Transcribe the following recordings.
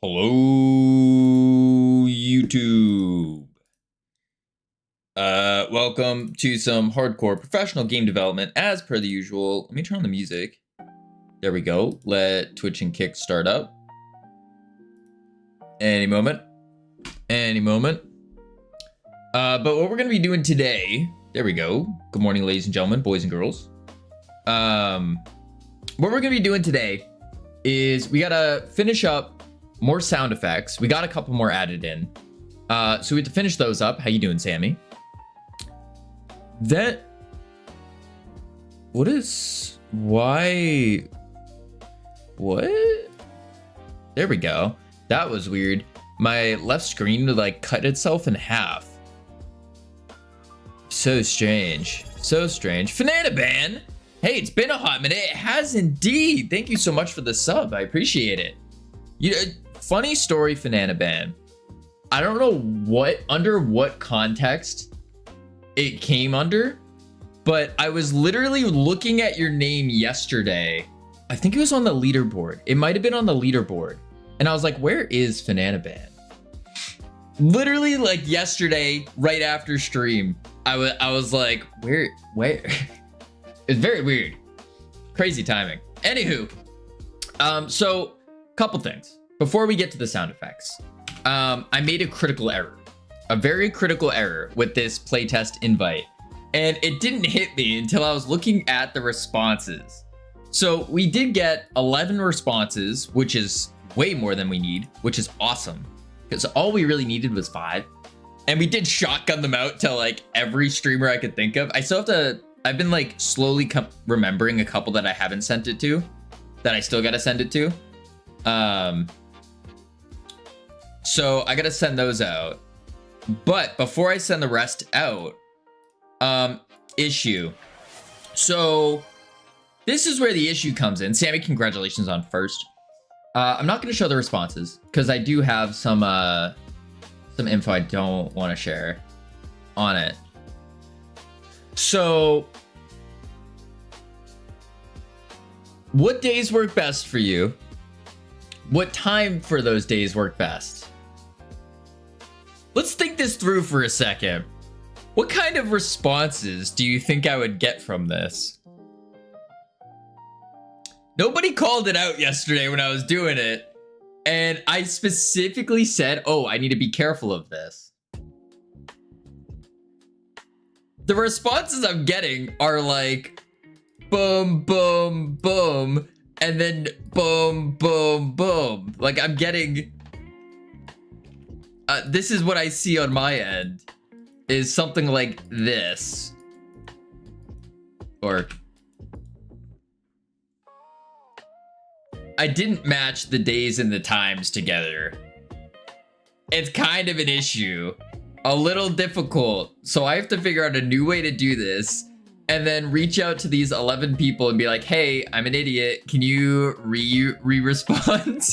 Hello, YouTube. Welcome to some hardcore professional game development as per the usual. Let me turn on the music. There we go. Let Twitch and Kick start up. Any moment. Any moment. But what we're going to be doing today, there we go. Good morning, ladies and gentlemen, boys and girls. What we're going to be doing today is we got to finish up more sound effects. We got a couple more added in. So we have to finish those up. How you doing, Sammy? Why? What? There we go. That was weird. My left screen would like cut itself in half. So strange. So strange. Fananaban! Hey, it's been a hot minute. It has indeed. Thank you so much for the sub. I appreciate it. Funny story, Fananaban. I don't know under what context it came under, but I was literally looking at your name yesterday. I think it was on the leaderboard. It might have been on the leaderboard. And I was like, where is Fananaban? Literally like yesterday, right after stream, I was like, where? It's very weird. Crazy timing. Anywho, so couple things before we get to the sound effects. I made a critical error, a very critical error with this playtest invite, and it didn't hit me until I was looking at the responses. So we did get 11 responses, which is way more than we need, which is awesome because all we really needed was 5, and we did shotgun them out to like every streamer I could think of. I still have to. I've been like slowly remembering a couple that I haven't sent it to, that I still gotta send it to. So I gotta send those out. But before I send the rest out, issue. So this is where the issue comes in. Sammy, congratulations on first. I'm not gonna show the responses because I do have some info I don't want to share on it. So what days work best for you? What time for those days work best? Let's think this through for a second. What kind of responses do you think I would get from this? Nobody called it out yesterday when I was doing it, and I specifically said, oh, I need to be careful of this. The responses I'm getting are like, boom, boom, boom, and then boom, boom, boom. Like I'm getting, this is what I see on my end, is something like this. Or, I didn't match the days and the times together. It's kind of an issue. A little difficult. So I have to figure out a new way to do this and then reach out to these 11 people and be like, hey, I'm an idiot. Can you re-respond?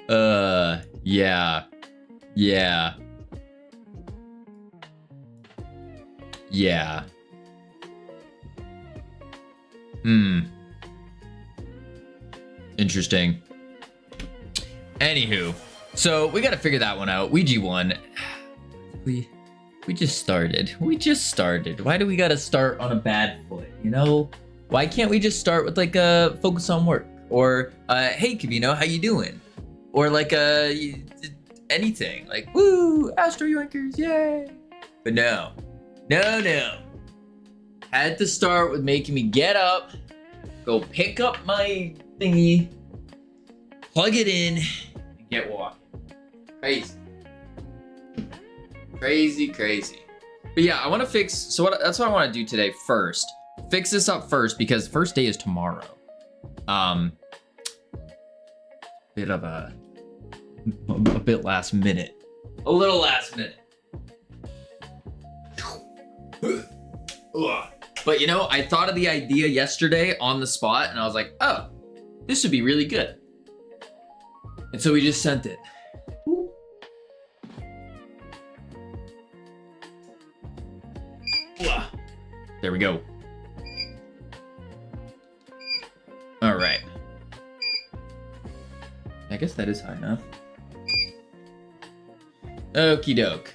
Yeah. Yeah. Yeah. Interesting. Anywho, so we gotta figure that one out. Ouija 1. We just started. Why do we gotta start on a bad foot, you know? Why can't we just start with like a focus on work? Or, hey, Kavino, how you doing? Or like anything. Like, woo, Astro Yoinkers, yay! But no. Had to start with making me get up, go pick up my thingy, plug it in, and get walking. Crazy. But yeah, I want to fix, so that's what I want to do today first. Fix this up first because first day is tomorrow. Bit of a bit last minute. A little last minute. But you know, I thought of the idea yesterday on the spot and I was like, oh, this would be really good. And so we just sent it. There we go. All right. I guess that is high enough. Okie doke.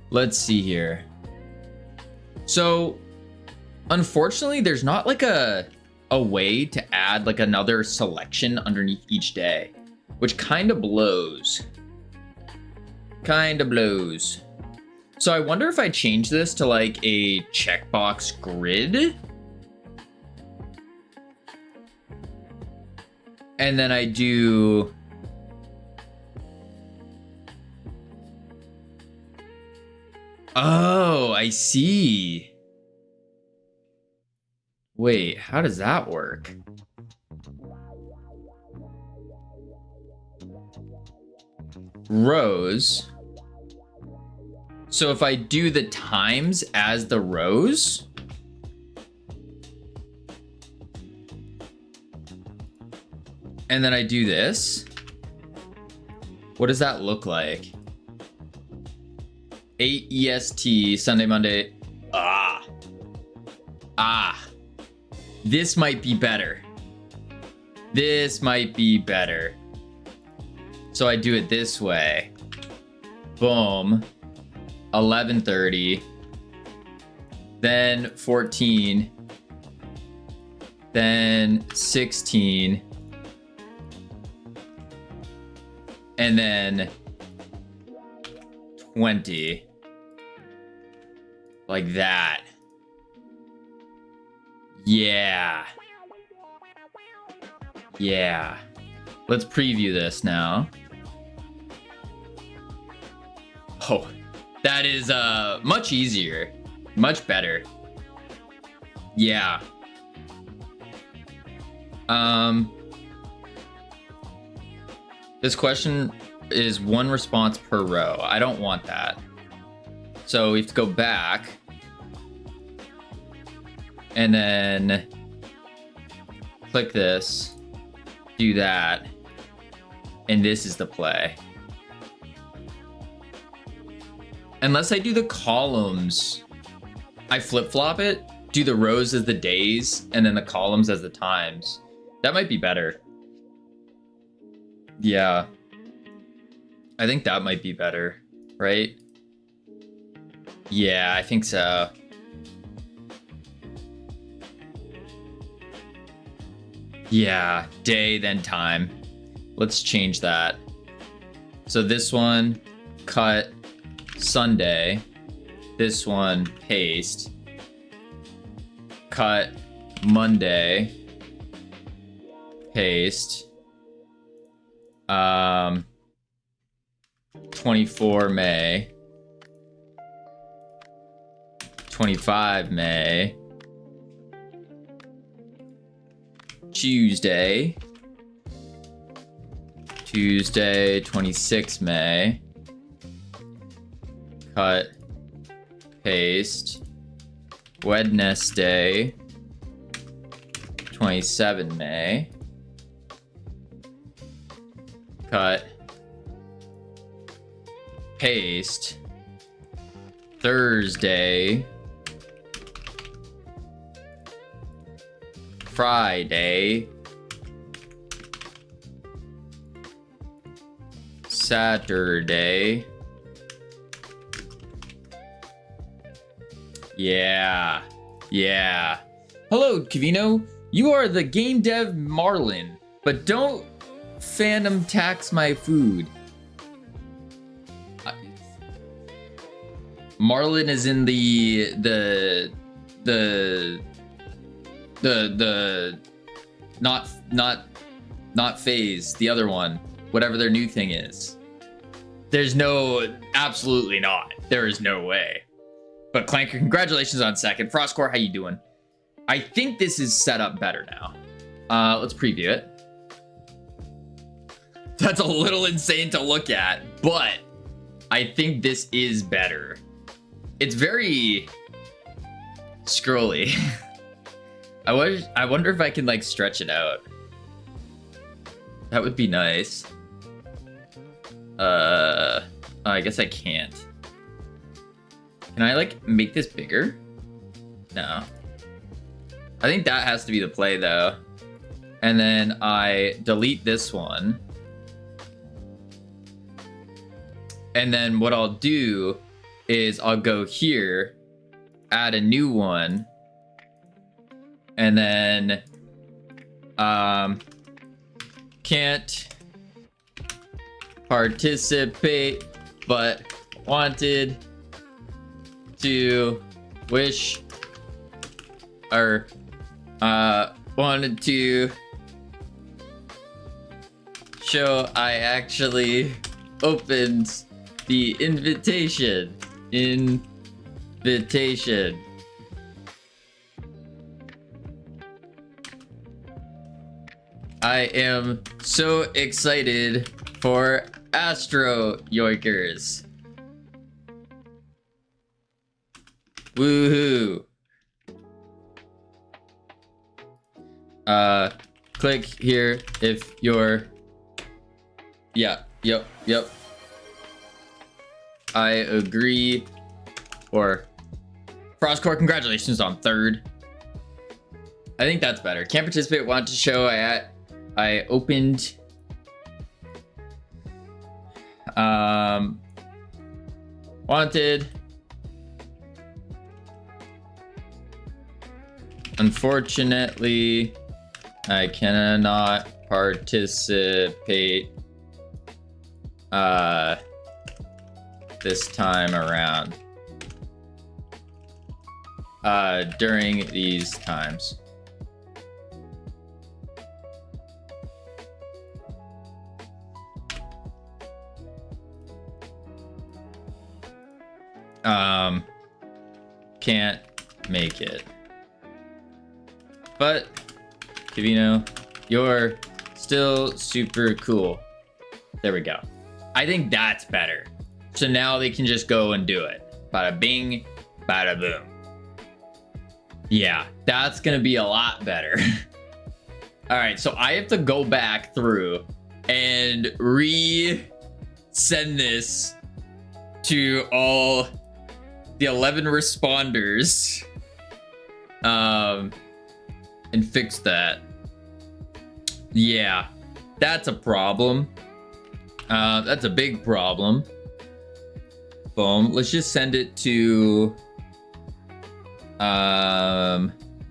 Let's see here. So, unfortunately, there's not like a way to add like another selection underneath each day, which kind of blows. Kind of blows. So I wonder if I change this to like a checkbox grid. And then I do... Oh, I see. Wait, how does that work? Rows. So if I do the times as the rows, and then I do this, what does that look like? 8 EST, Sunday, Monday. This might be better. This might be better. So I do it this way. Boom. 11:30. Then 14. Then 16. And then 20. Like that. Yeah. Yeah. Let's preview this now. Oh, that is much easier. Much better. Yeah. This question is 1 response per row. I don't want that. So we have to go back. And then click this. Do that. And this is the play. Unless I do the columns, I flip-flop it, do the rows as the days, and then the columns as the times. That might be better. Yeah. I think that might be better, right? Yeah, I think so. Yeah, day, then time. Let's change that. So this one, cut, Sunday. This one, paste. Cut, Monday. Paste. 24 May. 25 May. Tuesday. Tuesday, 26 May. Cut. Paste. Wednesday. 27 May. Cut. Paste. Thursday. Friday. Saturday. Yeah. Yeah. Hello, Kavino. You are the game dev Marlin, but don't phantom tax my food. Marlin is in the not phase, the other one, whatever their new thing is. There's no, absolutely not. There is no way. But Clanker, congratulations on second. Frostcore, how you doing? I think this is set up better now. Let's preview it. That's a little insane to look at, but I think this is better. It's very scrolly. I wonder if I can like stretch it out. That would be nice. I guess I can't. Can I like make this bigger? No. I think that has to be the play though. And then I delete this one. And then what I'll do is I'll go here, add a new one, and then can't participate but wanted to wish or wanted to show I actually opened the invitation. I am so excited for Astro Yoinkers. Woohoo. Click here if you're... Yep. I agree. Or Frostcore, congratulations on 3rd. I think that's better. Can't participate, want to show I opened wanted. Unfortunately, I cannot participate this time around during these times. Can't make it. But Kavino, you're still super cool. There we go. I think that's better. So now they can just go and do it. Bada bing, bada boom. Yeah, that's gonna be a lot better. All right, so I have to go back through and re-send this to all the 11 responders and fix that. Yeah, that's a problem. That's a big problem. Boom. Let's just send it to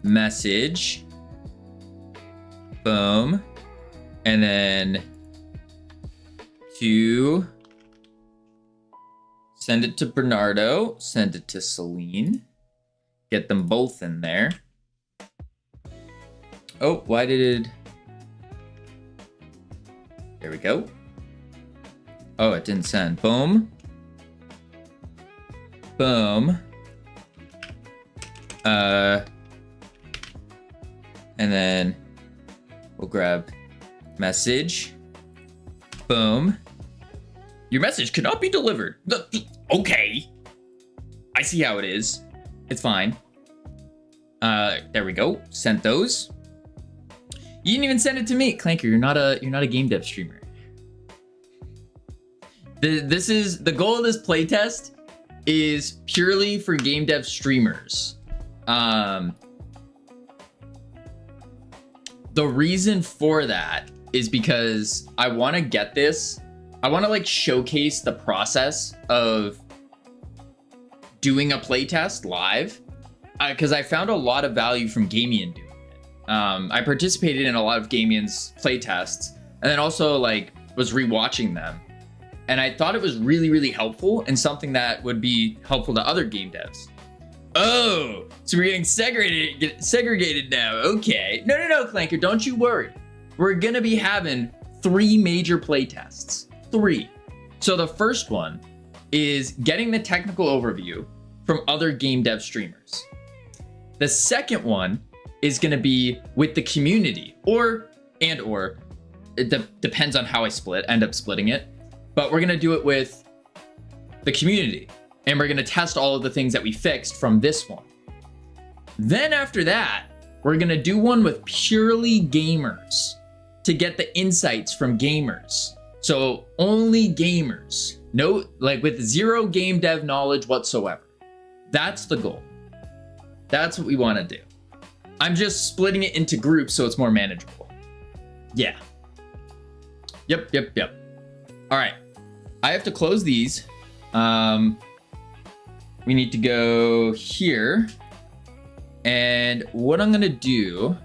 message. Boom. And then to send it to Bernardo, send it to Celine. Get them both in there. Oh, why did it... There we go. Oh, it didn't send. Boom. Boom. And then we'll grab message. Boom. Your message cannot be delivered. Okay. I see how it is. It's fine. There we go. Sent those. You didn't even send it to me. Clanker, you're not a game dev streamer. This is the goal of this playtest is purely for game dev streamers. The reason for that is because I want to get this. I want to like showcase the process of doing a playtest live, because I found a lot of value from Gamian doing it. I participated in a lot of Gamian's playtests, and then also like was rewatching them. And I thought it was really, really helpful and something that would be helpful to other game devs. Oh, so we're getting segregated now. Okay. No, Clanker, don't you worry. We're going to be having 3 major playtests. 3. So the first one is getting the technical overview from other game dev streamers. The second one is going to be with the community, or it depends on how I end up splitting it. But we're going to do it with the community, and we're going to test all of the things that we fixed from this one. Then after that, we're going to do one with purely gamers to get the insights from gamers. So only gamers, no, like with 0 game dev knowledge whatsoever. That's the goal. That's what we want to do. I'm just splitting it into groups so it's more manageable. Yeah. Yep. All right. I have to close these We need to go here. And what I'm gonna do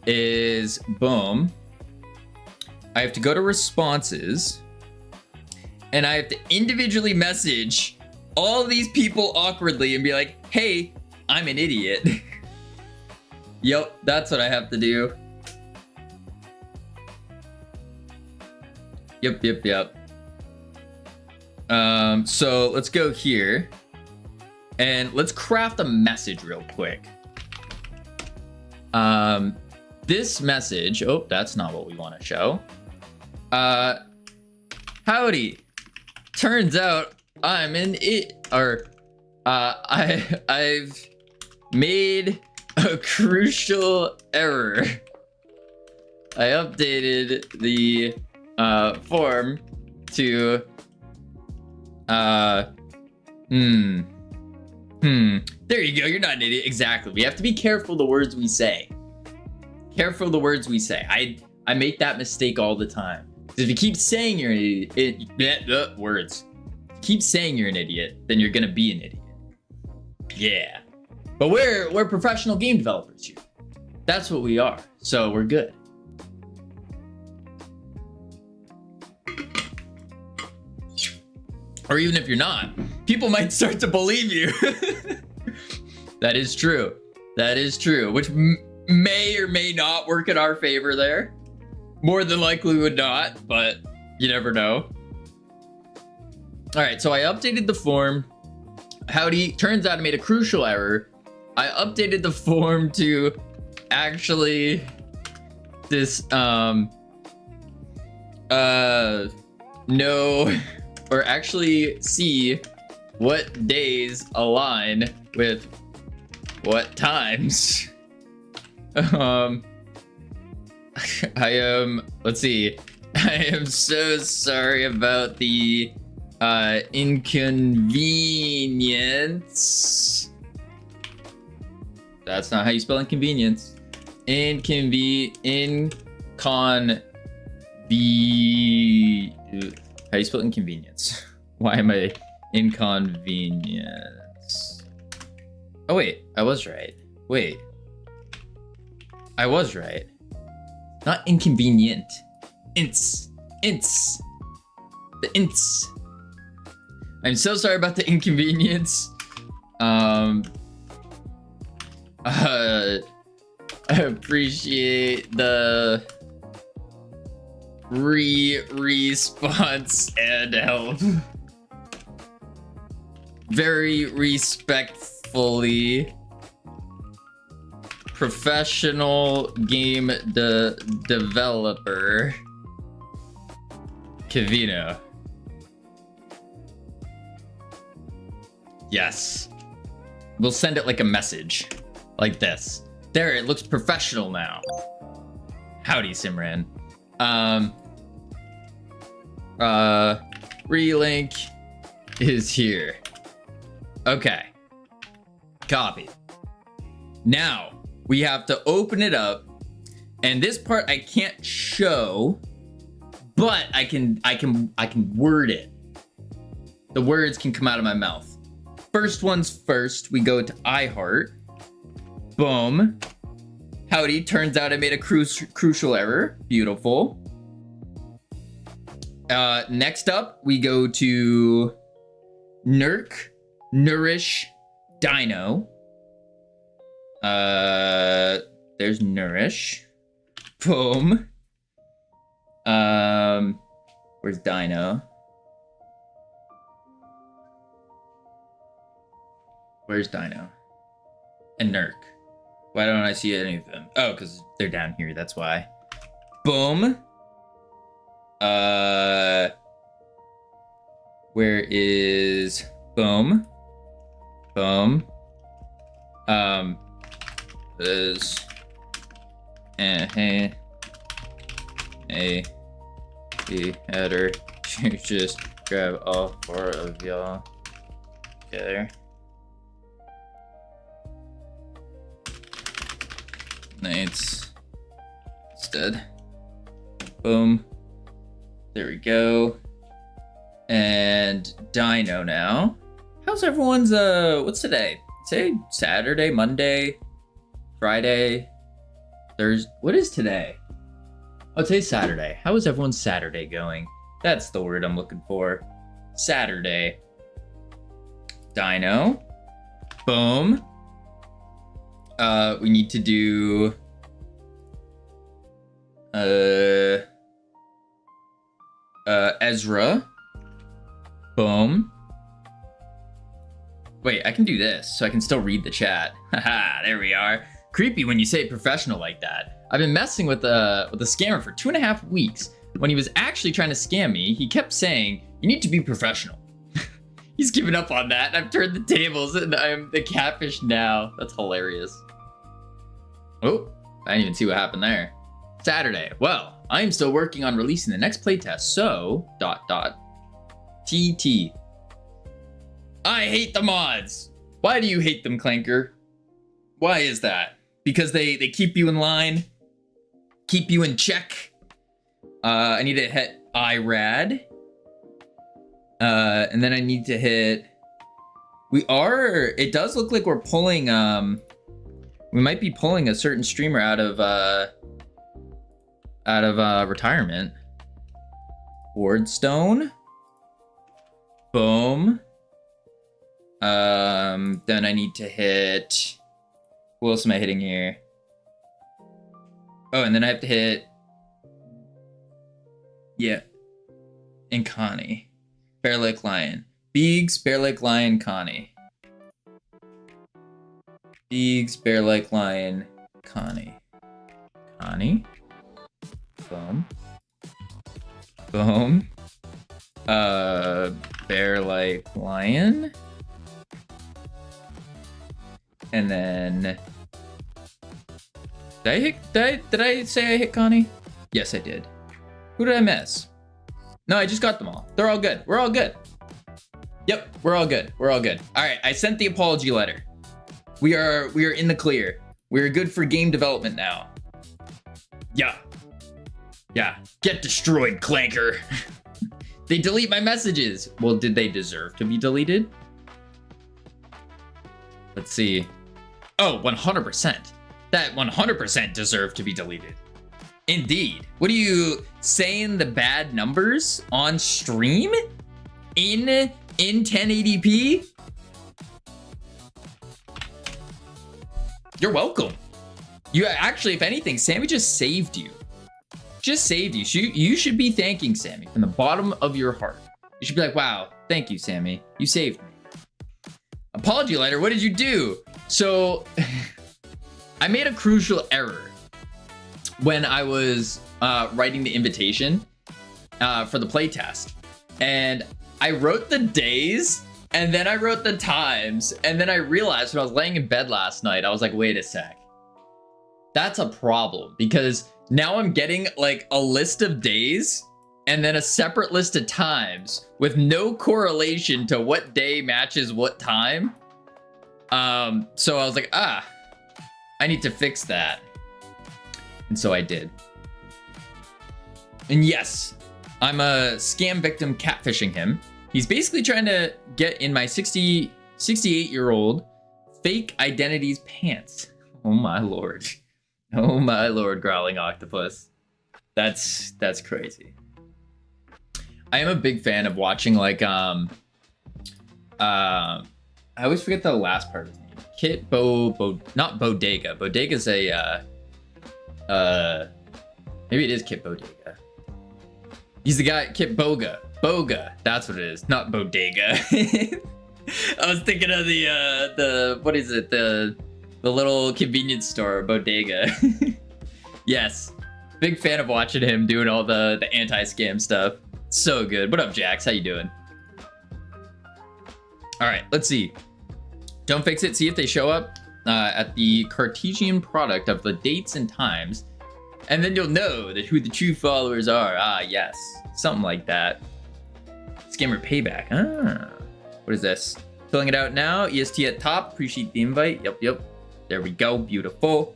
is, boom, I have to go to responses and I have to individually message all these people awkwardly and be like, hey, I'm an idiot. Yep, that's what I have to do. Yep. So let's go here and let's craft a message real quick. This message, oh, that's not what we want to show. Howdy. Turns out I'm I've made a crucial error. I updated the form to there you go. You're not an idiot. Exactly. We have to be careful the words we say. Careful the words we say. I make that mistake all the time. If you keep saying you're an idiot, words. Keep saying you're an idiot, then you're gonna be an idiot. Yeah. But we're professional game developers here. That's what we are. So we're good. Or even if you're not, people might start to believe you. That is true. That is true. Which may or may not work in our favor there. More than likely would not, but you never know. All right, so I updated the form. Howdy, turns out I made a crucial error. I updated the form to actually know or actually see what days align with what times. Let's see. I am so sorry about the inconvenience. That's not how you spell inconvenience. How you spell inconvenience? Why am I inconvenience? Oh wait, I was right. Wait. I was right. Not inconvenient. Ints. The ints. I'm so sorry about the inconvenience. I appreciate the response and help. Very respectfully, professional game developer, Kavino. Yes. We'll send it like a message. Like this. There, it looks professional now. Howdy, Simran. Relink is here. Okay. Copy. Now, we have to open it up. And this part I can't show, but I can word it. The words can come out of my mouth. First one's first, we go to iHeart. Boom. Howdy, turns out I made a crucial error. Beautiful. Next up, we go to Nourish, Dino. There's Nourish. Boom. Where's Dino? Where's Dino? And Nurk. Why don't I see any of them? Oh, because they're down here, that's why. Boom. Where is Boom? Boom. Is hey, the header. You just grab all four of y'all together. Nights instead. Boom. There we go. and Dino now. How's everyone's, what's today? Say Saturday, Monday, Friday, Thursday. What is today? Oh, today's Saturday. How is everyone's Saturday going? That's the word I'm looking for. Saturday. Dino. Boom. We need to do Ezra. Boom. Wait, I can do this, so I can still read the chat. Haha, there we are. Creepy when you say it professional like that. I've been messing with a scammer for 2.5 weeks. When he was actually trying to scam me, he kept saying, "You need to be professional." He's given up on that. I've turned the tables and I'm the catfish now. That's hilarious. Oh, I didn't even see what happened there. Saturday. Well, I am still working on releasing the next playtest, so ... TT. I hate the mods. Why do you hate them, Clanker? Why is that? Because they keep you in line, keep you in check. I need to hit IRAD. And then I need to hit, it does look like we're pulling, we might be pulling a certain streamer out of retirement. Wardstone. Boom. Then I need to hit, who else am I hitting here? Oh, and then I have to hit, yeah, and Connie. Bear Lake Lion. Biggs, Bear Lake Lion, Connie. Biggs, Bear Lake Lion, Connie. Connie. Boom. Boom. Bear Lake Lion. And then did I say I hit Connie? Yes, I did. Who did I miss? No, I just got them all. They're all good. We're all good. Yep, we're all good. We're all good. All right, I sent the apology letter. We are in the clear. We're good for game development now. Yeah. Yeah. Get destroyed, Clanker. They delete my messages. Well, did they deserve to be deleted? Let's see. Oh, 100%. That 100% deserved to be deleted. Indeed. What are you saying, the bad numbers on stream? In 1080p? You're welcome. You actually, if anything, Sammy just saved you. Just saved you. You should be thanking Sammy from the bottom of your heart. You should be like, wow, thank you, Sammy. You saved me. Apology letter, what did you do? So, I made a crucial error when I was writing the invitation for the playtest. And I wrote the days, and then I wrote the times, and then I realized when I was laying in bed last night, I was like, wait a sec. That's a problem, because now I'm getting like a list of days and then a separate list of times with no correlation to what day matches what time. So I was like, I need to fix that. And so I did. And yes, I'm a scam victim catfishing him. He's basically trying to get in my 68-year-old fake identity's pants. Oh my lord. Oh my lord, growling octopus. That's crazy. I am a big fan of watching like I always forget the last part of his name. Not Bodega. Bodega's a maybe it is Kit Bodega. He's the guy, Kit Boga. Boga, that's what it is, not Bodega. I was thinking of the what is it, the little convenience store, Bodega. Yes, big fan of watching him doing all the anti-scam stuff. So good. What up, Jax? How you doing? All right, let's see. Don't fix it. See if they show up at the Cartesian product of the dates and times, and then you'll know that who the true followers are. Ah, yes, something like that. Scammer payback. Ah, what is this? Filling it out now. EST at top. Appreciate the invite. Yep. There we go. Beautiful.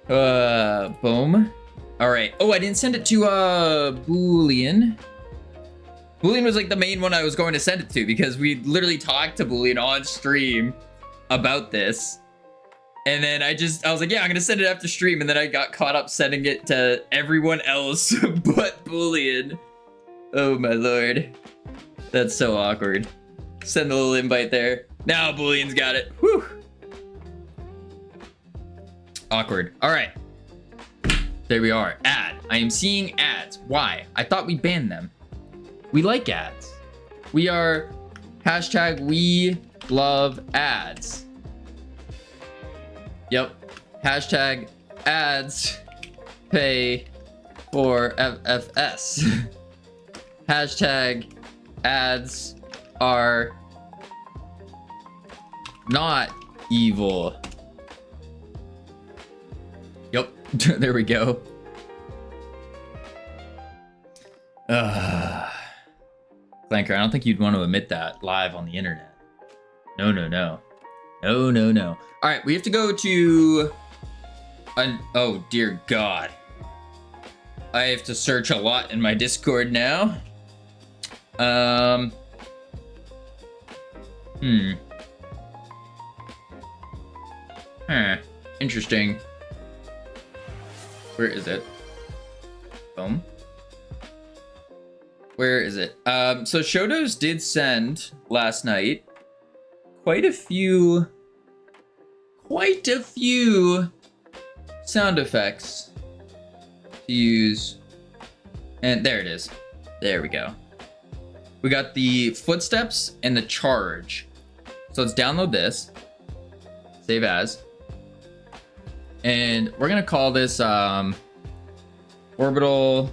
Boom. All right. Oh, I didn't send it to Boolean. Boolean was like the main one I was going to send it to because we literally talked to Boolean on stream about this. And then I was like, yeah, I'm going to send it after stream. And then I got caught up sending it to everyone else but Boolean. Oh my lord. That's so awkward. Send a little invite there. Now Boolean's got it. Whew. Awkward. All right. There we are. Ad. I am seeing ads. Why? I thought we banned them. We like ads. We are hashtag we love ads. Yep. Hashtag ads pay for FFS. Hashtag ads are not evil. Yep. There we go. Clanker, I don't think you'd want to admit that live on the internet. No, no, no. No, no, no. All right, we have to go to... oh, dear God. I have to search a lot in my Discord now. Interesting. Where is it? Boom. Where is it? So Shotos did send last night quite a few sound effects to use. And there it is. There we go. We got the footsteps and the charge. So let's download this. Save as. And we're gonna call this orbital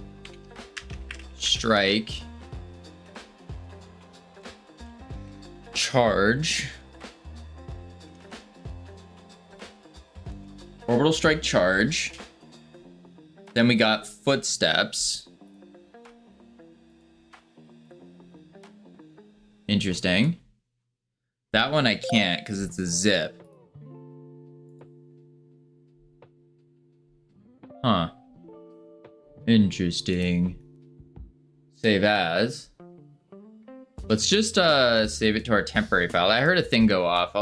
strike charge. Orbital strike charge. Then we got footsteps. Interesting. That one I can't because it's a zip. Huh. Interesting. Save as. Let's just save it to our temporary file. I heard a thing go off.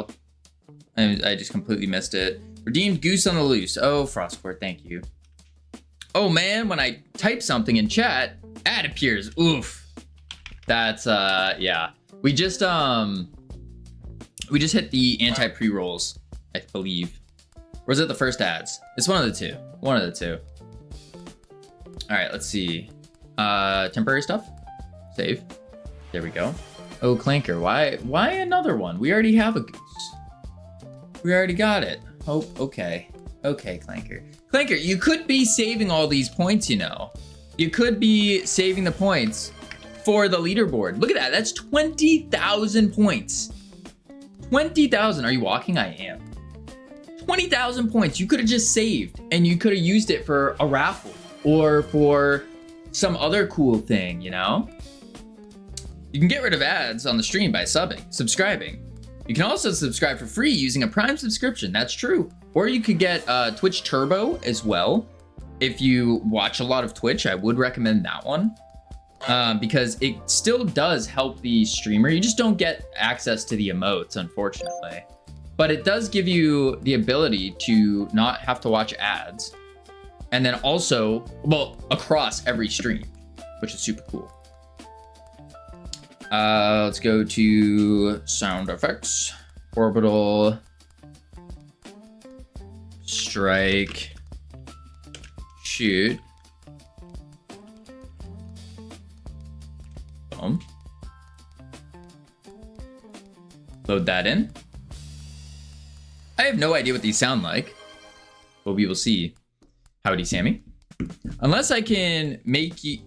I just completely missed it. Redeemed goose on the loose. Oh, Frostcore, thank you. Oh man, when I type something in chat, ad appears. Oof. That's yeah. We just hit the anti pre-rolls, I believe. Or was it the first ads? It's one of the two. One of the two. All right, let's see. Temporary stuff. Save. There we go. Oh, Clanker, why another one? We already have a goose. We already got it. Oh, okay. Okay, Clanker. Clanker, you could be saving all these points, you know. You could be saving the points for the leaderboard. Look at that. That's 20,000 points. 20,000. Are you walking? I am. 20,000 points. You could have just saved and you could have used it for a raffle or for some other cool thing, you know? You can get rid of ads on the stream by subscribing. You can also subscribe for free using a Prime subscription. That's true. Or you could get Twitch Turbo as well. If you watch a lot of Twitch, I would recommend that one because it still does help the streamer. You just don't get access to the emotes, unfortunately. But it does give you the ability to not have to watch ads. And then also, well, across every stream, which is super cool. Let's go to sound effects. Orbital strike shoot. Boom. Load that in. I have no idea what these sound like, but we will see. Howdy, Sammy. Unless I can make you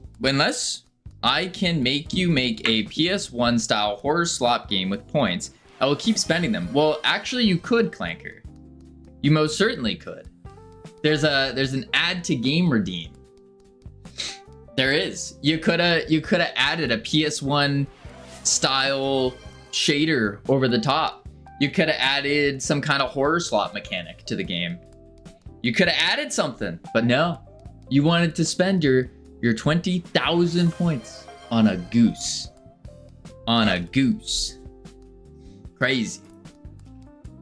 make a PS1 style horror slop game with points, I will keep spending them. Well, actually you could, Clanker. You most certainly could. There's an add to game redeem. There is. You could have added a PS1 style shader over the top. You could have added some kind of horror slot mechanic to the game. You could have added something, but no. You wanted to spend your 20,000 points. On a goose. On a goose. Crazy.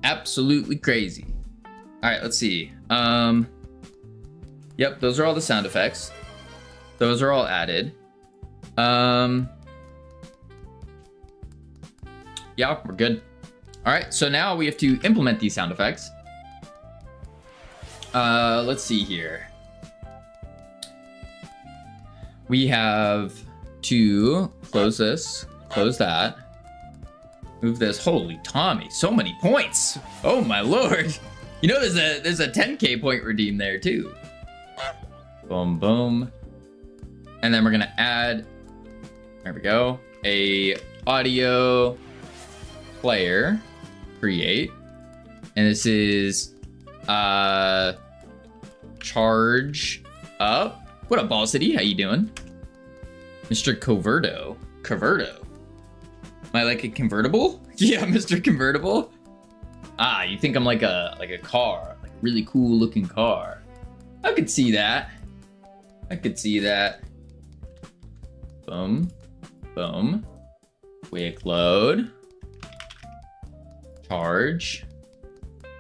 Absolutely crazy. All right, let's see. Yep, those are all the sound effects. Those are all added. Yeah, we're good. All right, so now we have to implement these sound effects. Let's see here. We have to close this, close that, move this. Holy Tommy, so many points. Oh my Lord. You know, there's a 10K point redeem there too. Boom, boom. And then we're gonna add, there we go, a audio player, create. And this is, charge up. What up, Ball City? How you doing? Mr. Coverto. Coverto. Am I like a convertible? Yeah, Mr. Convertible. Ah, you think I'm like a car, like a really cool looking car. I could see that. I could see that. Boom. Boom. Quick load. Charge.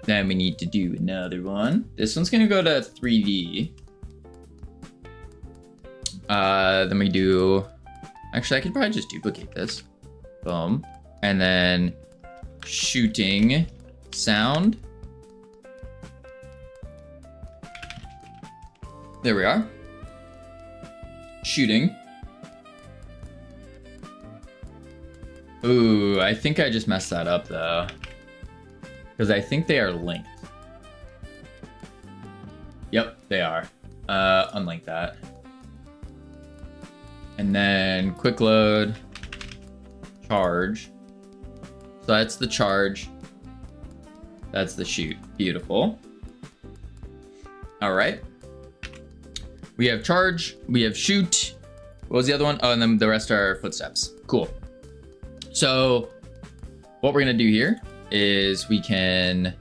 Then we need to do another one. This one's gonna go to 3D. Then we do, actually I could probably just duplicate this. Boom. And then shooting sound. There we are. Shooting. Ooh, I think I just messed that up though. Because I think they are linked. Yep, they are. Unlink that. And then quick load, charge. So that's the charge. That's the shoot. Beautiful. All right. We have charge, we have shoot. What was the other one? Oh, and then the rest are footsteps. Cool. So what we're gonna do here is we can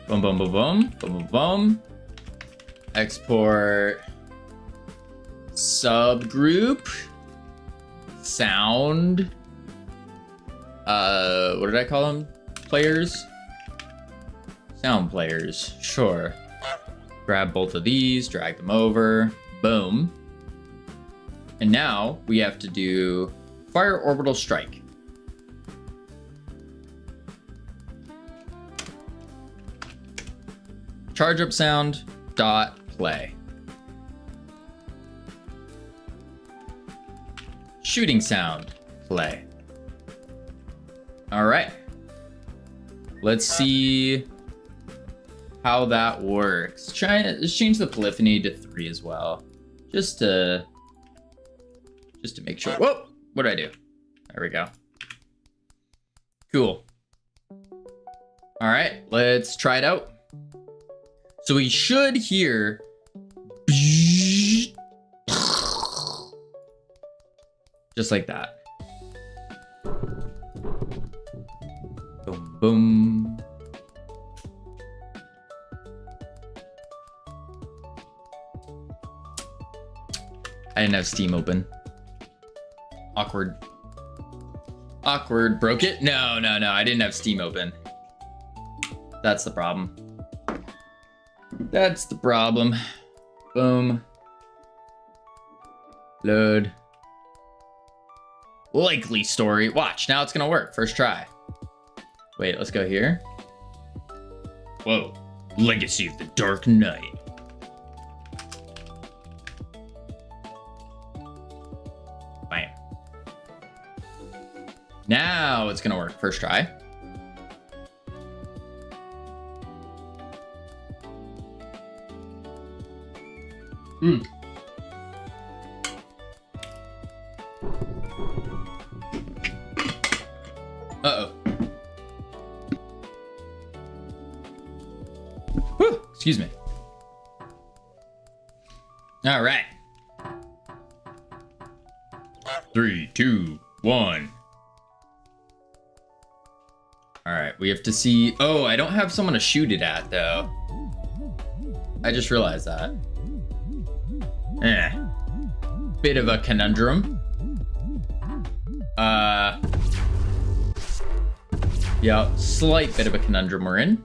boom, boom, boom, boom, boom, boom, boom. Export subgroup sound. What did I call them? Players? Sound players, sure. Grab both of these, drag them over, boom. And now we have to do fire orbital strike. Charge up sound dot play. Shooting sound play. All right. Let's see how that works. Let's change the polyphony to 3 as well. Just to make sure. Whoa, what did I do? There we go. Cool. All right, let's try it out. So we should hear just like that. Boom, boom. I didn't have Steam open. Awkward. Awkward. Broke it? No, no, no. I didn't have Steam open. That's the problem. That's the problem. Boom. Load. Likely story. Watch, now it's gonna work. First try. Wait, let's go here. Whoa. Legacy of the Dark Knight. Bam. Now it's gonna work. First try. Uh-oh. Whew, excuse me. All right. 3, 2, 1. All right, we have to see. Oh, I don't have someone to shoot it at though. I just realized that. Bit of a conundrum. Yeah, slight bit of a conundrum we're in.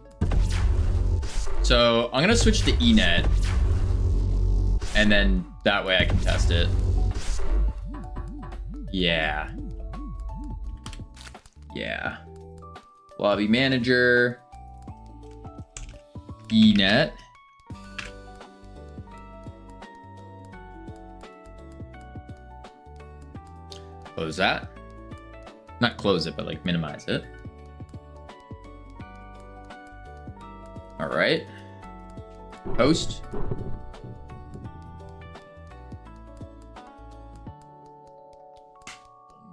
So I'm gonna switch to eNet, and then that way I can test it. Yeah. Yeah. Lobby manager. eNet. Close that. Not close it, but like minimize it. All right. Host.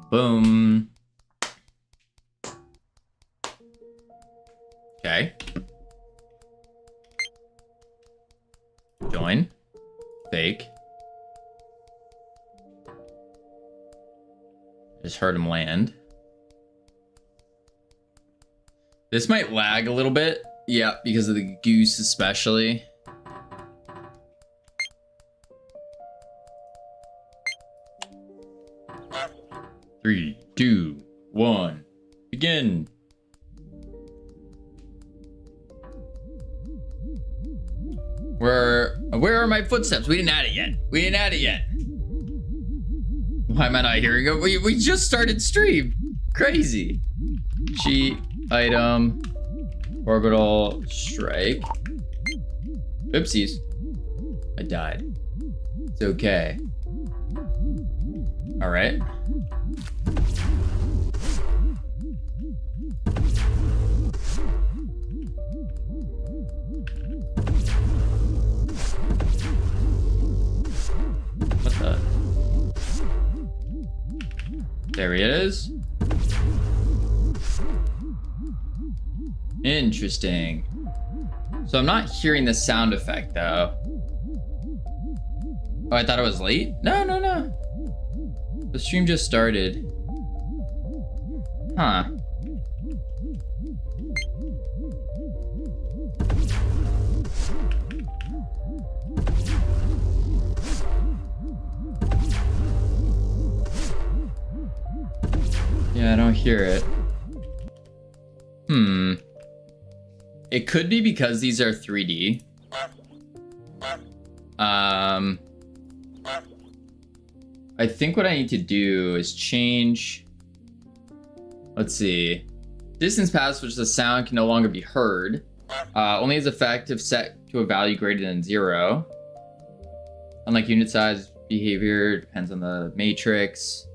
Boom. Okay. Join. Fake. Just heard him land. This might lag a little bit. Yeah, because of the goose especially. Three, two, one, begin. Where are my footsteps? We didn't add it yet. We didn't add it yet. Why am I not hearing it? We just started stream. Crazy. Cheat, item, orbital, strike. Oopsies. I died. It's okay. All right. What the? There he is. Interesting. So I'm not hearing the sound effect though. Oh, I thought it was late? No, no, no. The stream just started. Huh. Yeah, I don't hear it. It could be because these are 3D. I think what I need to do is change. Let's see. Distance past which the sound can no longer be heard. Only has effect if set to a value greater than 0. Unlike unit size, behavior depends on the matrix.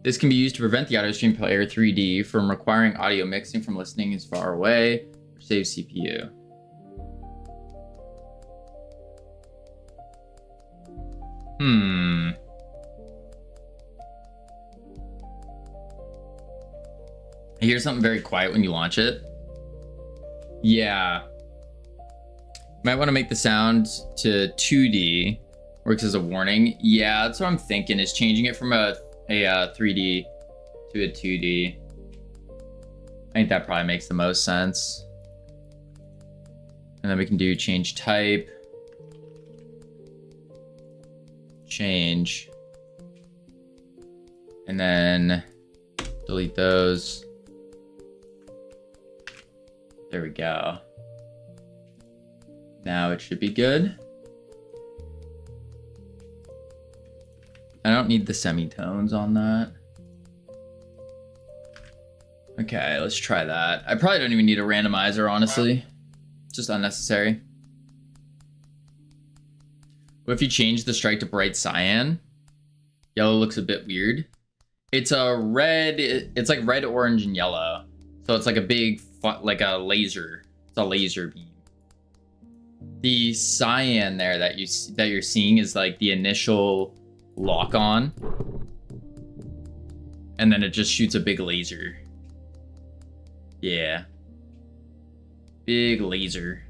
This can be used to prevent the audio stream player 3D from requiring audio mixing from listening as far away, or save CPU. I hear something very quiet when you launch it. Yeah. Might want to make the sound to 2D. Works as a warning. Yeah, that's what I'm thinking, is changing it from a 3D to a 2D. I think that probably makes the most sense. And then we can do change type. Change. And then delete those. There we go. Now it should be good. I don't need the semitones on that. Okay, let's try that. I probably don't even need a randomizer, honestly. Just unnecessary. What if you change the strike to bright cyan? Yellow looks a bit weird. It's a red, it's like red, orange, and yellow. So it's like a big, like a laser. It's a laser beam. The cyan there that you're seeing is like the initial lock on, and then it just shoots a big laser. Yeah, big laser.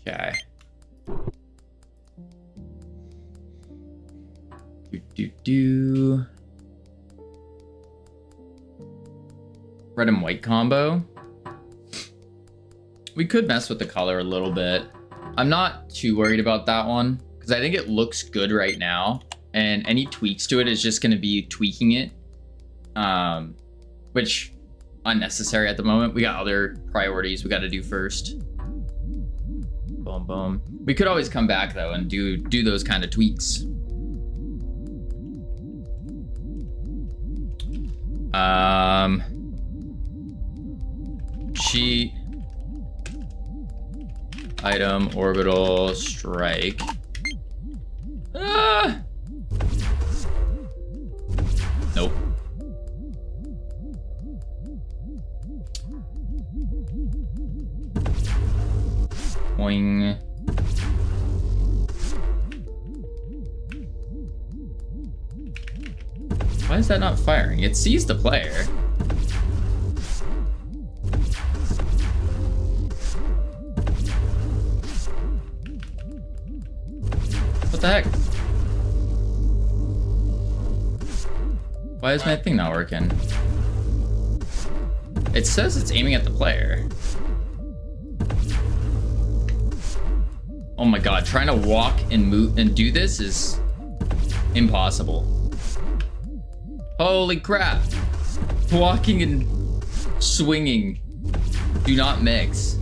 Okay. Red and white combo. We could mess with the color a little bit. I'm not too worried about that one because I think it looks good right now, and any tweaks to it is just going to be tweaking it, which unnecessary at the moment. We got other priorities we got to do first. Boom, boom. We could always come back though and do those kind of tweaks. Cheat. Item, orbital, strike. Ah! Nope. Boing. Why is that not firing? It sees the player. What the heck? Why is my thing not working? It says it's aiming at the player. Oh my god, trying to walk and move and do this is impossible. Holy crap. Walking and swinging do not mix.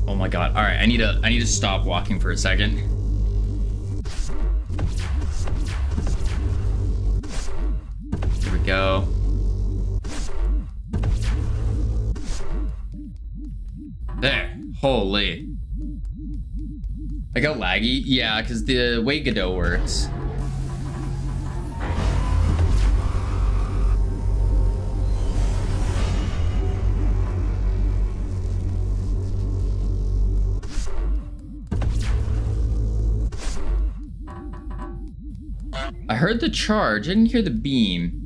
Oh my god. All right, I need to stop walking for a second. Here we go. There. Holy. I got laggy? Yeah, because the way Godot works. I heard the charge, I didn't hear the beam.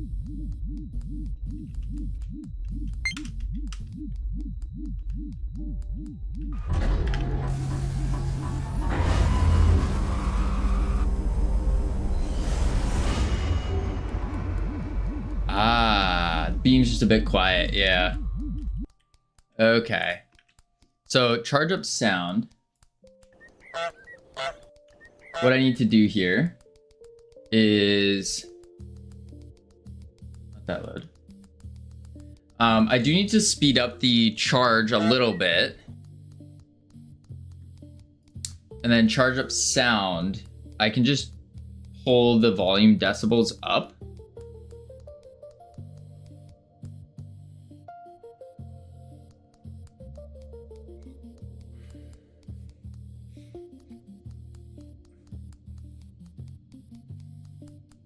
Ah, beam's just a bit quiet, yeah. Okay. So, charge up sound. What I need to do here is... let that load. I do need to speed up the charge a little bit. And then charge up sound. I can just hold the volume decibels up.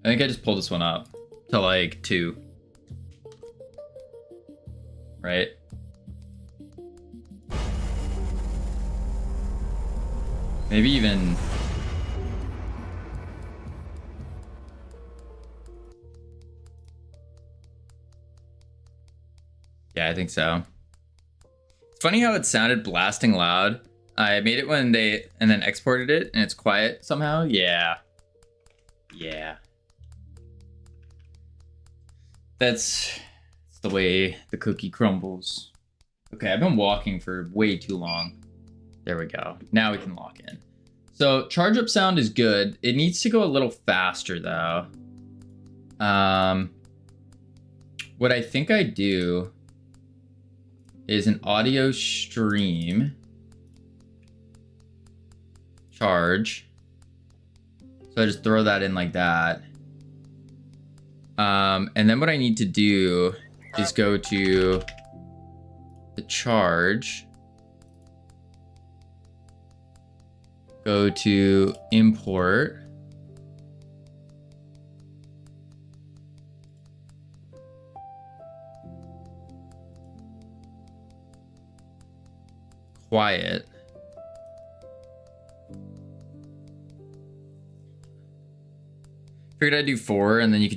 I think I just pulled this one up to like 2. Right? Maybe even... yeah, I think so. It's funny how it sounded blasting loud. I made it when they... and then exported it and it's quiet somehow. Yeah. Yeah. That's the way the cookie crumbles. Okay, I've been walking for way too long. There we go. Now we can lock in. So charge up sound is good. It needs to go a little faster though. What I think I do is an audio stream charge. So I just throw that in like that. And then what I need to do is go to the charge, go to import, quiet, figured I'd do 4 and then you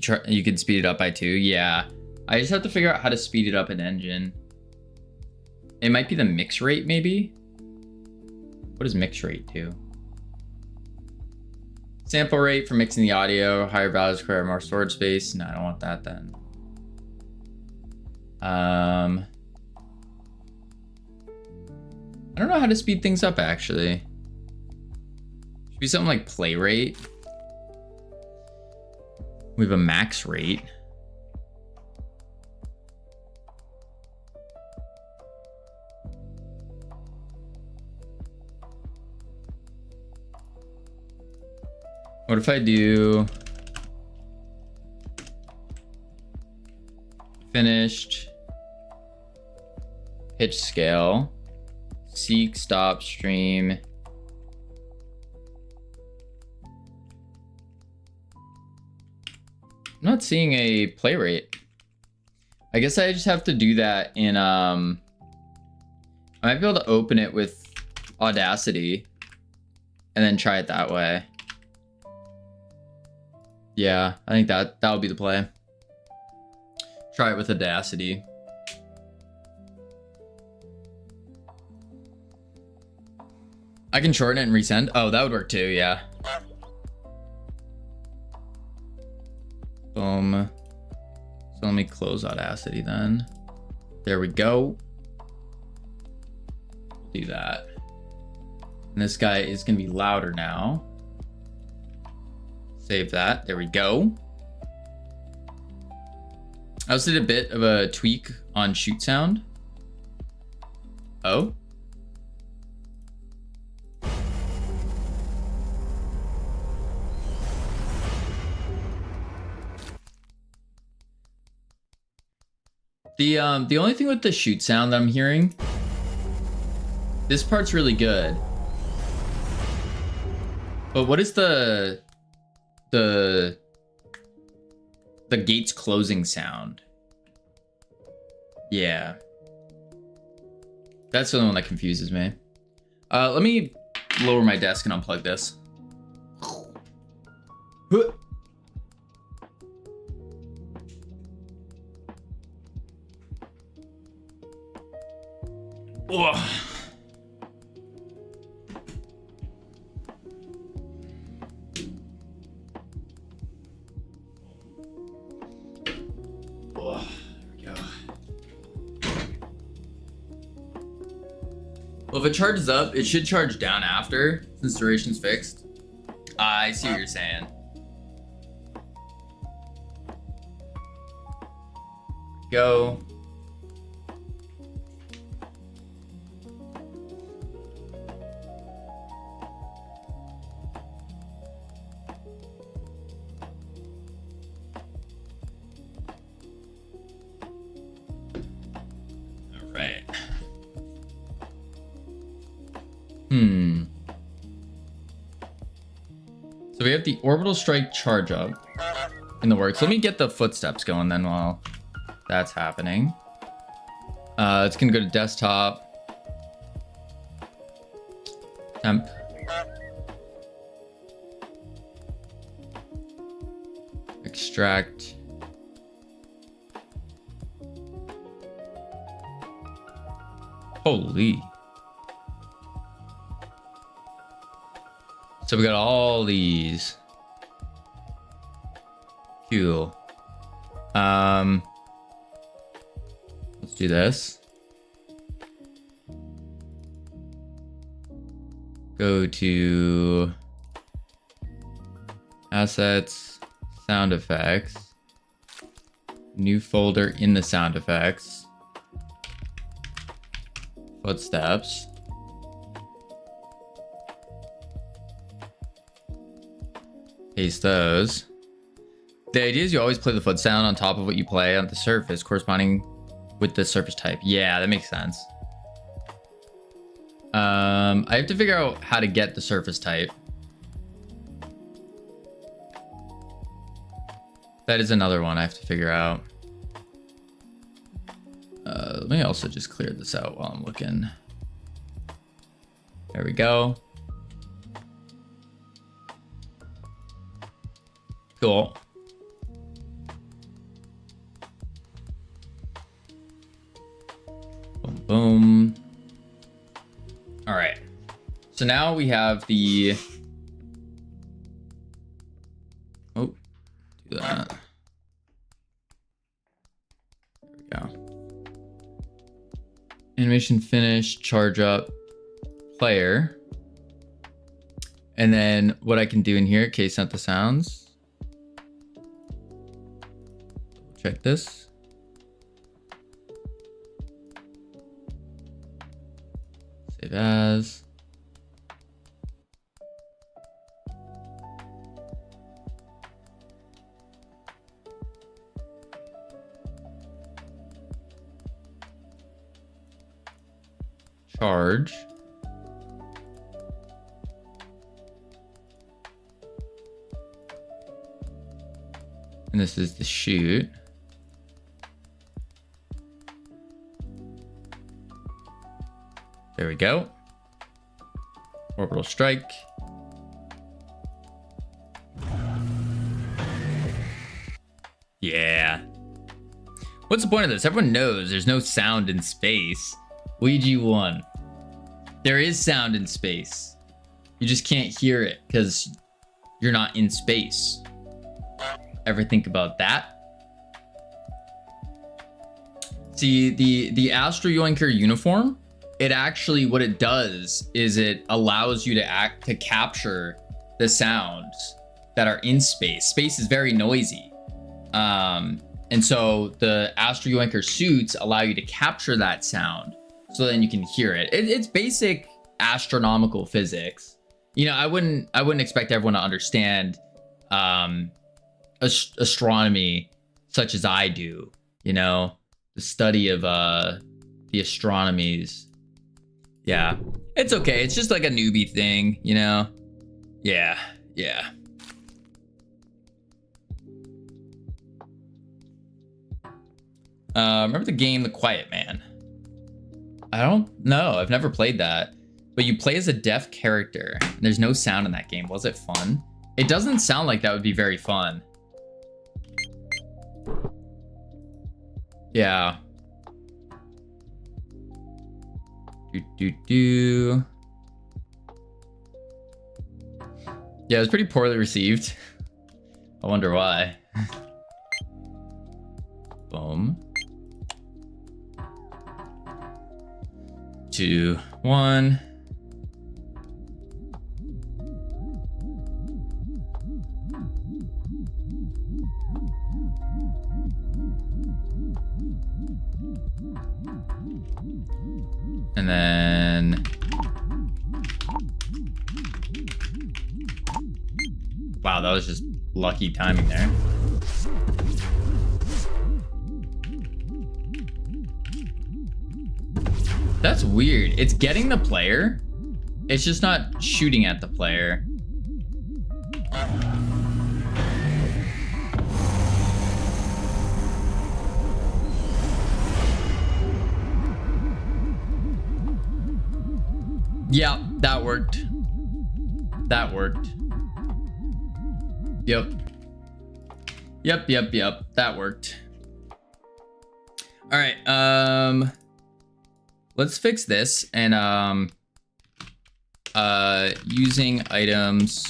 could speed it up by 2. Yeah, I just have to figure out how to speed it up in engine. It might be the mix rate maybe. What does mix rate do? Sample rate for mixing the audio. Higher values require more storage space. No, I don't want that then. I don't know how to speed things up actually. Should be something like play rate. We have a max rate. What if I do finished, pitch scale, seek, stop, stream. I'm not seeing a play rate. I guess I just have to do that in, I might be able to open it with Audacity and then try it that way. Yeah, I think that would be the play. Try it with Audacity. I can shorten it and resend. Oh, that would work too, yeah. Boom. So let me close Audacity then. There we go. Do that. And this guy is gonna be louder now. Save that. There we go. I also did a bit of a tweak on shoot sound. Oh. The only thing with the shoot sound that I'm hearing, this part's really good. But what is the gates closing sound? Yeah. That's the only one that confuses me. Let me lower my desk and unplug this. Ugh. Well, if it charges up, it should charge down after, since duration's fixed. I see what you're saying. Go. All right. So we have the orbital strike charge up in the works. Let me get the footsteps going then while that's happening. It's gonna go to desktop. Temp. Extract. Holy. So we got all these. Cool. Let's do this. Go to assets, sound effects, new folder in the sound effects, footsteps. Paste those. The idea is you always play the foot sound on top of what you play on the surface, corresponding with the surface type. Yeah, that makes sense. I have to figure out how to get the surface type. That is another one I have to figure out. Let me also just clear this out while I'm looking. There we go. Cool. Boom, boom. All right. So now we have the There we go. Animation finish, charge up, player. And then what I can do in here, case not the sounds. Check this. Save as. Charge. And this is the shoot. There we go. Orbital strike. Yeah. What's the point of this? Everyone knows there's no sound in space. Ouija 1. There is sound in space. You just can't hear it because you're not in space. Ever think about that? See, the Astro Yoinker uniform, it actually, what it does is it allows you to capture the sounds that are in space. Space is very noisy. And so the Astro Yoinker suits allow you to capture that sound so then you can hear it. It's basic astronomical physics. You know, I wouldn't expect everyone to understand astronomy such as I do, you know, the study of the astronomies. Yeah, it's okay. It's just like a newbie thing, you know? Yeah. Remember the game The Quiet Man? I don't know. I've never played that. But you play as a deaf character. And there's no sound in that game. Was it fun? It doesn't sound like that would be very fun. Yeah. Yeah, it was pretty poorly received. I wonder why. Boom. 2, 1. And then wow, that was just lucky timing there. That's weird. It's getting the player. It's just not shooting at the player. Yeah, that worked. That worked. Yep. That worked. All right. Let's fix this and using items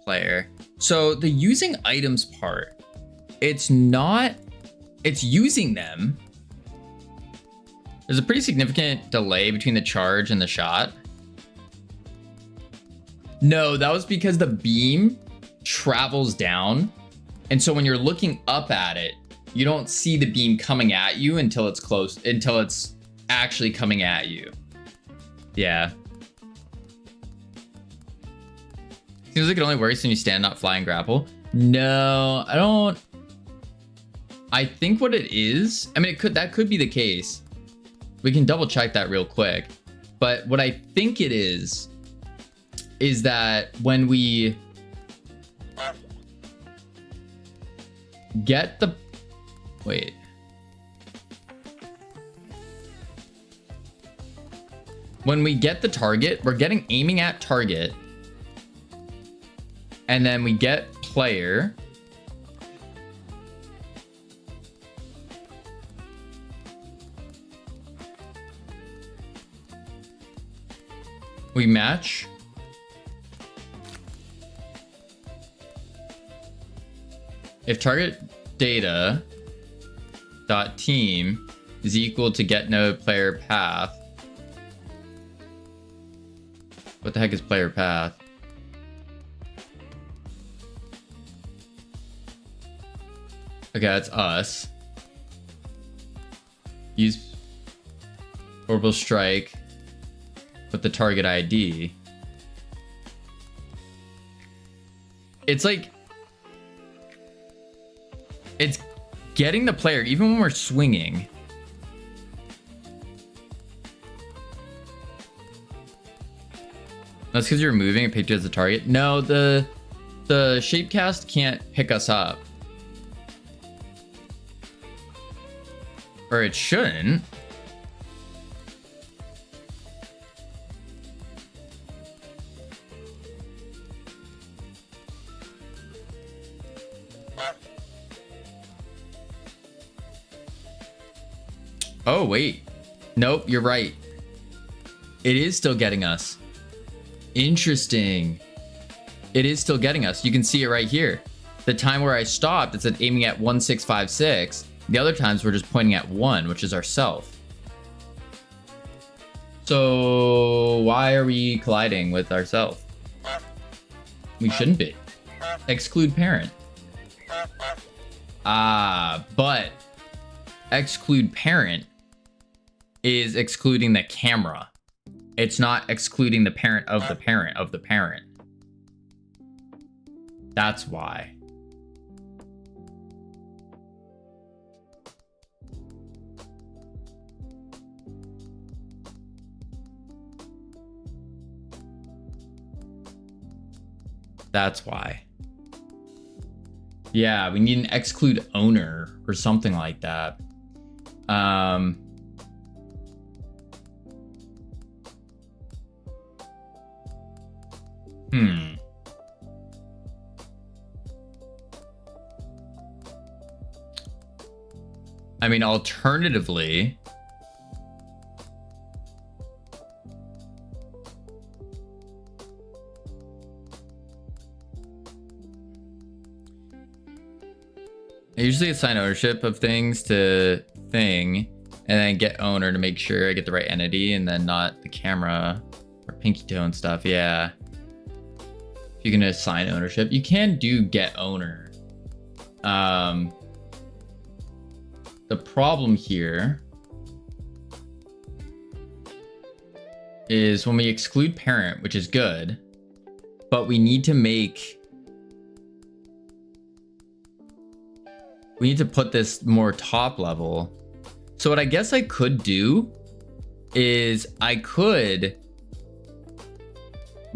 player. So the using items part, it's using them. There's a pretty significant delay between the charge and the shot. No, that was because the beam travels down. And so when you're looking up at it, you don't see the beam coming at you until it's close, until it's actually coming at you. Yeah. Seems like it only works when you stand, not fly and grapple. No, I don't. I think what it is, I mean, that could be the case. We can double check that real quick. But what I think it is that when we get the, wait. When we get the target, we're aiming at target. And then we get player. We match. if target data dot team is equal to get node player path. What the heck is player path? Okay, that's us. Use orbital strike with the target ID. It's like, it's getting the player even when we're swinging. That's because you're moving and picked you as a target. No, the shapecast can't pick us up. Or it shouldn't. Oh, wait. Nope, you're right. It is still getting us. Interesting. It is still getting us. You can see it right here. The time where I stopped, it's aiming at 1656. The other times we're just pointing at 1, which is ourself. So why are we colliding with ourself? We shouldn't be. Exclude parent. But exclude parent is excluding the camera. It's not excluding the parent of the parent of the parent. That's why. That's why. Yeah, we need an exclude owner or something like that. I mean, alternatively, I usually assign ownership of things to thing and then get owner to make sure I get the right entity and then not the camera or pinky toe and stuff. Yeah. If you can assign ownership, you can do get owner. The problem here is when we exclude parent, which is good, but we need to put this more top level. So what I guess I could do is I could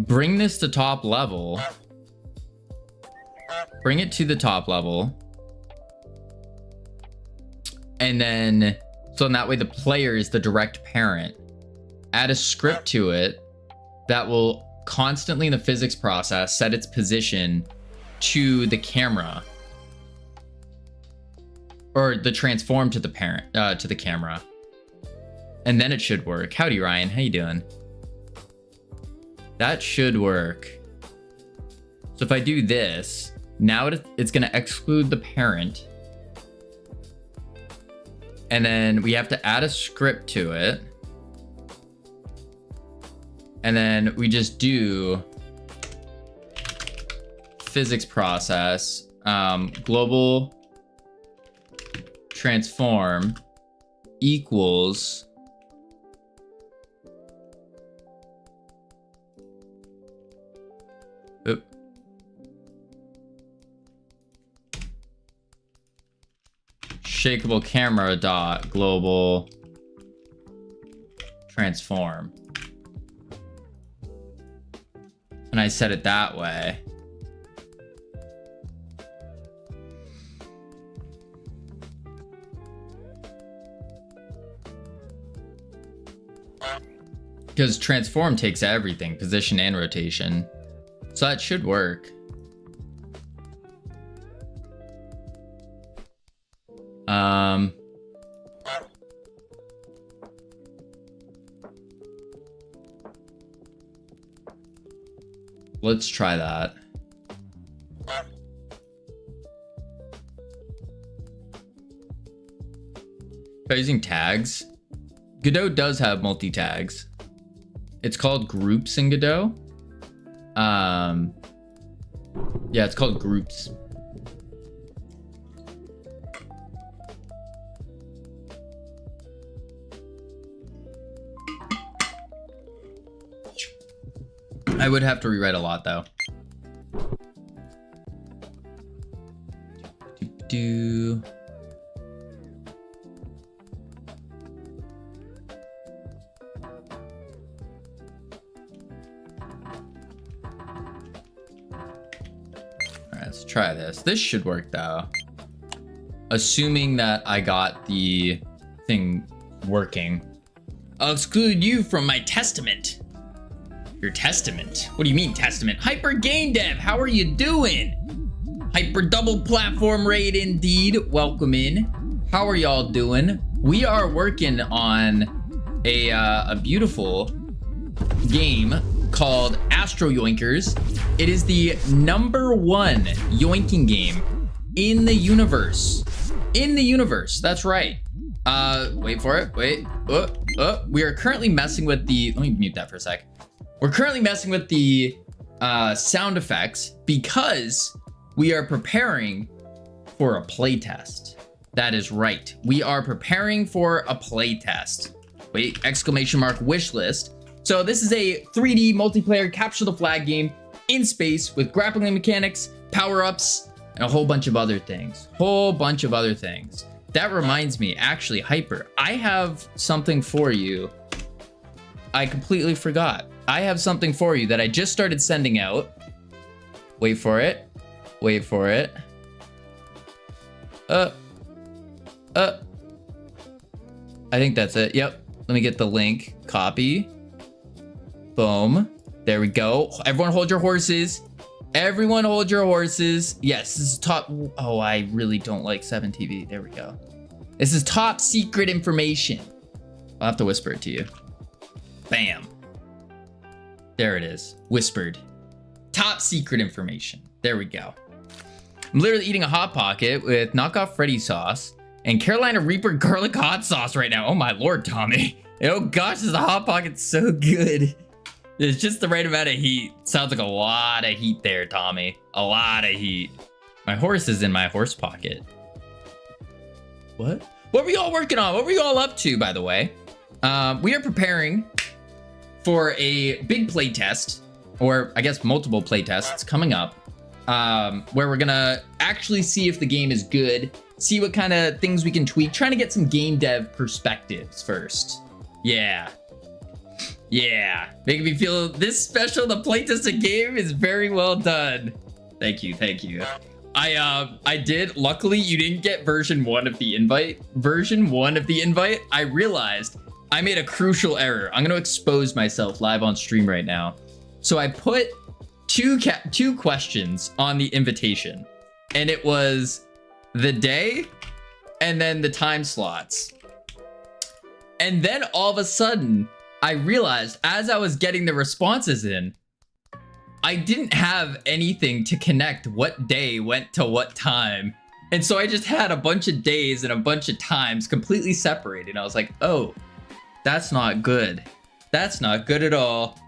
bring this to top level, bring it to the top level, and then, so in that way the player is the direct parent. Add a script to it that will constantly in the physics process set its position to the camera. Or the transform to the parent, to the camera. And then it should work. Howdy, Ryan. How you doing? That should work. So if I do this, now it's going to exclude the parent. And then we have to add a script to it. And then we just do physics process, global transform equals shakeable camera dot global transform, and I set it that way. Because transform takes everything, position and rotation. So that should work. Let's try that. By using tags. Godot does have multi-tags. It's called groups in Godot. Yeah, it's called groups. I would have to rewrite a lot though. Do. Let's try this. This should work though. Assuming that I got the thing working. I'll exclude you from my testament. Your testament? What do you mean testament? Hyper Game Dev, how are you doing? Hyper double platform raid indeed. Welcome in. How are y'all doing? We are working on a beautiful game called Astro Yoinkers. It is the #1 yoinking game in the universe. In the universe, that's right. Wait for it, wait. We are currently messing with the, let me mute that for a sec. We're currently messing with the sound effects because we are preparing for a playtest. That is right. We are preparing for a playtest. Wait, exclamation mark wishlist. So this is a 3D multiplayer capture the flag game in space with grappling mechanics, power-ups, and a whole bunch of other things. That reminds me, actually, Hyper, I have something for you. I completely forgot. I have something for you that I just started sending out. Wait for it. Wait for it. I think that's it. Yep. Let me get the link. Copy. Boom. There we go. Everyone hold your horses. Everyone hold your horses. Yes, this is top. Oh, I really don't like 7TV. There we go. This is top secret information. I'll have to whisper it to you. Bam. There it is. Whispered. Top secret information. There we go. I'm literally eating a Hot Pocket with knockoff Freddy sauce and Carolina Reaper garlic hot sauce right now. Oh my lord, Tommy. Oh gosh, this Hot Pocket's so good. There's just the right amount of heat. Sounds like a lot of heat there, Tommy. A lot of heat. My horse is in my horse pocket. What? What were you all working on? What were you all up to, by the way? We are preparing for a big play test, or I guess multiple play tests coming up, where we're gonna actually see if the game is good, see what kind of things we can tweak, trying to get some game dev perspectives first. Yeah. Yeah, making me feel this special. The playtest a game is very well done. Thank you, thank you. I did. Luckily, you didn't get version 1 of the invite. Version 1 of the invite. I realized I made a crucial error. I'm gonna expose myself live on stream right now. So I put two questions on the invitation, and it was the day and then the time slots. And then all of a sudden, I realized as I was getting the responses in, I didn't have anything to connect what day went to what time. And so I just had a bunch of days and a bunch of times completely separated. I was like, oh, that's not good. That's not good at all.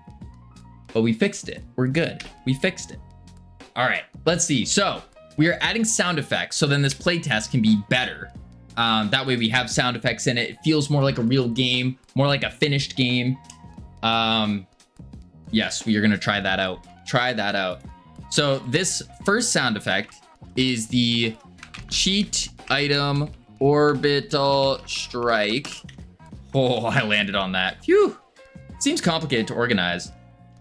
But we fixed it. We're good. We fixed it. All right, let's see. So we are adding sound effects so then this playtest can be better. That way we have sound effects in it. It feels more like a real game, more like a finished game. Yes, we are gonna try that out. Try that out. So this first sound effect is the cheat item orbital strike. Oh, I landed on that. Phew. Seems complicated to organize.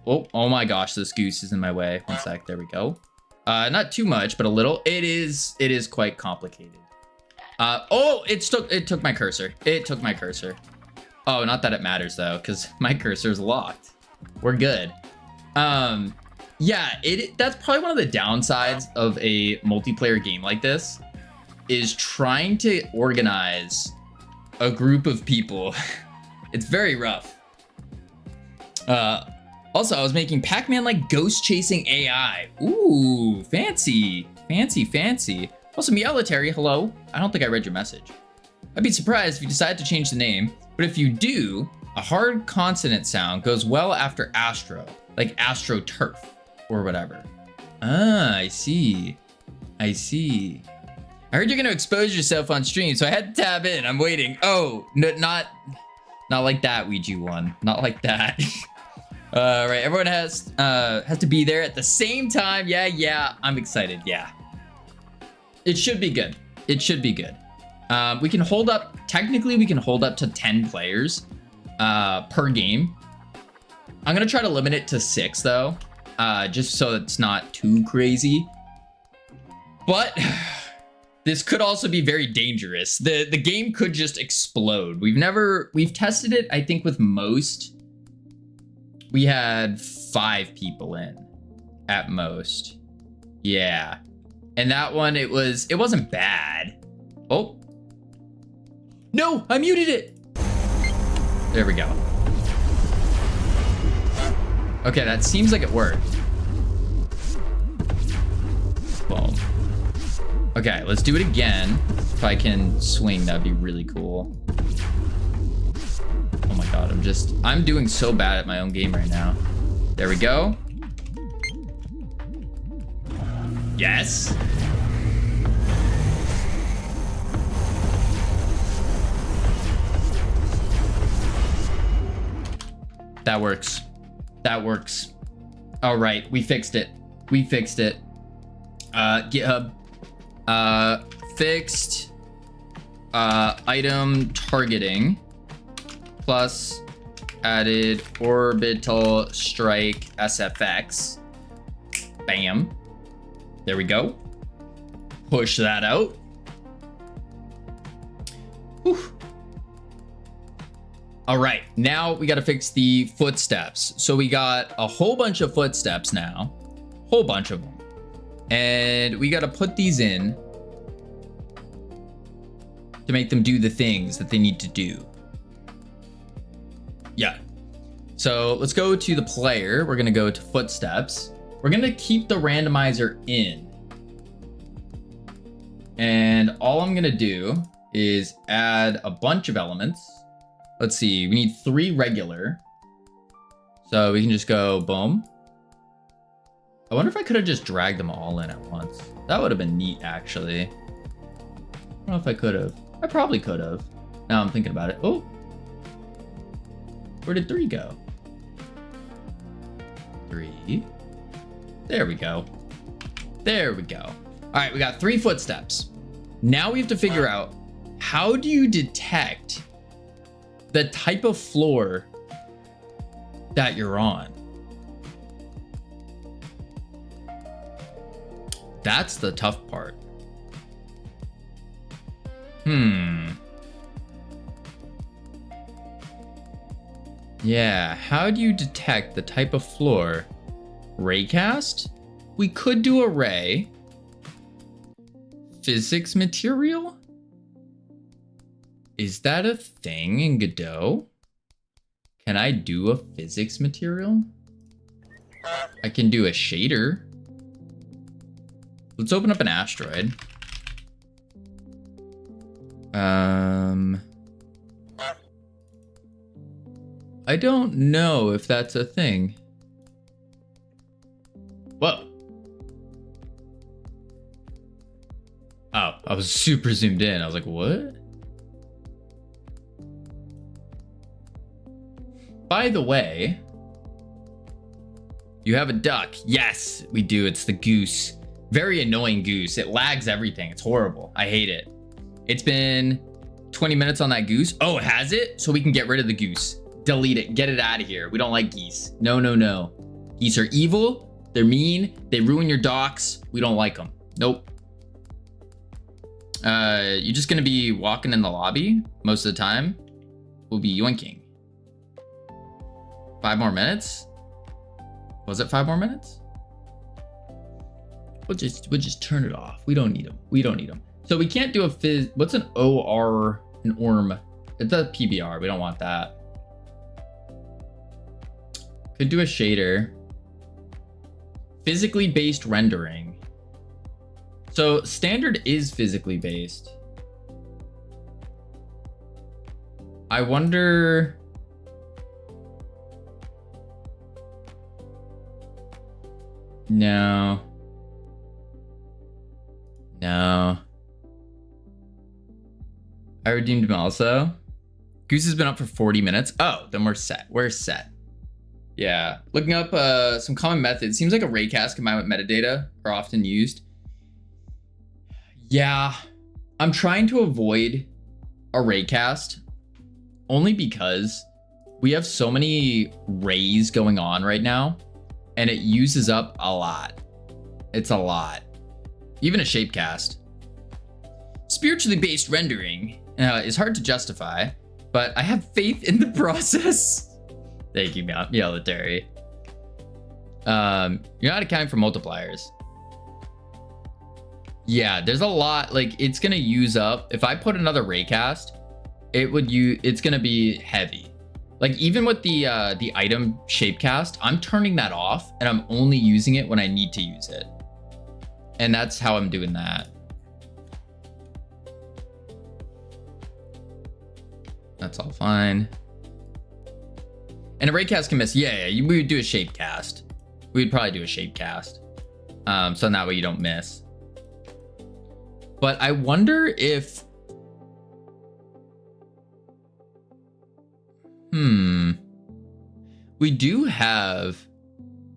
Oh my gosh, this goose is in my way. One sec, there we go. Not too much, but a little. It is quite complicated. Oh, it took my cursor. It took my cursor. Oh, not that it matters though, because my cursor is locked. We're good. Yeah, that's probably one of the downsides of a multiplayer game like this, is trying to organize a group of people. It's very rough. Also, I was making Pac-Man like ghost chasing AI. Ooh, fancy, fancy, fancy. Also, Meowletary, hello. I don't think I read your message. I'd be surprised if you decide to change the name, but if you do, a hard consonant sound goes well after Astro, like AstroTurf or whatever. Ah, I see. I see. I heard you're gonna expose yourself on stream, so I had to tab in. I'm waiting. Oh, no, not like that, Ouija one. Not like that. Right, everyone has to be there at the same time. Yeah, I'm excited. Yeah, it should be good. It should be good. We can hold up. Technically, we can hold up to 10 players per game. I'm gonna try to limit it to 6 though, just so it's not too crazy. But this could also be very dangerous. The game could just explode. We've tested it, I think, with most. We had 5 people in at most. Yeah. And that one, it wasn't bad. Oh. No, I muted it. There we go. Okay, that seems like it worked. Boom. Okay, let's do it again. If I can swing, that'd be really cool. Oh my god, I'm doing so bad at my own game right now. There we go. Yes. That works. That works. All right, we fixed it. We fixed it. GitHub. Fixed item targeting plus added orbital strike SFX. Bam. There we go. Push that out. Whew. All right, now we got to fix the footsteps. So we got a whole bunch of footsteps now, whole bunch of them. And we got to put these in to make them do the things that they need to do. Yeah. So let's go to the player. We're going to go to footsteps. We're going to keep the randomizer in. And all I'm going to do is add a bunch of elements. Let's see, we need 3 regular. So we can just go boom. I wonder if I could have just dragged them all in at once. That would have been neat, actually. I don't know if I could have. I probably could have. Now I'm thinking about it. Oh, where did 3 go? 3. There we go. There we go. All right, we got 3 footsteps. Now we have to figure out, how do you detect the type of floor that you're on? That's the tough part. Yeah, how do you detect the type of floor? Raycast? We could do a ray. Physics material? Is that a thing in Godot? Can I do a physics material? I can do a shader. Let's open up an asteroid. I don't know if that's a thing. Whoa. Oh, I was super zoomed in. I was like, what? By the way, you have a duck. Yes, we do. It's the goose. Very annoying goose. It lags everything. It's horrible. I hate it. It's been 20 minutes on that goose. Oh, has it? So we can get rid of the goose. Delete it. Get it out of here. We don't like geese. No, no, no. Geese are evil. They're mean. They ruin your docks. We don't like them. Nope. You're just going to be walking in the lobby most of the time. We'll be yoinking. 5 more minutes? Was it 5 more minutes? We'll just turn it off. We don't need them. We don't need them. So we can't do a fizz. What's an OR, an ORM? It's a PBR. We don't want that. Could do a shader. Physically based rendering. So standard is physically based. I wonder. No. No. I redeemed him also. Goose has been up for 40 minutes. Oh, then we're set. We're set. Yeah. Looking up some common methods. Seems like a raycast combined with metadata are often used. Yeah. I'm trying to avoid a raycast only because we have so many rays going on right now and it uses up a lot. It's a lot. Even a shapecast. Spiritually based rendering is hard to justify, but I have faith in the process. Thank you, military. You're not accounting for multipliers. Yeah, there's a lot. Like, it's gonna use up. If I put another raycast, it's gonna be heavy. Like, even with the item shapecast, I'm turning that off and I'm only using it when I need to use it. And that's how I'm doing that. That's all fine. And a raycast can miss. Yeah, we would do a shapecast. We would probably do a shapecast. So that way you don't miss. But I wonder if... We do have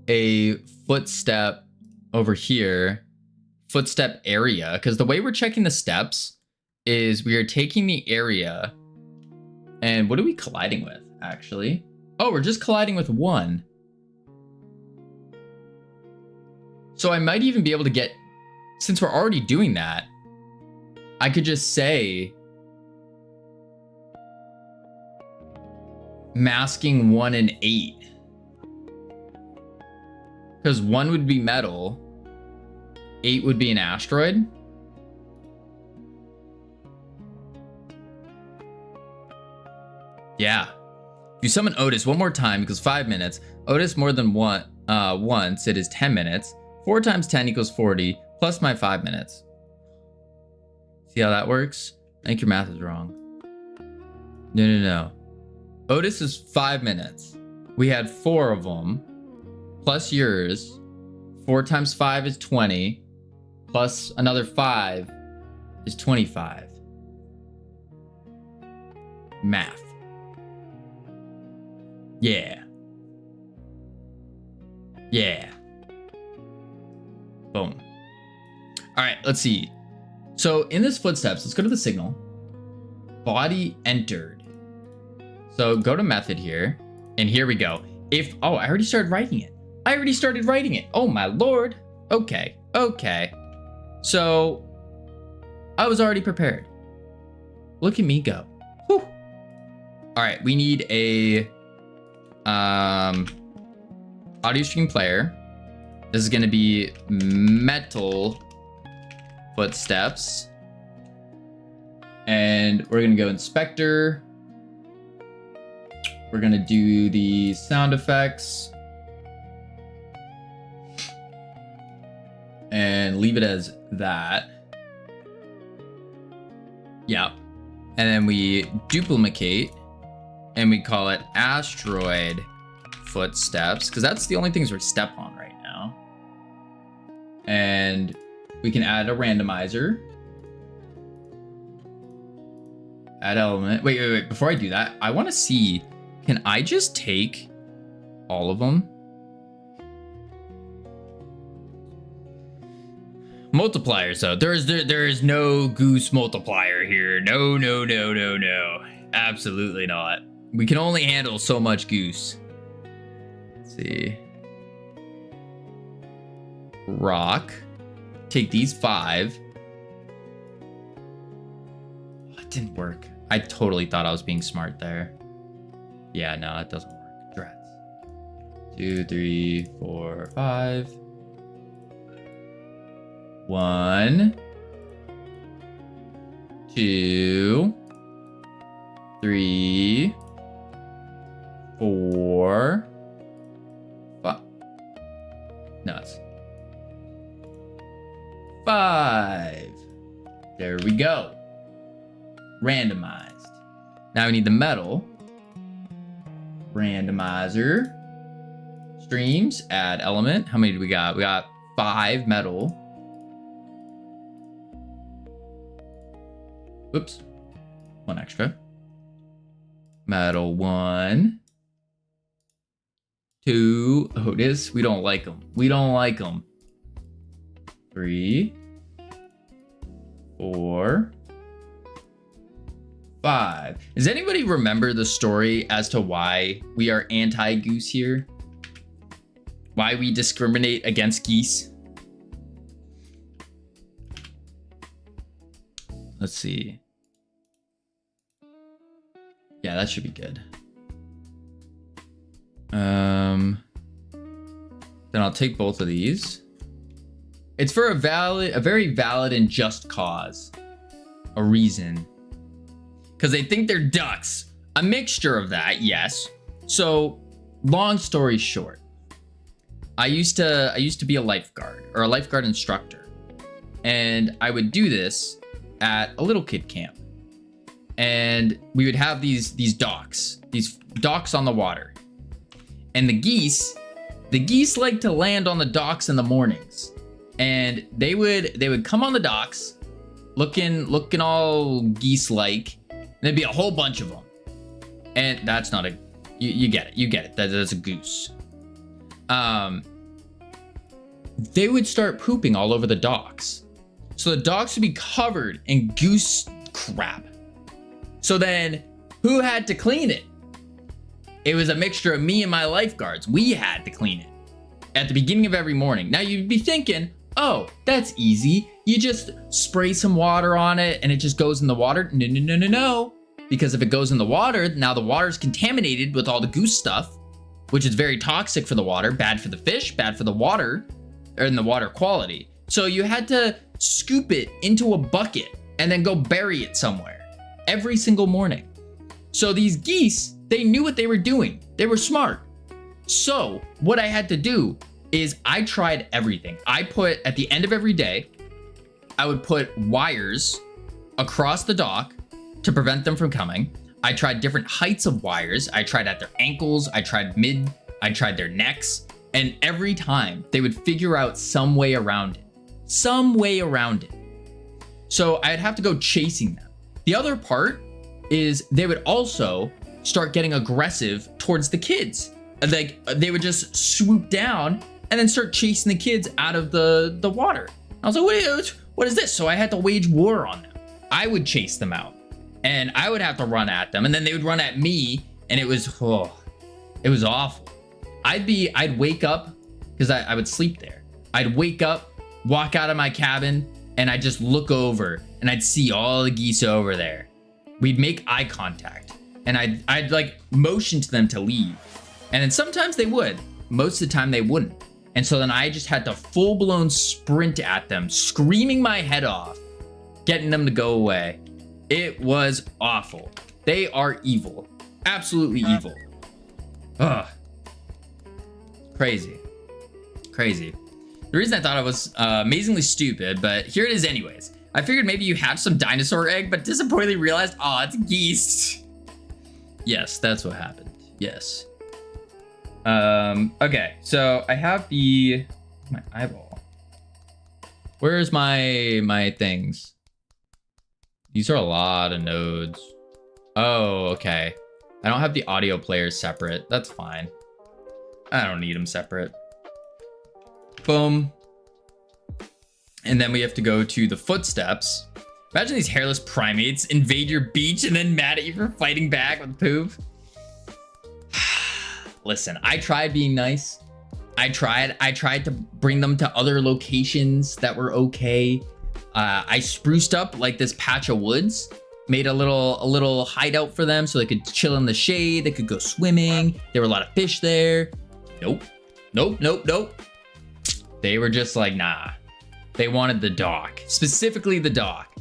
a footstep over here. Footstep area. Because the way we're checking the steps is we are taking the area... And what are we colliding with, actually? Oh, we're just colliding with one. So I might even be able to get... Since we're already doing that, I could just say... Masking 1 and 8. Because 1 would be metal. 8 would be an asteroid. Yeah. If you summon Otis one more time equals 5 minutes. Otis more than once, it is 10 minutes. 4 times 10 equals 40, plus my 5 minutes. See how that works? I think your math is wrong. No. Otis is 5 minutes. We had 4 of them, plus yours. 4 times 5 is 20, plus another 5 is 25. Math. Yeah. Boom. All right, let's see. So in this footsteps, let's go to the signal. Body entered. So go to method here, and here we go. Oh, I already started writing it. Oh my lord. Okay. So I was already prepared. Look at me go. Whew. All right, we need a audio stream player. This is going to be metal footsteps, and we're going to go inspector. We're going to do the sound effects and leave it as that. Yeah. And then we duplicate and we call it asteroid footsteps, because that's the only things we step on right now. And we can add a randomizer. Add element. Wait. Before I do that, I want to see, can I just take all of them? Multipliers, though. There is no goose multiplier here. No. Absolutely not. We can only handle so much goose. Let's see. Rock. Take these 5. Oh, it didn't work. I totally thought I was being smart there. Yeah, no, it doesn't work. Drats. 2, 3, 4, 5. 1, 2, 3, 4, 5. Nuts. 5. There we go. Randomized. Now we need the metal. Randomizer. Streams, add element. How many do we got? We got 5 metal. Whoops. 1 extra. Metal 1. 2. Oh, this. We don't like them. We don't like them. 3. 4. 5. Does anybody remember the story as to why we are anti-goose here? Why we discriminate against geese? Let's see. Yeah, that should be good. Then I'll take both of these. It's for a very valid and just cause. A reason. Because they think they're ducks. A mixture of that, yes. So, long story short, I used to be a lifeguard or a lifeguard instructor, and I would do this at a little kid camp, and we would have these docks on the water, and the geese like to land on the docks in the mornings, and they would come on the docks, looking all geese-like. There'd be a whole bunch of them. And that's not a... You get it. You get it. That's a goose. They would start pooping all over the docks. So the docks would be covered in goose crap. So then, who had to clean it? It was a mixture of me and my lifeguards. We had to clean it at the beginning of every morning. Now you'd be thinking, oh, that's easy. You just spray some water on it and it just goes in the water. No, no, no, no, no. Because if it goes in the water, now the water is contaminated with all the goose stuff, which is very toxic for the water, bad for the fish, bad for the water, or in the water quality. So you had to scoop it into a bucket and then go bury it somewhere every single morning. So these geese, they knew what they were doing. They were smart. So what I had to do is I tried everything. I put, at the end of every day, I would put wires across the dock to prevent them from coming. I tried different heights of wires. I tried at their ankles. I tried I tried their necks. And every time they would figure out some way around it. Some way around it. So I'd have to go chasing them. The other part is they would also start getting aggressive towards the kids. Like they would just swoop down and then start chasing the kids out of the water. I was like, what is this? So I had to wage war on them. I would chase them out and I would have to run at them, and then they would run at me, and it was awful. I'd wake up because I would sleep there. I'd wake up, walk out of my cabin, and I'd just look over and I'd see all the geese over there. We'd make eye contact and I'd like motion to them to leave. And then sometimes they would, most of the time they wouldn't. And so then I just had to full-blown sprint at them, screaming my head off, getting them to go away. It was awful. They are evil. Absolutely evil. Ugh. Crazy. Crazy. The reason I thought I was amazingly stupid, but here it is anyways. I figured maybe you hatched some dinosaur egg, but disappointingly realized, oh, it's geese. Yes, that's what happened. Yes. Okay, so I have my eyeball. Where's my things? These are a lot of nodes. Oh, okay. I don't have the audio players separate. That's fine. I don't need them separate. Boom. And then we have to go to the footsteps. Imagine these hairless primates invade your beach and then mad at you for fighting back with poop. Listen, I tried being nice. I tried to bring them to other locations that were okay. I spruced up like this patch of woods, made a little hideout for them so they could chill in the shade. They could go swimming. There were a lot of fish there. Nope. Nope, nope, nope. They were just like, nah. They wanted the dock, specifically the dock.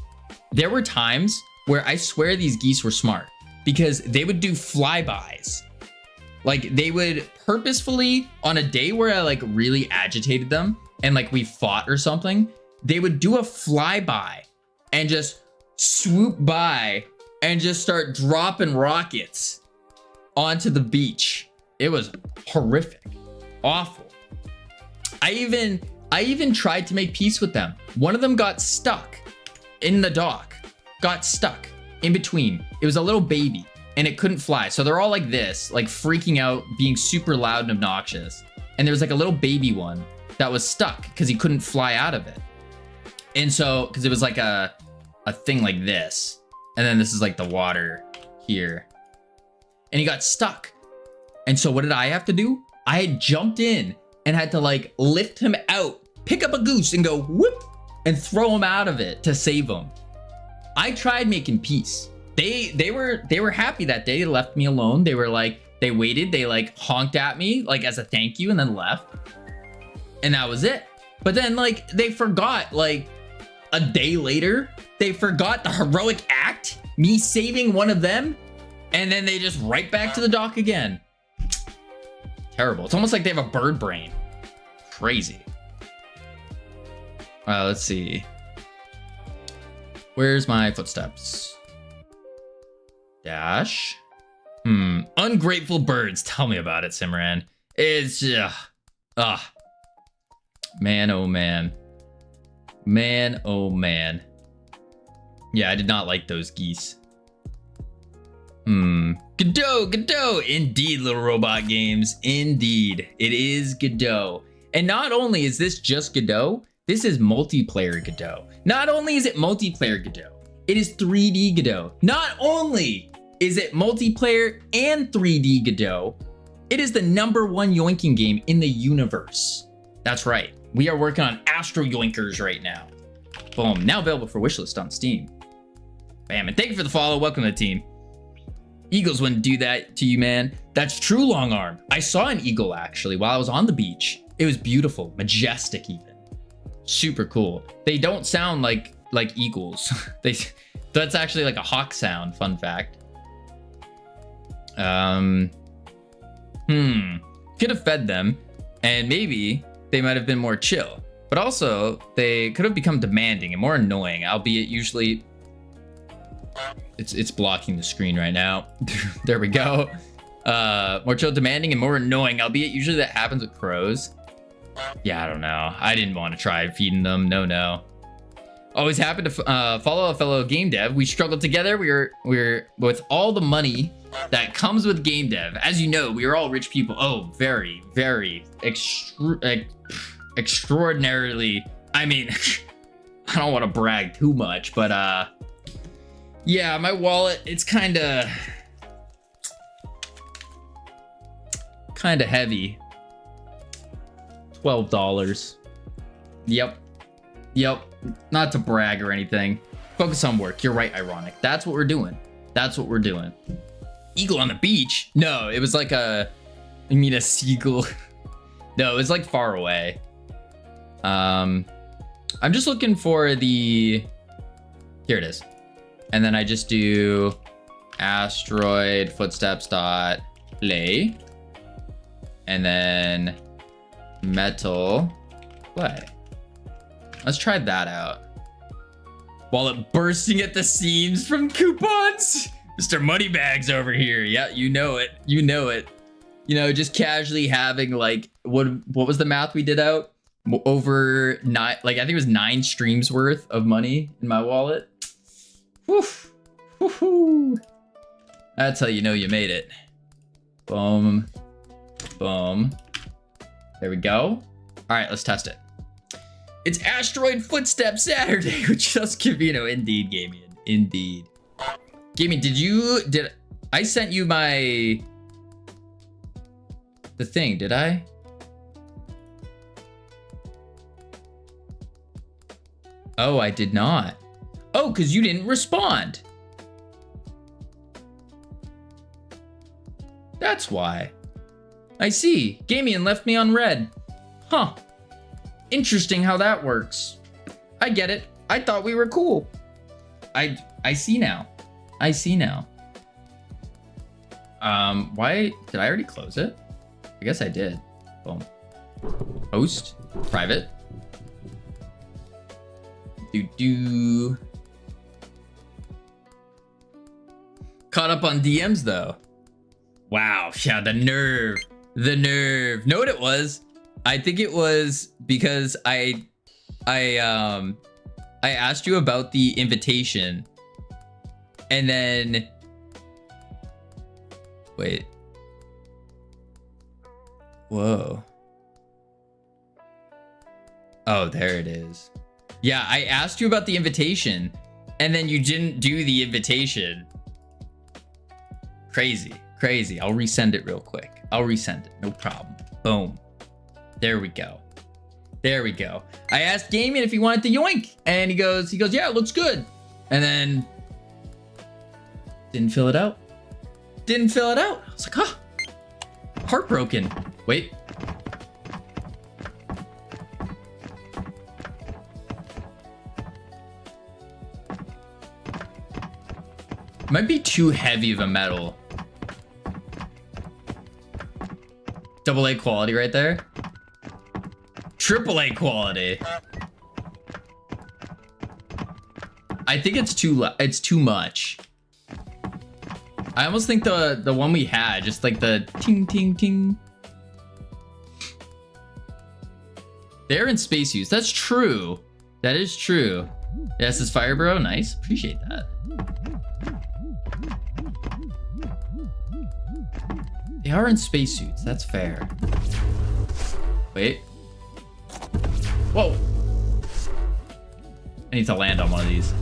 There were times where I swear these geese were smart because they would do flybys. Like they would purposefully, on a day where I like really agitated them and like we fought or something, they would do a flyby and just swoop by and just start dropping rockets onto the beach. It was horrific, awful. I even tried to make peace with them. One of them got stuck in the dock, got stuck in between. It was a little baby and it couldn't fly. So they're all like this, like freaking out, being super loud and obnoxious. And there was like a little baby one that was stuck because he couldn't fly out of it. And so, because it was like a thing like this. And then this is like the water here. And he got stuck. And so what did I have to do? I had jumped in and had to like lift him out, pick up a goose and go whoop and throw him out of it to save him. I tried making peace. They were happy that day. They left me alone. They were like, they waited, they like honked at me like as a thank you and then left. And that was it. But then like they forgot like a day later, they forgot the heroic act, me saving one of them, and then they just right back to the dock again. Terrible. It's almost like they have a bird brain. Crazy. Let's see. Where's my footsteps? Dash. Ungrateful birds. Tell me about it, Simran. It's man, oh man. Man, oh man. Yeah, I did not like those geese. Godot, Godot. Indeed, little robot games. Indeed. It is Godot. And not only is this just Godot, this is multiplayer Godot. Not only is it multiplayer Godot, it is 3D Godot. Not only is it multiplayer and 3D Godot, it is the #1 yoinking game in the universe. That's right. We are working on Astro Yoinkers right now. Boom. Now available for wishlist on Steam. Bam. And thank you for the follow. Welcome to the team. Eagles wouldn't do that to you, man. That's true, long arm. I saw an eagle actually while I was on the beach. It was beautiful, majestic even. Super cool. They don't sound like eagles. That's actually like a hawk sound, fun fact. Could have fed them and maybe they might have been more chill, but also they could have become demanding and more annoying, albeit usually it's blocking the screen right now. There we go. More chill, demanding, and more annoying, albeit usually that happens with crows. Yeah, I don't know. I didn't want to try feeding them. No. Always happy to follow a fellow game dev. We struggled together. We're with all the money that comes with game dev. As you know, we are all rich people. Oh, very, very extraordinarily. I mean, I don't want to brag too much, but yeah, my wallet, it's kind of heavy. $12. Yep. Not to brag or anything. Focus on work. You're right, ironic. That's what we're doing. Eagle on the beach? No, it was like you mean a seagull? No, it was like far away. I'm just looking for the, here it is. And then I just do asteroid footsteps dot play. And then metal play. Let's try that out. Wallet bursting at the seams from coupons. Mr. Moneybags over here. Yeah, you know it. You know, just casually having like, what was the math we did out? Over 9, like I think it was 9 streams worth of money in my wallet. Woof. Woohoo. That's how you know you made it. Boom. Boom. There we go. All right, let's test it. It's Asteroid Footsteps Saturday with Just Cavino. Indeed, Gamian. Indeed. Gamian, did I sent you the thing, did I? Oh, I did not. Oh, because you didn't respond. That's why. I see. Gamian left me on red. Huh. Interesting how that works. I get it. I thought we were cool. I see now. I see now. Why did I already close it? I guess I did. Boom. Host. Private. Caught up on DMs though. Wow, yeah, the nerve. The nerve. Know what it was? I think it was because I asked you about the invitation. And then wait. Whoa. Oh, there it is. Yeah, I asked you about the invitation and then you didn't do the invitation. Crazy, crazy. I'll resend it real quick. I'll resend it. No problem. Boom. There we go. There we go. I asked Damien if he wanted to yoink and he goes, yeah, it looks good. And then didn't fill it out. Didn't fill it out. I was like, huh. Heartbroken. Wait. Might be too heavy of a metal. AA quality right there. AAA quality. I think it's too much. I almost think the one we had, just like the ting ting ting. They're in spacesuits. That's true. That is true. Yes, it's fire, bro. Nice. Appreciate that. They are in spacesuits. That's fair. Wait. Whoa. I need to land on one of these.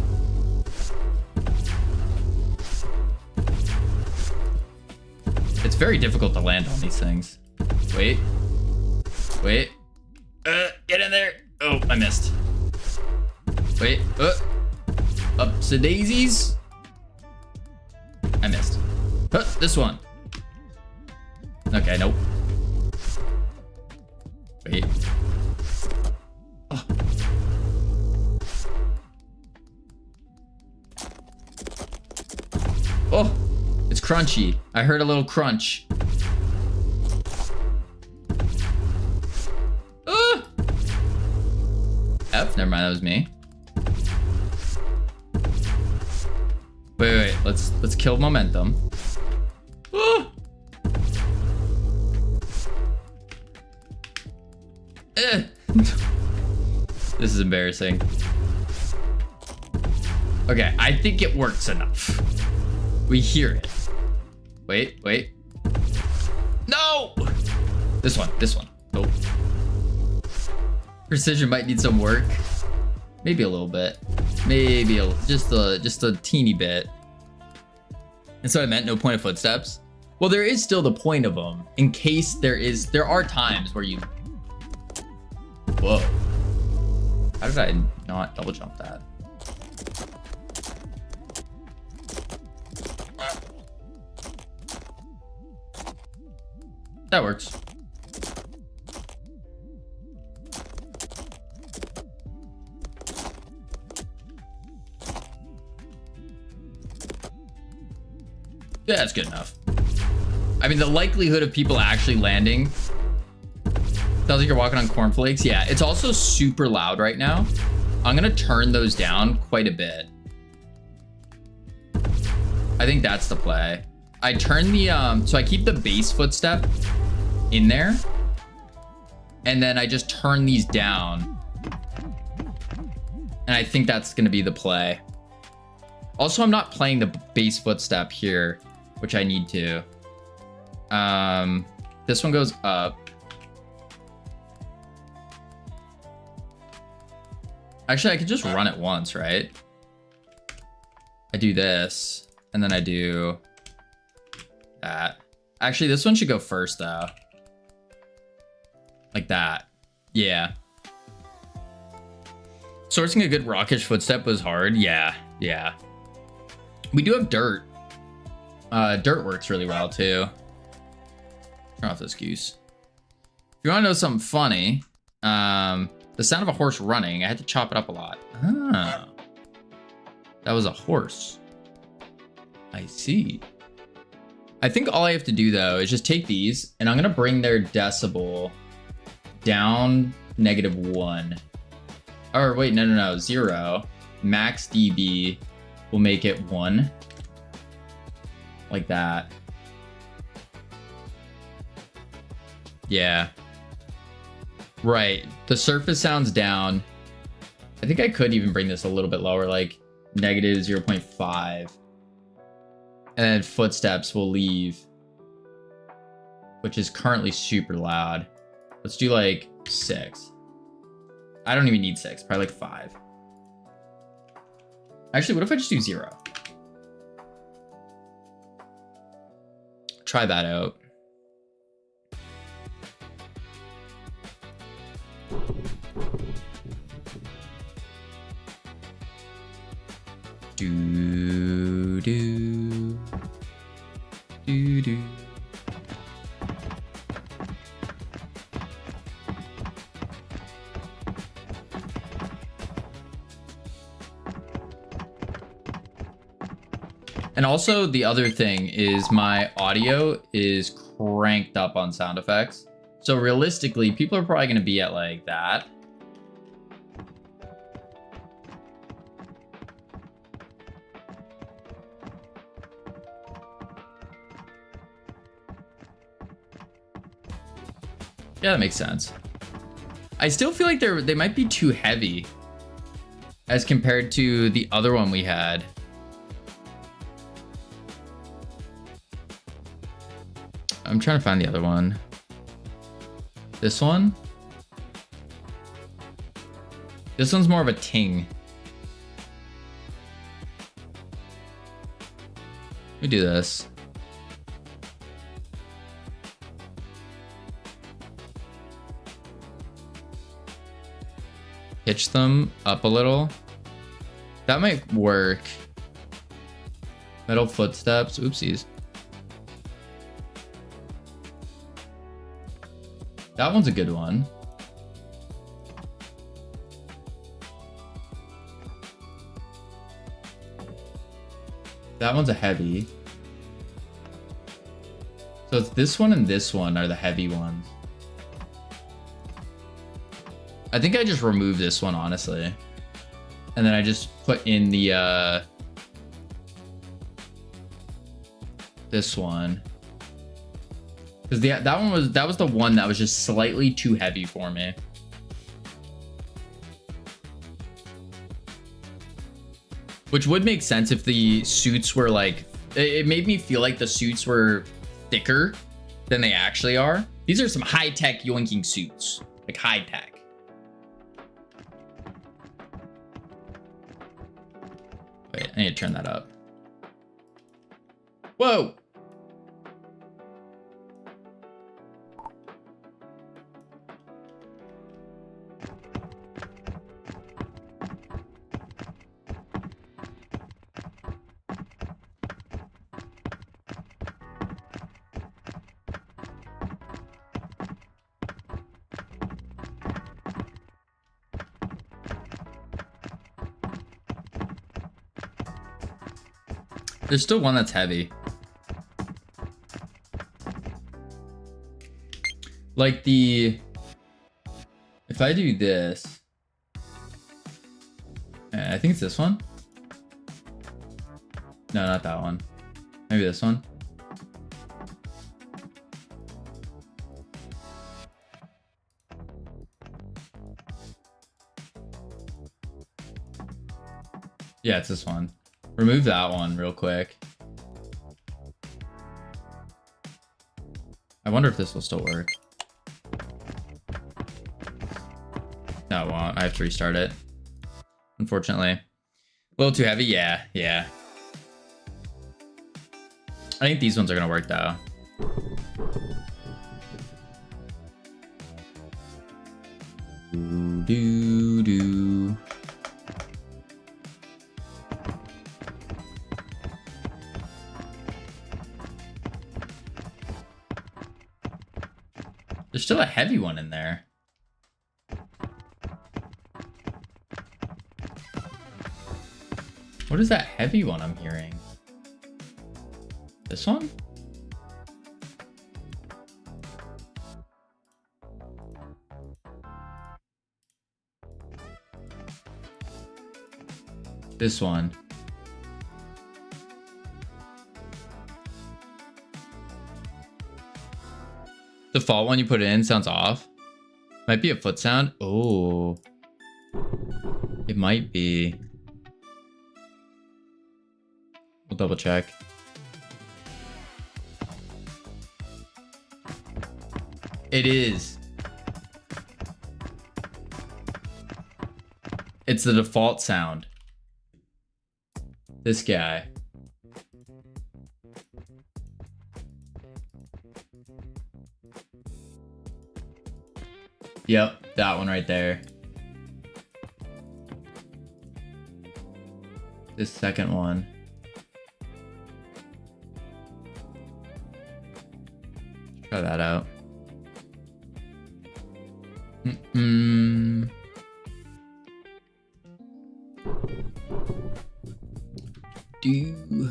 It's very difficult to land on these things. Wait. Wait. Get in there. Oh, I missed. Wait. Ups a daisies. I missed. This one. Okay, nope. Wait. Oh. Oh, it's crunchy. I heard a little crunch. F, never mind, that was me. Wait, let's kill momentum. This is embarrassing. Okay, I think it works enough. We hear it. Wait. No! This one. Oh. Precision might need some work. Maybe a little bit. Maybe just a teeny bit. And so I meant no point of footsteps. Well, there is still the point of them in case there are times where you. Whoa. How did I not double jump that? That works. Yeah, that's good enough. I mean, the likelihood of people actually landing. Sounds like you're walking on cornflakes. Yeah, it's also super loud right now. I'm gonna turn those down quite a bit. I think that's the play. I turn the, so I keep the base footstep in there. And then I just turn these down. And I think that's gonna be the play. Also, I'm not playing the base footstep here, which I need to. This one goes up. Actually, I could just run it once, right? I do this, and then I do that. Actually, this one should go first, though. Like that. Yeah. Sourcing a good rockish footstep was hard. Yeah. We do have dirt. Dirt works really well, too. Turn off this goose. If you want to know something funny, the sound of a horse running, I had to chop it up a lot. Ah. That was a horse. I see. I think all I have to do, though, is just take these, and I'm going to bring their decibel down -1. Or wait, no, 0. Max dB will make it 1. like that. Yeah. Right. The surface sounds down. I think I could even bring this a little bit lower, like negative 0.5. And then footsteps will leave, which is currently super loud. Let's do like 6. I don't even need 6, probably like 5. Actually, what if I just do 0? Try that out. Do do do do. And also the other thing is my audio is cranked up on sound effects. So realistically, people are probably going to be at like that. Yeah, that makes sense. I still feel like they might be too heavy as compared to the other one we had. I'm trying to find the other one. This one? This one's more of a ting. Let me do this. Pitch them up a little. That might work. Metal footsteps. Oopsies. That one's a good one. That one's a heavy. So it's this one and this one are the heavy ones. I think I just remove this one, honestly. And then I just put in the this one. Because that was the one that was just slightly too heavy for me. Which would make sense if the suits were like, it made me feel like the suits were thicker than they actually are. These are some high-tech yoinking suits, like high-tech. Wait, I need to turn that up. Whoa! There's still one that's heavy. Like the... If I do this... I think it's this one. No, not that one. Maybe this one. Yeah, it's this one. Remove that one real quick. I wonder if this will still work. No, it won't. I have to restart it. Unfortunately. A little too heavy? Yeah, yeah. I think these ones are gonna work though. Do do. There's still a heavy one in there. What is that heavy one I'm hearing? This one? This one. Default one you put it in sounds off. Might be a foot sound. Oh. It might be. We'll double check. It is. It's the default sound. This guy. Yep, that one right there. This second one. Try that out. Do.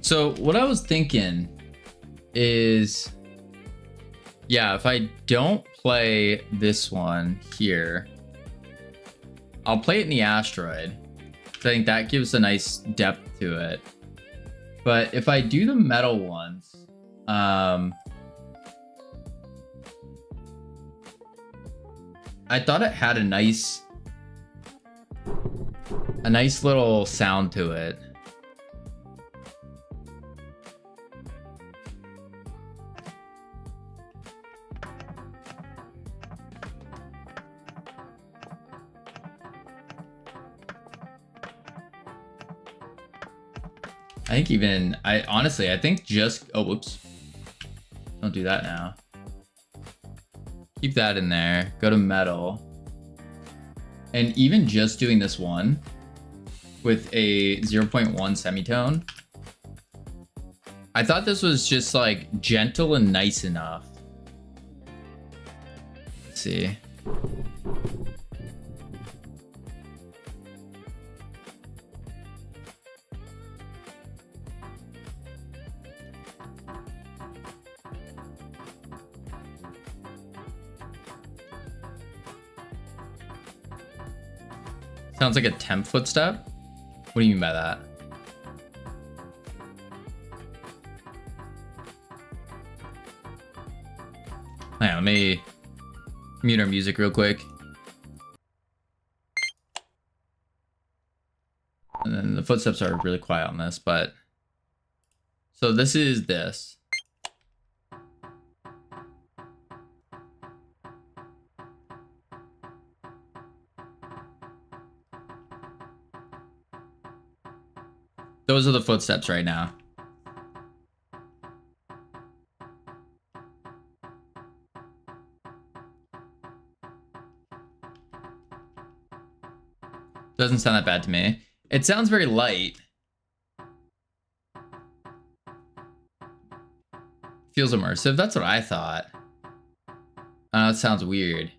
So what I was thinking is, yeah, if I don't play this one here, I'll play it in the asteroid. I think that gives a nice depth to it. But if I do the metal ones, I thought it had a nice little sound to it. I think even, honestly, I think just, oh, whoops. Don't do that now. Keep that in there. Go to metal. And even just doing this one with a 0.1 semitone, I thought this was just like gentle and nice enough. Let's see. Sounds like a temp footstep. What do you mean by that? Hang on, let me mute our music real quick. And then the footsteps are really quiet on this, but so this is this. Those are the footsteps right now. Doesn't sound that bad to me. It sounds very light. Feels immersive. That's what I thought. That sounds weird.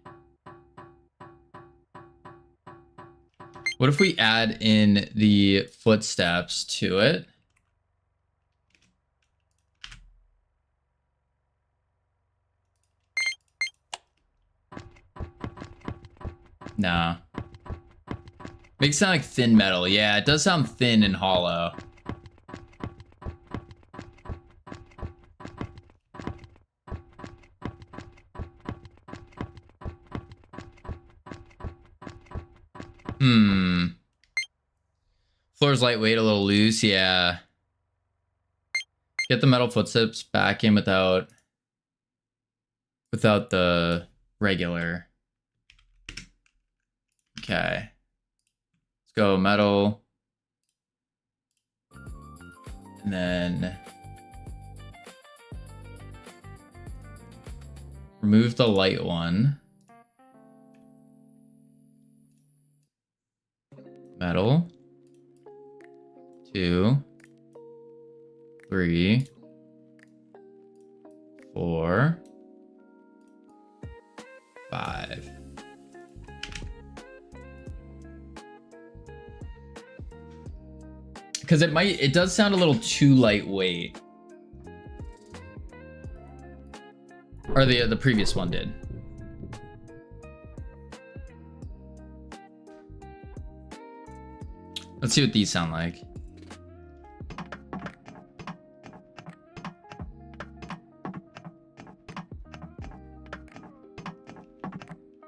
What if we add in the footsteps to it? Nah. Makes it sound like thin metal. Yeah, it does sound thin and hollow. Floor's lightweight, a little loose, yeah. Get the metal footsteps back in without the regular. Okay. Let's go metal. And then remove the light one. Metal. 2, 3, 4, 5. because it does sound a little too lightweight. Or the previous one did. Let's see what these sound like.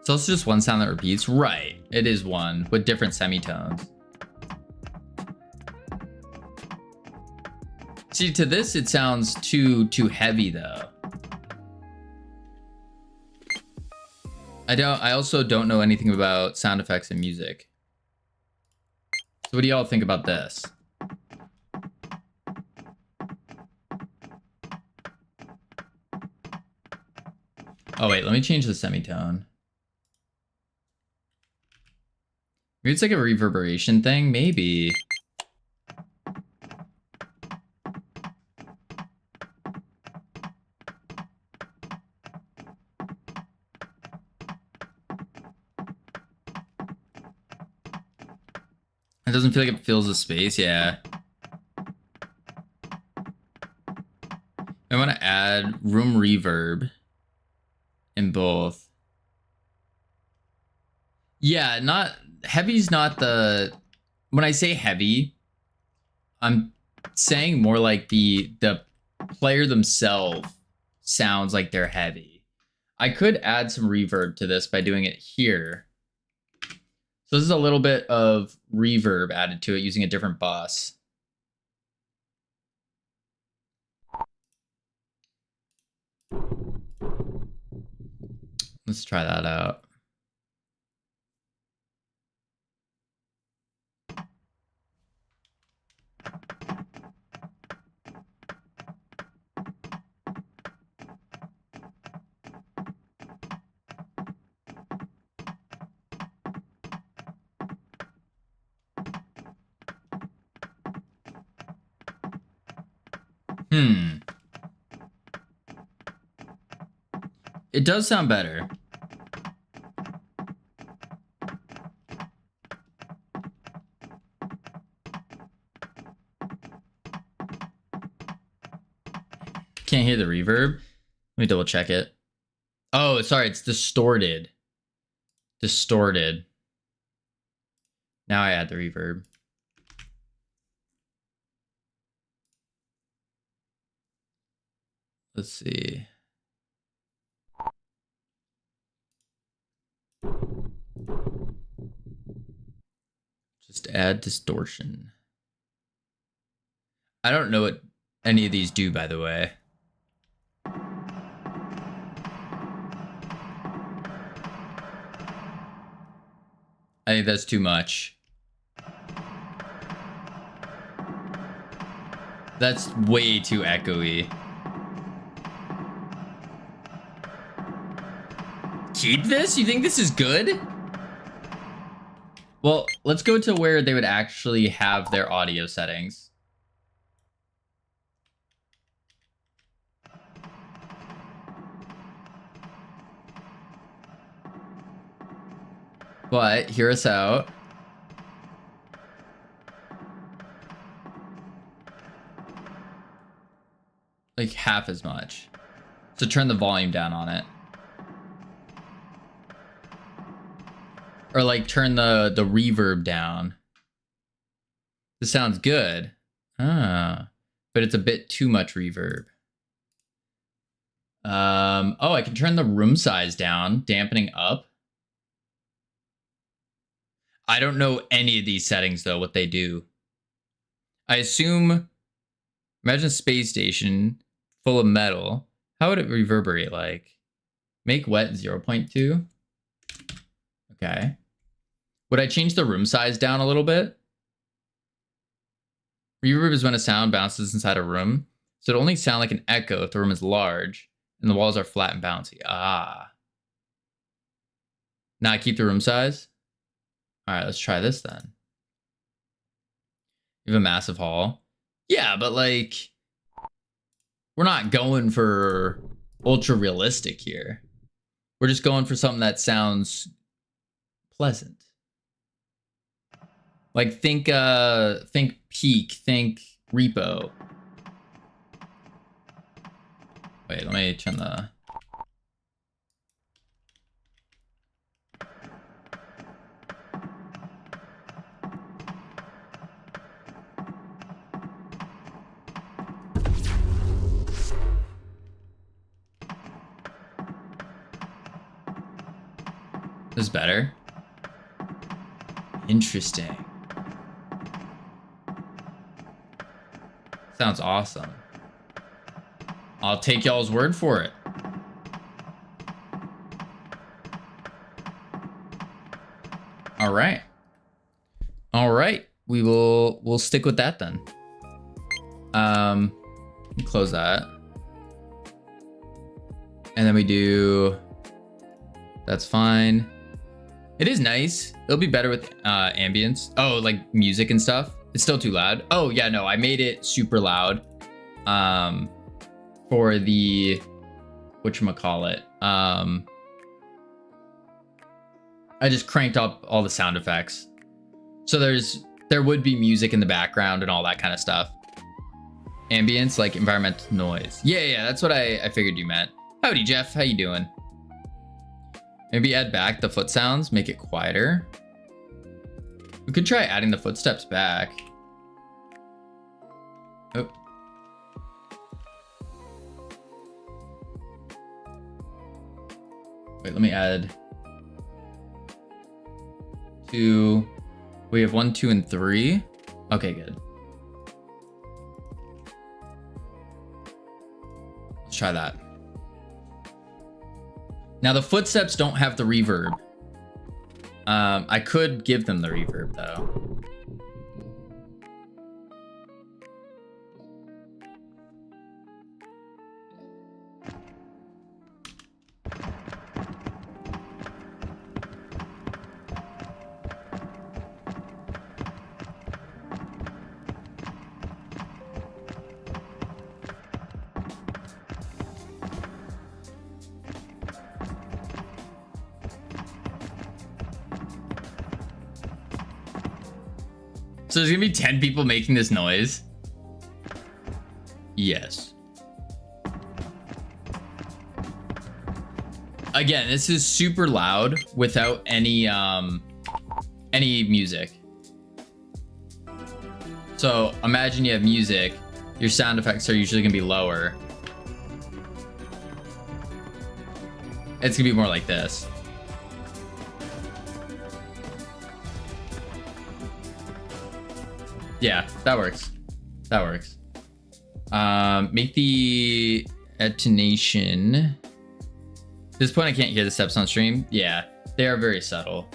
So it's just one sound that repeats. Right. It is one with different semitones. See, to this it sounds too heavy though. I also don't know anything about sound effects and music. So what do y'all think about this? Oh wait, let me change the semitone. Maybe it's like a reverberation thing, maybe. It doesn't feel like it fills the space, yeah. I want to add room reverb in both. Yeah, heavy's not the, when I say heavy, I'm saying more like the player themselves sounds like they're heavy. I could add some reverb to this by doing it here. So this is a little bit of reverb added to it using a different bus. Let's try that out. It does sound better. Can't hear the reverb. Let me double check it. Oh, sorry, it's distorted. Distorted. Now I add the reverb. Let's see. Just add distortion. I don't know what any of these do, by the way. I think that's too much. That's way too echoey. Keep this? You think this is good? Well, let's go to where they would actually have their audio settings. But hear us out. Like half as much. So turn the volume down on it. Or like turn the reverb down. This sounds good. But it's a bit too much reverb. Oh, I can turn the room size down, dampening up. I don't know any of these settings though, what they do. I assume, imagine a space station full of metal. How would it reverberate like? Make wet 0.2. Okay. Would I change the room size down a little bit? Reverb is when a sound bounces inside a room, so it'll only sound like an echo if the room is large and the walls are flat and bouncy. Ah. Now I keep the room size. All right, let's try this then. You have a massive hall. Yeah, but like, we're not going for ultra realistic here. We're just going for something that sounds pleasant. Like think peak, think repo. Wait, let me turn the... This is better. Interesting. Sounds awesome. I'll take y'all's word for it. All right. All right. We'll stick with that then. Close that. And then we do, that's fine. It is nice. It'll be better with ambience. Oh, like music and stuff. It's still too loud. Oh yeah, no, I made it super loud. For the, whatchamacallit. I just cranked up all the sound effects. So there would be music in the background and all that kind of stuff. Ambience, like environmental noise. Yeah, that's what I figured you meant. Howdy, Jeff. How you doing? Maybe add back the foot sounds, make it quieter. We could try adding the footsteps back. Oh. Wait, let me add 2. We have 1, 2, and 3. Okay, good. Let's try that. Now the footsteps don't have the reverb. I could give them the reverb though. So there's gonna be 10 people making this noise? Yes. Again, this is super loud without any music. So imagine you have music, your sound effects are usually gonna be lower. It's gonna be more like this. Yeah, that works. That works. Make the attenuation. At this point, I can't hear the steps on stream. Yeah, they are very subtle.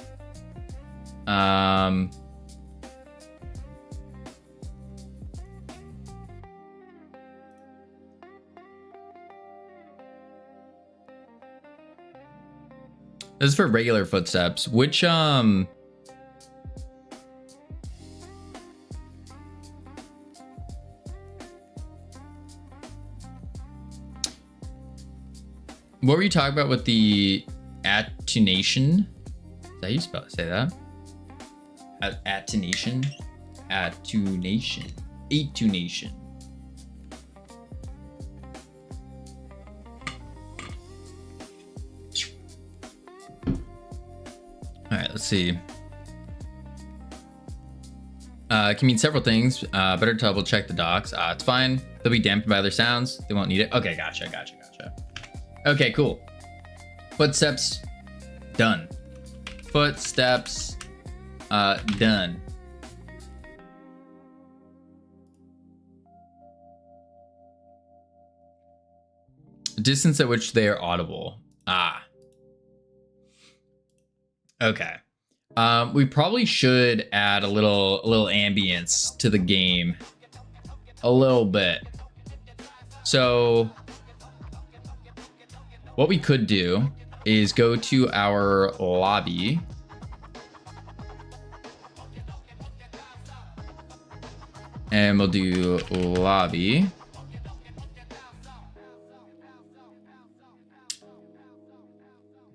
This is for regular footsteps. Which what were you talking about with the attenuation? Is that how you say that? Attenuation? Attenuation. Attenuation. All right, let's see. It can mean several things. Better double check the docs. It's fine. They'll be dampened by other sounds. They won't need it. Okay, gotcha. Okay, cool. Footsteps, done. Footsteps, done. Distance at which they are audible. Okay. We probably should add a little ambience to the game. A little bit. So what we could do is go to our lobby. And we'll do lobby.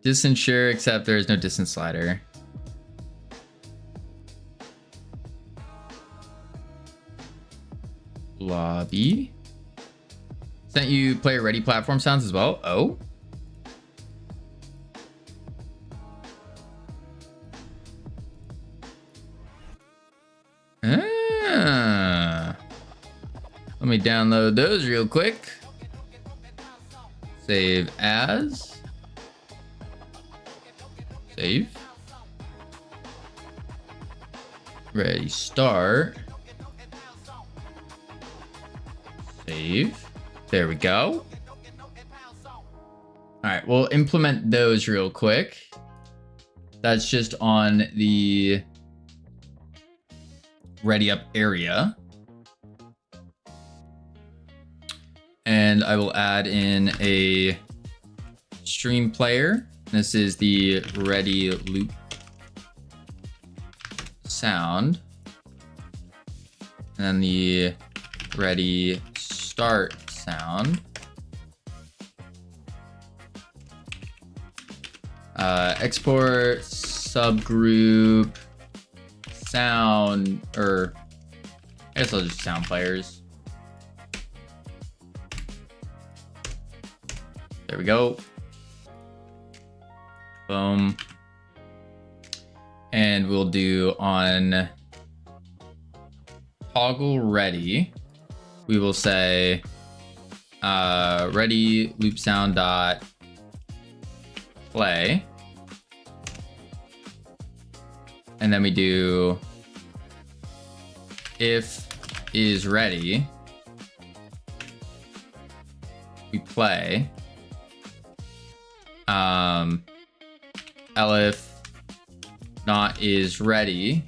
Distance sure, except there is no distance slider. Bobby. Sent you player ready platform sounds as well. Oh. Ah. Let me download those real quick. Save as. Save. Ready, start. Save. There we go. All right, we'll implement those real quick. That's just on the ready up area. And I will add in a stream player. This is the ready loop sound. And then the ready start sound. Export subgroup sound, or I guess I'll just sound players. There we go. Boom. And we'll do on toggle ready. We will say ready loop sound dot play. And then we do if is ready, we play. Elif not is ready.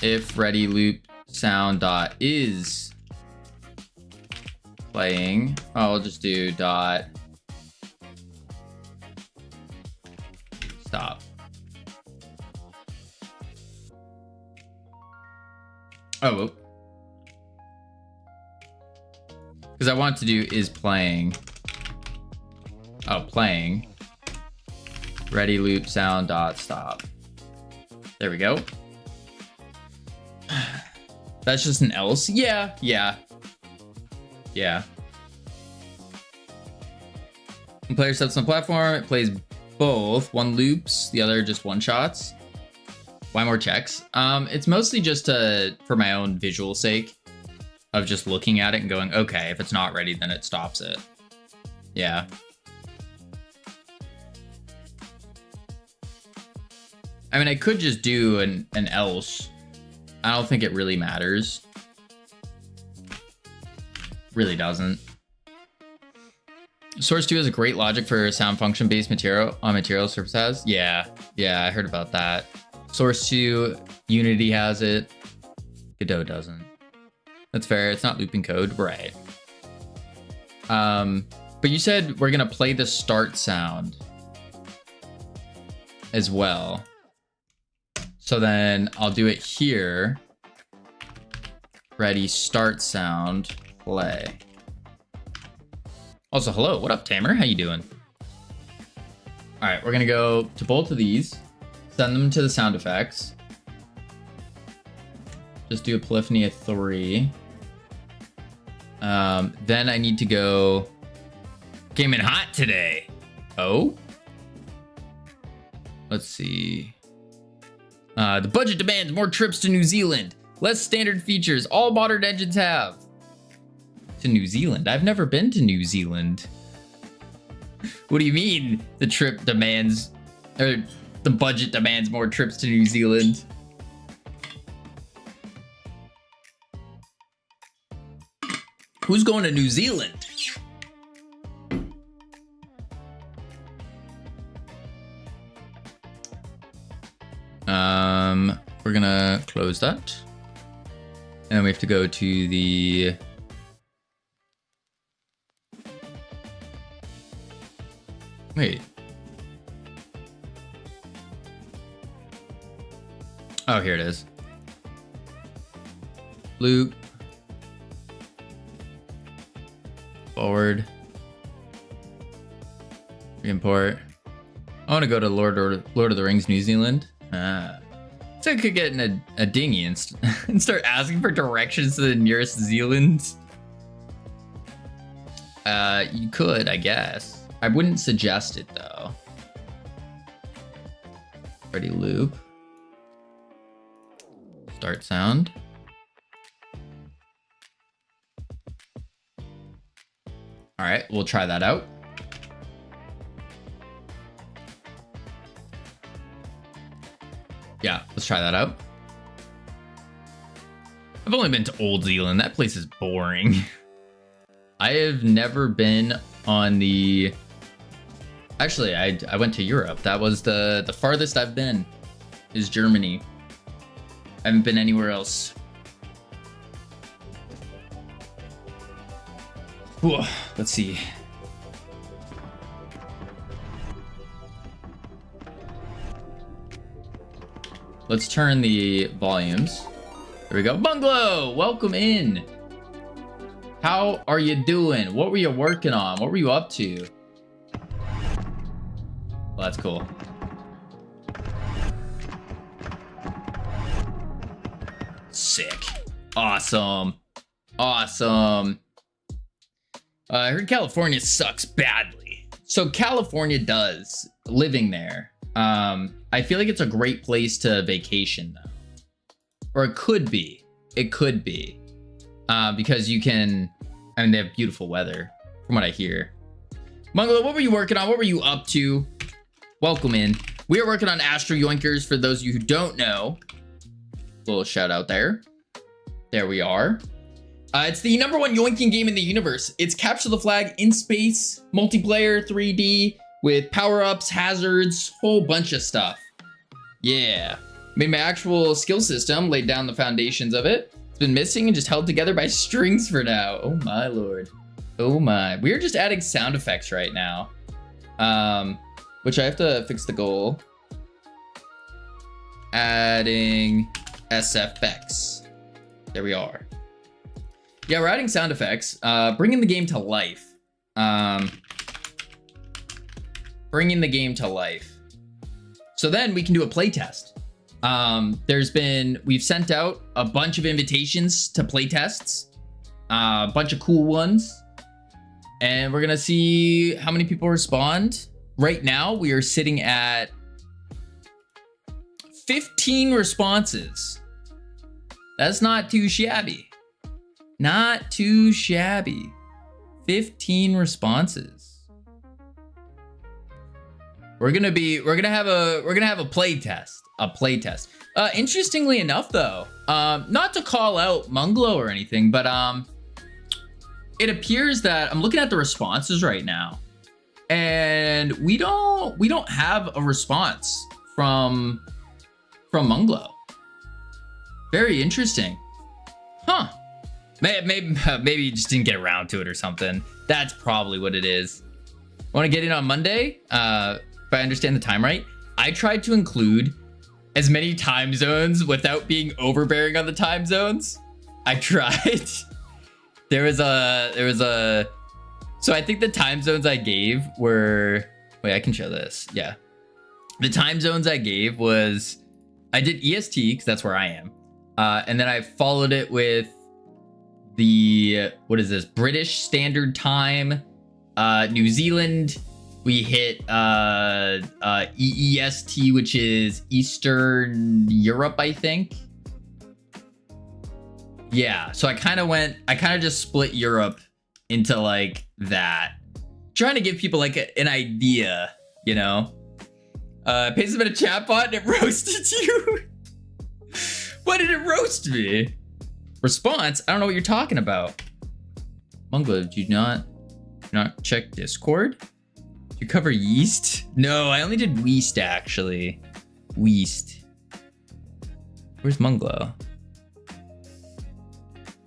If ready loop sound dot is playing, I'll just do dot stop. Oh, because I want to do is playing. Oh, playing. Ready loop sound dot stop. There we go. That's just an else. Yeah. When player steps on the platform, it plays both. One loops, the other just one shots. Why more checks? It's mostly just for my own visual sake of just looking at it and going, okay, if it's not ready, then it stops it. Yeah. I mean, I could just do an else. I don't think it really matters. Really doesn't. Source 2 has a great logic for sound function based material on material surface has. Yeah, I heard about that. Source 2, Unity has it. Godot doesn't. That's fair. It's not looping code, right? But you said we're gonna play the start sound as well. So then I'll do it here. Ready, start sound, play. Also, hello, what up, Tamer? How you doing? All right, we're gonna go to both of these, send them to the sound effects. Just do a polyphony of 3. Then I need to go, came in hot today. Oh? Let's see. The budget demands more trips to New Zealand. Less standard features all modern engines have. To New Zealand? I've never been to New Zealand. What do you mean the trip demands, or the budget demands more trips to New Zealand? Who's going to New Zealand? We're gonna close that. And we have to go to the wait. Oh, here it is. Loop. Forward. Import. I want to go to Lord of the Rings, New Zealand. It's I could get in a dinghy and, and start asking for directions to the nearest Zealand. You could, I guess. I wouldn't suggest it though. Ready loop. Start sound. All right, we'll try that out. Yeah, let's try that out. I've only been to Old Zealand. That place is boring. I have never been on the... Actually, I went to Europe. That was the farthest I've been is Germany. I haven't been anywhere else. Whew, let's see. Let's turn the volumes. There we go. Bungalow, welcome in. How are you doing? What were you working on? What were you up to? Well, that's cool. Sick. Awesome. Awesome. I heard California sucks badly. So California does, living there. I feel like it's a great place to vacation though. Or it could be. It could be. Because you can, I mean, they have beautiful weather from what I hear. Mungalo, what were you working on? What were you up to? Welcome in. We are working on Astro Yoinkers for those of you who don't know. Little shout out there. There we are. It's the #1 yoinking game in the universe. It's capture the flag in space, multiplayer, 3D, with power-ups, hazards, whole bunch of stuff. Yeah. Made my actual skill system, laid down the foundations of it. It's been missing and just held together by strings for now. Oh my lord. Oh my. We're just adding sound effects right now. Which I have to fix the goal. Adding SFX. There we are. Yeah, we're adding sound effects, bringing the game to life. Bringing the game to life. So then we can do a playtest. We've sent out a bunch of invitations to playtests, a bunch of cool ones, and we're gonna see how many people respond. Right now, we are sitting at 15 responses. That's not too shabby. Not too shabby. 15 responses. We're gonna have a play test. Interestingly enough though, not to call out Munglo or anything, but it appears that I'm looking at the responses right now, and we don't have a response from Munglo. Very interesting. Huh. Maybe you just didn't get around to it or something. That's probably what it is. Want to get in on Monday? If I understand the time right, I tried to include as many time zones without being overbearing on the time zones. I tried. There was a. So I think the time zones I gave were. Wait, I can show this. Yeah. The time zones I gave was, I did EST because that's where I am, and then I followed it with the, what is this, British Standard Time, New Zealand, we hit EEST, which is Eastern Europe, I think. Yeah, so I kind of just split Europe into like that, trying to give people like an idea, you know. Pasted in a chat bot and it roasted you. Why did it roast me? Response, I don't know what you're talking about. Munglo, did you not check Discord? Did you cover yeast? No, I only did Weast actually. Weast. Where's Munglo?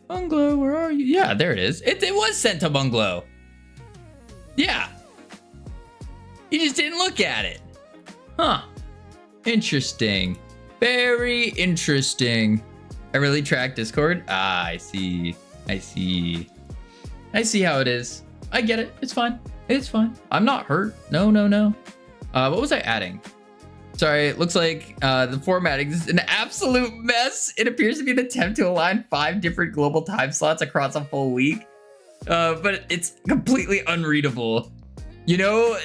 Munglo, where are you? Yeah, there it is. It was sent to Munglo. Yeah. You just didn't look at it. Huh. Interesting. Very interesting. I really track Discord. Ah, I see. I see how it is. I get it. It's fine. It's fine. I'm not hurt. No. What was I adding? Sorry, it looks like the formatting is an absolute mess. It appears to be an attempt to align 5 different global time slots across a full week. But it's completely unreadable. You know,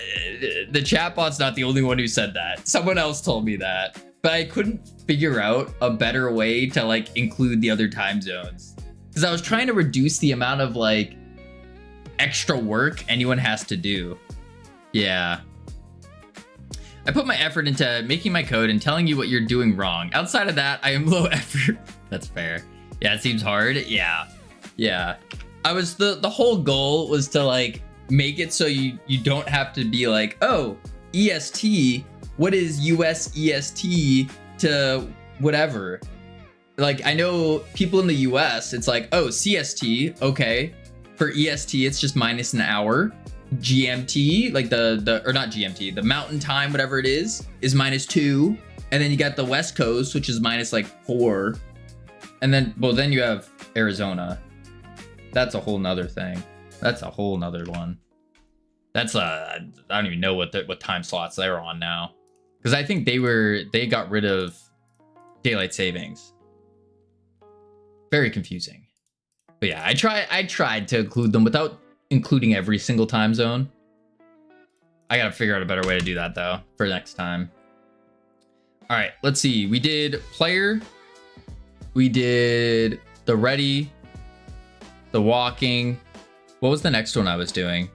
the chatbot's not the only one who said that. Someone else told me that. But I couldn't figure out a better way to like include the other time zones. Because I was trying to reduce the amount of like extra work anyone has to do. Yeah. I put my effort into making my code and telling you what you're doing wrong. Outside of that, I am low effort. That's fair. Yeah, it seems hard. Yeah. Yeah. I was the whole goal was to like make it so you don't have to be like, oh, EST, what is US EST to whatever? Like, I know people in the US, it's like, oh, CST, okay. For EST, it's just minus an hour. GMT, like or not GMT, the mountain time, whatever it is -2. And then you got the West Coast, which is minus like 4. And then, well, then you have Arizona. That's a whole nother thing. That's a whole nother one. That's I don't even know what time slots they're on now. Because I think they got rid of daylight savings. Very confusing. But yeah, I tried to include them without including every single time zone. I gotta figure out a better way to do that though for next time. All right, let's see. We did player. We did the ready, the walking. What was the next one I was doing?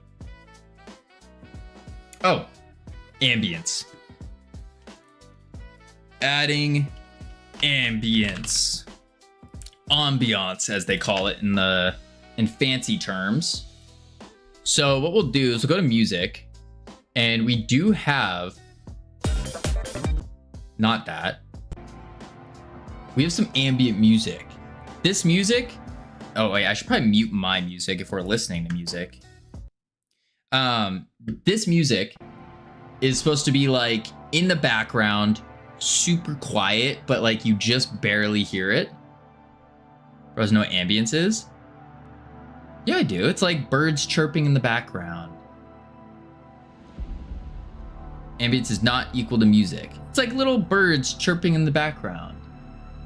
Oh, ambience. Adding ambience. Ambiance, as they call it in fancy terms. So what we'll do is we'll go to music, and we do have, not that. We have some ambient music. This music, oh wait, I should probably mute my music if we're listening to music. This music is supposed to be like in the background, super quiet, but like you just barely hear it. You guys know what ambience is? Yeah, I do. It's like birds chirping in the background. Ambience is not equal to music. It's like little birds chirping in the background.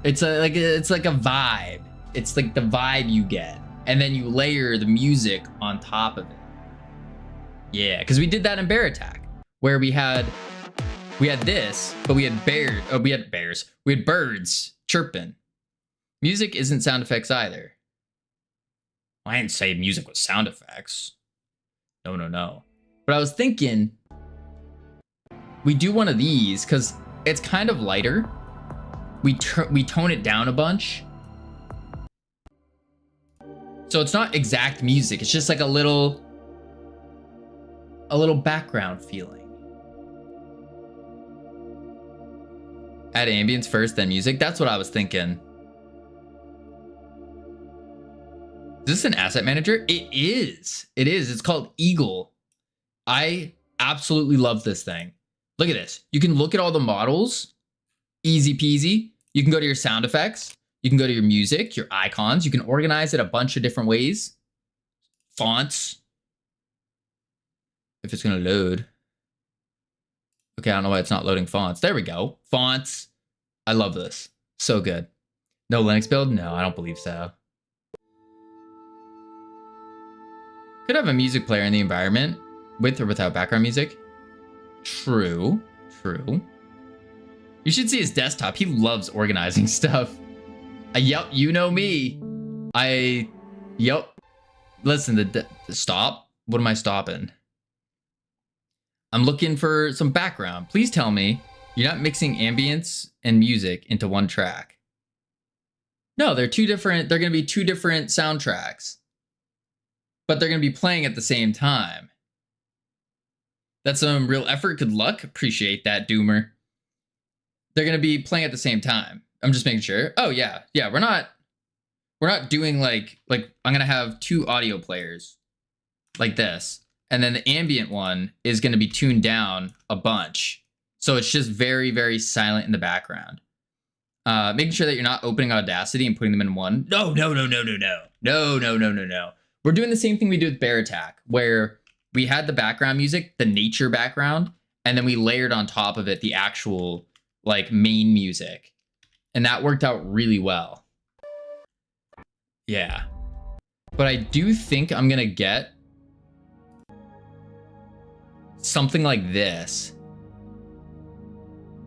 It's like a vibe. It's like the vibe you get, and then you layer the music on top of it. Yeah, because we did that in Bear Attack, where we had this, but we had bears. Oh, we had bears. We had birds chirping. Music isn't sound effects either. I didn't say music was sound effects. No. But I was thinking we do one of these because it's kind of lighter. We tone it down a bunch. So it's not exact music. It's just like a little background feeling. Add ambience first, then music. That's what I was thinking. Is this an asset manager? It is. It is. It's called Eagle. I absolutely love this thing. Look at this. You can look at all the models. Easy peasy. You can go to your sound effects. You can go to your music, your icons. You can organize it a bunch of different ways. Fonts. If it's going to load. Okay, I don't know why it's not loading fonts. There we go. Fonts. I love this. So good. No Linux build? No, I don't believe so. Could have a music player in the environment with or without background music. True. You should see his desktop. He loves organizing stuff. Yep, you know me. Yep. Listen, stop. What am I stopping? I'm looking for some background. Please tell me you're not mixing ambience and music into one track. No, they're going to be two different soundtracks. But they're going to be playing at the same time. That's some real effort. Good luck. Appreciate that, Doomer. They're going to be playing at the same time. I'm just making sure. Oh, yeah. Yeah, we're not doing like I'm going to have 2 audio players like this. And then the ambient one is going to be tuned down a bunch. So it's just very, very silent in the background. Making sure that you're not opening Audacity and putting them in one. No. We're doing the same thing we did with Bear Attack, where we had the background music, the nature background, And then we layered on top of it the actual like main music. And that worked out really well. Yeah. But I do think I'm gonna get something like this.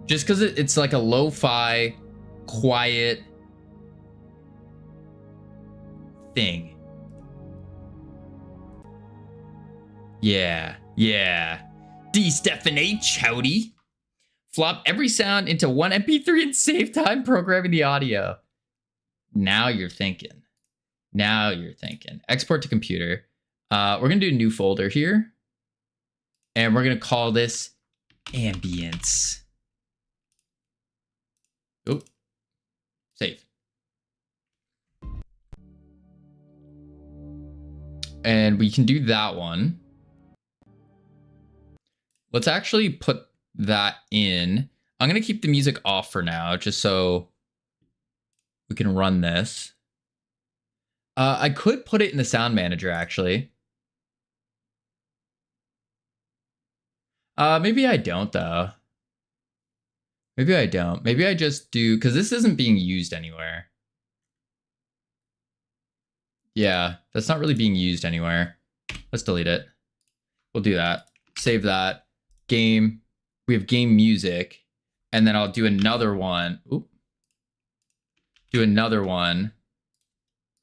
Just because it's like a lo-fi, quiet thing. Yeah, yeah. D. Stephan H. Howdy. Flop every sound into one MP3 and save time programming the audio. Now you're thinking. Now you're thinking. Export to computer. We're going to do a new folder here. And we're going to call this ambience. Oh, save. And we can do that one. Let's actually put that in. I'm going to keep the music off for now, just so we can run this. I could put it in the sound manager, actually. Maybe I don't, though. Maybe I don't. Maybe I just do, because this isn't being used anywhere. Yeah, that's not really being used anywhere. Let's delete it. We'll do that. Save that. Game. We have game music. And then I'll do another one. Oop. Do another one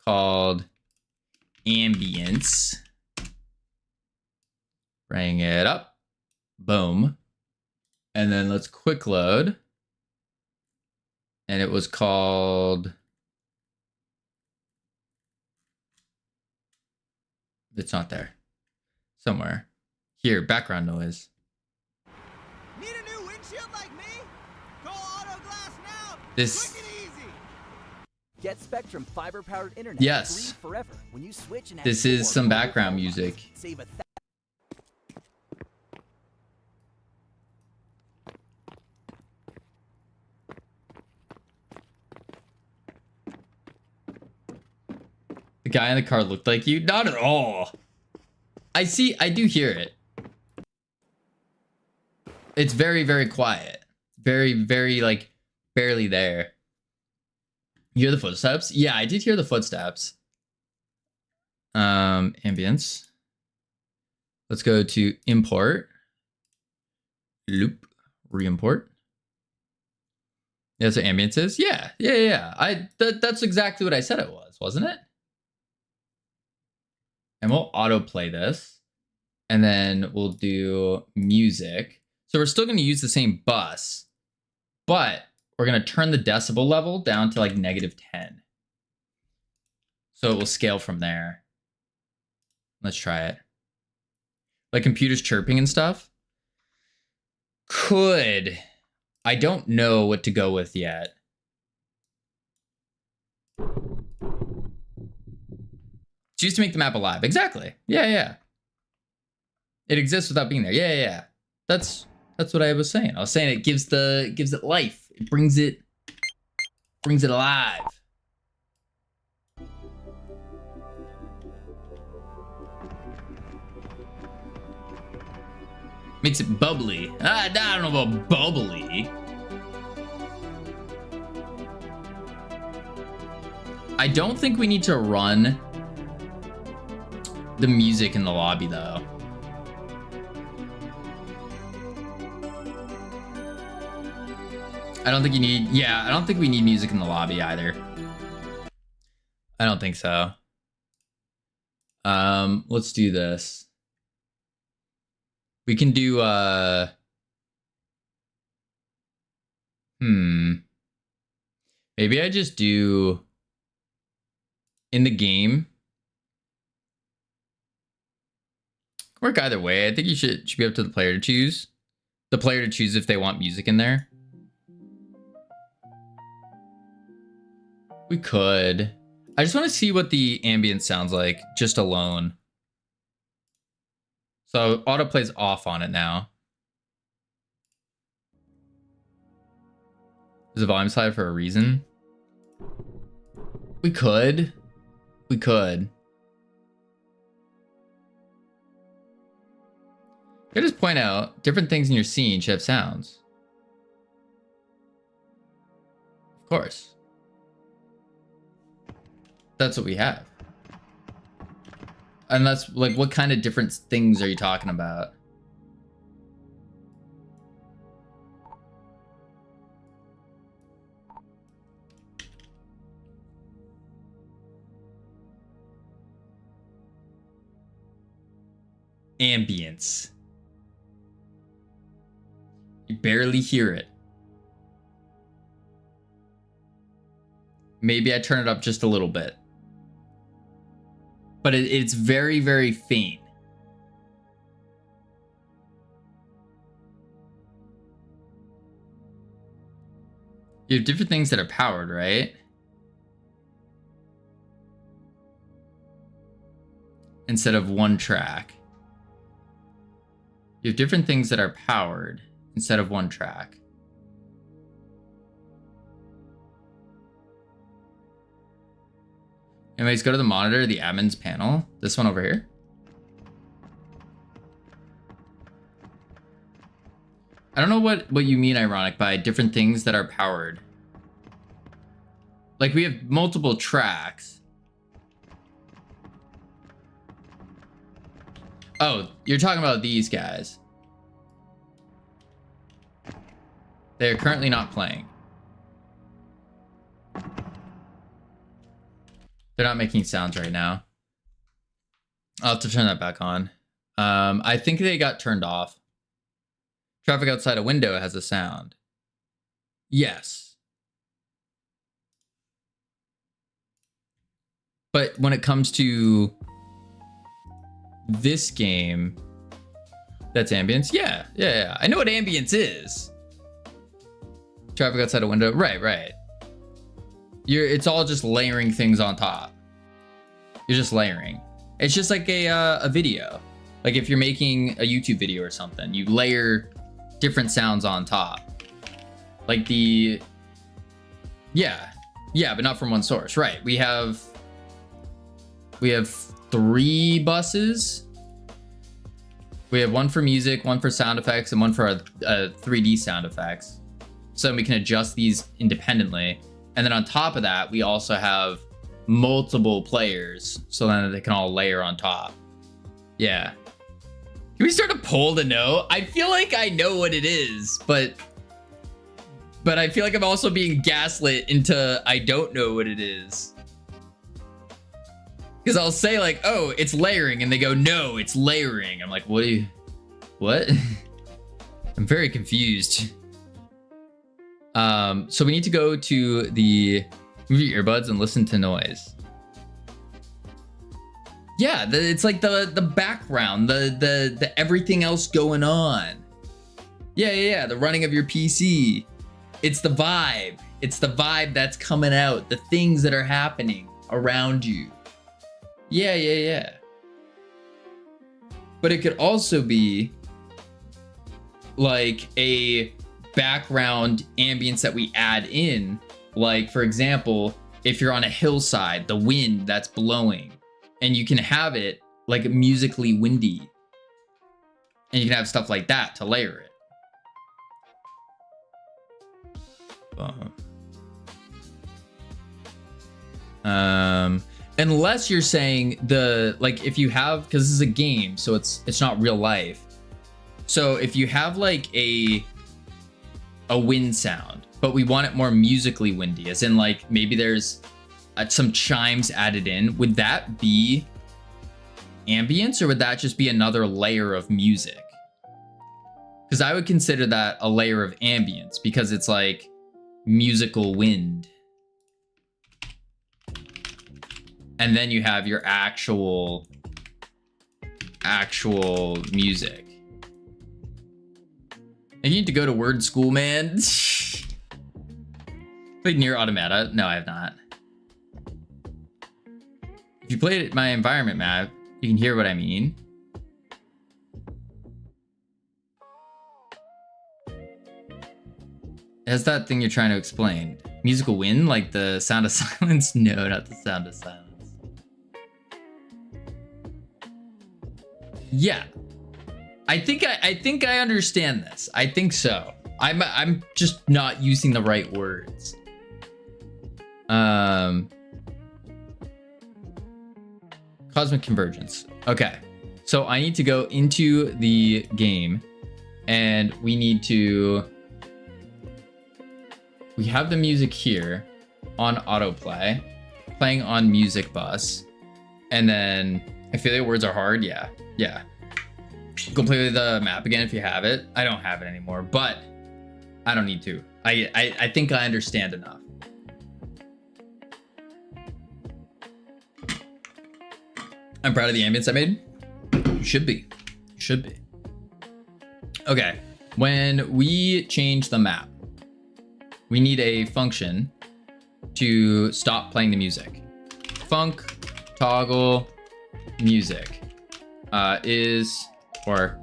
called ambience. Bring it up. Boom. And then let's quick load. And it was called... It's not there. Somewhere. Here, background noise. Need a new windshield like me? Call Auto Glass now. This... Quick and easy. Get Spectrum fiber-powered internet. Yes. Free forever when you switch and have This is 4 some mobile background phone music. lines. Save The guy in the car looked like you? Not at all. I do hear it. It's very, very quiet. Very, very, like, barely there. You hear the footsteps? Yeah, I did hear the footsteps. Ambience. Let's go to import. Loop. Re-import. That's what ambience is? Yeah. That's exactly what I said it was, wasn't it? And we'll autoplay this. And then we'll do music. So we're still going to use the same bus, but we're going to turn the decibel level down to like -10. So it will scale from there. Let's try it. Like computers chirping and stuff. Could. I don't know what to go with yet. Choose to make the map alive. Exactly. Yeah. It exists without being there. Yeah. That's what I was saying. I was saying it gives it life. It brings it alive. Makes it bubbly. I don't know about bubbly. I don't think we need to run the music in the lobby, though. I don't think you need... Yeah, I don't think we need music in the lobby either. I don't think so. Let's do this. We can do... Maybe I just do... In the game... Work either way. I think you should be up to the player to choose. The player to choose if they want music in there. We could. I just want to see what the ambience sounds like, just alone. So autoplay's off on it now. Is the volume slider for a reason? We could. I just point out different things in your scene should have sounds. Of course. That's what we have. And that's like, what kind of different things are you talking about? Ambience. You barely hear it. Maybe I turn it up just a little bit. But it's very, very faint. You have different things that are powered, right? Instead of one track. You have different things that are powered instead of one track. Anyways, go to the monitor, the admin's panel. This one over here. I don't know what you mean, Ironic, by different things that are powered. Like, we have multiple tracks. Oh, you're talking about these guys. They are currently not playing. They're not making sounds right now. I'll have to turn that back on. I think they got turned off. Traffic outside a window has a sound. Yes. But when it comes to this game, that's ambience. Yeah. I know what ambience is. Traffic outside a window. Right. It's all just layering things on top. You're just layering. It's just like a video. Like if you're making a YouTube video or something, you layer different sounds on top. Like the... Yeah, but not from one source. Right, we have 3 buses. We have one for music, one for sound effects, and one for 3D sound effects. So we can adjust these independently. And then on top of that, we also have multiple players, so then they can all layer on top. Yeah. Can we start a poll to know? I feel like I know what it is, but I feel like I'm also being gaslit into I don't know what it is. Because I'll say like, oh, it's layering, and they go, no, it's layering. I'm like, what? I'm very confused. So we need to go to the move your earbuds and listen to noise. Yeah, it's like the background, the everything else going on. Yeah, the running of your PC. It's the vibe. It's the vibe that's coming out, the things that are happening around you. Yeah. But it could also be like a background ambience that we add in. Like, for example, if you're on a hillside, the wind that's blowing, and you can have it like musically windy. And you can have stuff like that to layer it. Unless you're saying like if you have, because this is a game, so it's not real life. So if you have like a wind sound, but we want it more musically windy, as in like maybe there's some chimes added in, would that be ambience, or would that just be another layer of music? Because I would consider that a layer of ambience, because it's like musical wind. And then you have your actual music. And you need to go to word school, man. Played Nier Automata? No, I have not. If you played my environment map, you can hear what I mean. It has that thing you're trying to explain. Musical wind, like the sound of silence? No, not the sound of silence. Yeah. I think I understand this. I think so. I'm just not using the right words. Cosmic convergence. Okay. So I need to go into the game and we need to, we have the music here on autoplay, playing on music bus. And then I feel like words are hard. Yeah. Yeah. Go play with the map again if you have it. I don't have it anymore, but I don't need to. I think I understand enough. I'm proud of the ambience I made. You should be. You should be. Okay. When we change the map, we need a function to stop playing the music. Func toggle music is, or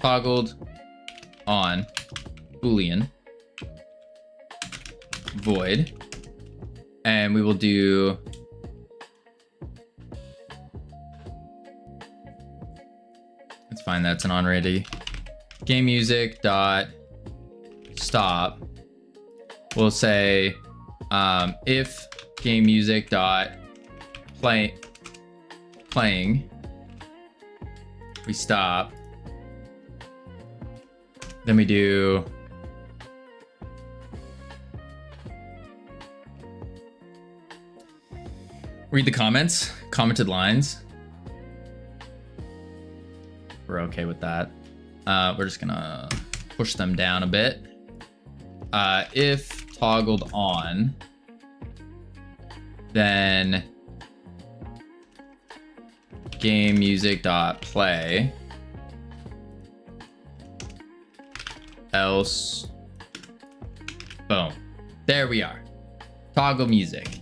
toggled on Boolean void, and we will do let's find that's an on ready game music dot stop. We'll say if game music dot playing, we stop, then we do read the comments, commented lines. We're okay with that. We're just gonna push them down a bit. If toggled on, then game music dot play, else, boom. There we are. Toggle music.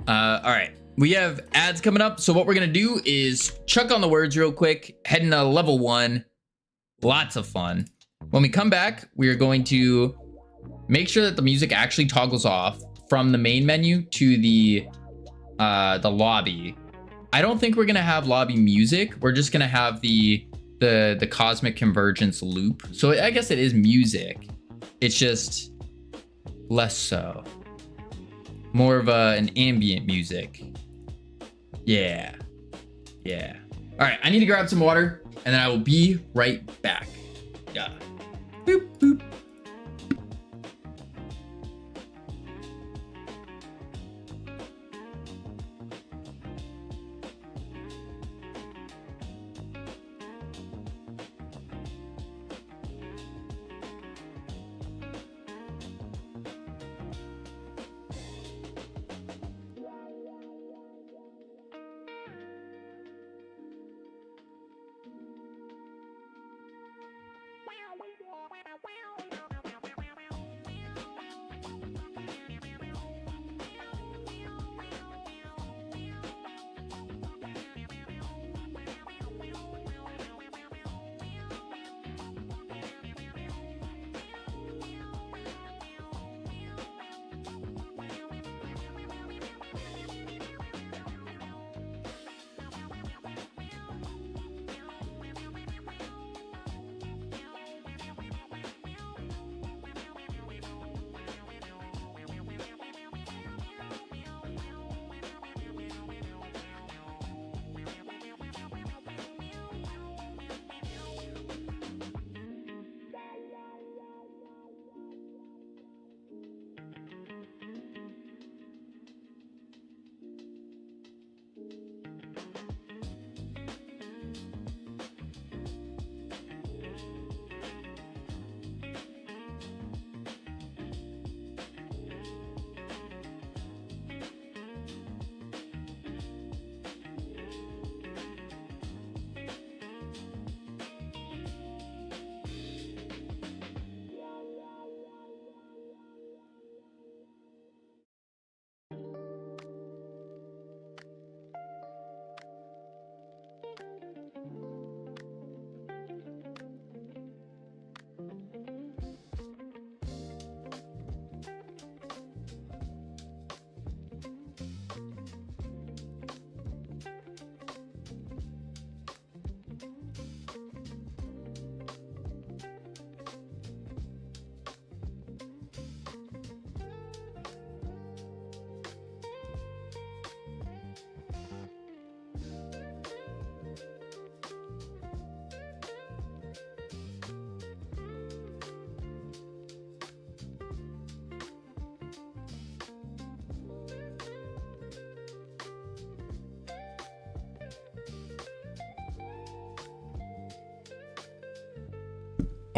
All right. We have ads coming up. So what we're going to do is chuck on the words real quick, head into level 1. Lots of fun. When we come back, we are going to make sure that the music actually toggles off from the main menu to the lobby. I don't think we're going to have lobby music. We're just going to have the cosmic convergence loop. So I guess it is music. It's just less so. More of an ambient music. Yeah. Yeah. All right, I need to grab some water and then I will be right back. Yeah. Boop, boop.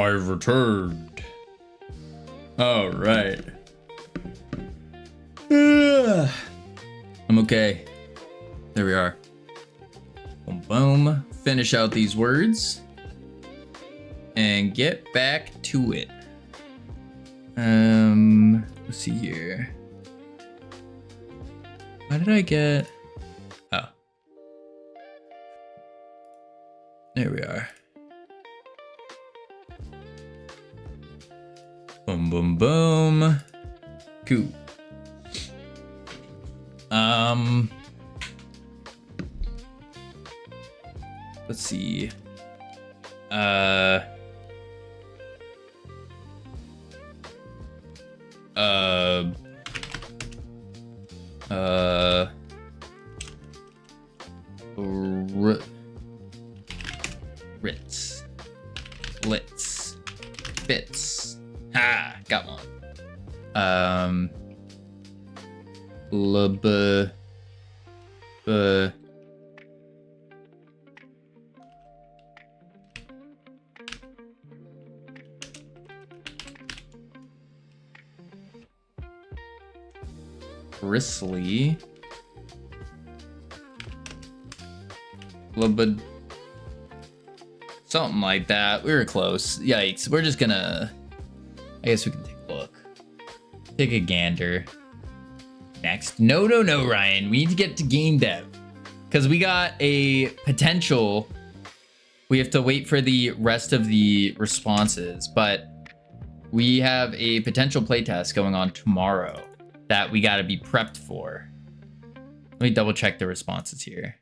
I've returned. All right. I'm okay. There we are. Boom, boom. Finish out these words and get back to it. Let's see here. Why did I get? Oh, there we are. Boom, boom, boom. Cool. Let's see. Ritz. Litz. Bits. Ah, got one. Bristly. Something like that. We were close. Yikes. We're just gonna... I guess we can take a look. Take a gander. Next. No, Ryan. We need to get to game dev. Because we got a potential... We have to wait for the rest of the responses. But we have a potential playtest going on tomorrow that we got to be prepped for. Let me double check the responses here.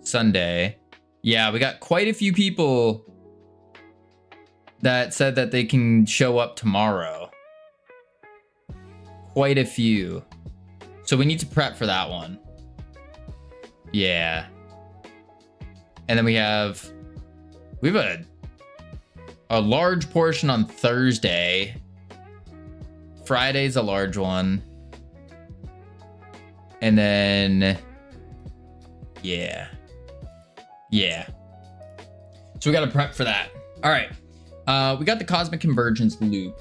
Sunday. Yeah, we got quite a few people that said that they can show up tomorrow. Quite a few. So we need to prep for that one. Yeah. And then we have a large portion on Thursday. Friday's a large one. And then, yeah. So we got to prep for that. All right. We got the Cosmic Convergence loop.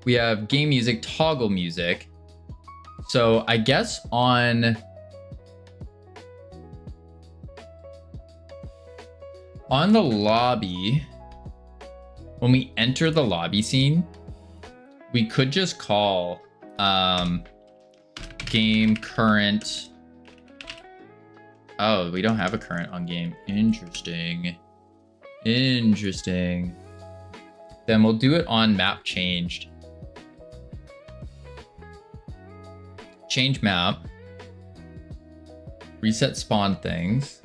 We have game music, toggle music. So I guess on the lobby, when we enter the lobby scene, we could just call game current. Oh, we don't have a current on game. Interesting. Then we'll do it on map changed. Change map. Reset spawn things.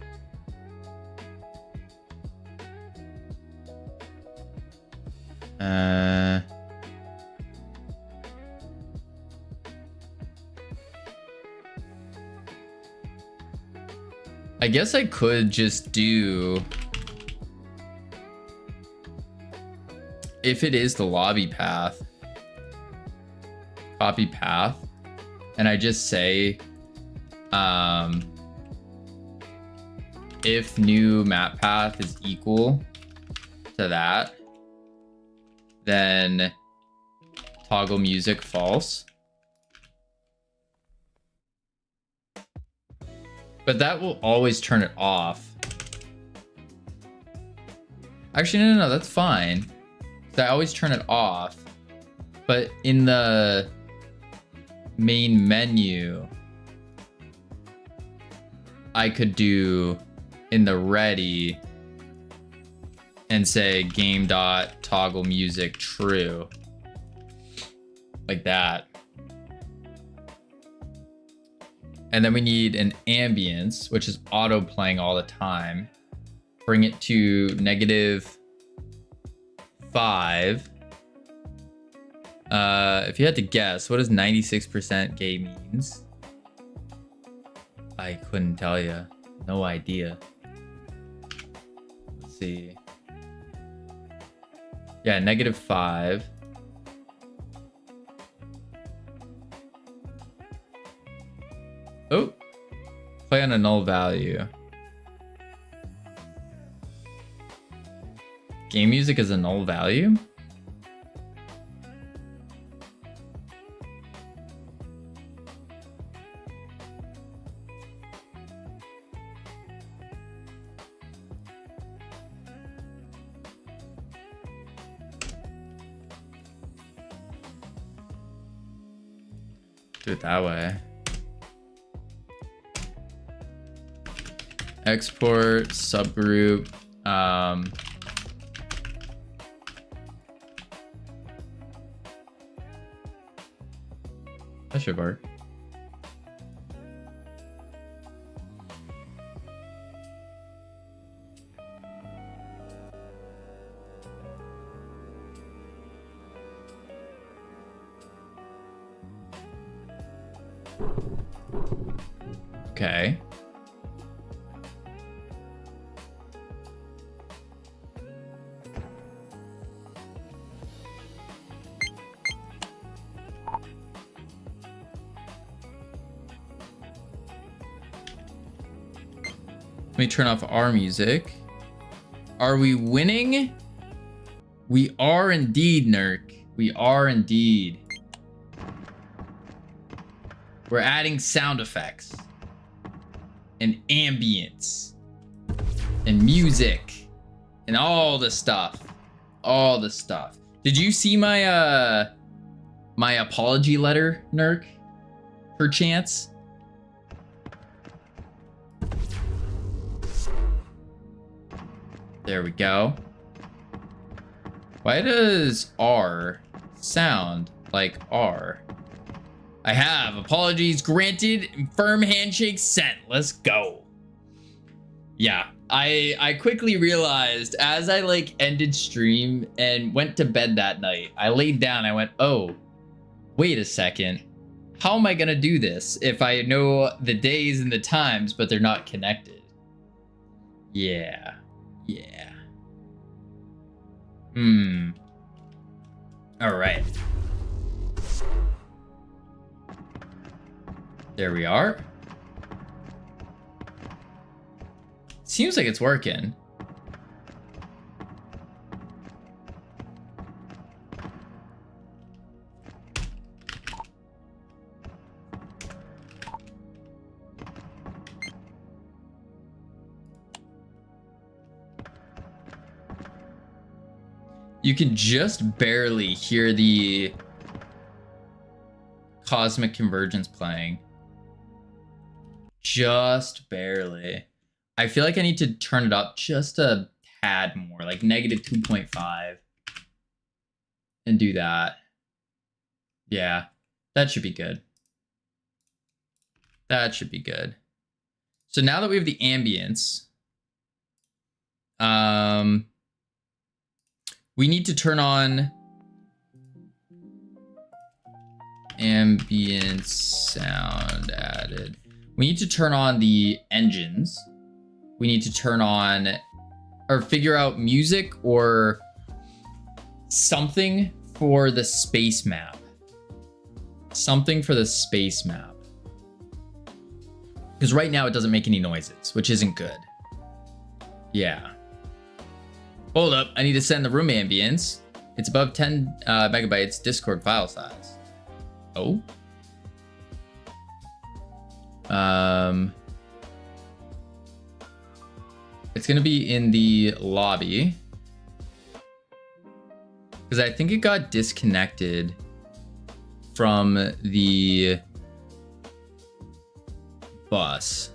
I guess I could just do, if it is the lobby path, copy path, and I just say, if new map path is equal to that, then toggle music false. But that will always turn it off. Actually, no, that's fine. So I always turn it off. But in the main menu, I could do in the ready and say game dot toggle music true. Like that. And then we need an ambience, which is auto playing all the time. Bring it to -5. If you had to guess, what does 96% gay means? I couldn't tell you. No idea. Let's see. Yeah, -5. Oh, play on a null value. Game music is a null value? Do it that way. Export subgroup. That should work. Okay. Let me turn off our music. Are we winning? We are indeed, Nurk. We are indeed. We're adding sound effects and ambience and music and all the stuff. All the stuff. Did you see my my apology letter, Nurk? Perchance? There we go. Why does R sound like R? I have. Apologies granted. Firm handshake sent. Let's go. Yeah. I quickly realized as I like ended stream and went to bed that night, I laid down. I went, oh, wait a second. How am I going to do this if I know the days and the times, but they're not connected? Yeah. Yeah. All right. There we are. Seems like it's working. You can just barely hear the Cosmic Convergence playing. Just barely. I feel like I need to turn it up just a tad more, like negative 2.5. And do that. Yeah, that should be good. That should be good. So now that we have the ambience, we need to turn on ambient sound added. We need to turn on the engines. We need to turn on or figure out music or something for the space map. Something for the space map. Because right now it doesn't make any noises, which isn't good. Yeah. Hold up, I need to send the room ambience. It's above 10 megabytes Discord file size. Oh. It's gonna be in the lobby. Because I think it got disconnected from the bus.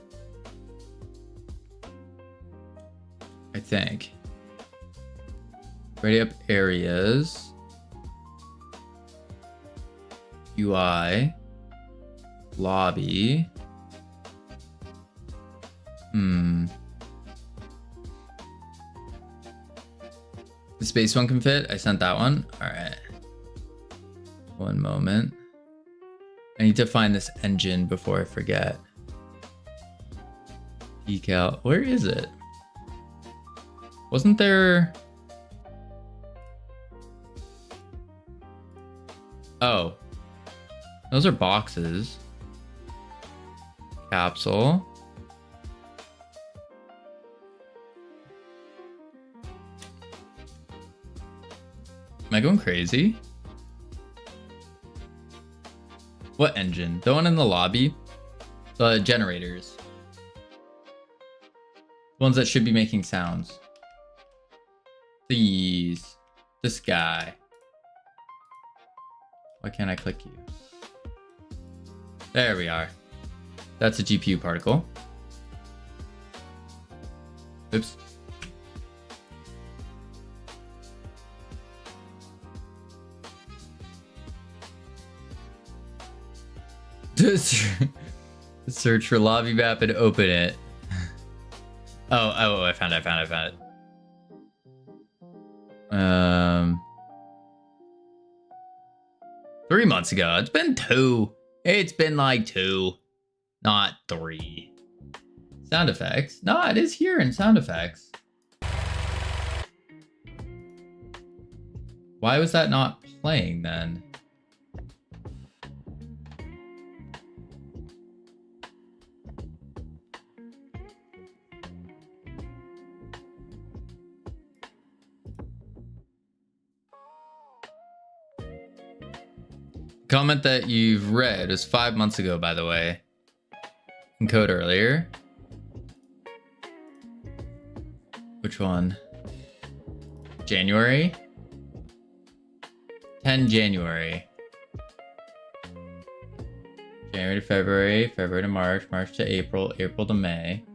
I think. Ready up areas. UI. Lobby. The space one can fit. I sent that one. All right. One moment. I need to find this engine before I forget. Decal. Where is it? Wasn't there... Oh. Those are boxes. Capsule. Am I going crazy? What engine? The one in the lobby? The generators. The ones that should be making sounds. These. This guy. Why can't I click you? There we are. That's a GPU particle. Oops. Search for lobby map and open it. Oh, I found it. 3 months ago. It's been 2. It's been like 2, not 3. Sound effects. No, it is here in sound effects. Why was that not playing then? Comment that you've read was 5 months ago, by the way. In code earlier. Which one? January? 10 January. January to February, February to March, March to April, April to May.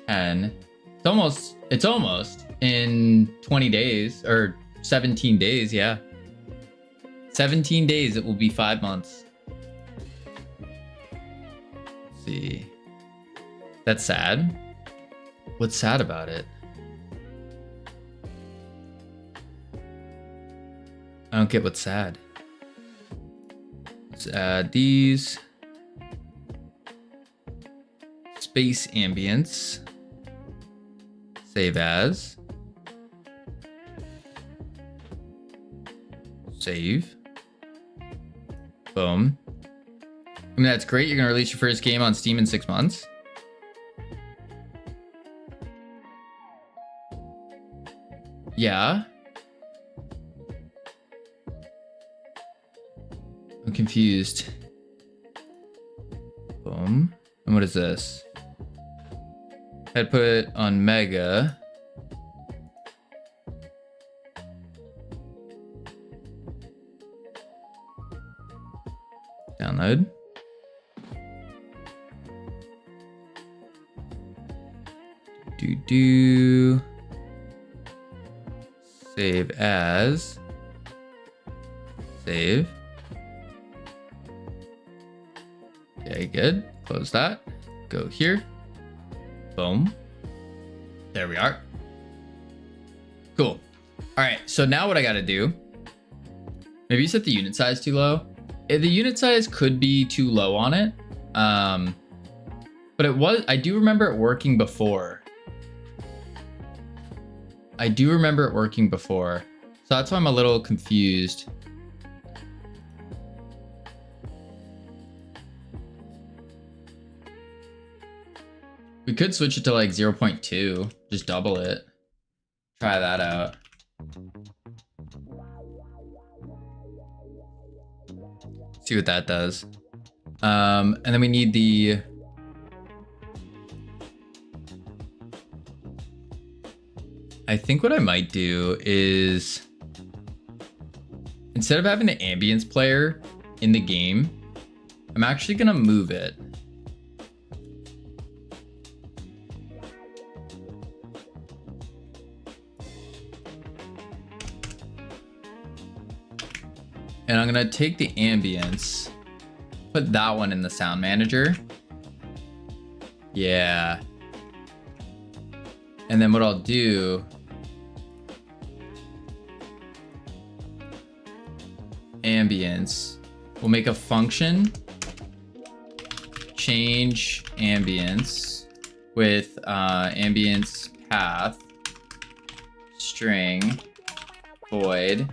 10. It's almost in 20 days, or 17 days, yeah. 17 days, it will be 5 months. Let's see. That's sad. What's sad about it? I don't get what's sad. Let's add these. Space ambience. Save as. Save. Boom. I mean, that's great. You're going to release your first game on Steam in 6 months. Yeah. I'm confused. Boom. And what is this? I'd put it on Mega. Download. Do. Save as. Save. Okay, good. Close that. Go here. Boom. There we are. Cool. All right, so now what I gotta do, maybe you set the unit size too low. The unit size could be too low on it. But I do remember it working before. So that's why I'm a little confused. We could switch it to like 0.2, just double it. Try that out. See what that does. And then we need the... I think what I might do is, instead of having the ambience player in the game, I'm actually gonna move it. And I'm gonna take the ambience, put that one in the sound manager. Yeah. And then what I'll do, ambience, we'll make a function, change ambience with ambience path, string, void,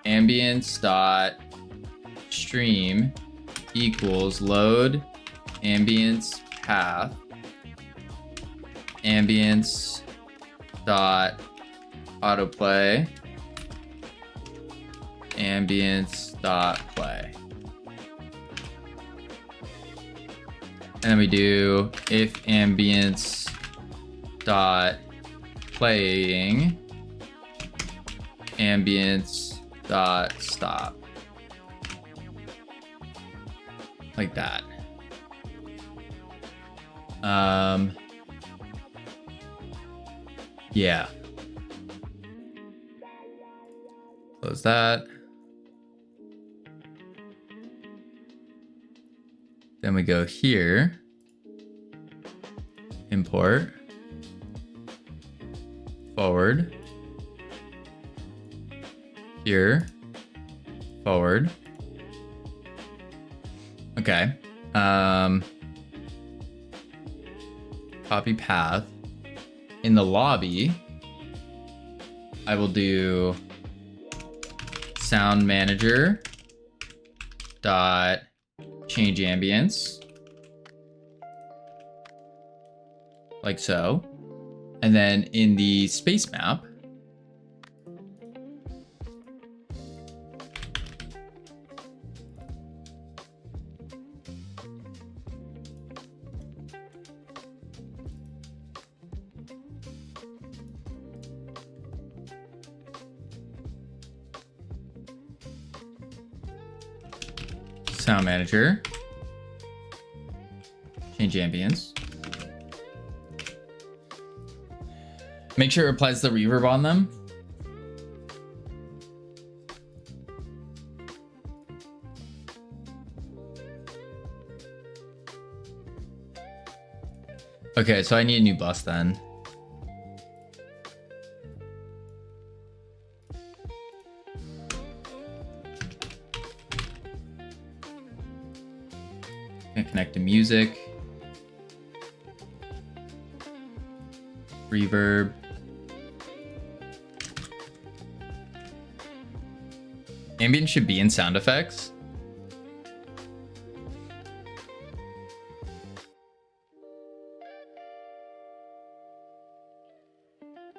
ambience dot stream equals load ambience path ambience dot autoplay ambience dot play. And then we do if ambience dot playing ambience dot stop, like that. Yeah, close that. Then we go here, import, forward, here, forward. Okay. Copy path. In the lobby, I will do sound manager dot change ambience, like so. And then in the space map, sound manager, change ambience. Make sure it applies the reverb on them. Okay, so I need a new bus then. Gonna connect to music, reverb. Ambient should be in sound effects.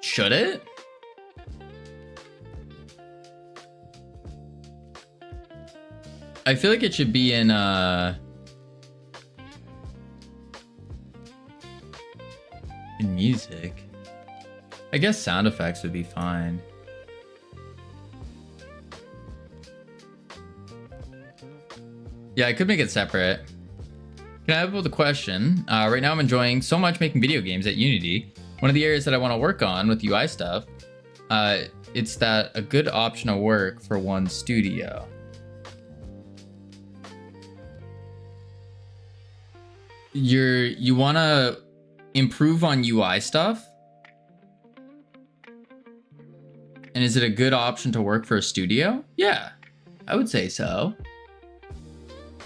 Should it? I feel like it should be in music. I guess sound effects would be fine. Yeah, I could make it separate. Can I help with a question? Right now I'm enjoying so much making video games at Unity. One of the areas that I want to work on with UI stuff, it's that a good option of work for one studio. You want to improve on UI stuff? And is it a good option to work for a studio? Yeah, I would say so.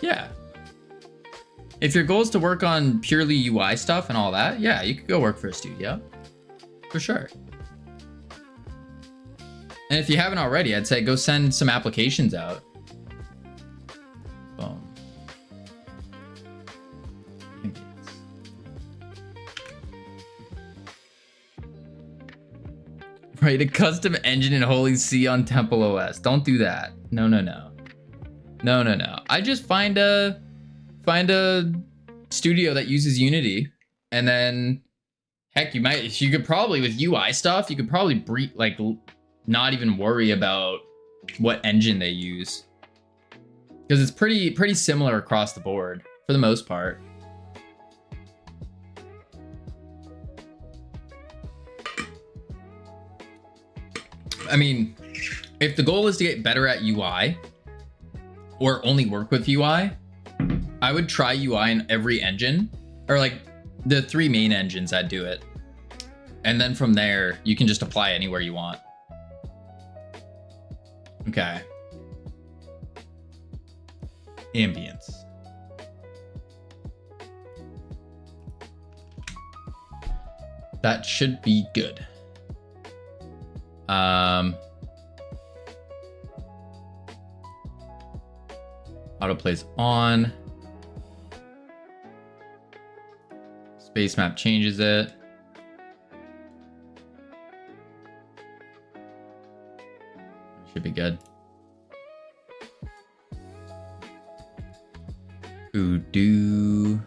Yeah. If your goal is to work on purely UI stuff and all that, yeah, you could go work for a studio. For sure. And if you haven't already, I'd say go send some applications out. Boom. Write a custom engine in Holy C on Temple OS. Don't do that. No, no, no. No, no, no. I just find a studio that uses Unity, and then heck, you could probably with UI stuff, you could probably not even worry about what engine they use, because it's pretty similar across the board for the most part. I mean, if the goal is to get better at UI or only work with UI, I would try UI in every engine, or like the 3 main engines that do it. And then from there, you can just apply anywhere you want. Okay. Ambience. That should be good. Autoplay's on. Space map changes it. Should be good. Voodoo.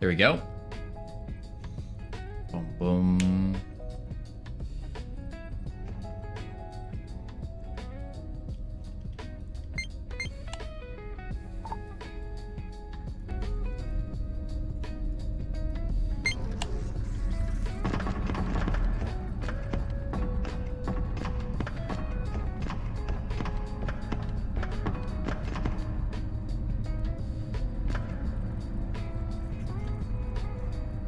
There we go. Boom, boom.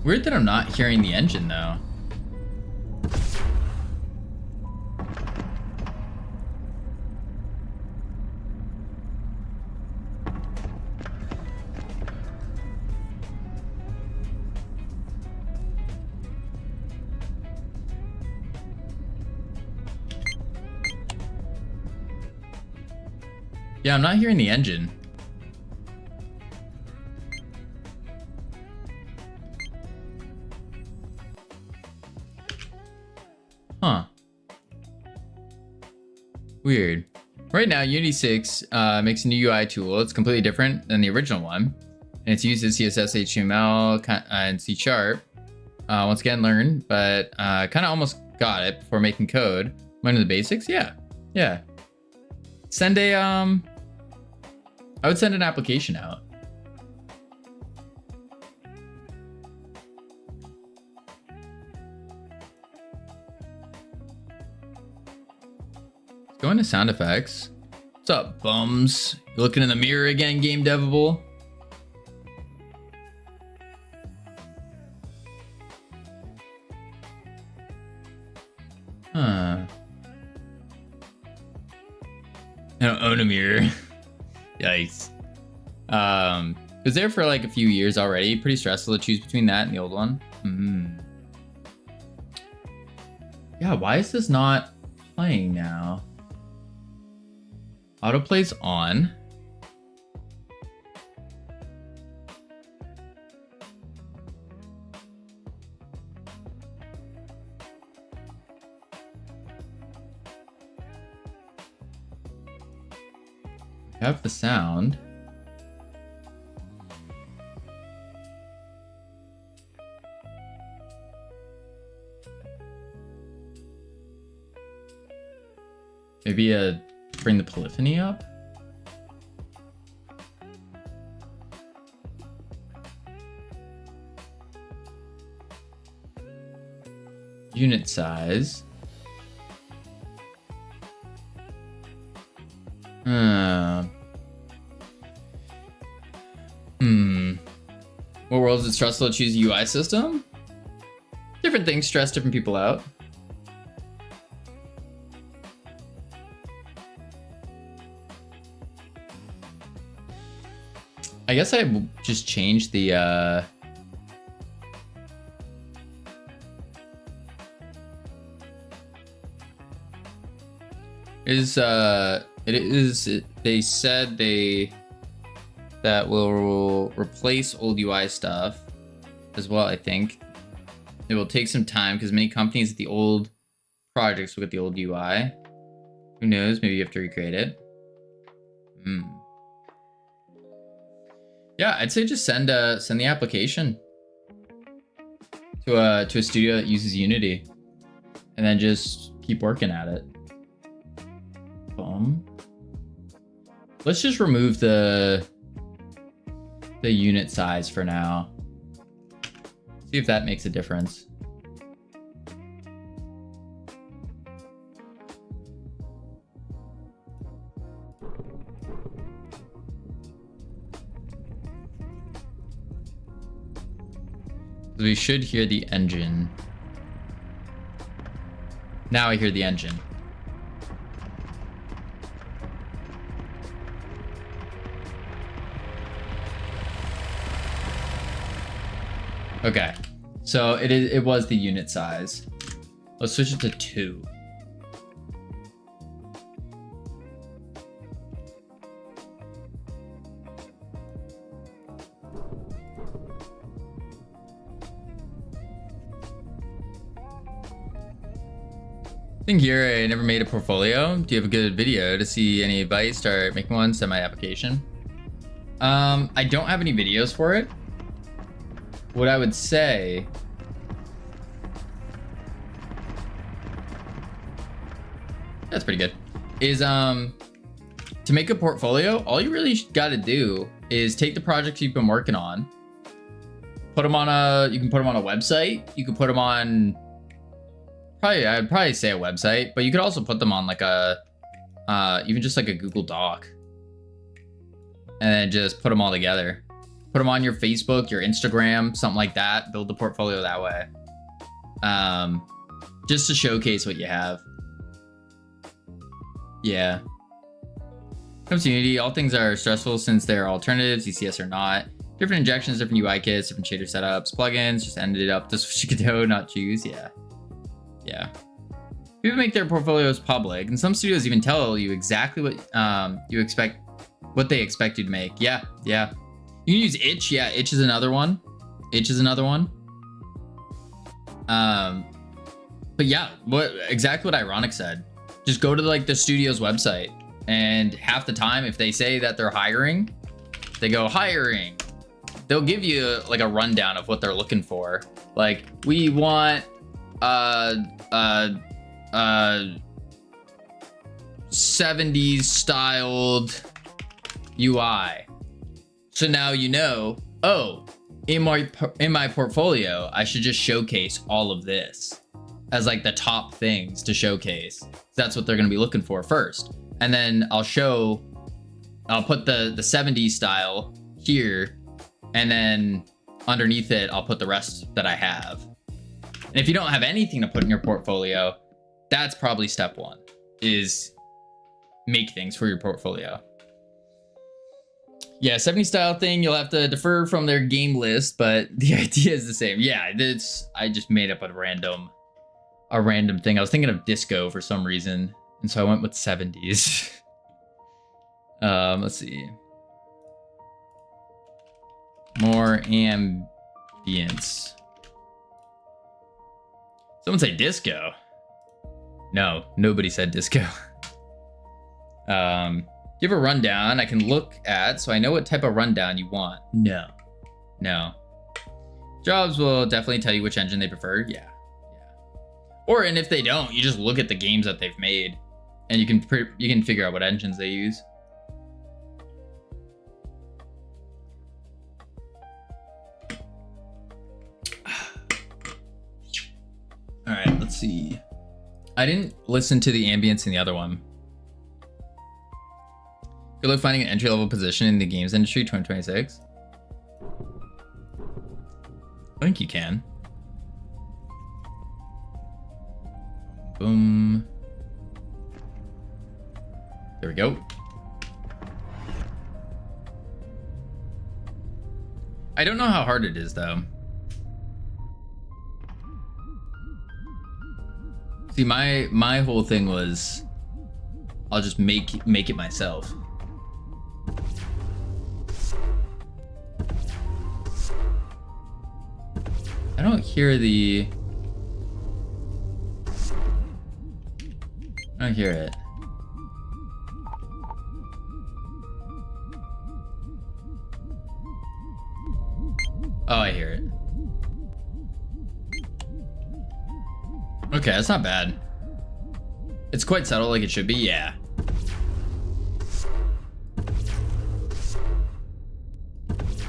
Weird that I'm not hearing the engine though. Yeah, I'm not hearing the engine. Huh. Weird. Right now, Unity 6 makes a new UI tool. It's completely different than the original one. And it's used in CSS, HTML, and C#. Once again, learn, but kind of almost got it before making code. Learn the basics? Yeah. Yeah. Send a, I would send an application out. Go into sound effects. What's up, bums? You looking in the mirror again, game devable? Huh. I don't own a mirror. Yikes. It was there for like a few years already. Pretty stressful to choose between that and the old one. Yeah, why is this not playing now? Autoplay's on. I have the sound. Maybe bring the polyphony up. Unit size. What world is it stressful to choose a UI system? Different things stress different people out. I guess I will just change the they said that will replace old UI stuff as well. I think it will take some time because many companies at the old projects will get the old UI. Who knows? Maybe you have to recreate it. Yeah, I'd say just send the application to a studio that uses Unity, and then just keep working at it. Boom. Let's just remove the unit size for now. See if that makes a difference. We should hear the engine. Now I hear the engine. Okay, so it was the unit size. Let's switch it to 2. think here I never made a portfolio. Do you have a good video to see any advice? Start making one, send my application. I don't have any videos for it. What I would say, that's pretty good, is to make a portfolio, all you really got to do is take the projects you've been working on, put them on you can put them on a website, you can put them on, I'd probably say a website, but you could also put them on like a, even just like a Google Doc, and then just put them all together. Put them on your Facebook, your Instagram, something like that. Build the portfolio that way. Just to showcase what you have. Yeah. Comes to Unity, all things are stressful since they're alternatives, ECS or not. Different injections, different UI kits, different shader setups, plugins, just ended up to switch to Godot, not choose. Yeah. Yeah. People make their portfolios public, and some studios even tell you exactly what what they expect you to make. Yeah, yeah. You can use Itch. Yeah, Itch is another one. Itch is another one. But yeah, exactly what Ironic said. Just go to like the studio's website, and half the time, if they say that they're hiring, they go hiring. They'll give you like a rundown of what they're looking for. Like, we want 70s styled UI. So now you know, oh, in my portfolio, I should just showcase all of this as like the top things to showcase. That's what they're going to be looking for first. And then I'll put the 70s style here, and then underneath it, I'll put the rest that I have. And if you don't have anything to put in your portfolio, that's probably step one, is make things for your portfolio. Yeah, 70 style thing, you'll have to defer from their game list, but the idea is the same. Yeah, I just made up a random thing. I was thinking of disco for some reason, and so I went with 70s. Let's see. More ambience. Someone say disco. No, nobody said disco. Give a rundown I can look at so I know what type of rundown you want. No. Jobs will definitely tell you which engine they prefer. Yeah. And if they don't, you just look at the games that they've made, and you can figure out what engines they use. All right, let's see. I didn't listen to the ambience in the other one. Good luck finding an entry-level position in the games industry 2026. I think you can. Boom. There we go. I don't know how hard it is though. See, my whole thing was I'll just make it myself. I don't hear the... I don't hear it. Oh, I hear it. Okay, that's not bad. It's quite subtle like it should be, yeah.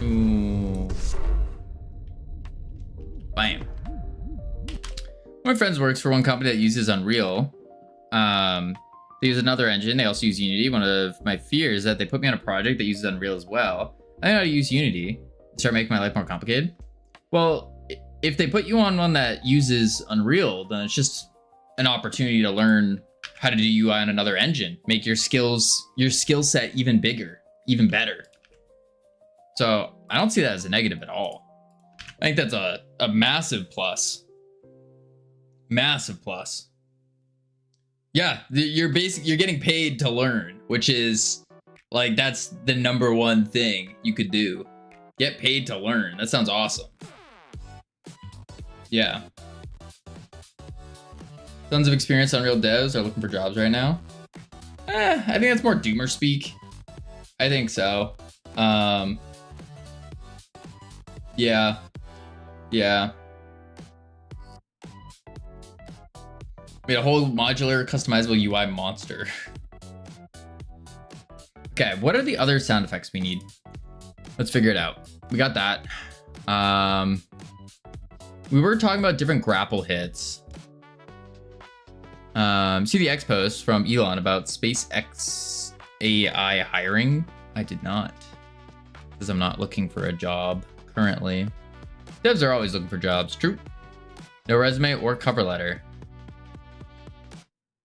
Ooh. Bam. One of my friends works for one company that uses Unreal. They use another engine. They also use Unity. One of my fears is that they put me on a project that uses Unreal as well. I know how to use Unity. Start making my life more complicated. Well, if they put you on one that uses Unreal, then it's just an opportunity to learn how to do UI on another engine. Make your skill set even bigger, even better. So I don't see that as a negative at all. I think that's a massive plus. Massive plus. Yeah, you're getting paid to learn, which is like, that's the number one thing you could do. Get paid to learn. That sounds awesome. Yeah. Tons of experience on real devs are looking for jobs right now. I think that's more doomer speak. I think so. Yeah. Yeah. Made a whole modular customizable UI monster. Okay, what are the other sound effects we need? Let's figure it out. We got that. We were talking about different grapple hits. See the X post from Elon about SpaceX AI hiring? I did not, because I'm not looking for a job currently. Devs are always looking for jobs, true. No resume or cover letter.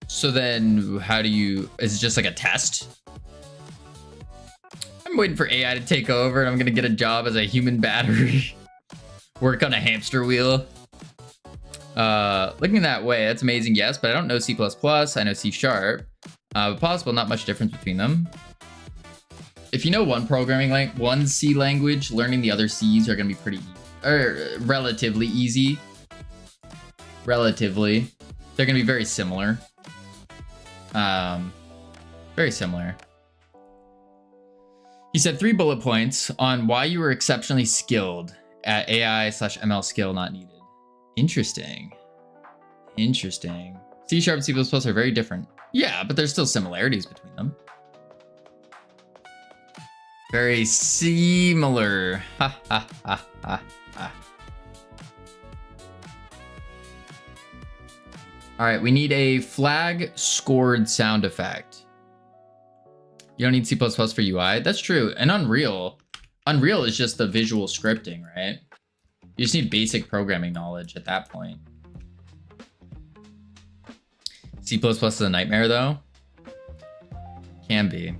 So then how do you, is it just like a test? I'm waiting for AI to take over and I'm gonna get a job as a human battery. Work on a hamster wheel. Looking that way, that's amazing, yes, but I don't know C++, I know C#. Possible, not much difference between them. If you know one one C language, learning the other C's are gonna be pretty, relatively easy. Relatively. They're gonna be very similar. Very similar. He said 3 bullet points on why you were exceptionally skilled at AI/ML skill not needed. Interesting. Interesting. C# and C++ are very different. Yeah, but there's still similarities between them. Very similar. Ha ha ha ha ha. All right, we need a flag scored sound effect. You don't need C++ for UI. That's true. And Unreal is just the visual scripting, right? You just need basic programming knowledge at that point. C++ is a nightmare though. Can be.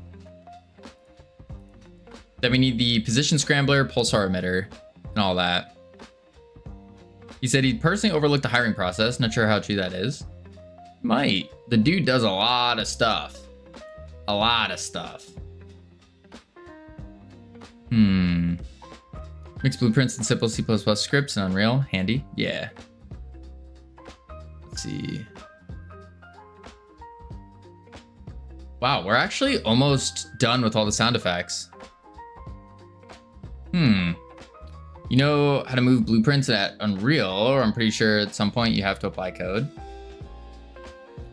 Then we need the position scrambler, pulsar emitter, and all that. He said he personally overlooked the hiring process. Not sure how true that is. Might. The dude does a lot of stuff. A lot of stuff. Mix blueprints and simple C++ scripts in Unreal. Handy. Yeah. Let's see. Wow, we're actually almost done with all the sound effects. You know how to move blueprints at Unreal, or I'm pretty sure at some point you have to apply code.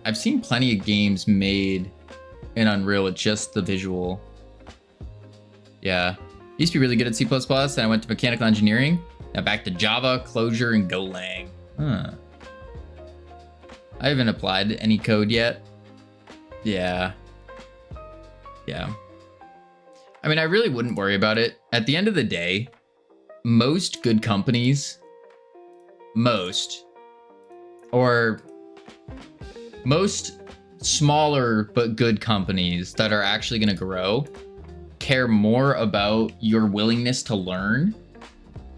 I've seen plenty of games made in Unreal with just the visual. Yeah. Used to be really good at C++, then I went to mechanical engineering. Now back to Java, Clojure, and Golang. Huh. I haven't applied any code yet. Yeah. Yeah. I mean, I really wouldn't worry about it. At the end of the day, most good companies, most smaller but good companies that are actually going to grow care more about your willingness to learn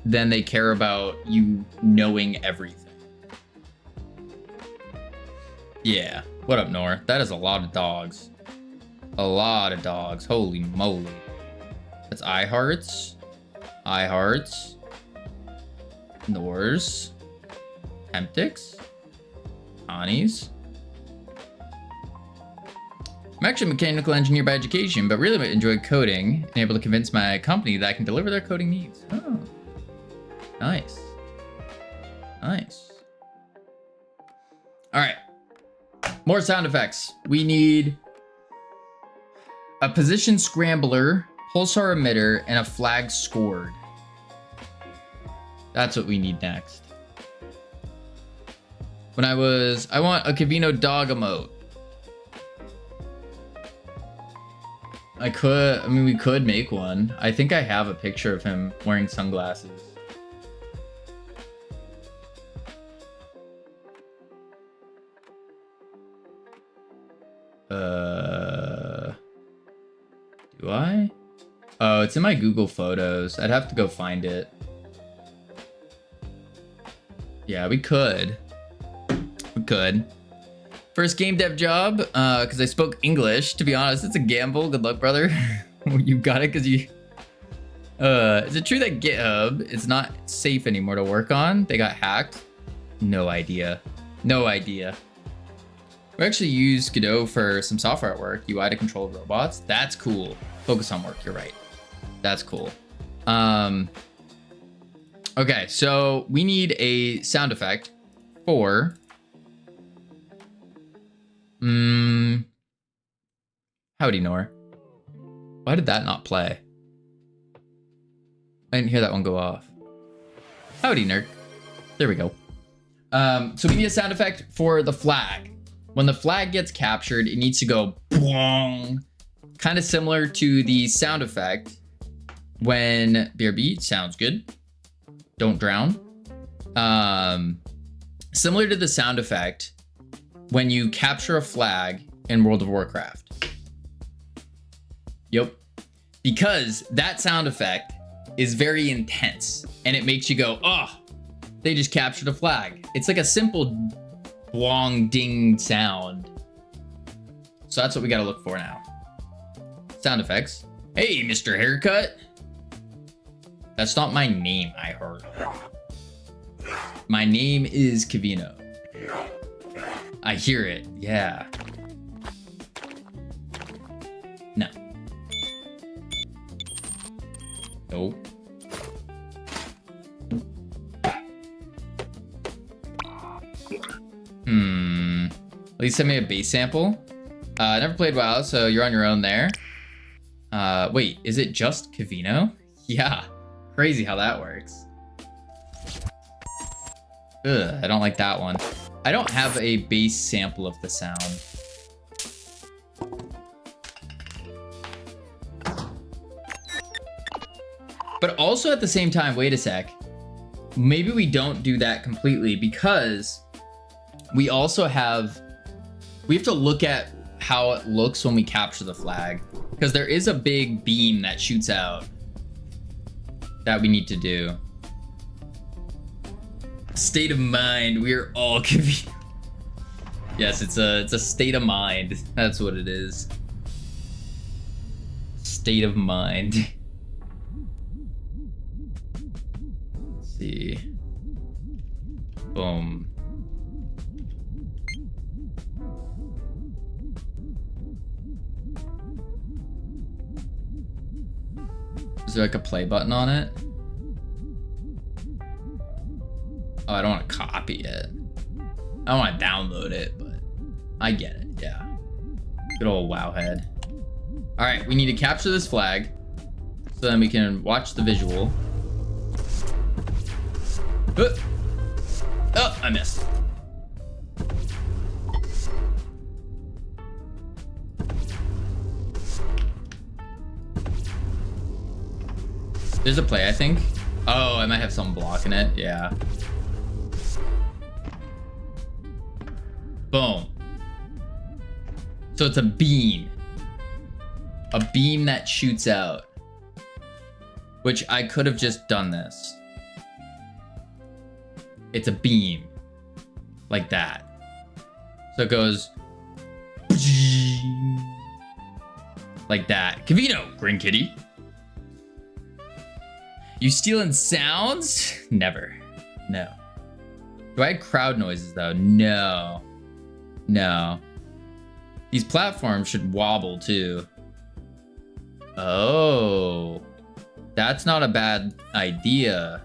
than they care about you knowing everything. Yeah. What up, Nor? That is a lot of dogs. A lot of dogs. Holy moly. That's iHearts. iHearts. Nors. Temptix. Connie's. I'm actually a mechanical engineer by education, but really enjoy coding and able to convince my company that I can deliver their coding needs. Oh, nice. Nice. All right. More sound effects. We need a position scrambler, pulsar emitter, and a flag scored. That's what we need next. I want a Cavino dog emote. We could make one. I think I have a picture of him wearing sunglasses. Do I? Oh, it's in my Google Photos. I'd have to go find it. Yeah, we could. We could. First game dev job, because I spoke English. To be honest, it's a gamble. Good luck, brother. You got it because you... is it true that GitHub is not safe anymore to work on? They got hacked? No idea. No idea. We actually use Godot for some software at work, UI to control robots. That's cool. Focus on work, you're right. That's cool. Okay, so we need a sound effect for howdy Nor. Why did that not play? I didn't hear that one go off. Howdy Nerk. There we go. So we need a sound effect for the flag. When the flag gets captured, it needs to go boing. Kind of similar to the sound effect when BRB sounds good. Don't drown. Similar to the sound effect when you capture a flag in World of Warcraft. Yep. Because that sound effect is very intense and it makes you go, oh, they just captured a flag. It's like a simple blong ding sound. So that's what we gotta look for now. Sound effects. Hey, Mr. Haircut. That's not my name, I heard. My name is Kavino. I hear it, yeah. No. Nope. At least send me a bass sample. I never played WoW, so you're on your own there. Wait, is it just Kavino? Yeah, crazy how that works. Ugh, I don't like that one. I don't have a bass sample of the sound. But also at the same time, wait a sec. Maybe we don't do that completely because we also have, we have to look at how it looks when we capture the flag, because there is a big beam that shoots out that we need to do. State of mind, we are all confused. Yes, it's a state of mind. That's what it is. State of mind. Let's see. Boom. Is there like a play button on it? Oh, I don't want to copy it. I don't want to download it, but I get it, yeah. Good old Wowhead. All right, we need to capture this flag so then we can watch the visual. Oh, I missed. There's a play, I think. Oh, I might have something blocking it. Yeah. Boom. So it's a beam. A beam that shoots out. Which I could have just done this. It's a beam. Like that. So it goes. Like that. Kavino, Green Kitty. You stealing sounds? Never. No. Do I add crowd noises though? No. No. These platforms should wobble too. Oh. That's not a bad idea.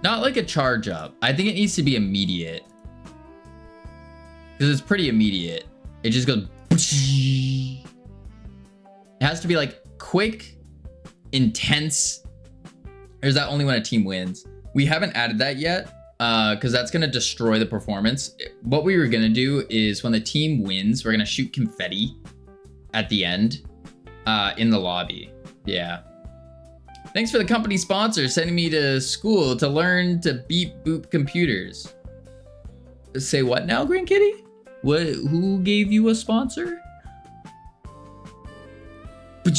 Not like a charge up. I think it needs to be immediate. Because it's pretty immediate. It just goes. It has to be like quick, intense. Or is that only when a team wins? We haven't added that yet because that's going to destroy the performance. What we were going to do is when the team wins, we're going to shoot confetti at the end in the lobby. Yeah. Thanks for the company sponsor sending me to school to learn to beep boop computers. Say what now, Green Kitty? What? Who gave you a sponsor? I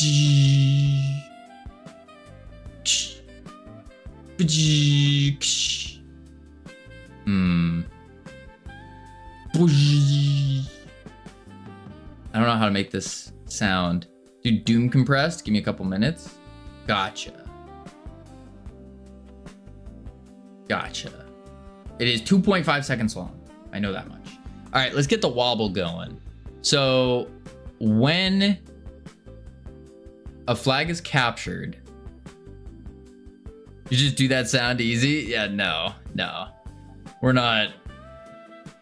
don't know how to make this sound. Do doom compressed? Give me a couple minutes. Gotcha. Gotcha. It is 2.5 seconds long. I know that much. All right, let's get the wobble going. So when a flag is captured, you just do that sound easy? Yeah, no. We're not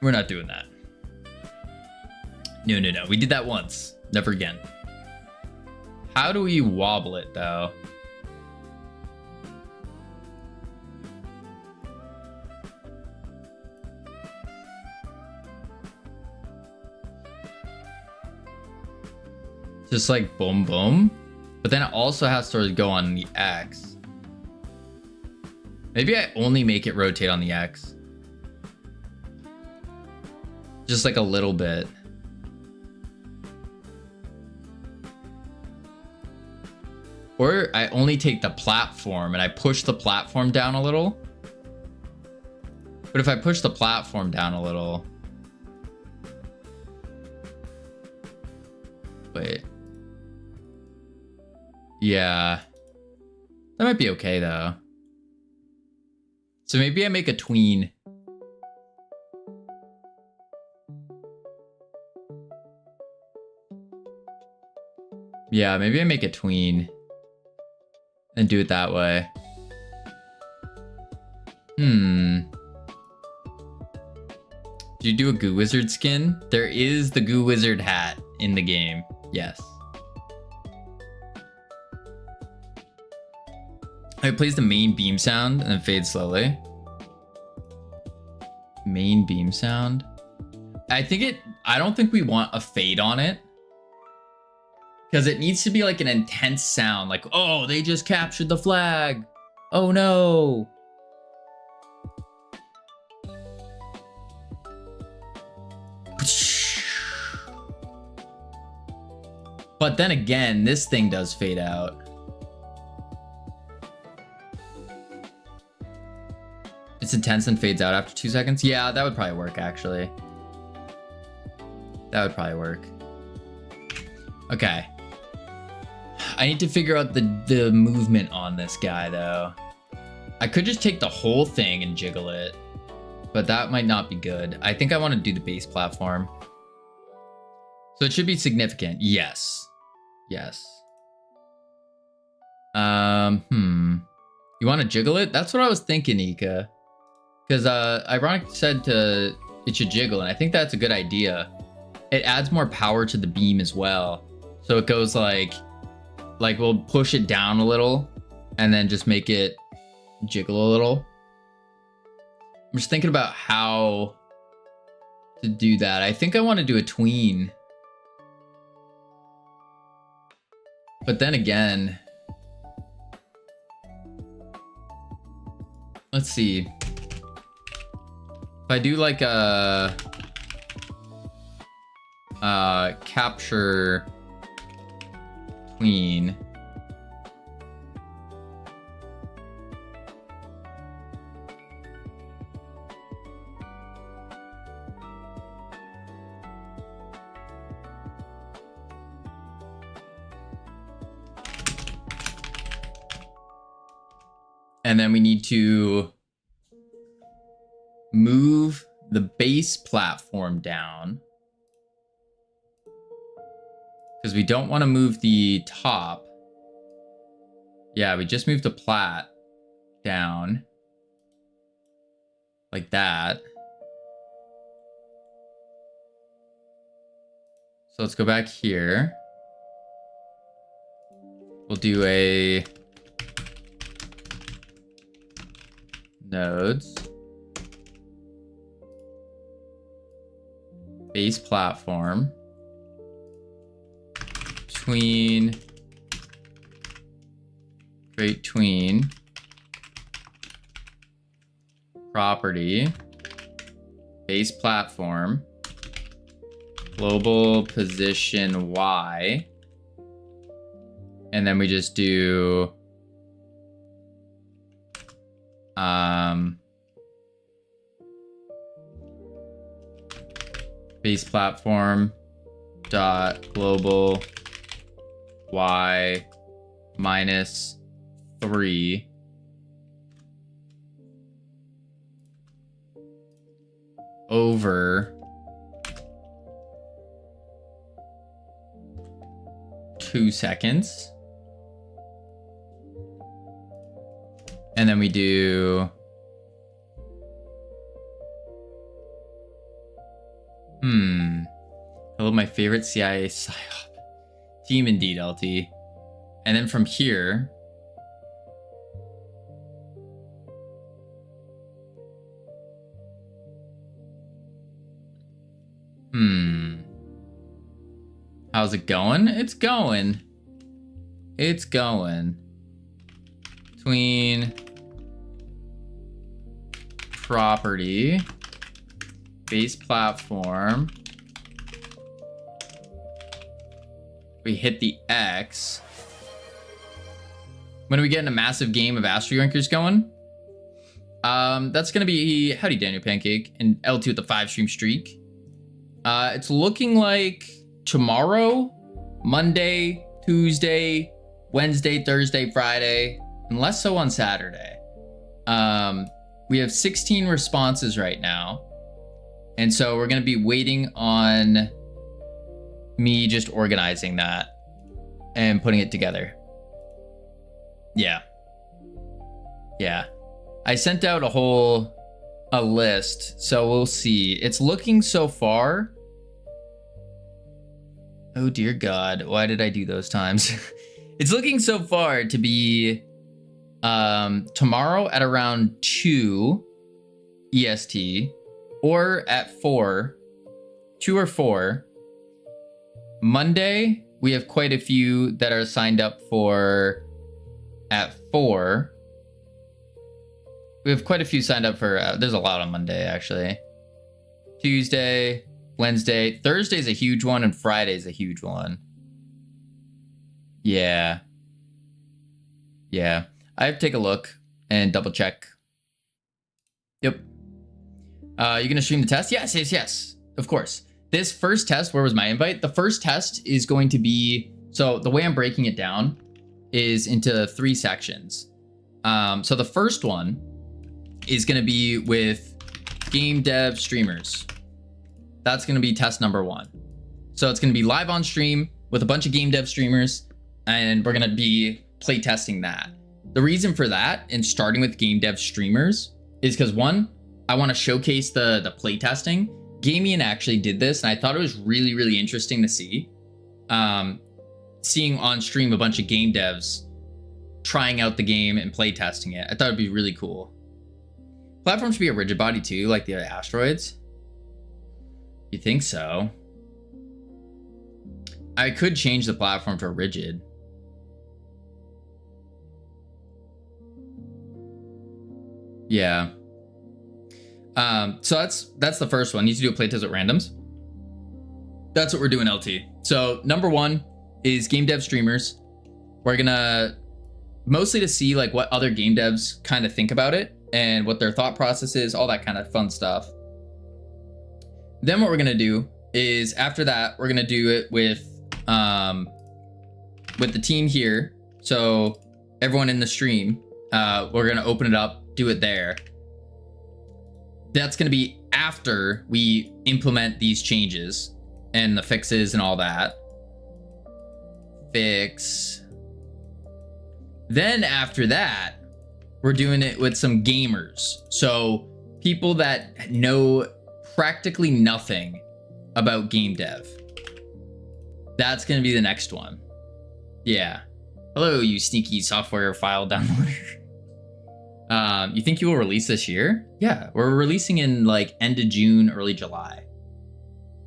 doing that. No. We did that once. Never again. How do we wobble it though? Just like boom, boom. But then it also has to go on the X. Maybe I only make it rotate on the X. Just like a little bit. Or I only take the platform and I push the platform down a little. But if I push the platform down a little... Wait. Yeah. That might be okay though. So maybe I make a tween. Yeah, maybe I make a tween. And do it that way. Do you do a Goo Wizard skin? There is the Goo Wizard hat in the game. Yes. It plays the main beam sound and then fades slowly. Main beam sound. I don't think we want a fade on it. Because it needs to be like an intense sound. Like, oh, they just captured the flag. Oh no. But then again, this thing does fade out. It's intense and fades out after 2 seconds. Yeah, that would probably work actually. That would probably work. Okay. I need to figure out the movement on this guy though. I could just take the whole thing and jiggle it, but that might not be good. I think I want to do the base platform. So it should be significant. Yes. Yes. You want to jiggle it? That's what I was thinking, Ika. Because Ironic said it should jiggle, and I think that's a good idea. It adds more power to the beam as well. So it goes like we'll push it down a little and then just make it jiggle a little. I'm just thinking about how to do that. I think I want to do a tween. But then again, let's see. If I do like a capture tween. And then we need to move the base platform down. Because we don't want to move the top. Yeah, we just moved the plat down. Like that. So let's go back here. We'll do a nodes. Base platform. Tween. Create tween. Property. Base platform. Global position Y. And then we just do base platform dot global Y minus 3. over 2 seconds. And then we do hello, my favorite CIA psyop. Team indeed, LT. And then from here, how's it going? It's going. It's going. Between property, base platform, we hit the X. When are we getting a massive game of Astro Yoinkers going? That's gonna be howdy Daniel Pancake and L2 with the 5-stream streak. It's looking like tomorrow, Monday, Tuesday, Wednesday, Thursday, Friday, and less so on Saturday. We have 16 responses right now. And so we're going to be waiting on me just organizing that and putting it together. Yeah. Yeah. I sent out a list, so we'll see. It's looking so far. Oh dear God, why did I do those times? It's looking so far to be tomorrow at around 2 EST or at 4, 2 or 4. Monday, we have quite a few that are signed up for at 4. We have quite a few signed up for, there's a lot on Monday actually. Tuesday, Wednesday, Thursday's a huge one, and Friday's a huge one. Yeah. Yeah. I have to take a look and double check. Yep. You gonna stream the test? Yes, yes, yes. Of course. This first test, where was my invite? The first test is going to be, so the way I'm breaking it down is into 3 sections. So the first one is gonna be with game dev streamers. That's gonna be test number 1. So it's gonna be live on stream with a bunch of game dev streamers, and we're gonna be play testing that. The reason for that and starting with game dev streamers is because 1, I want to showcase the play testing. Gamian actually did this, and I thought it was really, really interesting to see. Seeing on stream a bunch of game devs trying out the game and play testing it. I thought it'd be really cool. Platform should be a rigid body too, like the asteroids. You think so? I could change the platform to a rigid. Yeah. So that's the first one. You need to do a playtest at randoms. That's what we're doing, LT. So number 1 is game dev streamers. We're gonna mostly to see like what other game devs kind of think about it and what their thought process is, all that kind of fun stuff. Then what we're gonna do is after that, we're gonna do it with the team here. So everyone in the stream, we're gonna open it up, do it there. That's going to be after we implement these changes and the fixes and all that. Fix. Then after that, we're doing it with some gamers. So people that know practically nothing about game dev. That's going to be the next one. Yeah. Hello, you sneaky software file downloader. You think you will release this year? Yeah, we're releasing in like end of June, early July.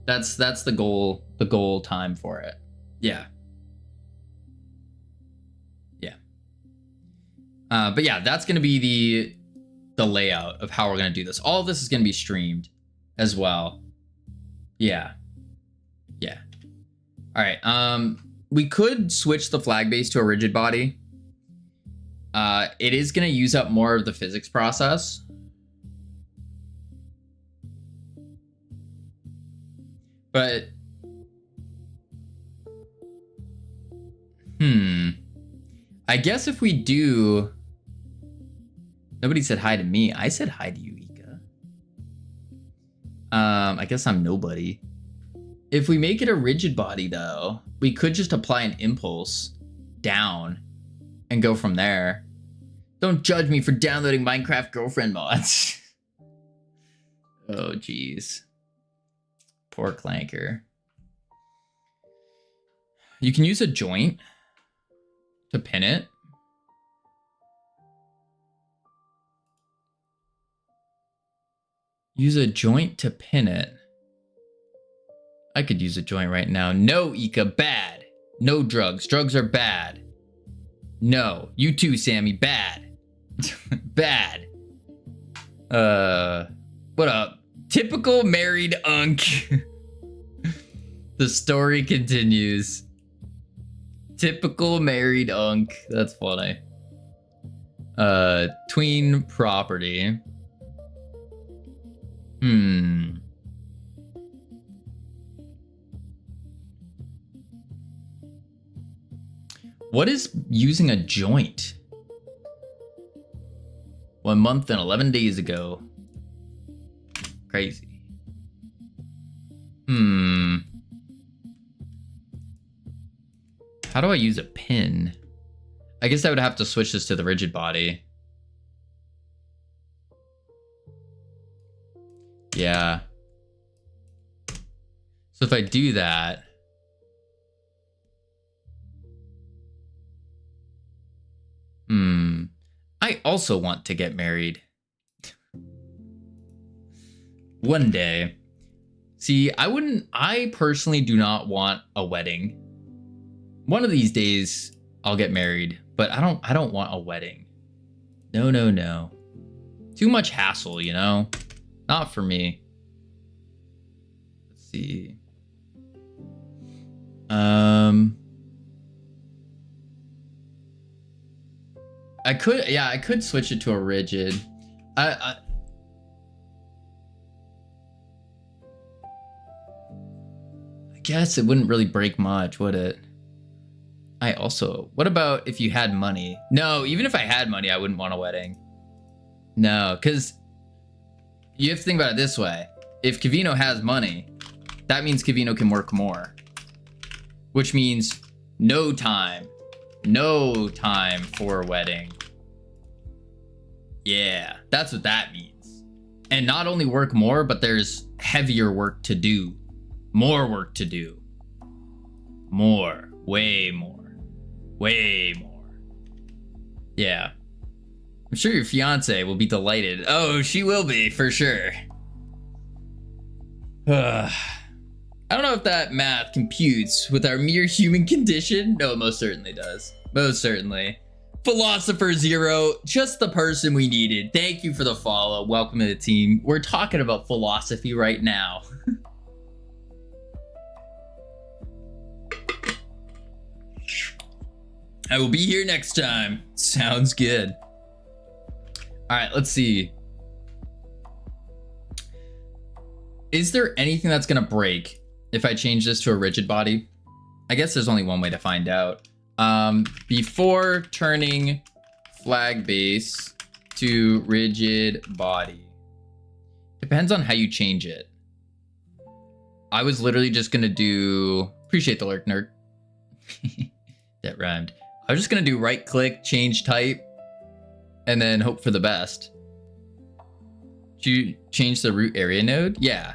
That's the goal time for it. Yeah. Yeah. But yeah, that's gonna be the layout of how we're gonna do this. All of this is gonna be streamed as well. Yeah. Yeah. All right. We could switch the flag base to a rigid body. It is going to use up more of the physics process. But, I guess if we do, nobody said hi to me. I said hi to you, Ika. I guess I'm nobody. If we make it a rigid body though, we could just apply an impulse down and go from there. Don't judge me for downloading Minecraft girlfriend mods. Oh, geez. Poor Clanker. You can use a joint to pin it. Use a joint to pin it. I could use a joint right now. No, Ika, bad. No drugs. Drugs are bad. No. You too, Sammy. Bad. Bad. What up? Typical married unk. The story continues. Typical married unk. That's funny. Tween property. What is using a joint? 1 month and 11 days ago. Crazy. How do I use a pin? I guess I would have to switch this to the rigid body. Yeah. So if I do that, I also want to get married. One day. See, I personally do not want a wedding. One of these days I'll get married, but I don't want a wedding. No, no, no. Too much hassle, you know? Not for me. Let's see. I could switch it to a rigid. I guess it wouldn't really break much, would it? What about if you had money? No, even if I had money, I wouldn't want a wedding. No, because you have to think about it this way. If Kavino has money, that means Kavino can work more. Which means no time for a wedding. Yeah, that's what that means. And not only work more, but there's heavier work to do. More work to do. More. Way more. Way more. Yeah. I'm sure your fiance will be delighted. Oh, she will be, for sure. I don't know if that math computes with our mere human condition. No, it most certainly does. Most certainly. Philosopher Zero, just the person we needed. Thank you for the follow. Welcome to the team. We're talking about philosophy right now. I will be here next time. Sounds good. All right, let's see. Is there anything that's gonna break if I change this to a rigid body? I guess there's only one way to find out. Before turning flag base to rigid body. Depends on how you change it. I was literally just gonna do, appreciate the lurk, nerd. That rhymed. I was just gonna do right click, change type, and then hope for the best. Did you change the root area node? Yeah.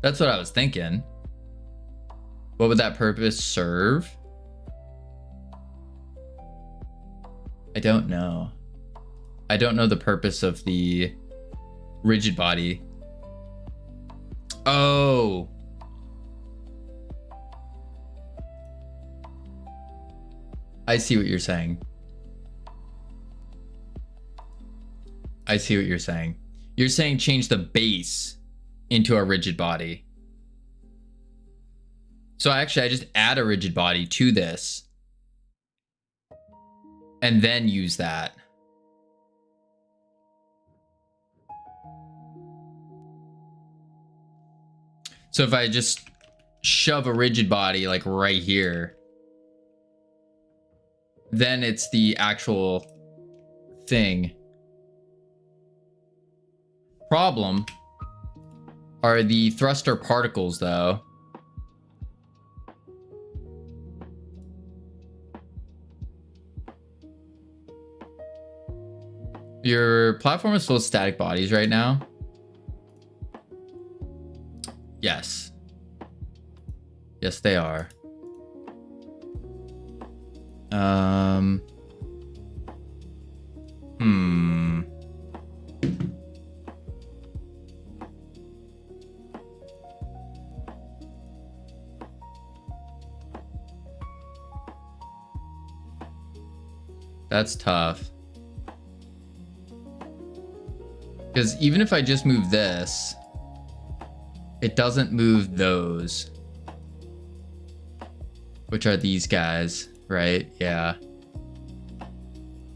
That's what I was thinking. What would that purpose serve? I don't know. I don't know the purpose of the rigid body. Oh. I see what you're saying. I see what you're saying. You're saying change the base into a rigid body. So I just add a rigid body to this and then use that. So if I just shove a rigid body like right here, then it's the actual thing. Problem are the thruster particles, though. Your platform is full of static bodies right now. Yes. Yes, they are. That's tough. Because even if I just move this, it doesn't move those. Which are these guys, right? Yeah.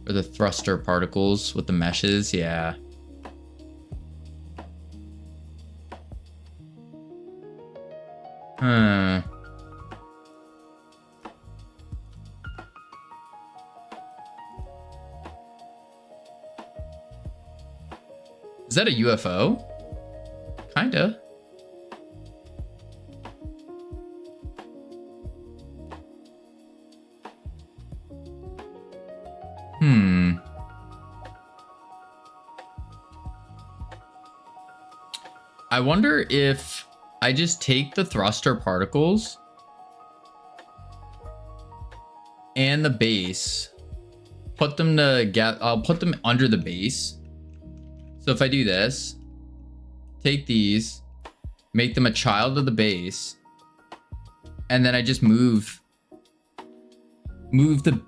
Or the thruster particles with the meshes, yeah. Is that a UFO? Kinda. I wonder if I just take the thruster particles and the base, put them together. I'll put them under the base. So if I do this, take these, make them a child of the base, and then I just move the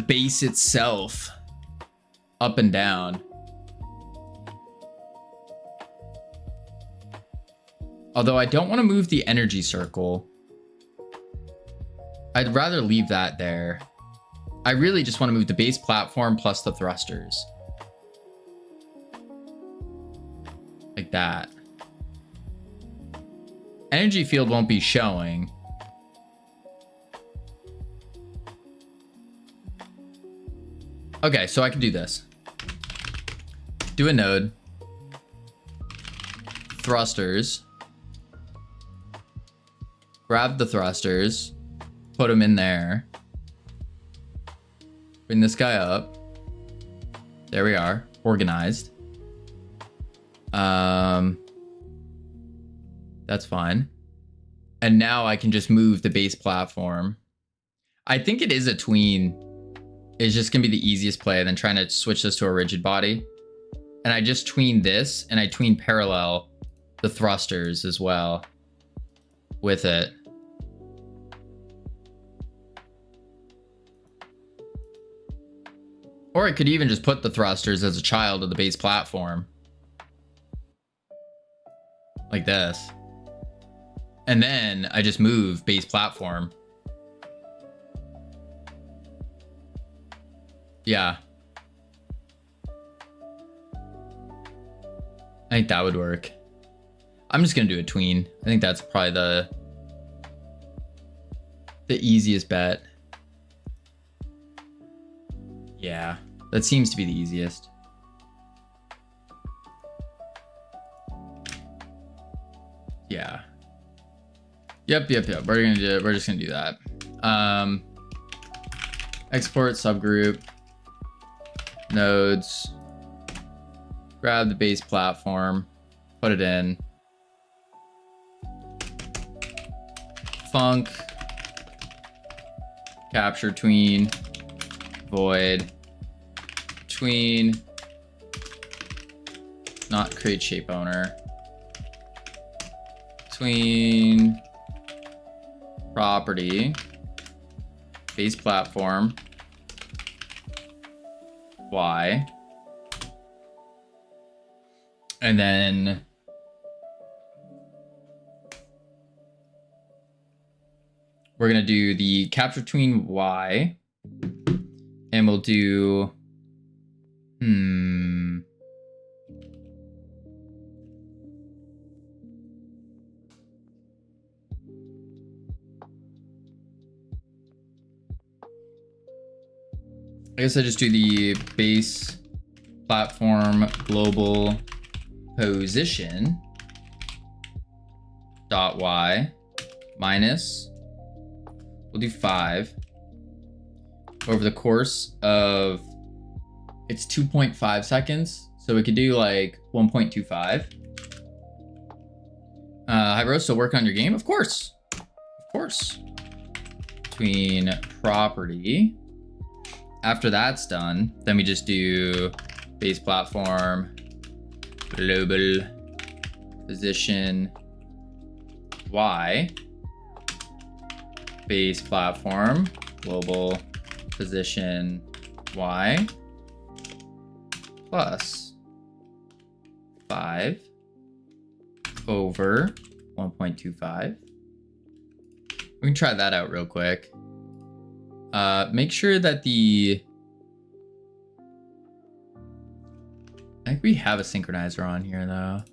base itself up and down. Although I don't want to move the energy circle. I'd rather leave that there. I really just want to move the base platform plus the thrusters. Like that. Energy field won't be showing. Okay, so I can do this. Do a node. Thrusters. Grab the thrusters. Put them in there. Bring this guy up. There we are. Organized. That's fine. And now I can just move the base platform. I think it is a tween. It's just gonna be the easiest play than trying to switch this to a rigid body. And I just tween this, and I tween parallel the thrusters as well with it. Or I could even just put the thrusters as a child of the base platform. Like this. And then I just move base platform. Yeah. I think that would work. I'm just gonna do a tween. I think that's probably the easiest bet. Yeah, that seems to be the easiest. Yeah. Yep. We're just gonna do that. Export subgroup. Nodes. Grab the base platform. Put it in. Func. Capture tween. Void. Tween. Not create shape owner. Tween. Property. Base platform. Y. And then we're gonna do the capture tween Y, and we'll do I guess I just do the base platform global position dot y minus, we'll do 5 over the course of, it's 2.5 seconds. So we could do like 1.25. Hi bro, still working on your game? Of course. Of course. Between property. After that's done, then we just do base platform, global position Y, base platform, global position Y, plus 5 over 1.25. We can try that out real quick. Make sure that I think we have a synchronizer on here though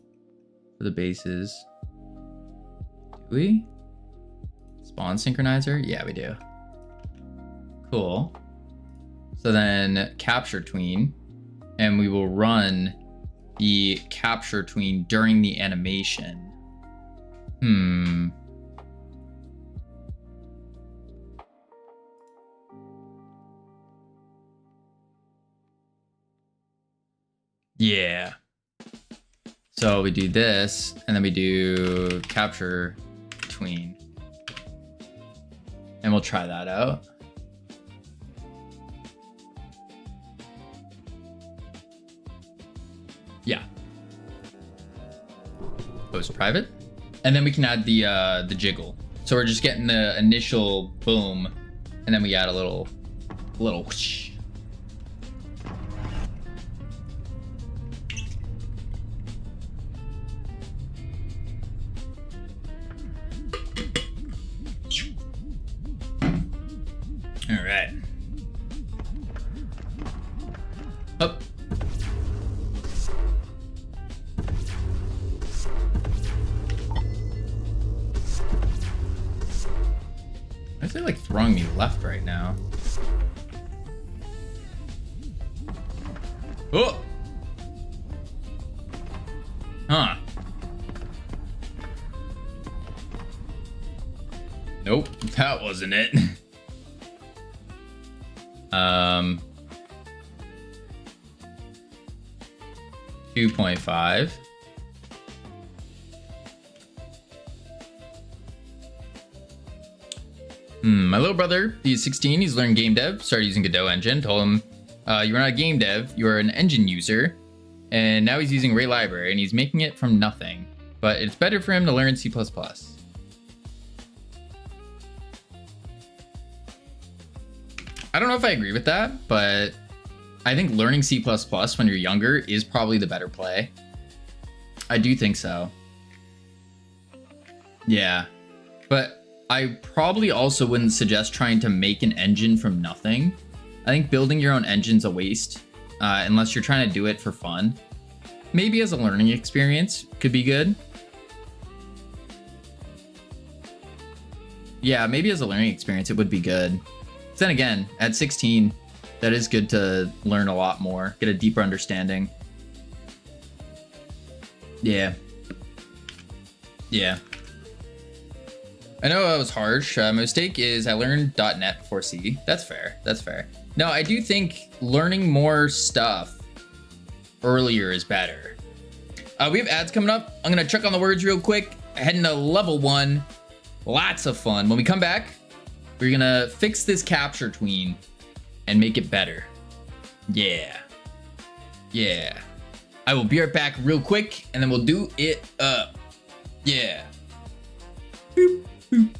for the bases. Do we? Spawn synchronizer? Yeah, we do. Cool. So then capture tween, and we will run the capture tween during the animation. Yeah. So we do this, and then we do capture tween. And we'll try that out. Yeah. Post private. And then we can add the jiggle. So we're just getting the initial boom, and then we add a little whoosh. All right. Up. Why is it like throwing me left right now? Oh. Huh. Nope, that wasn't it. 2.5. My little brother, he's 16, he's learning game dev, started using Godot engine, told him, you're not a game dev, you're an engine user, and now he's using Ray library, and he's making it from nothing, but it's better for him to learn C++. I don't know if I agree with that, but I think learning C++ when you're younger is probably the better play. I do think so. Yeah, but I probably also wouldn't suggest trying to make an engine from nothing. I think building your own engine's a waste, unless you're trying to do it for fun. Maybe as a learning experience could be good. Yeah, maybe as a learning experience it would be good. But then again, at 16, that is good to learn a lot more, get a deeper understanding. Yeah. Yeah. I know I was harsh. My mistake is I learned .NET before C. That's fair. That's fair. No, I do think learning more stuff earlier is better. We have ads coming up. I'm going to check on the words real quick. Heading to level 1. Lots of fun. When we come back, we're going to fix this capture tween and make it better. Yeah. Yeah. I will be right back real quick, and then we'll do it up. Yeah. Boop, boop.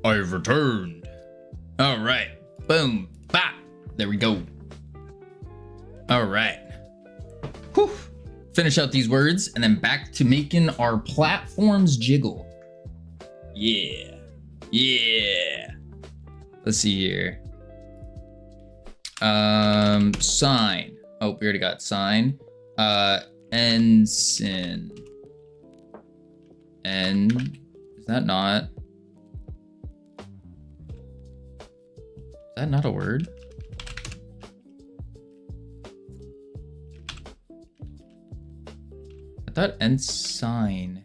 I've returned. All right. Boom. Bop. There we go. All right. Whew. Finish out these words and then back to making our platforms jiggle. Yeah. Yeah. Let's see here. Sign. Oh, we already got sign. Ensign. Is that not? Is that not a word? I thought ensign.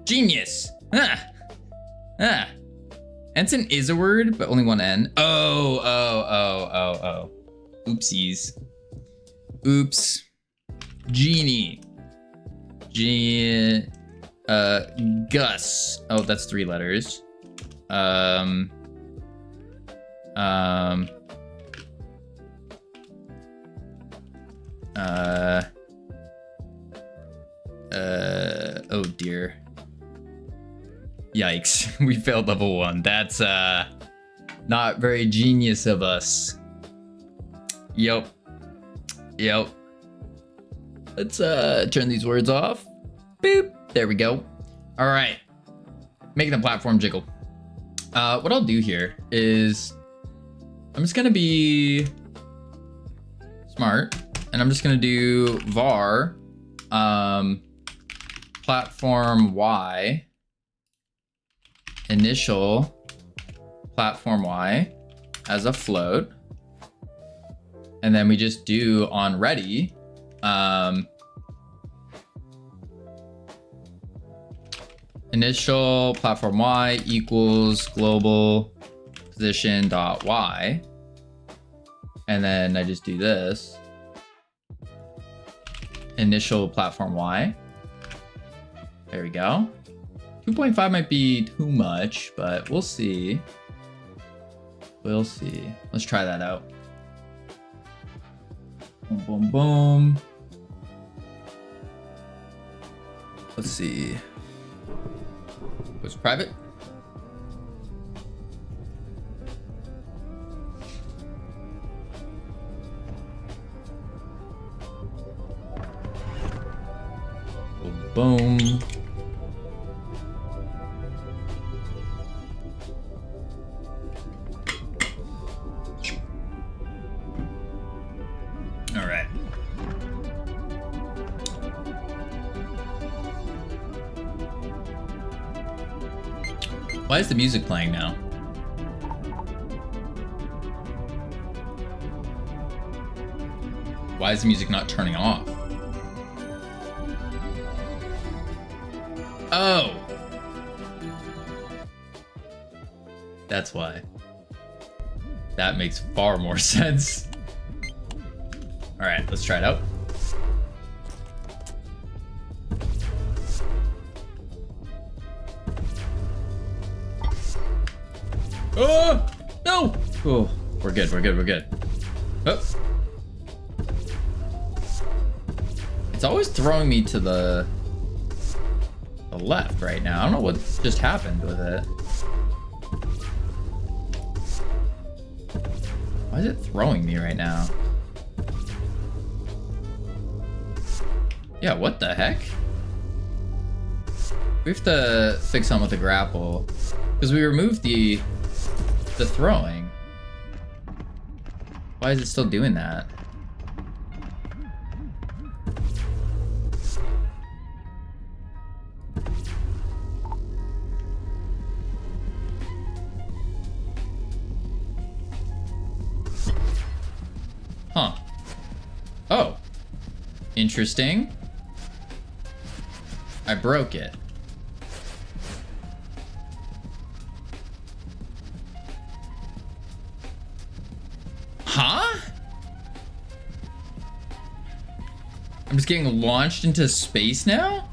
Genius. Ensign is a word, but only one N. Oh. Oopsies. Oops. Genie. Gus. Oh, that's 3 letters. Oh dear. Yikes. We failed level 1. That's not very genius of us. Yep. Let's turn these words off. Boop. There we go. All right. Making the platform jiggle. What I'll do here is I'm just gonna be smart, and I'm just gonna do var platform y initial platform y as a float, and then we just do on ready initial platform y equals global position dot y, and then I just do this initial platform y. There we go. 2.5 might be too much, but we'll see. Let's try that out. Boom, boom, boom. Let's see. Was private? Boom, boom. All right. Why is the music playing now? Why is the music not turning off? Oh! That's why. That makes far more sense. All right, let's try it out. Oh, no! Oh, we're good. Oh. It's always throwing me to the left right now. I don't know what just happened with it. Why is it throwing me right now? Yeah, what the heck? We have to fix something with the grapple, because we removed the throwing. Why is it still doing that? Huh. Oh. Interesting. I broke it. Huh? I'm just getting launched into space now?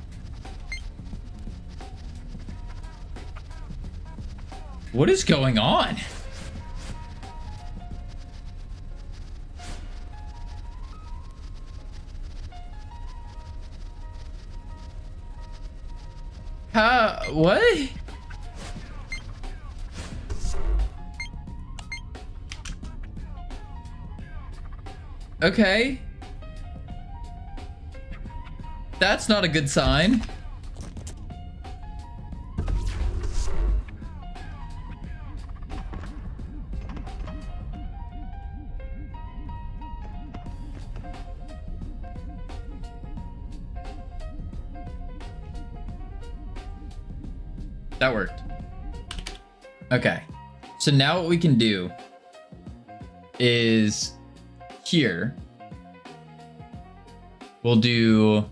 What is going on? What? Okay. That's not a good sign. That worked. Okay. So now what we can do is here we'll do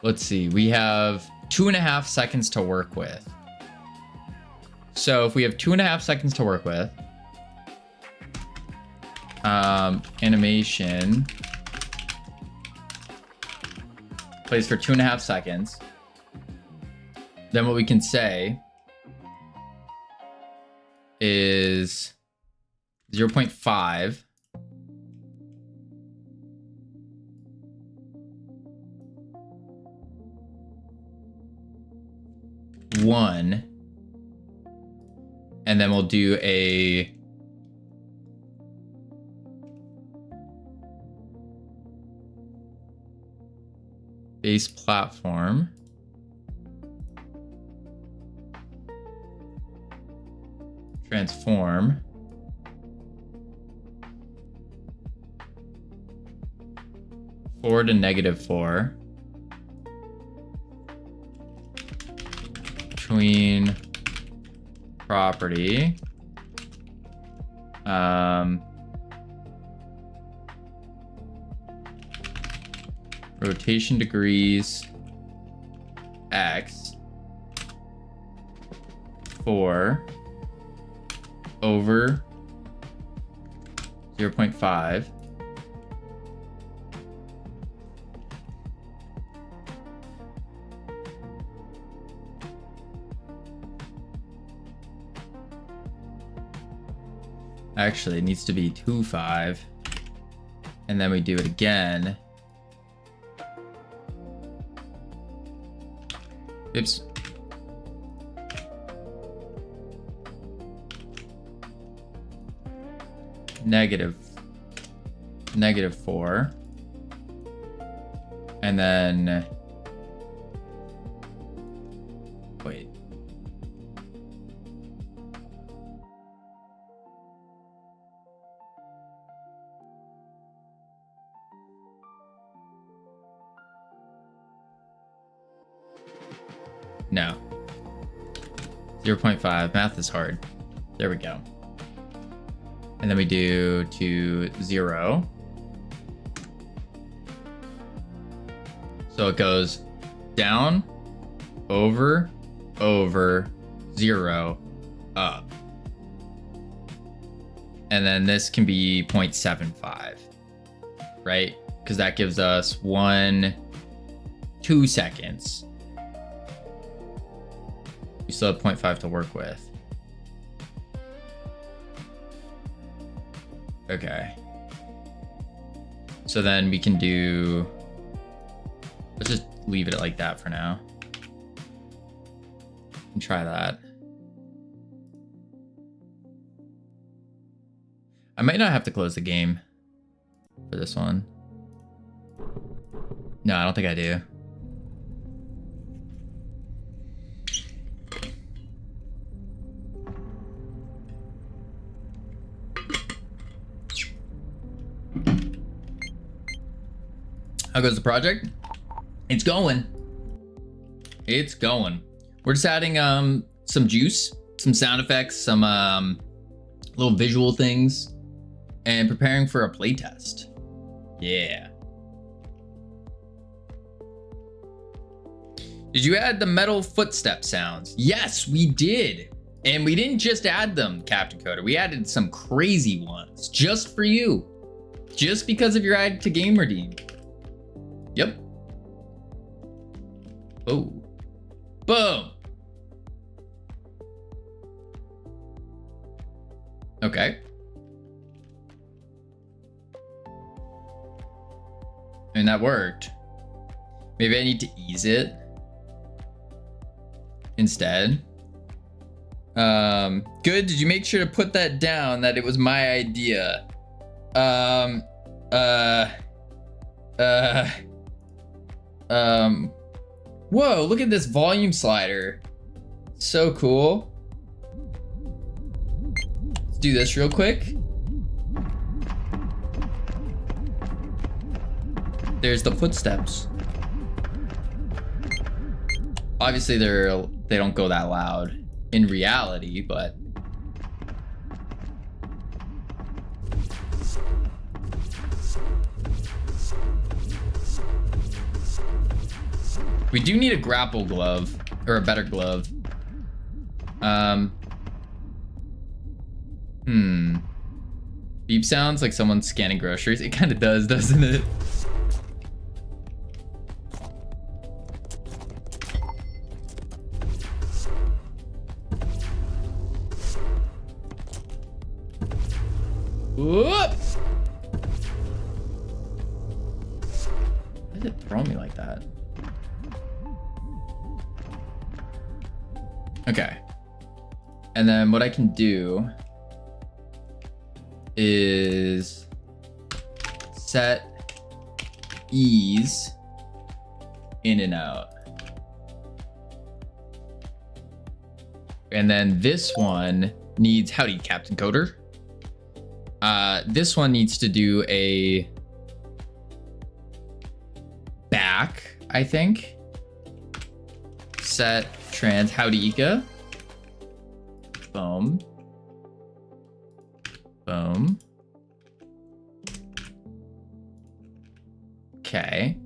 let's see, we have 2.5 seconds to work with. So if we have 2.5 seconds to work with, animation plays for 2.5 seconds. Then what we can say is 0.5 1, and then we'll do a base platform. Transform. Forward to -4. Between property. Rotation degrees X 4 over 0.5 actually it needs to be 2.5 and then we do it again. Oops. -4 and then wait, no, 0.5. Math is hard. There we go. And then we do to 0. So it goes down, over, 0, up. And then this can be 0.75, right? Because that gives us 2 seconds. We still have 0.5 to work with. Okay. So then we can do, let's just leave it like that for now. And try that. I might not have to close the game for this one. No, I don't think I do. How goes the project? It's going. It's going. We're just adding some juice, some sound effects, some little visual things, and preparing for a playtest. Yeah. Did you add the metal footstep sounds? Yes, we did. And we didn't just add them, Captain Coder. We added some crazy ones just for you. Just because of your add to game redeem. Yep. Oh. Boom. Okay. mean, that worked. Maybe I need to ease it instead. Good. Did you make sure to put that down that it was my idea? Whoa, look at this volume slider. So cool. Let's do this real quick. There's the footsteps. Obviously they don't go that loud in reality, but we do need a grapple glove or a better glove. Beep sounds like someone's scanning groceries. It kind of does, doesn't it? Whoop! Why did it throw me like that? Okay. And then what I can do is set ease in and out. And then this one needs, howdy, Captain Coder. This one needs to do a back, I think. Set trans, howdy, Ika. Boom. Boom. Okay.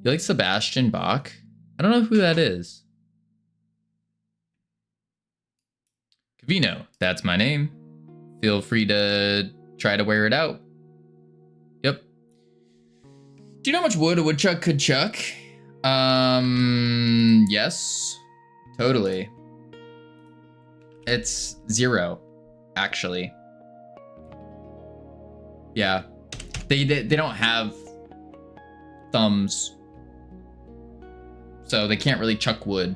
You like Sebastian Bach? I don't know who that is. Cavino, that's my name. Feel free to try to wear it out. Yep. Do you know how much wood a woodchuck could chuck? Yes. Totally. It's 0, actually. Yeah. They don't have thumbs. So they can't really chuck wood.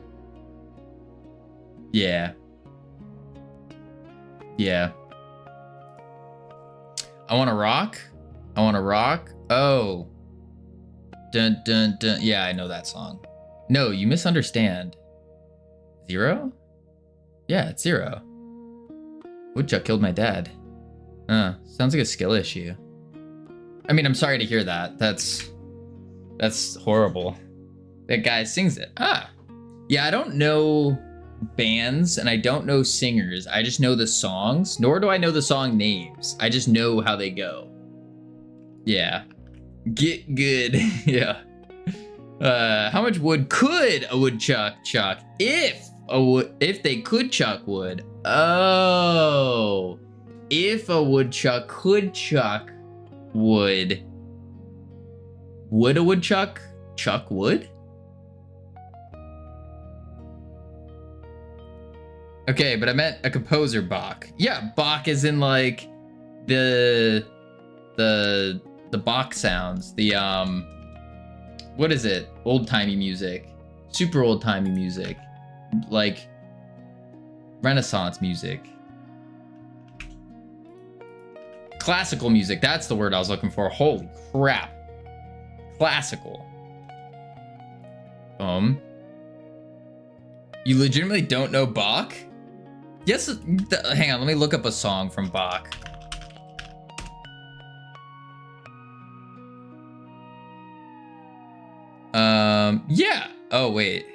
Yeah. Yeah. I want to rock. I want to rock. Oh. Dun dun dun. Yeah, I know that song. No, you misunderstand. 0? Yeah, it's 0. Woodchuck killed my dad. Sounds like a skill issue. I mean, I'm sorry to hear that. That's horrible. That guy sings it. Yeah, I don't know bands and I don't know singers. I just know the songs, nor do I know the song names. I just know how they go. Yeah. Get good. Yeah. How much wood could a woodchuck chuck if they could chuck wood? Oh. If a woodchuck could chuck wood, would a woodchuck chuck wood? Okay, but I meant a composer Bach. Yeah, Bach is in like the Bach sounds. The what is it? Old-timey music. Super old-timey music. Like Renaissance music. Classical music, that's the word I was looking for. Holy crap. Classical. You legitimately don't know Bach? Yes, hang on, let me look up a song from Bach. Yeah. Oh, wait.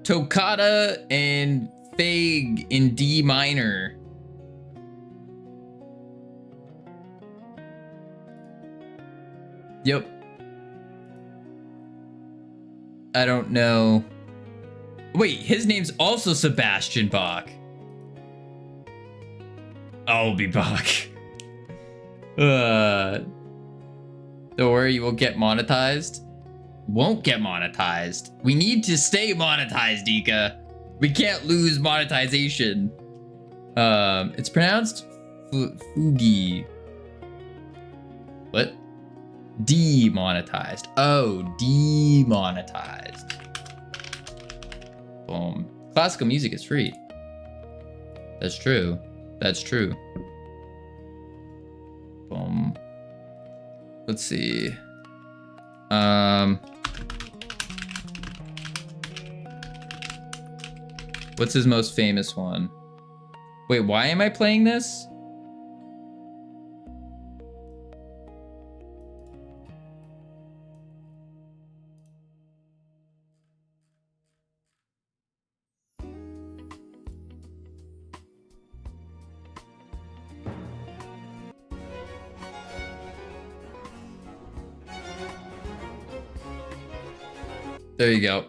Toccata and Fugue in D minor. Yep. I don't know. Wait, his name's also Sebastian Bach. I'll be Bach. Don't worry, you won't get monetized. Won't get monetized. We need to stay monetized, Ika. We can't lose monetization. It's pronounced Fugi. What? Demonetized. Oh, demonetized. Boom. Classical music is free. That's true. That's true. Boom. Let's see. What's his most famous one? Wait, why am I playing this? There you go.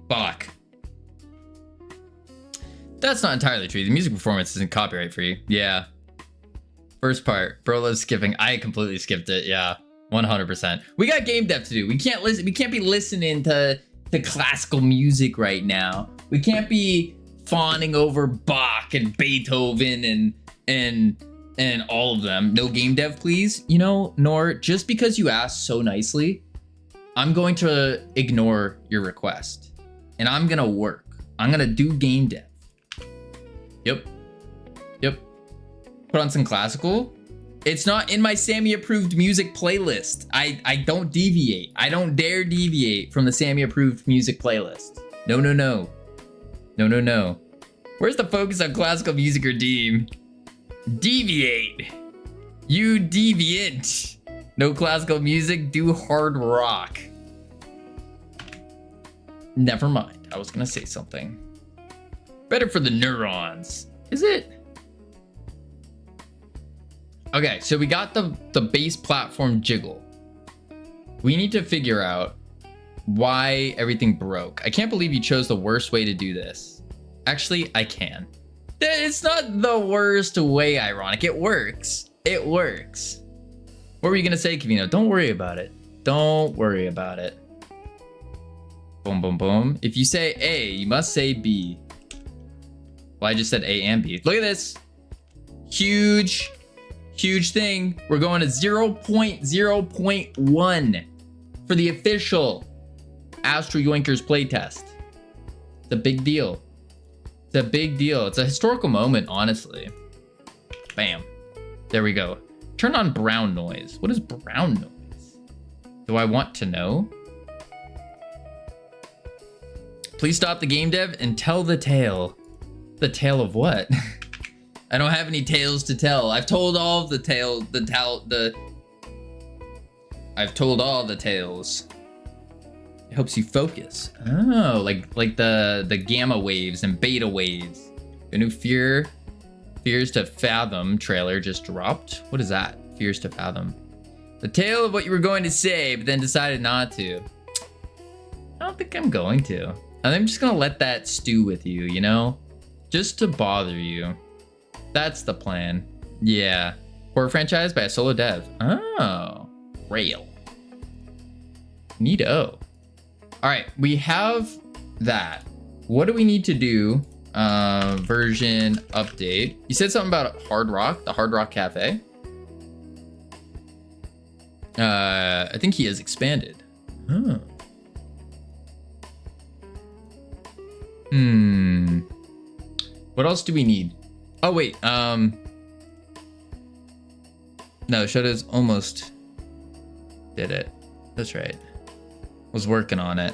Fuck. That's not entirely true. The music performance isn't copyright free. Yeah. First part. Bro loves skipping. I completely skipped it. Yeah. 100%. We got game dev to do. We can't listen. We can't be listening to classical music right now. We can't be fawning over Bach and Beethoven and all of them. No game dev, please. You know, Nor, just because you asked so nicely, I'm going to ignore your request. And I'm gonna work. I'm gonna do game dev. Yep. Yep. Put on some classical. It's not in my Sammy approved music playlist. I don't deviate. I don't dare deviate from the Sammy approved music playlist. No, no, no. No, no, no. Where's the focus on classical music redeem? Deviate. You deviant. No classical music, do hard rock. Never mind. I was gonna say something. Better for the neurons. Is it? Okay, so we got the base platform jiggle. We need to figure out why everything broke. I can't believe you chose the worst way to do this. Actually, I can. It's not the worst way, ironic. It works. It works. What were you gonna say, Kavino? Don't worry about it. Don't worry about it. Boom, boom, boom. If you say A, you must say B. Well, I just said A and B. Look at this. Huge, huge thing. We're going to 0.0.1 for the official Astro Yoinkers playtest. It's a big deal. It's a big deal. It's a historical moment, honestly. Bam. There we go. Turn on brown noise. What is brown noise? Do I want to know? Please stop the game dev and tell the tale. The tale of what? I don't have any tales to tell. I've told all of the I've told all the tales. It helps you focus. Oh, like the gamma waves and beta waves. A new Fears to Fathom trailer just dropped. What is that? Fears to Fathom. The tale of what you were going to say, but then decided not to. I don't think I'm going to. I'm just gonna let that stew with you, you know? Just to bother you. That's the plan. Yeah. Horror franchise by a solo dev. Oh. Rail. Neato. Alright, we have that. What do we need to do? Version update. You said something about Hard Rock, the Hard Rock Cafe. I think he has expanded. Huh. What else do we need? Oh wait, no, Shota's almost did it. That's right. Was working on it.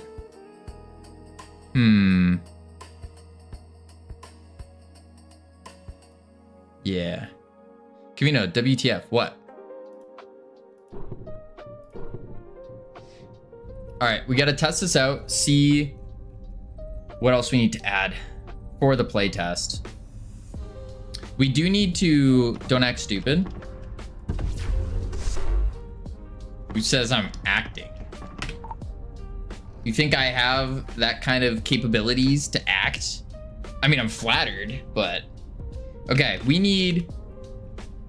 Yeah. Kavino, WTF, what? All right, we gotta test this out, see what else we need to add for the playtest. We do need to don't act stupid. Who says I'm acting? You think I have that kind of capabilities to act? I mean, I'm flattered, but okay, we need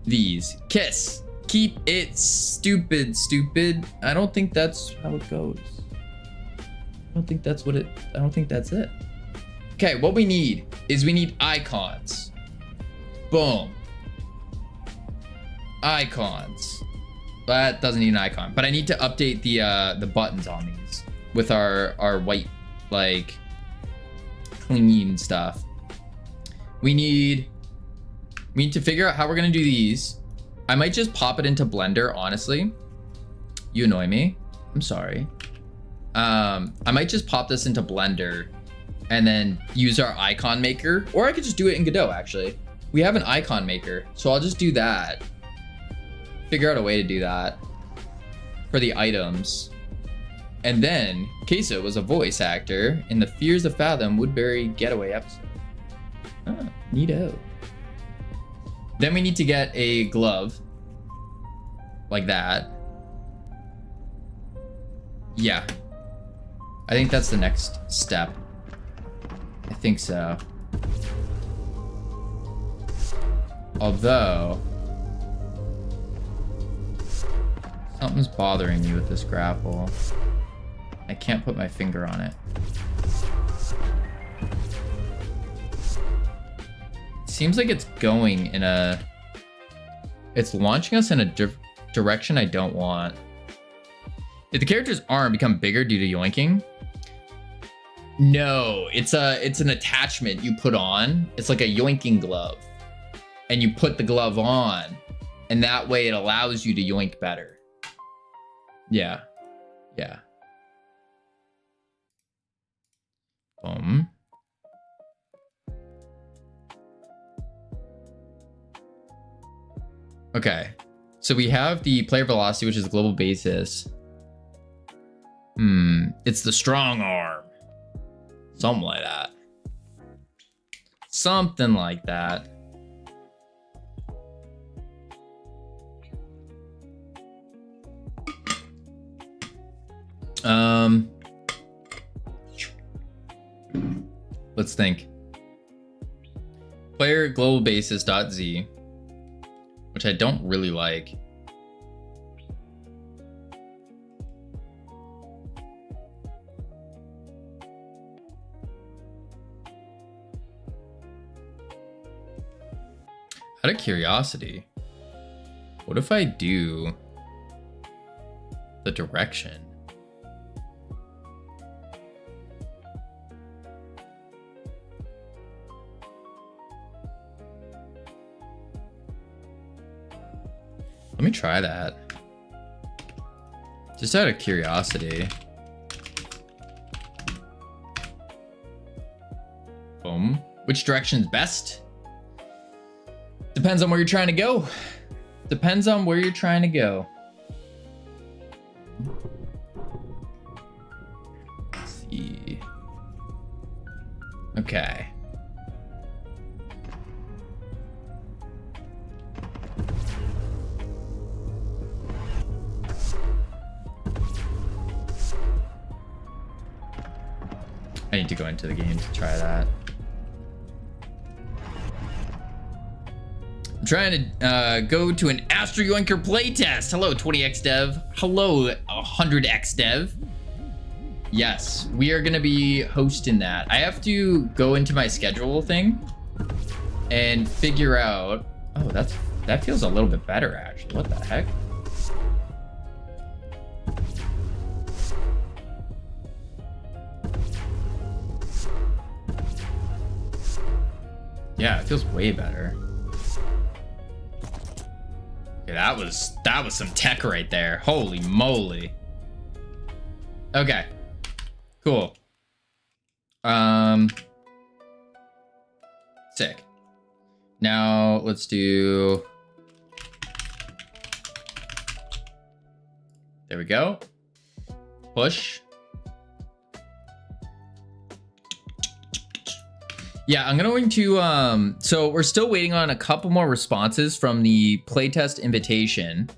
these. Kiss. Keep it stupid, stupid. I don't think that's how it goes. I don't think that's it. Okay, what we need is we need icons. Boom. Icons. That doesn't need an icon, but I need to update the buttons on these with our white, like, clean stuff. We need to figure out how we're gonna do these. I might just pop it into Blender, honestly. You annoy me. I'm sorry. I might just pop this into Blender and then use our icon maker, or I could just do it in Godot, actually. We have an icon maker, so I'll just do that. Figure out a way to do that for the items. And then Queso was a voice actor in the Fears of Fathom Woodbury Getaway episode. Oh, neato. Then we need to get a glove like that. Yeah, I think that's the next step. I think so. Although something's bothering me with this grapple. I can't put my finger on it. Seems like it's going in a... It's launching us in a direction I don't want. Did the character's arm become bigger due to yoinking? No, it's an attachment you put on. It's like a yoinking glove. And you put the glove on, and that way it allows you to yoink better. Yeah. Yeah. Okay. So we have the player velocity, which is the global basis. It's the strong arm. Something like that. Something like that. Let's think. Player global basis dot z, which I don't really like. Out of curiosity, what if I do the direction? Let me try that. Just out of curiosity. Boom. Which direction's best? Depends on where you're trying to go. Depends on where you're trying to go. Let's see. Okay. I need to go into the game to try that. I'm trying to go to an Astro Yoinker playtest. Hello, 20x dev. Hello, 100x dev. Yes, we are gonna be hosting that. I have to go into my schedule thing and figure out. Oh, that feels a little bit better actually. What the heck? Yeah, it feels way better. Okay, that was some tech right there. Holy moly. Okay. Cool. Sick. Now let's do. There we go. Push. Yeah, I'm going to, so we're still waiting on a couple more responses from the playtest invitation.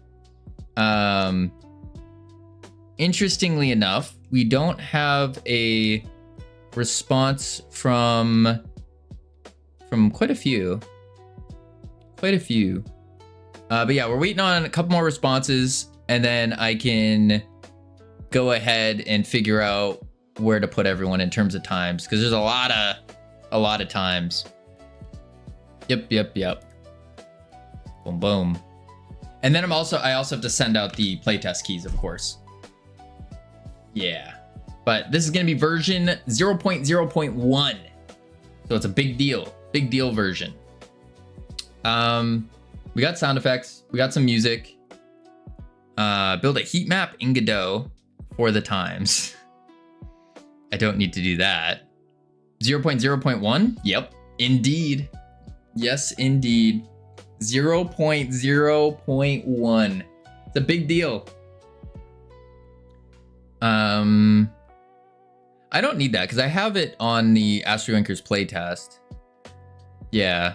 Interestingly enough, we don't have a response from quite a few. But yeah, we're waiting on a couple more responses, and then I can go ahead and figure out where to put everyone in terms of times, because there's a lot of times. Yep. Boom, boom. And then I also have to send out the playtest keys, of course. Yeah. But this is going to be version 0.0.1. So it's a big deal. Big deal version. We got sound effects. We got some music. Build a heat map in Godot for the times. I don't need to do that. 0.0.1? Yep. Indeed. Yes, indeed. 0.0.1. It's a big deal. I don't need that because I have it on the Astro Yoinkers playtest. Yeah.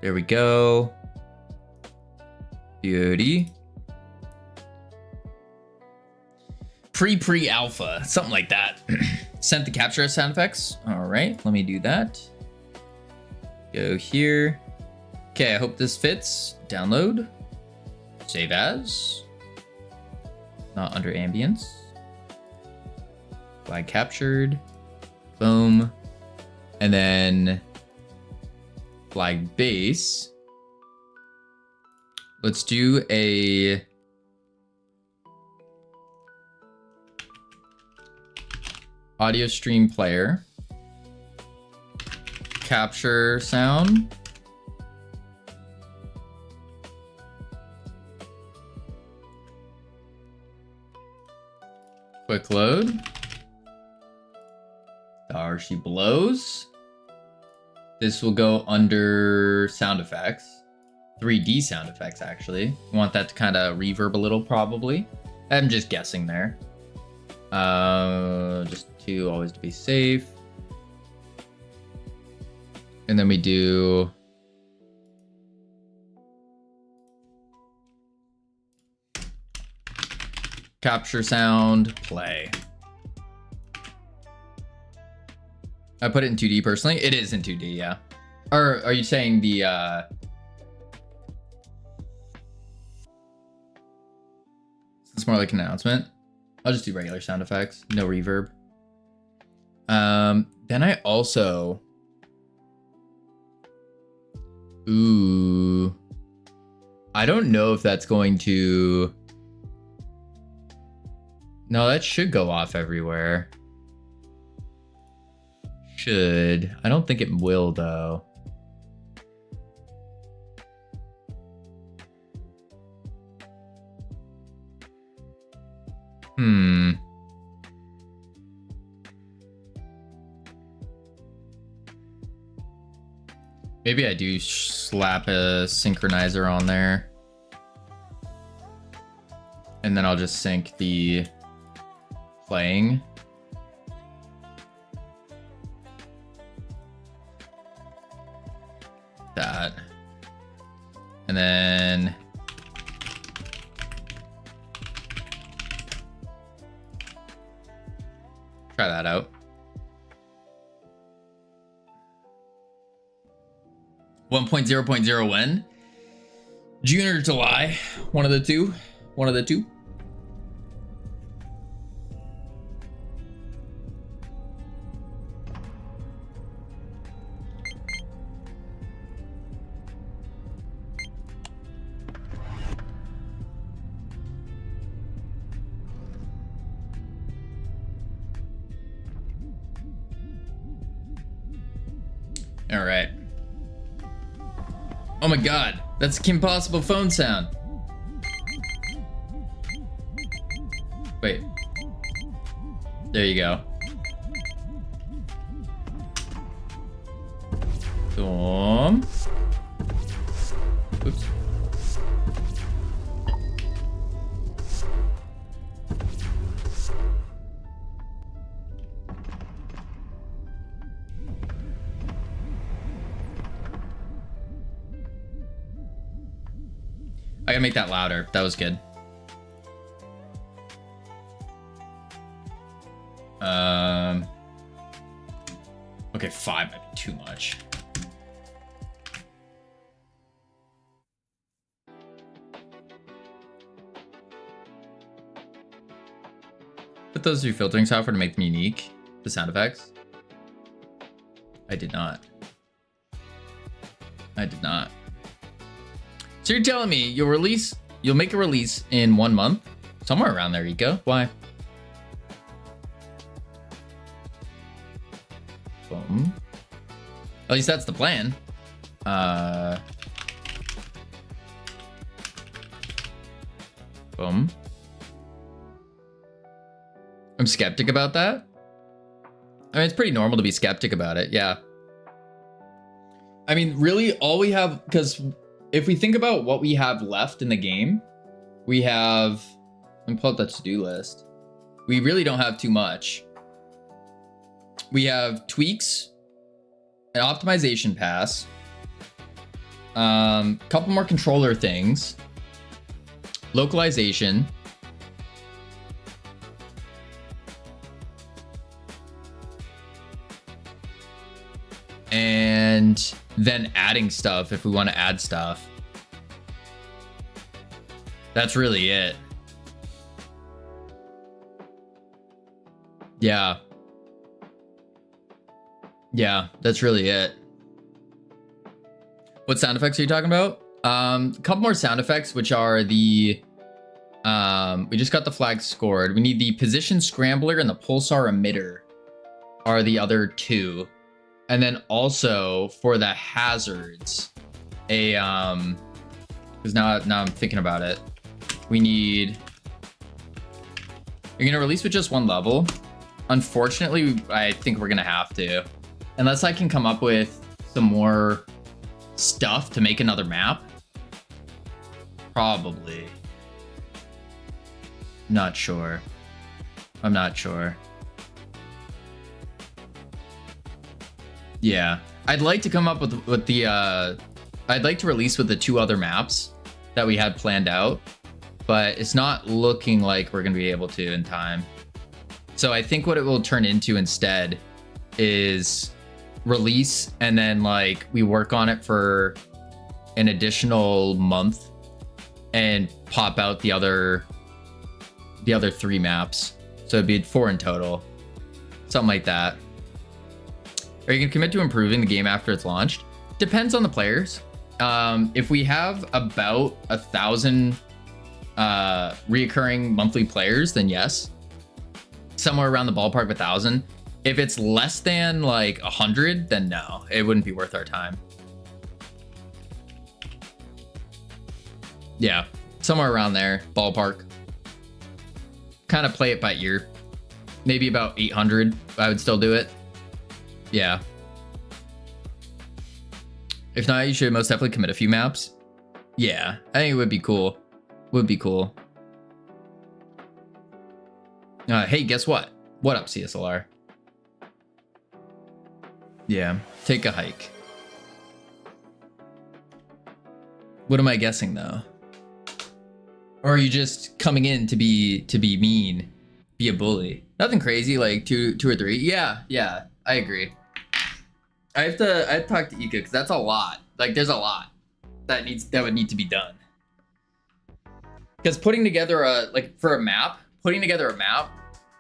There we go. Beauty. Pre-alpha, something like that. Sent the capture as sound effects. All right, let me do that. Go here. Okay, I hope this fits. Download. Save as. Not under ambience. Flag captured. Boom. And then flag base. Let's do a audio stream player. Capture sound. Quick load. There she blows. This will go under sound effects. 3D sound effects, actually. We want that to kind of reverb a little, probably. I'm just guessing there. Just two, always to be safe. And then we do capture sound, play. I put it in 2D personally. It is in 2D, yeah. Or are you saying the it's more like an announcement? I'll just do regular sound effects, no reverb. Then I also I don't know if that's going to. No, that should go off everywhere. Should. I don't think it will, though. Maybe I do slap a synchronizer on there. And then I'll just sync the playing. That. And then try that out. One point zero when? June or July? One of the two. One of the two. All right. Oh my God, that's Kim Possible phone sound. Wait. There you go. Boom. Oops. I gotta make that louder. That was good. Okay, 5 might be too much. put those through filtering software to make them unique, the sound effects? I did not. I did not. So you're telling me you'll make a release in 1 month? Somewhere around there, Eco. Why? Boom. At least that's the plan. Boom. I'm skeptic about that. I mean, it's pretty normal to be skeptic about it. Yeah. I mean, really all we have, because if we think about what we have left in the game, we have, let me pull up that to-do list. We really don't have too much. We have tweaks, an optimization pass, couple more controller things, localization, and then adding stuff if we want to add stuff. That's really it. Yeah. Yeah, that's really it. What sound effects are you talking about? A couple more sound effects, which are the we just got the flag scored. We need the position scrambler and the pulsar emitter are the other two. And then also for the hazards, because now I'm thinking about it. We need, you're gonna release with just one level. Unfortunately, I think we're gonna have to, unless I can come up with some more stuff to make another map. Probably. Not sure. I'm not sure. Yeah, I'd like to come up with the I'd like to release with the 2 other maps that we had planned out, but it's not looking like we're gonna be able to in time. So I think what it will turn into instead is release, and then like we work on it for an additional month and pop out the other 3 maps. So it'd be 4 in total, something like that. Are you gonna commit to improving the game after it's launched? Depends on the players. If we have about 1,000 reoccurring monthly players, then yes. Somewhere around the ballpark of 1,000. If it's less than like 100, then no, it wouldn't be worth our time. Yeah, somewhere around there, ballpark. Kind of play it by ear. Maybe about 800, I would still do it. Yeah. If not, you should most definitely commit a few maps. Yeah, I think it would be cool. Would be cool. Hey, guess what? What up, CSLR? Yeah, take a hike. What am I guessing though? Or are you just coming in to be mean, be a bully? Nothing crazy, like two or 3. Yeah, I agree. I have to talk to Ika because that's a lot. Like, there's a lot that would need to be done. Because putting together putting together a map,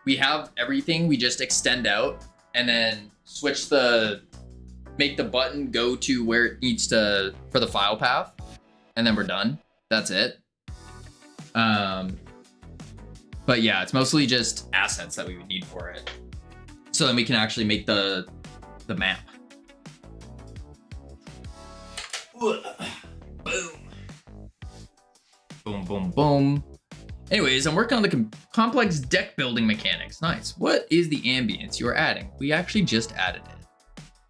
we have everything. We just extend out and then make the button go to where it needs to for the file path, and then we're done. That's it. But yeah, it's mostly just assets that we would need for it, so then we can actually make the map. Boom. Anyways, I'm working on the complex deck building mechanics. Nice. What is the ambience you are adding? We actually just added it.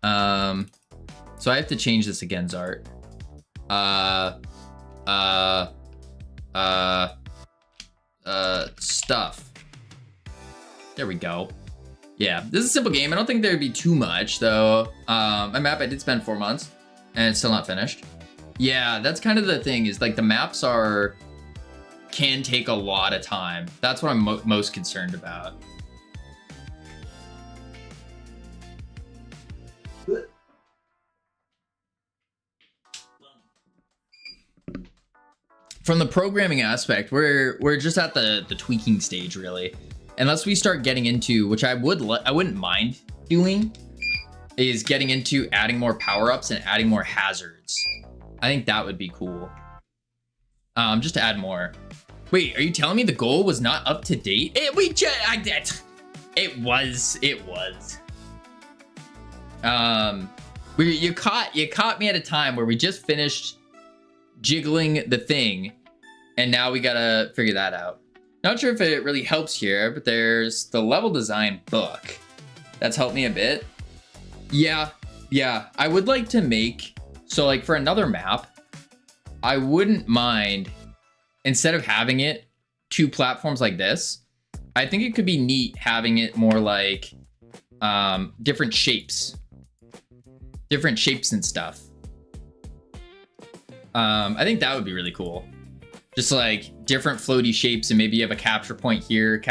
So I have to change this again, Zart. Stuff. There we go. Yeah, this is a simple game. I don't think there'd be too much though. My map, I did spend 4 months and it's still not finished. Yeah, that's kind of the thing, is like the maps can take a lot of time. That's what I'm most concerned about. From the programming aspect, we're just at the tweaking stage really. unless we start getting into, which I wouldn't mind doing, is getting into adding more power-ups and adding more hazards. I think that would be cool. Just to add more. Wait, are you telling me the goal was not up to date? It was. You caught me at a time where we just finished jiggling the thing, and now we gotta figure that out. Not sure if it really helps here, but there's the level design book. That's helped me a bit. Yeah, I would like to make, so like for another map, I wouldn't mind, instead of having it 2 platforms like this, I think it could be neat having it more like different shapes and stuff. I think that would be really cool. Just like different floaty shapes, and maybe you have a capture point here,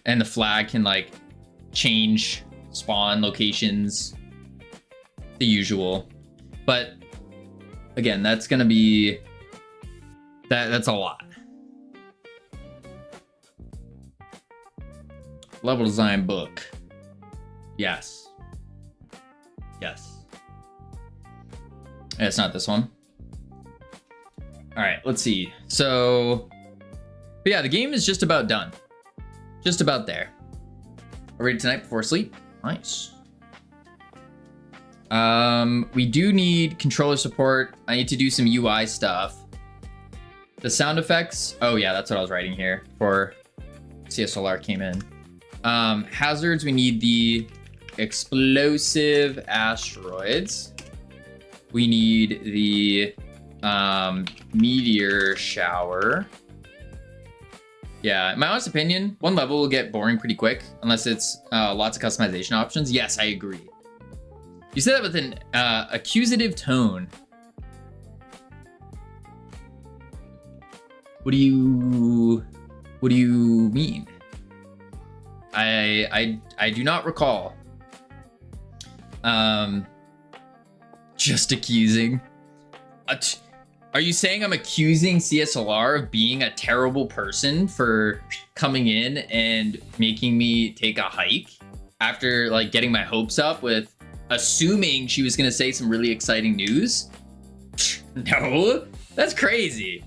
and the flag can like change spawn locations, the usual. But again, that's gonna be that's a lot. Level design book. Yes. It's not this one. All right, let's see. So, but yeah, the game is just about done. Just about there. Ready tonight before sleep? Nice. We do need controller support. I need to do some UI stuff. The sound effects. Oh yeah, that's what I was writing here for CSLR came in. Hazards, we need the explosive asteroids. We need the meteor shower. Yeah, in my honest opinion, one level will get boring pretty quick unless it's lots of customization options. Yes, I agree. You said that with an accusative tone. What do you mean? I do not recall. Just accusing. Are you saying I'm accusing CSLR of being a terrible person for coming in and making me take a hike after like getting my hopes up with assuming she was gonna say some really exciting news? No, that's crazy.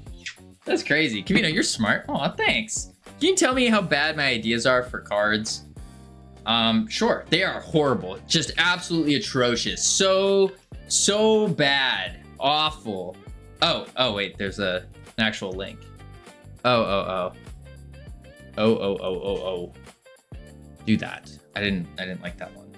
That's crazy. Kavino, you're smart. Oh, thanks. Can you tell me how bad my ideas are for cards? Sure. They are horrible. Just absolutely atrocious. So bad. Awful. Oh, wait, there's an actual link. Oh. Do that. I didn't like that one.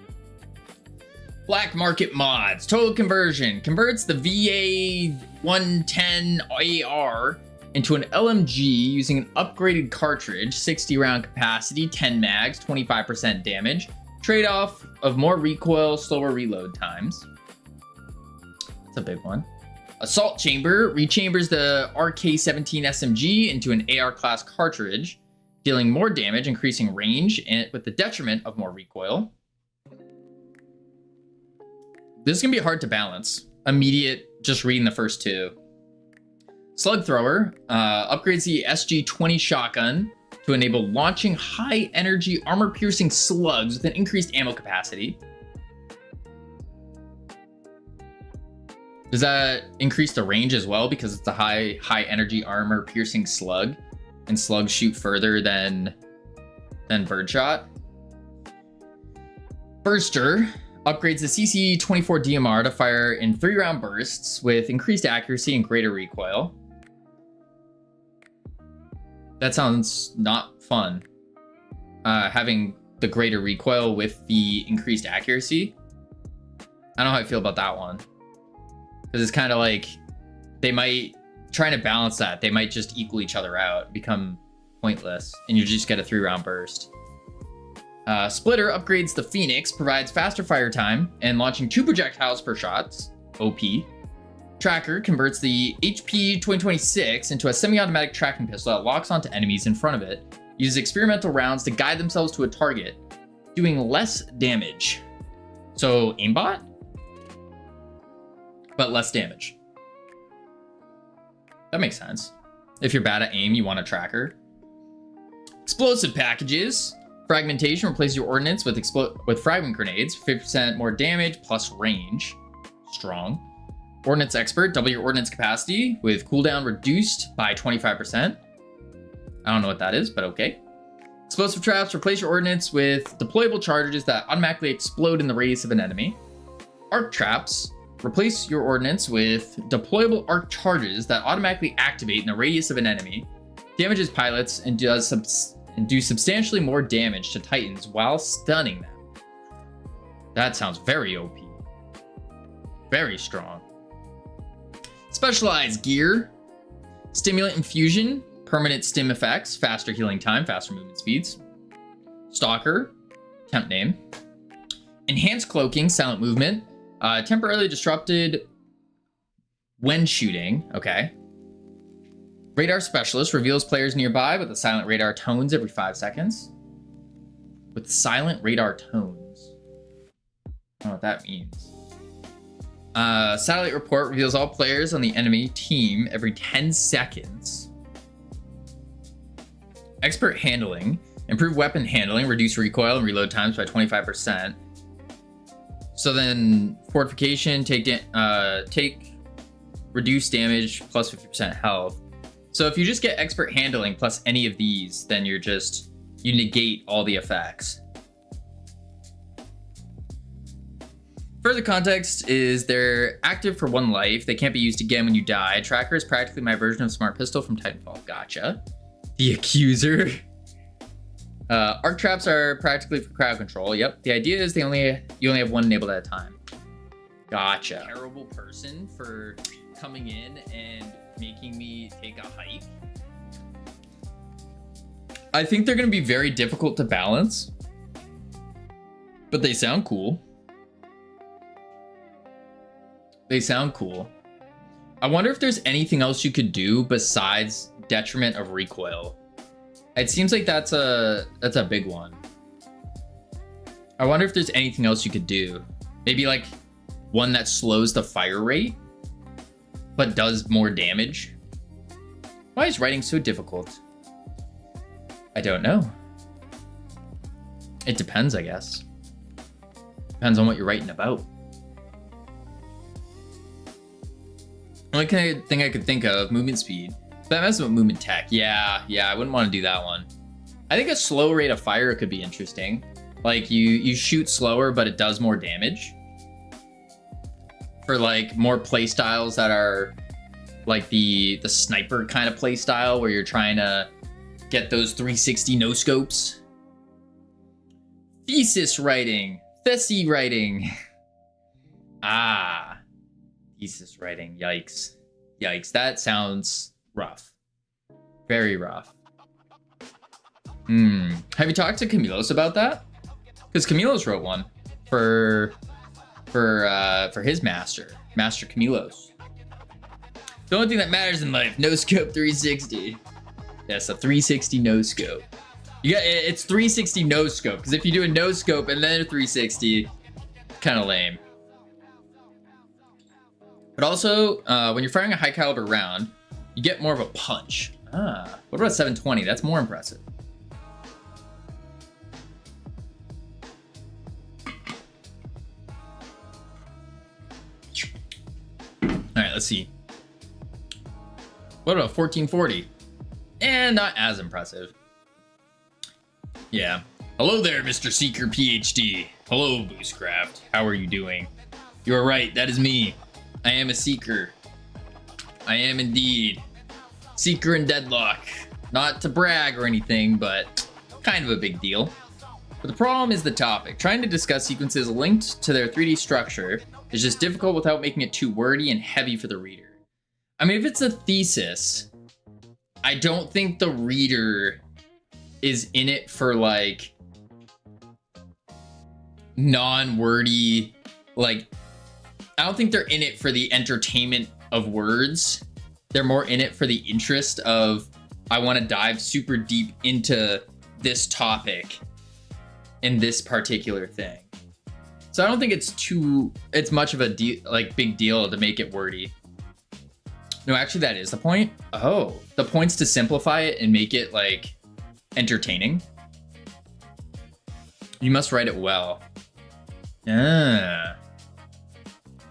Black market mods. Total conversion. Converts the VA110AR into an LMG using an upgraded cartridge, 60 round capacity, 10 mags, 25% damage. Trade-off of more recoil, slower reload times. That's a big one. Assault chamber rechambers the RK-17 SMG into an AR class cartridge, dealing more damage, increasing range, and with the detriment of more recoil. This is gonna be hard to balance. Immediate, just reading the first two. Slug thrower upgrades the SG-20 shotgun to enable launching high energy armor piercing slugs with an increased ammo capacity. Does that increase the range as well because it's a high energy armor piercing slug, and slugs shoot further than birdshot? Burster upgrades the CC-24 DMR to fire in 3-round bursts with increased accuracy and greater recoil. That sounds not fun. Having the greater recoil with the increased accuracy. I don't know how I feel about that one. Because it's kind of like they might, trying to balance that, they might just equal each other out, become pointless, and you just get a 3-round burst. Splitter upgrades the Phoenix, provides faster fire time, and launching 2 projectiles per shot. OP. Tracker converts the HP 2026 into a semi-automatic tracking pistol that locks onto enemies in front of it. Uses experimental rounds to guide themselves to a target, doing less damage. So aimbot? But less damage. That makes sense. If you're bad at aim, you want a tracker. Explosive packages. Fragmentation. Replace your ordnance with fragment grenades. 50% more damage plus range. Strong. Ordnance expert. Double your ordnance capacity with cooldown reduced by 25%. I don't know what that is, but okay. Explosive traps. Replace your ordnance with deployable charges that automatically explode in the radius of an enemy. Arc traps. Replace your ordnance with deployable arc charges that automatically activate in the radius of an enemy. Damages pilots and do substantially more damage to titans while stunning them. That sounds very OP. Very strong. Specialized gear. Stimulant infusion. Permanent stim effects. Faster healing time. Faster movement speeds. Stalker. Temp name. Enhanced cloaking. Silent movement. Temporarily disrupted when shooting. Okay. Radar specialist reveals players nearby with the silent radar tones every 5 seconds. With silent radar tones. I don't know what that means. Satellite report reveals all players on the enemy team every 10 seconds. Expert handling. Improve weapon handling. Reduce recoil and reload times by 25%. So then fortification, take reduce damage plus 50% health. So if you just get expert handling plus any of these, then you negate all the effects. Further context is they're active for 1 life. They can't be used again when you die. Tracker is practically my version of Smart Pistol from Titanfall. Gotcha. The Accuser. Arc traps are practically for crowd control. Yep. The idea is you only have 1 enabled at a time. Gotcha. Terrible person for coming in and making me take a hike. I think they're going to be very difficult to balance, but they sound cool. They sound cool. I wonder if there's anything else you could do besides detriment of recoil. It seems like that's a big one. I wonder if there's anything else you could do. Maybe like one that slows the fire rate, but does more damage. Why is writing so difficult? I don't know. It depends, I guess. Depends on what you're writing about. Only thing I could think of, movement speed. That messes with movement tech. Yeah, I wouldn't want to do that one. I think a slow rate of fire could be interesting. Like you shoot slower, but it does more damage. For like more play styles that are like the sniper kind of play style where you're trying to get those 360 no scopes. Thesis writing. Thesis writing. Thesis writing. Yikes. That sounds rough. Very rough. Have you talked to Camilos about that? Because Camilos wrote one for his master Camilos. The only thing that matters in life, no scope 360. Yes, a 360 no scope. It's 360 no scope, because if you do a no scope and then a 360, kind of lame. But also, when you're firing a high caliber round, you get more of a punch. What about 720? That's more impressive. All right, let's see. What about 1440? And not as impressive. Yeah. Hello there, Mr. Seeker PhD. Hello, Boostcraft. How are you doing? You are right, that is me. I am a seeker. I am indeed. Seeker in deadlock. Not to brag or anything, but kind of a big deal. But the problem is the topic. Trying to discuss sequences linked to their 3D structure is just difficult without making it too wordy and heavy for the reader. I mean, if it's a thesis, I don't think the reader is in it for like non-wordy, like, I don't think they're in it for the entertainment of words. They're more in it for the interest of, I want to dive super deep into this topic in this particular thing. So I don't think it's much of a big deal to make it wordy. No, actually that is the point. Oh, the point's to simplify it and make it like entertaining. You must write it well. Ah.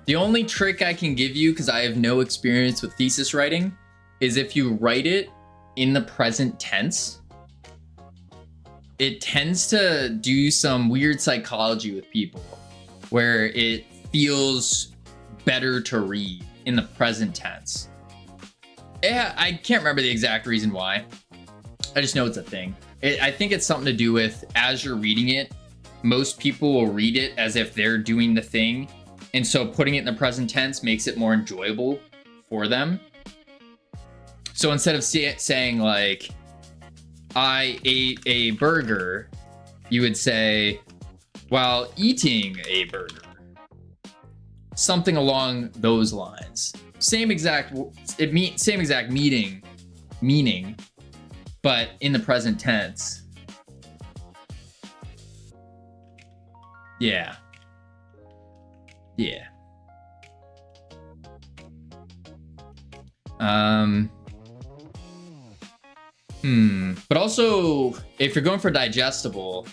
The only trick I can give you, because I have no experience with thesis writing, is if you write it in the present tense, it tends to do some weird psychology with people where it feels better to read in the present tense. Yeah, I can't remember the exact reason why. I just know it's a thing. I think it's something to do with, as you're reading it, most people will read it as if they're doing the thing. And so putting it in the present tense makes it more enjoyable for them. So instead of saying like, I ate a burger, you would say, while eating a burger. Something along those lines. Same exact meaning, but in the present tense. Yeah. Yeah. But also, if you're going for digestible,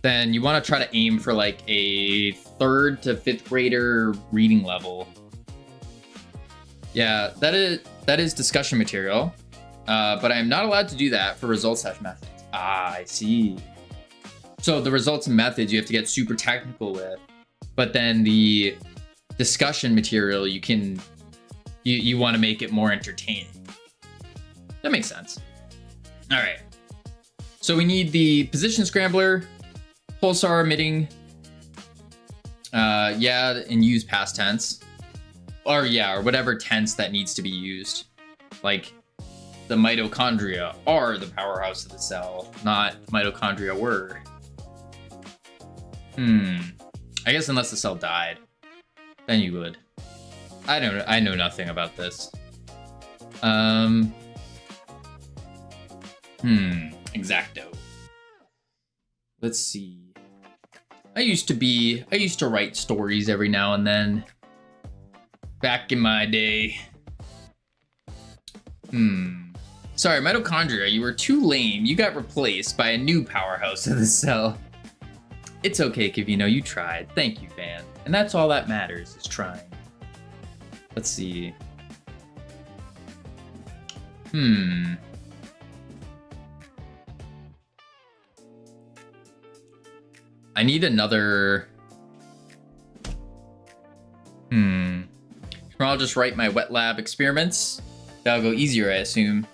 then you want to try to aim for like a 3rd to 5th grader reading level. Yeah, that is discussion material, but I am not allowed to do that for results/methods. Ah, I see. So the results and methods you have to get super technical with, but then the discussion material you want to make it more entertaining. That makes sense. All right. So we need the position scrambler, pulsar emitting, yeah, and use past tense. Or whatever tense that needs to be used. Like the mitochondria are the powerhouse of the cell, not mitochondria were. I guess unless the cell died, then you would. I know nothing about this. Exacto. Let's see. I used to write stories every now and then. Back in my day. Sorry, mitochondria, you were too lame. You got replaced by a new powerhouse of the cell. It's okay, Kivino, you tried. Thank you, fan. And that's all that matters, is trying. Let's see. I need another... I'll just write my wet lab experiments. That'll go easier, I assume.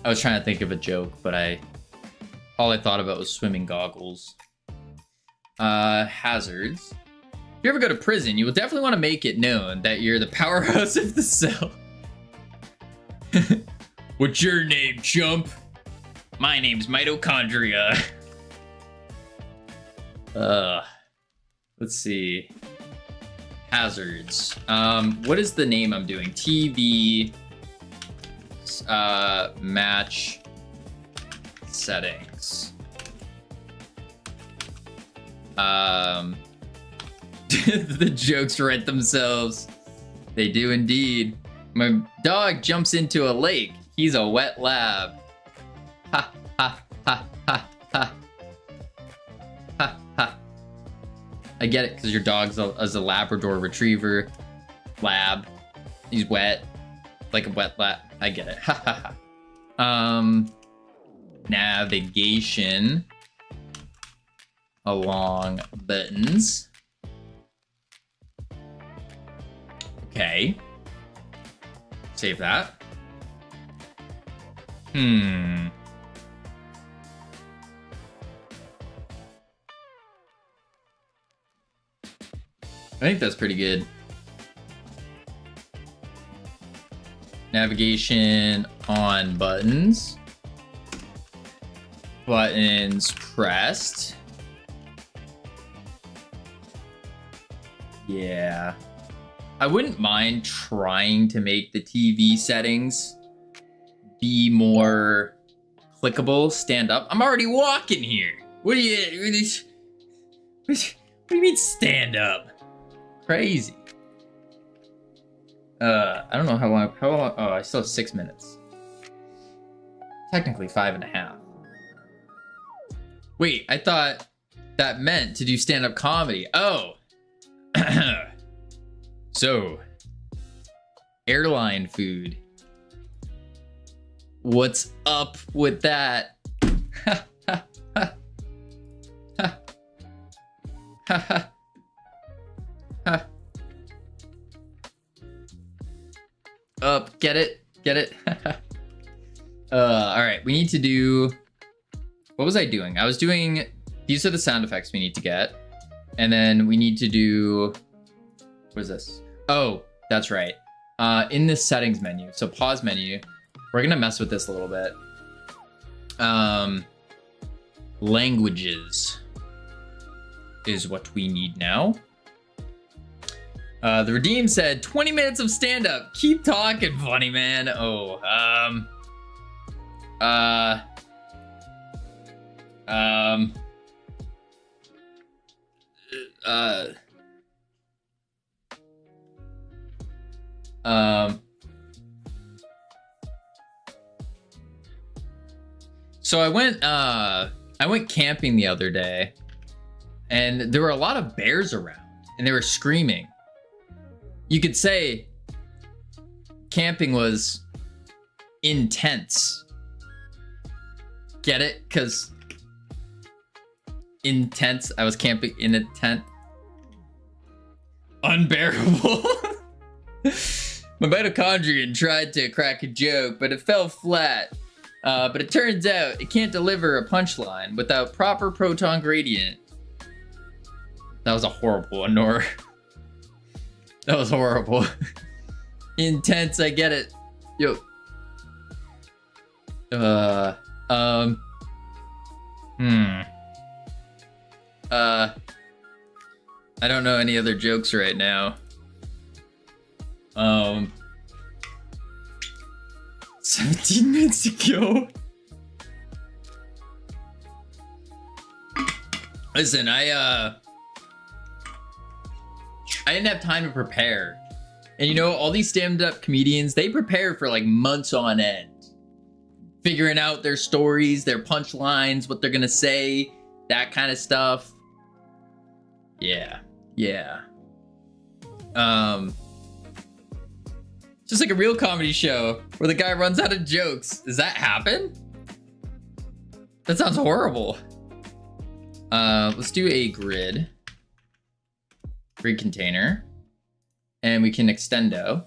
I was trying to think of a joke, but all I thought about was swimming goggles. Hazards. If you ever go to prison, you will definitely want to make it known that you're the powerhouse of the cell. What's your name, chump? My name's Mitochondria. Let's see. Hazards. What is the name I'm doing? TV match settings. The jokes write themselves. They do indeed. My dog jumps into a lake. He's a wet lab. Ha ha ha ha ha. Ha ha. I get it, because your dog's a Labrador Retriever. Lab. He's wet. Like a wet lab. I get it. Ha ha ha. Navigation along buttons. Okay. Save that. I think that's pretty good. Navigation on buttons. Buttons pressed. Yeah. I wouldn't mind trying to make the TV settings be more clickable, stand up. I'm already walking here. What do you mean stand up? Crazy. I don't know how long. Oh, I still have 6 minutes. Technically 5.5. Wait, I thought that meant to do stand-up comedy. Oh. So, airline food. What's up with that? Up, get it? Get it? All right, we need to do, what was I doing? I was doing, these are the sound effects we need to get. And then we need to do, what is this? Oh, that's right. In this settings menu, so pause menu, we're gonna mess with this a little bit. Languages is what we need now. The Redeem said 20 minutes of stand-up. Keep talking, funny man. Oh, so I went camping the other day, and there were a lot of bears around, and they were screaming. You could say camping was intense. Get it? Because intense, I was camping in a tent. Unbearable. My mitochondrion tried to crack a joke, but it fell flat. But it turns out it can't deliver a punchline without proper proton gradient. That was a horrible one, Nor. That was horrible. Intense, I get it. Yo. I don't know any other jokes right now. 17 minutes to go. Listen, I didn't have time to prepare. And you know, all these stand-up comedians, they prepare for like months on end. Figuring out their stories, their punchlines, what they're gonna say, that kind of stuff. Yeah. Just like a real comedy show where the guy runs out of jokes. Does that happen? That sounds horrible. Let's do a grid container, and we can extendo.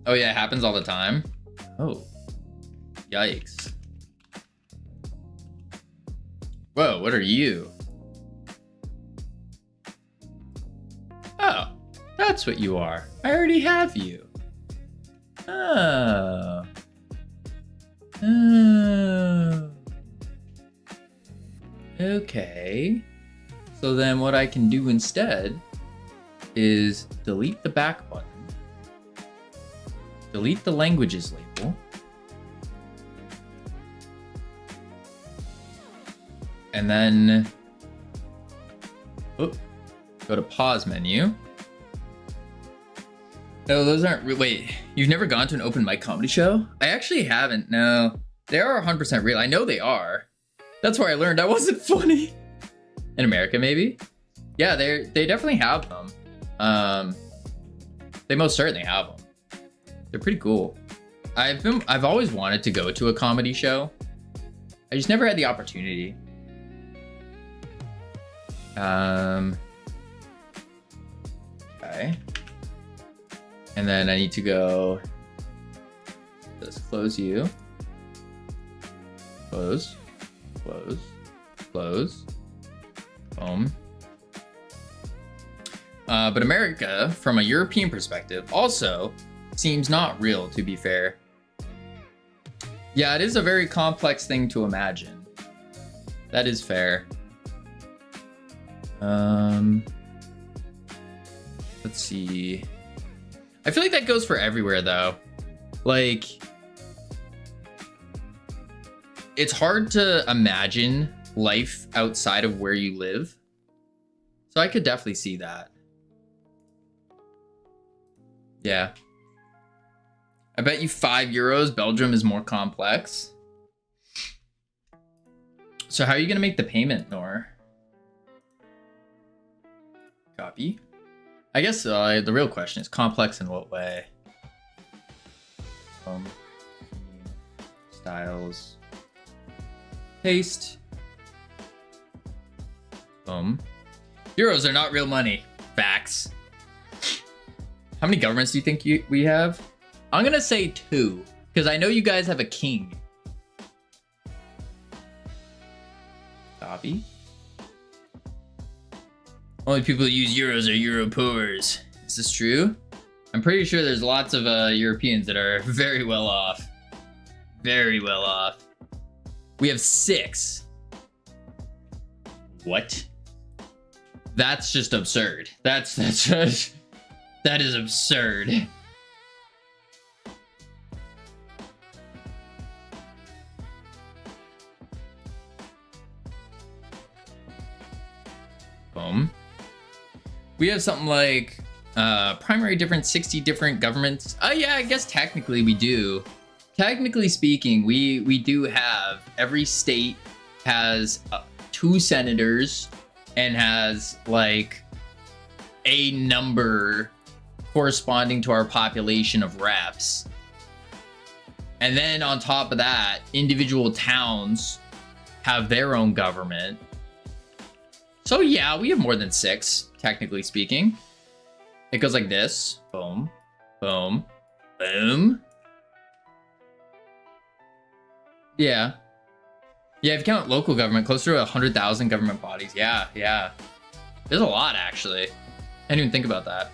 Oh yeah, it happens all the time. Oh, yikes. Whoa, what are you? Oh, that's what you are. I already have you. Oh. Okay. So then what I can do instead is delete the back button, delete the languages label, and then go to pause menu. No, those aren't, wait, you've never gone to an open mic comedy show? I actually haven't, no. They are 100% real, I know they are. That's where I learned I wasn't funny. In America, maybe? Yeah, they definitely have them. They most certainly have them. They're pretty cool. I've always wanted to go to a comedy show. I just never had the opportunity. Okay. And then I need to go, just close you. Close, close, close. Boom. But America, from a European perspective, also seems not real, to be fair. Yeah, it is a very complex thing to imagine. That is fair. Let's see. I feel like that goes for everywhere, though. Like, it's hard to imagine life outside of where you live. So I could definitely see that. Yeah. I bet you €5. Belgium is more complex. So how are you going to make the payment, Nor? Copy. I guess the real question is complex in what way? Styles. Paste. Boom. Euros are not real money. Facts. How many governments do you think we have? I'm gonna say 2, because I know you guys have a king. Copy. Only people who use euros are Euro poors. Is this true? I'm pretty sure there's lots of Europeans that are very well off. Very well off. We have 6. What? That's just absurd. That's just, that is absurd. Boom. We have something like primary different 60 different governments. Oh yeah, I guess technically we do. Technically speaking, we do have, every state has 2 senators and has like a number corresponding to our population of reps. And then on top of that, individual towns have their own government. So yeah, we have more than 6, technically speaking. It goes like this. Boom, boom, boom. Yeah. Yeah, if you count local government, closer to 100,000 government bodies. Yeah, yeah. There's a lot, actually. I didn't even think about that.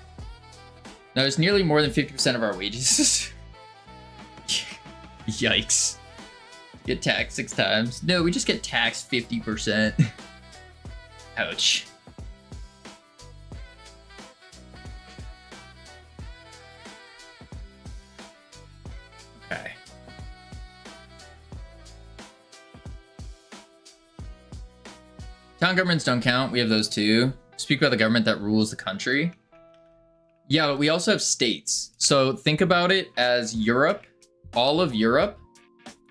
Now, it's nearly more than 50% of our wages. Yikes. Get taxed 6 times. No, we just get taxed 50%. Ouch. Okay. Town governments don't count. We have those too. Speak about the government that rules the country. Yeah, but we also have states. So think about it as Europe. All of Europe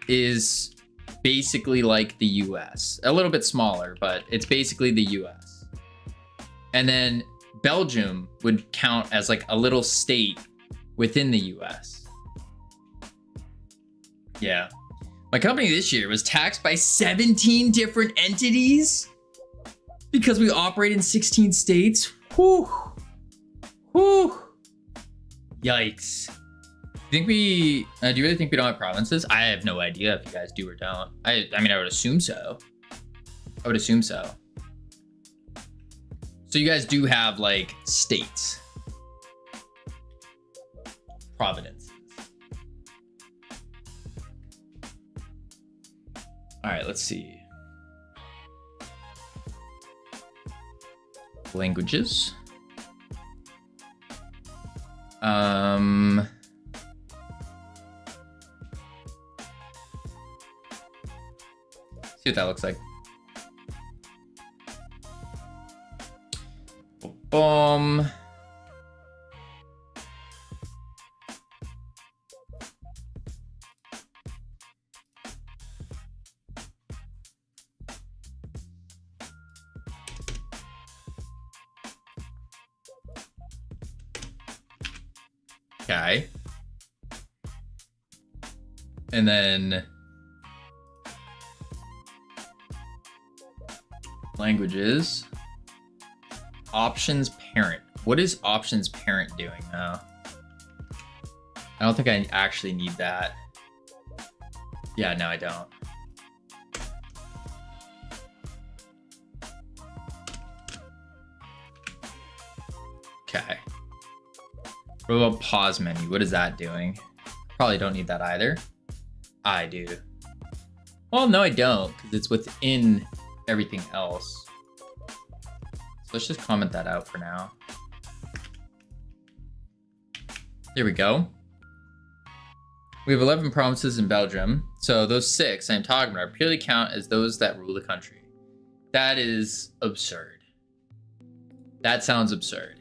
is basically like the US. A little bit smaller, but it's basically the US. And then Belgium would count as like a little state within the US. Yeah. My company this year was taxed by 17 different entities because we operate in 16 states. Whew. Whew. Yikes. Do you really think we don't have provinces? I have no idea if you guys do or don't. I mean, I would assume so. I would assume so. So you guys do have like states. Providences. All right, let's see. Languages. See what that looks like. Boom. Okay. And then languages. Options parent. What is options parent doing now? I don't think I actually need that. Yeah, no, I don't. Okay. What about pause menu? What is that doing? Probably don't need that either. I do. Well, no, I don't, because it's within everything else. So let's just comment that out for now. There we go. We have 11 provinces in Belgium. So those 6 I'm talking about purely count as those that rule the country. That is absurd. That sounds absurd.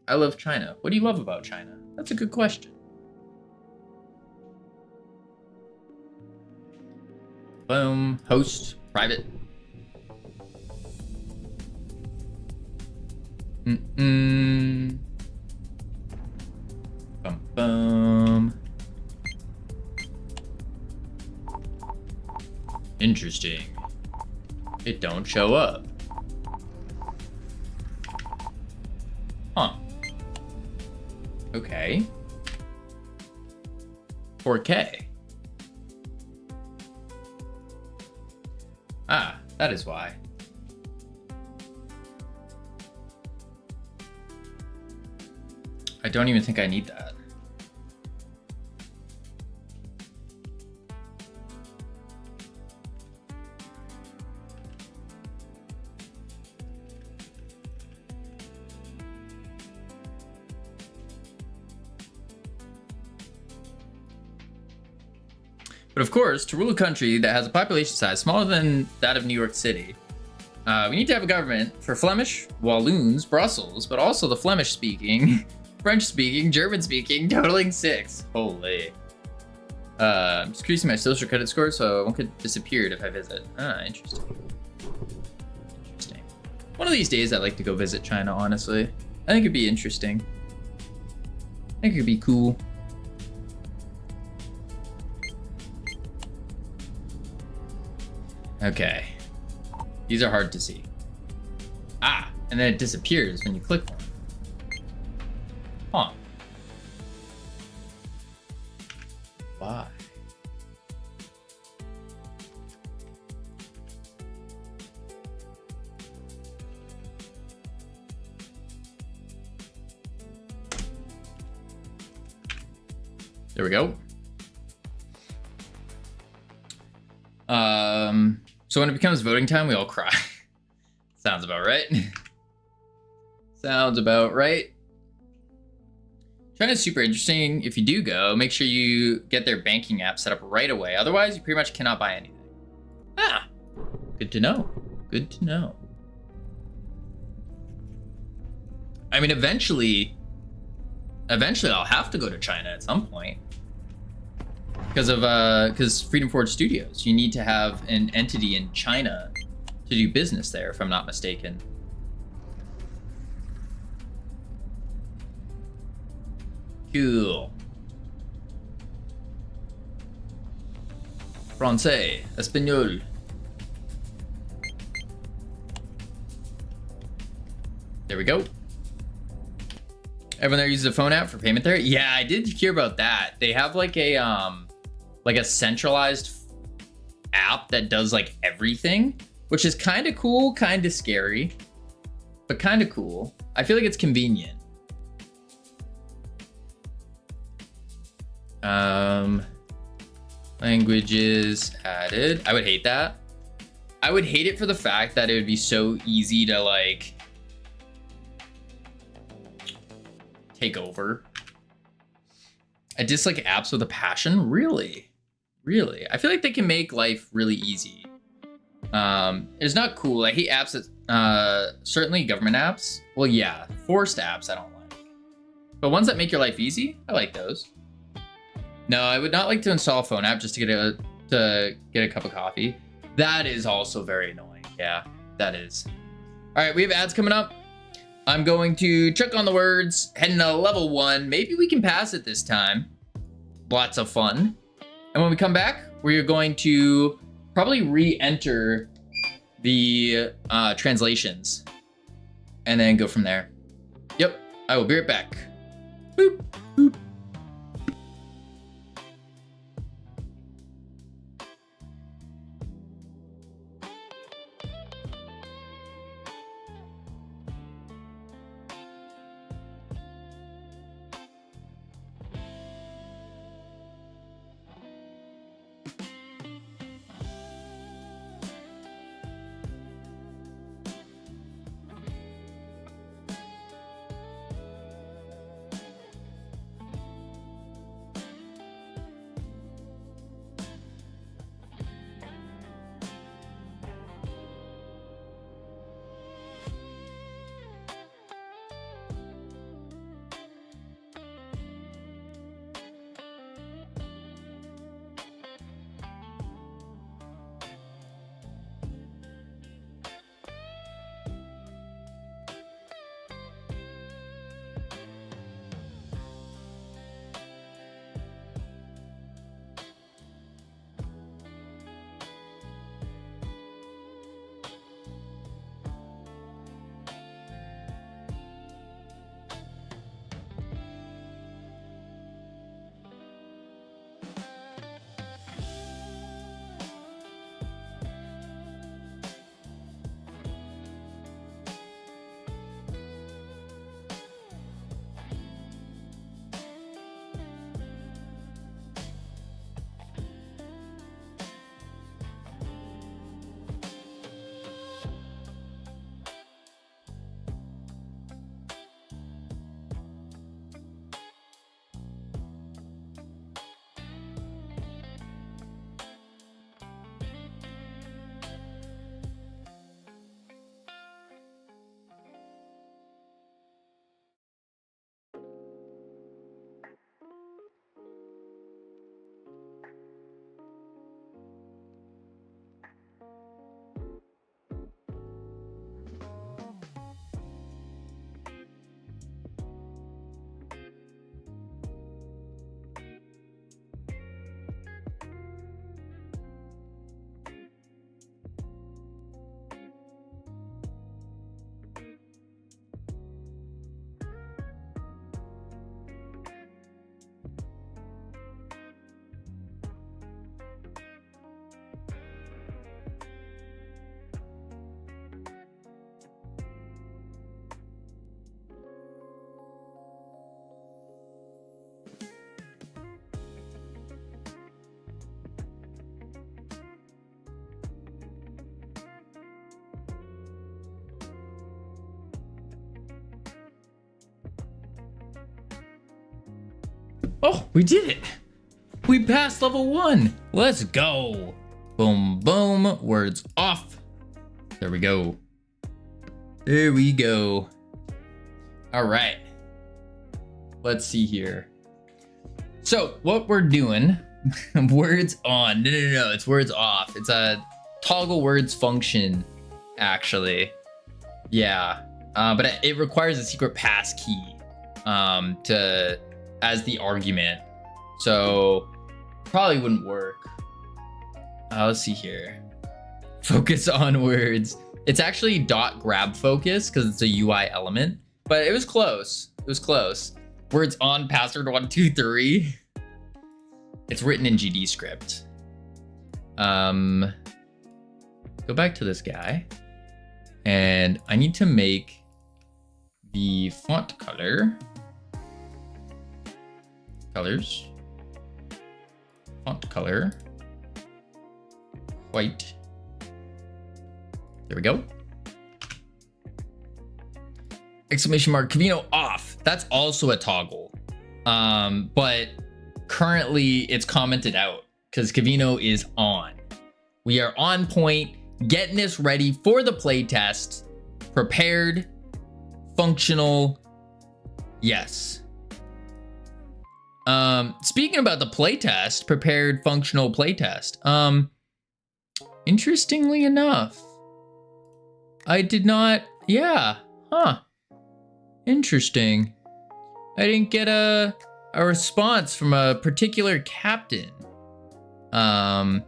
I love China. What do you love about China? That's a good question. Boom. Host. Private. Bum bum. Interesting. It don't show up. Huh. Okay. 4K. Ah, that is why. I don't even think I need that. But of course, to rule a country that has a population size smaller than that of New York City, we need to have a government for Flemish, Walloons, Brussels, but also the Flemish-speaking, French-speaking, German-speaking, totaling 6. Holy. I'm just increasing my social credit score so I won't get disappeared if I visit. Ah, interesting. Interesting. One of these days I'd like to go visit China, honestly. I think it'd be interesting. I think it'd be cool. Okay. These are hard to see. Ah, and then it disappears when you click one. Huh. Why? There we go. So when it becomes voting time, we all cry. Sounds about right. Sounds about right. China's super interesting. If you do go, make sure you get their banking app set up right away. Otherwise, you pretty much cannot buy anything. Ah, good to know. Good to know. I mean, eventually I'll have to go to China at some point. Because Freedom Forge Studios, you need to have an entity in China to do business there, if I'm not mistaken. Cool. Francais, Espanol. There we go. Everyone there uses a phone app for payment there? Yeah, I did hear about that. They have like a centralized app that does like everything, which is kind of cool, kind of scary, but kind of cool. I feel like it's convenient. Languages added. I would hate that. I would hate it for the fact that it would be so easy to like take over. I dislike apps with a passion. Really? Really? I feel like they can make life really easy. It's not cool. I hate apps that, certainly government apps. Well, yeah, forced apps I don't like. But ones that make your life easy, I like those. No, I would not like to install a phone app just to get a cup of coffee. That is also very annoying. Yeah, that is. All right, we have ads coming up. I'm going to check on the words, heading to level 1. Maybe we can pass it this time. Lots of fun. And when we come back, we're going to probably re-enter the translations and then go from there. Yep, I will be right back. Boop, boop. Oh, we did it. We passed level 1. Let's go. Boom, boom. Words off. There we go. There we go. All right. Let's see here. So what we're doing, words on. No. It's words off. It's a toggle words function, actually. Yeah. But it requires a secret pass key as the argument. So probably wouldn't work. Let's see here. Focus on words. It's actually .grab focus because it's a UI element, but it was close. It was close. Words on password 123. It's written in GD script. Go back to this guy, and I need to make the font colors. Font color white. There we go. Exclamation mark Cavino off. That's also a toggle. But currently it's commented out because Cavino is on. We are on point, getting us ready for the playtest. Prepared, functional, yes. Speaking about the playtest, prepared, functional playtest. Interestingly enough, I did not, yeah, huh. Interesting. I didn't get a response from a particular captain. The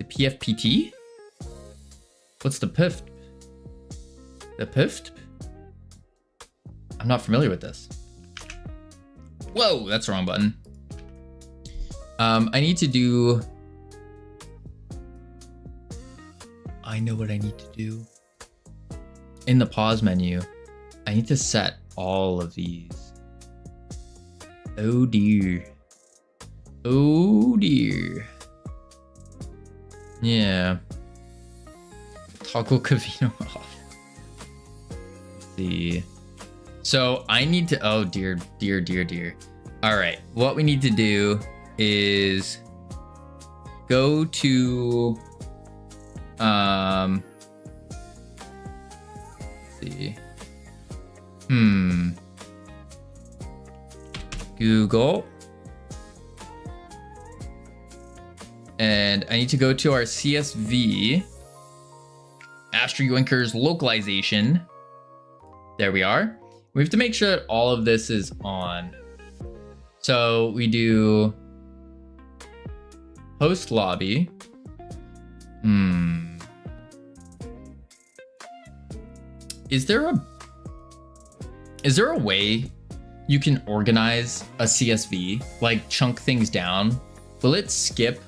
PFPT? What's the PIF? The PIF? I'm not familiar with this. Whoa, that's the wrong button. I need to do... I know what I need to do. In the pause menu, I need to set all of these. Oh dear. Oh dear. Yeah. Toggle Cavino off. Let's see. So I need to, oh dear. All right, what we need to do is go to, let's see. Google. And I need to go to our CSV. Astro Yoinker's localization. There we are. We have to make sure that all of this is on. So we do host lobby. Is there a way you can organize a CSV, like chunk things down? Will it skip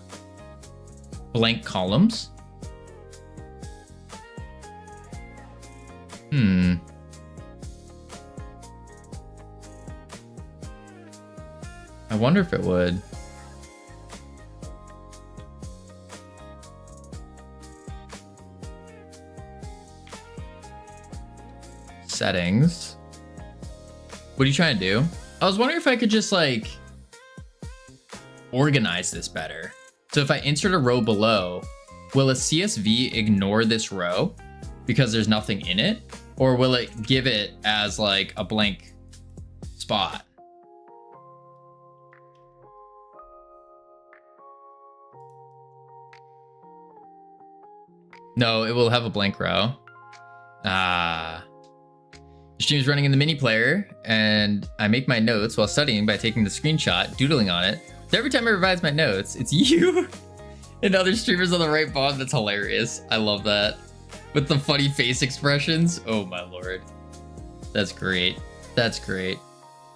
blank columns? I wonder if it would. Settings. What are you trying to do? I was wondering if I could just like organize this better. So if I insert a row below, will a CSV ignore this row because there's nothing in it? Or will it give it as like a blank spot? No, it will have a blank row. The stream is running in the mini player, and I make my notes while studying by taking the screenshot, doodling on it. So every time I revise my notes, it's you and other streamers on the right bottom. That's hilarious. I love that. With the funny face expressions. Oh my lord. That's great. That's great.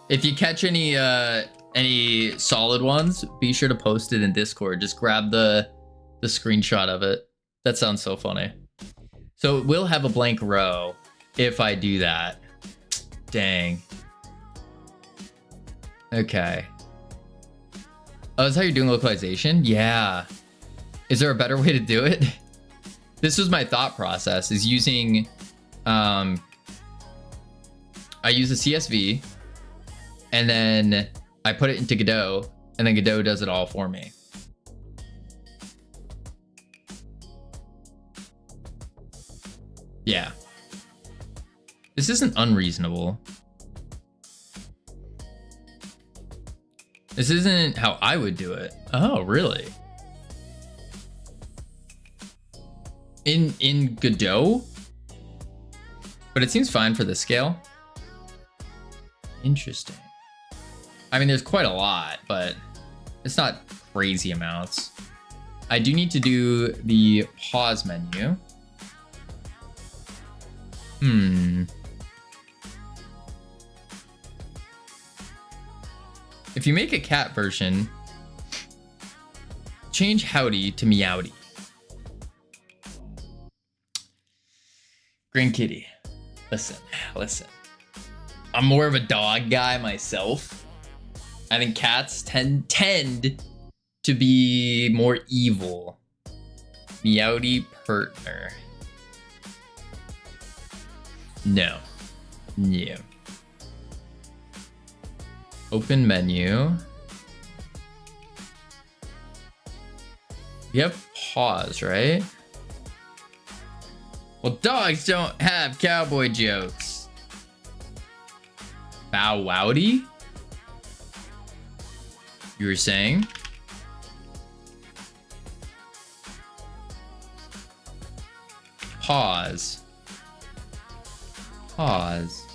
If you catch any solid ones, be sure to post it in Discord. Just grab the screenshot of it. That sounds so funny. So it will have a blank row if I do that. Dang. Okay. Oh, that's how you're doing localization? Yeah. Is there a better way to do it? This was my thought process, is using, I use a CSV, and then I put it into Godot, and then Godot does it all for me. Yeah. This isn't unreasonable. This isn't how I would do it. Oh, really? In Godot? But it seems fine for the scale. Interesting. I mean, there's quite a lot, but it's not crazy amounts. I do need to do the pause menu. If you make a cat version, change howdy to meowdy. Green kitty. Listen. I'm more of a dog guy myself. I think cats tend to be more evil. Meowdy partner. No. Yeah. Open menu. We have pause, right? Well, dogs don't have cowboy jokes. Bow wowdy? You were saying? Pause. Pause.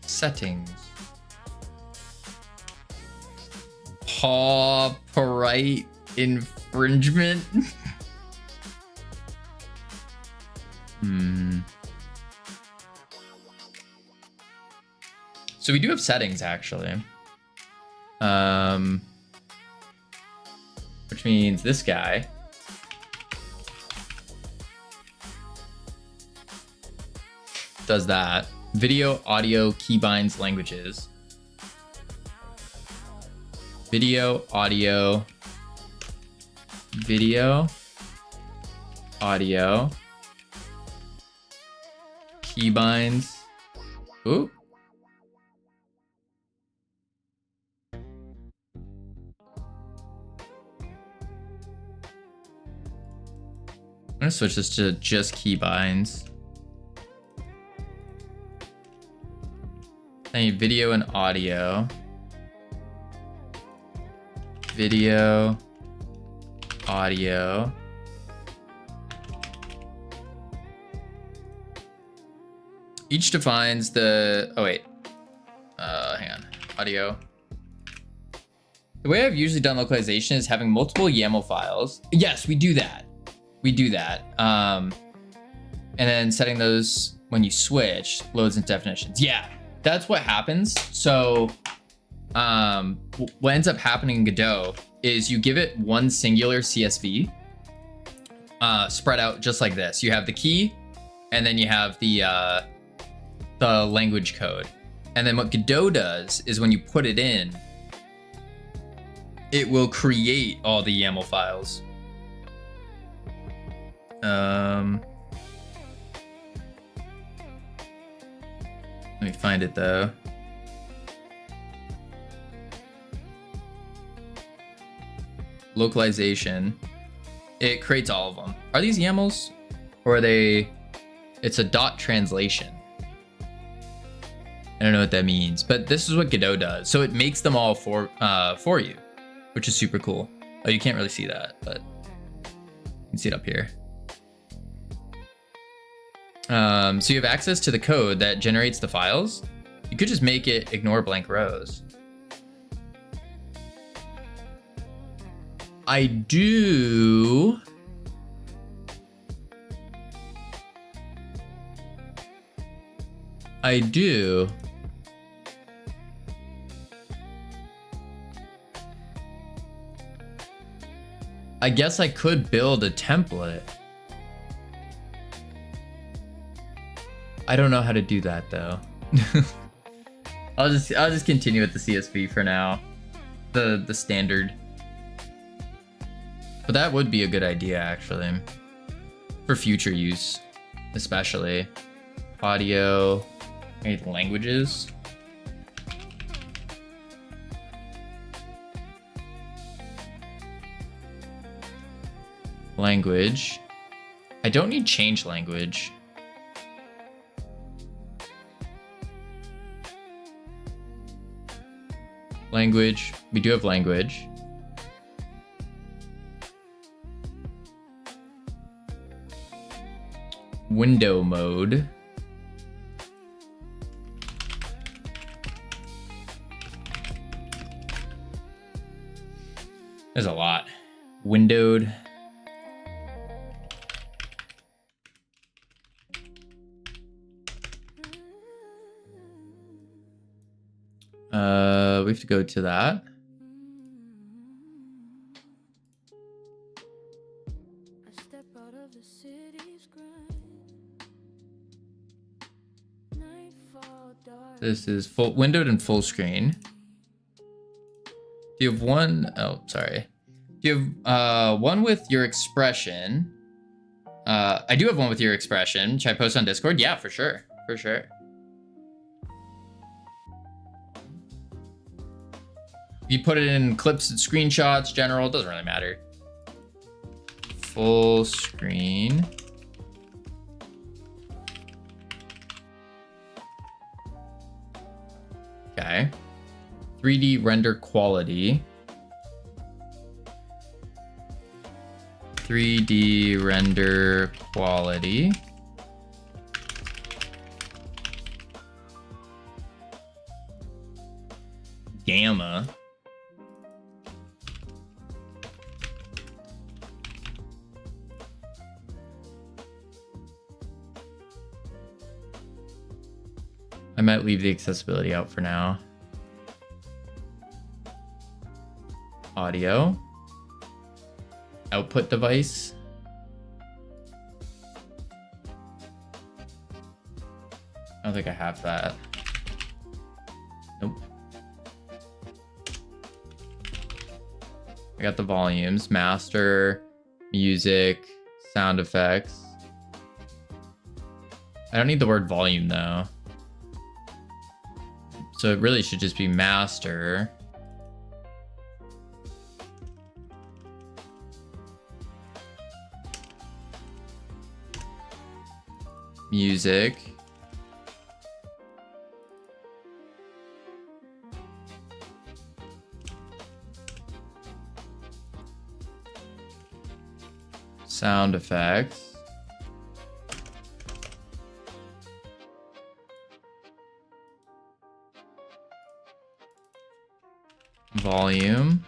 Settings. Copyright infringement. So we do have settings actually. Which means this guy does that. Video, audio, keybinds, languages. Video, audio, keybinds. Ooh. I'm gonna switch this to just keybinds. I need video and audio. Video, audio. Each defines the, oh wait, hang on, audio. The way I've usually done localization is having multiple YAML files. Yes, we do that. And then setting those when you switch, loads and definitions. Yeah, that's what happens. So what ends up happening in Godot is you give it one singular CSV spread out just like this. You have the key, and then you have the language code. And then what Godot does is when you put it in, it will create all the YAML files. Let me find it though. Localization. It creates all of them. Are these YAMLs? Or are they... It's a dot translation. I don't know what that means, but this is what Godot does. So it makes them all for you, which is super cool. Oh, you can't really see that, but you can see it up here. So you have access to the code that generates the files. You could just make it ignore blank rows. I do. I guess I could build a template. I don't know how to do that though. I'll just continue with the CSV for now. The standard. But that would be a good idea actually. For future use, especially. Audio. Any languages? Language. I don't need change language. Language. We do have language. Window mode. There's a lot. Windowed. We have to go to that. This is full windowed and full screen. Do you have one? Oh, sorry. Do you have one with your expression? I do have one with your expression. Should I post on Discord? Yeah, for sure. For sure. You put it in clips and screenshots, general, doesn't really matter. Full screen. Okay. 3D render quality. 3D render quality. Gamma. I might leave the accessibility out for now. Audio. Output device. I don't think I have that. Nope. I got the volumes, master, music, sound effects. I don't need the word volume though. So it really should just be master. Music. Sound effects. Volume.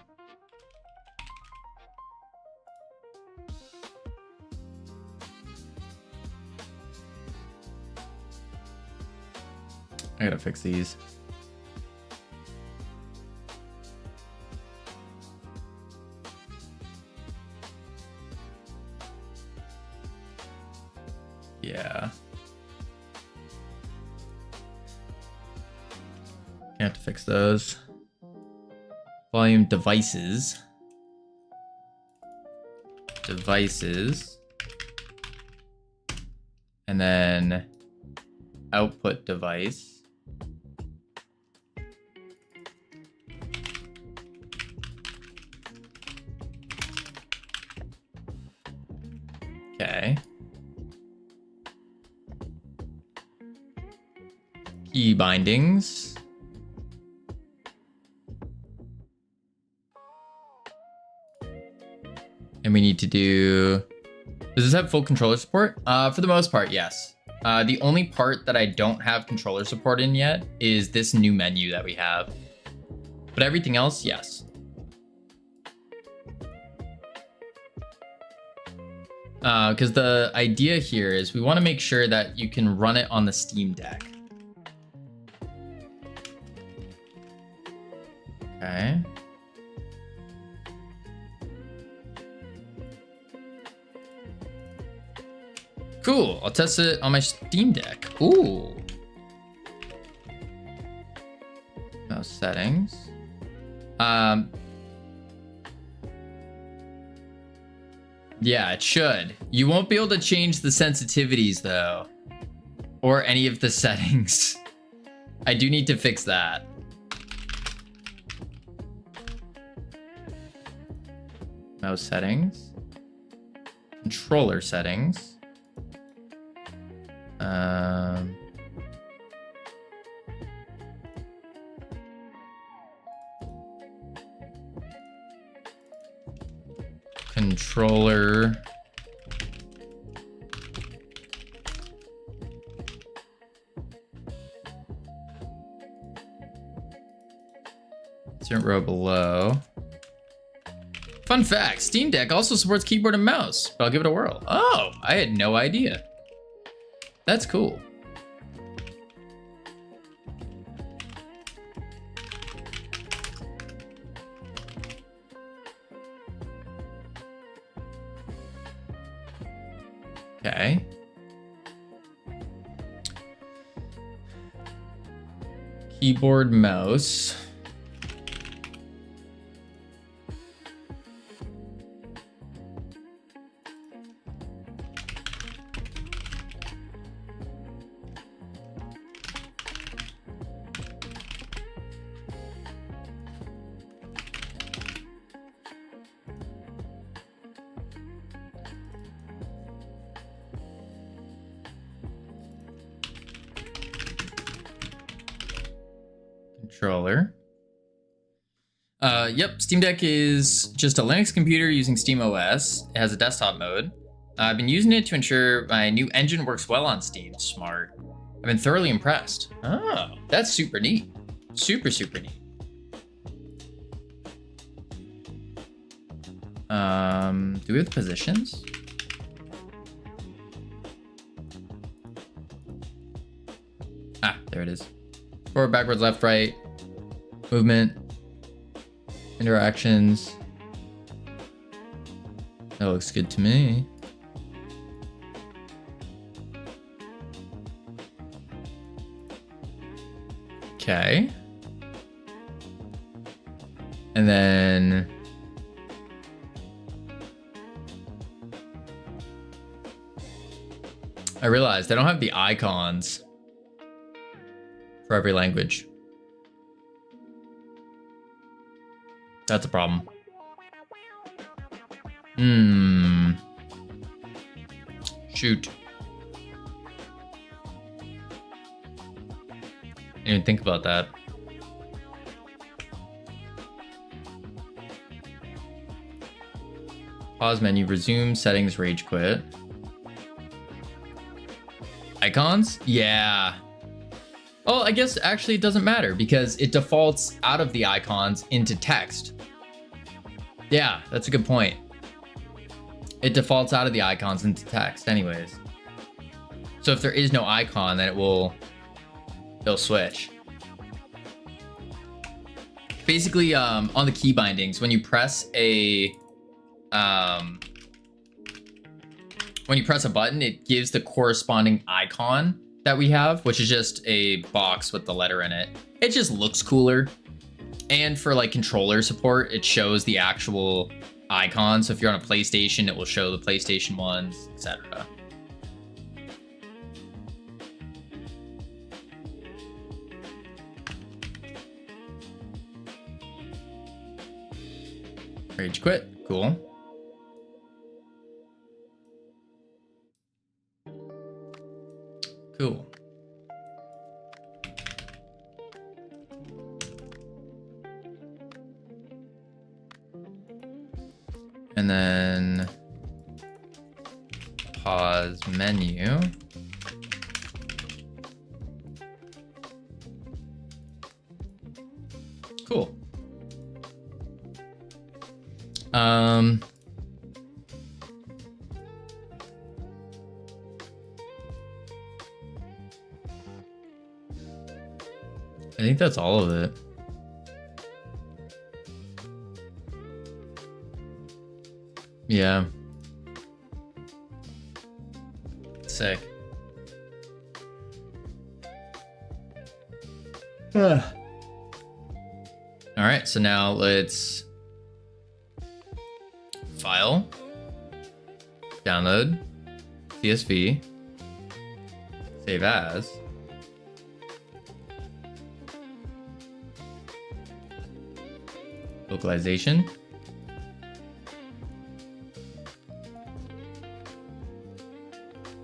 I gotta fix these. Yeah. I have to fix those. Volume devices. Devices. And then output device. Okay. Key bindings. And we need to do, does this have full controller support? For the most part, yes. The only part that I don't have controller support in yet is this new menu that we have. But everything else, yes. Because the idea here is we want to make sure that you can run it on the Steam Deck. Okay. Cool, I'll test it on my Steam Deck. Ooh. Mouse settings. Yeah, it should. You won't be able to change the sensitivities though. or any of the settings. I do need to fix that. Mouse settings. Controller settings. Controller. Insert row below. Fun fact, Steam Deck also supports keyboard and mouse, but I'll give it a whirl. Oh, I had no idea. That's cool. Okay. Keyboard, mouse. Controller. Yep, Steam Deck is just a Linux computer using Steam OS. It has a desktop mode. I've been using it to ensure my new engine works well on Steam. Smart. I've been thoroughly impressed. Oh, that's super neat. Super, super neat. Do we have the positions? Ah, there it is. Forward, backwards, left, right, movement, interactions. That looks good to me. Okay. And then I realized I don't have the icons for every language. That's a problem. Shoot. Didn't even think about that. Pause menu, resume, settings, rage quit. Icons? Yeah. Oh, I guess actually it doesn't matter because it defaults out of the icons into text. Yeah, that's a good point. It defaults out of the icons into text anyways. So if there is no icon, then it'll switch. Basically, on the key bindings, when you press a button, it gives the corresponding icon that we have, which is just a box with the letter in it. It just looks cooler. And for like controller support, it shows the actual icon. So if you're on a PlayStation, it will show the PlayStation ones, etc. Rage quit, cool. Cool. And then pause menu. Cool. I think that's all of it. Yeah. Sick. All right, so now let's file, download, CSV, Save as. Localization.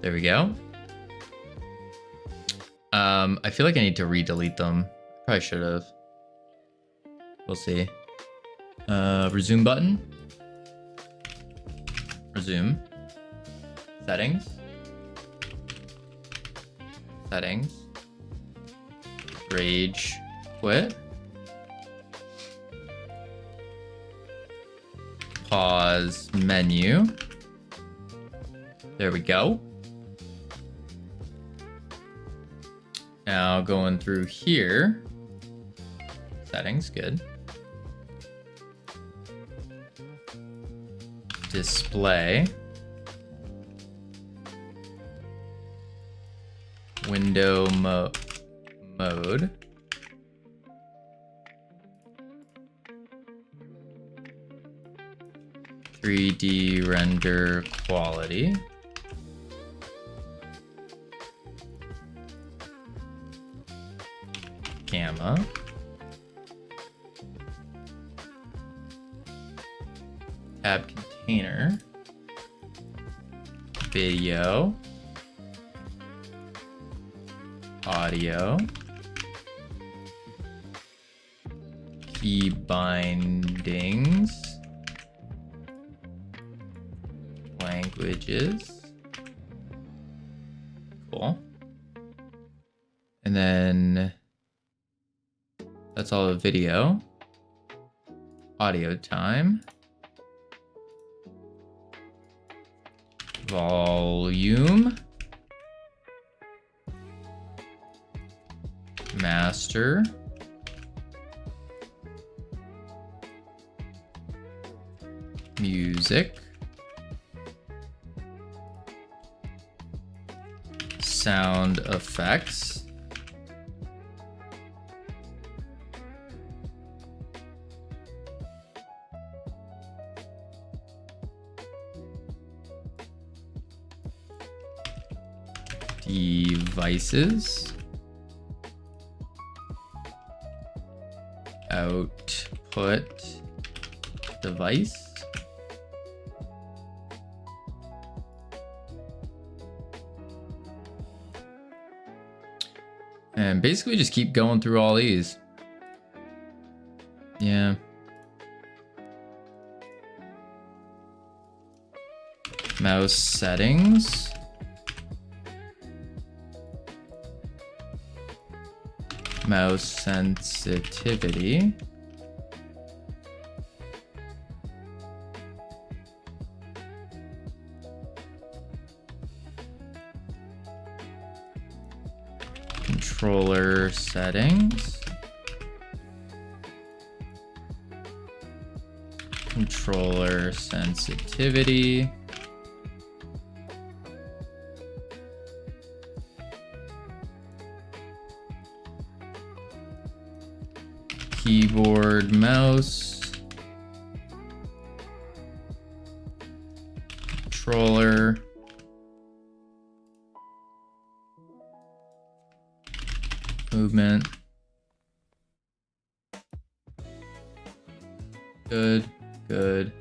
There we go. I feel like I need to re-delete them. Probably should have. We'll see. Resume button. Resume. Settings. Settings. Rage quit. Pause menu. There we go. Now going through here. Settings, good. Display. Window mode. .3D render quality. Gamma. Tab container. Video. Audio. Key bindings. Languages. Cool. And then that's all the video. Audio time. Volume. Master. Music. Sound effects. Devices. Output device. And basically just keep going through all these. Yeah. Mouse settings. Mouse sensitivity. Controller settings. Controller sensitivity. Keyboard, mouse. Controller. Movement. Good, good.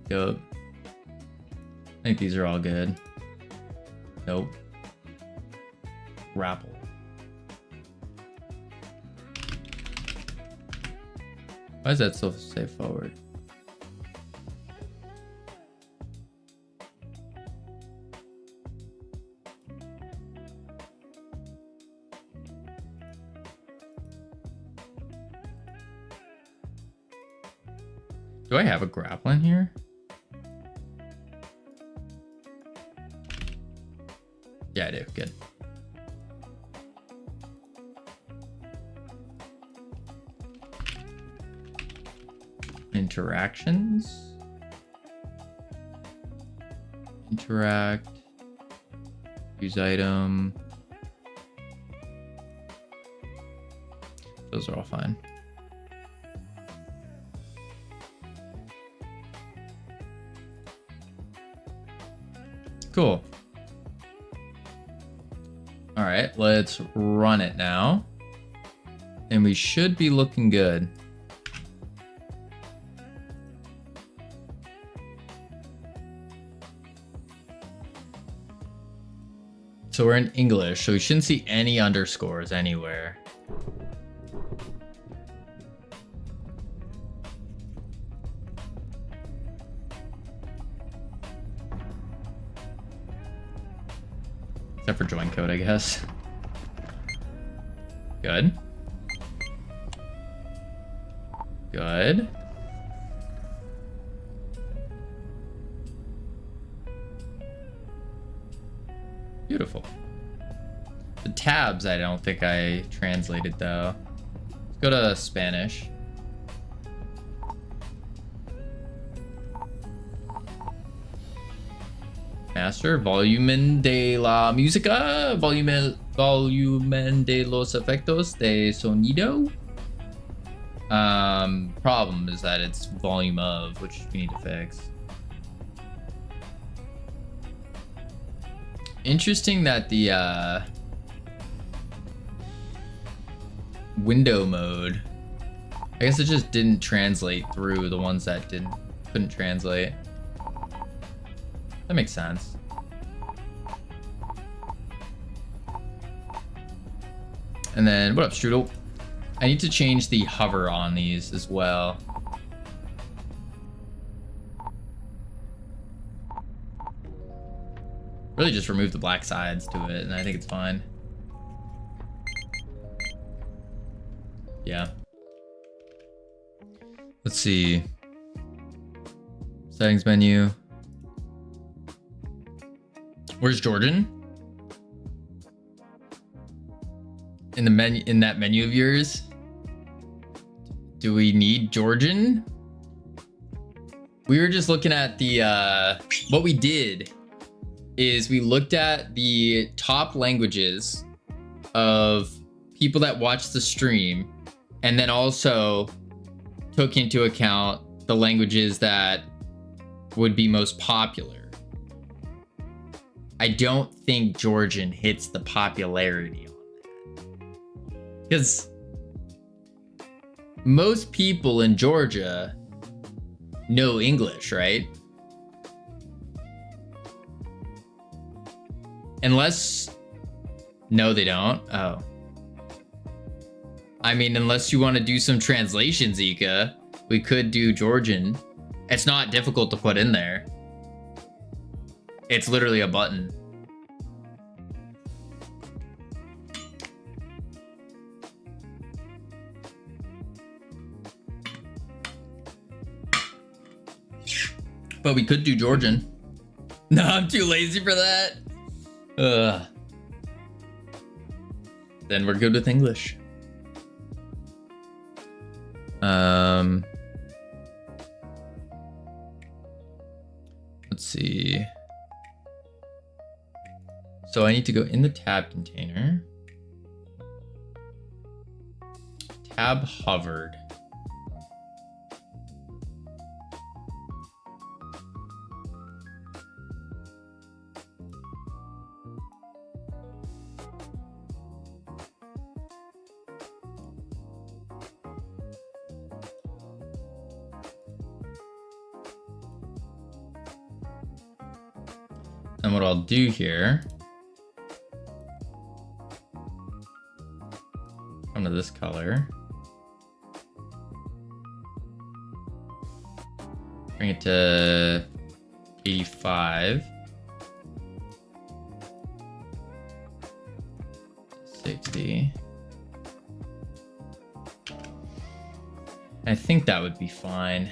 Yup. I think these are all good. Nope. Grapple. Why does that still say forward? Do I have a grappling here? Yeah, I do. Good. Interactions. Interact. Use item. Those are all fine. Cool. All right, let's run it now. And we should be looking good. So we're in English, so we shouldn't see any underscores anywhere. Except for join code, I guess. Good. Good. Beautiful. The tabs, I don't think I translated though. Let's go to Spanish. Master, volumen de la música, volumen de los efectos de sonido. Problem is that it's volume of, which we need to fix. Interesting that the window mode, I guess it just didn't translate through the ones that couldn't translate. That makes sense. And then, what up, Strudel? I need to change the hover on these as well. Really just remove the black sides to it, and I think it's fine. Yeah. Let's see. Settings menu. Where's Jordan? In the menu, in that menu of yours? Do we need Georgian? We were just looking at the what we did is we looked at the top languages of people that watched the stream, and then also took into account the languages that would be most popular. I don't think Georgian hits the popularity on that. Because most people in Georgia know English, right? Unless... No, they don't. Oh. I mean, unless you want to do some translation, Zika, we could do Georgian. It's not difficult to put in there. It's literally a button. But we could do Georgian. No, I'm too lazy for that. Then we're good with English. Let's see. So I need to go in the tab container. Tab hovered. And what I'll do here, come to this color, bring it to 85, 60. I think that would be fine.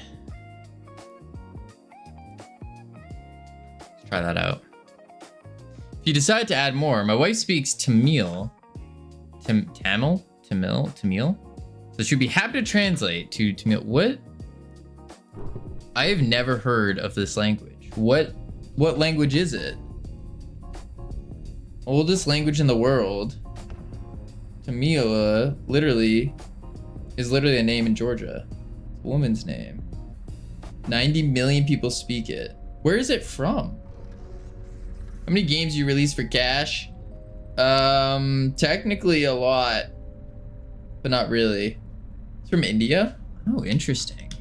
Let's try that out. If you decide to add more, my wife speaks Tamil. Tamil? So she'd be happy to translate to Tamil. What? I have never heard of this language. What language is it? Oldest language in the world. Tamil is literally a name in Georgia. It's a woman's name. 90 million people speak it. Where is it from? How many games you release for cash? Technically a lot, but not really. It's from India? Oh, interesting.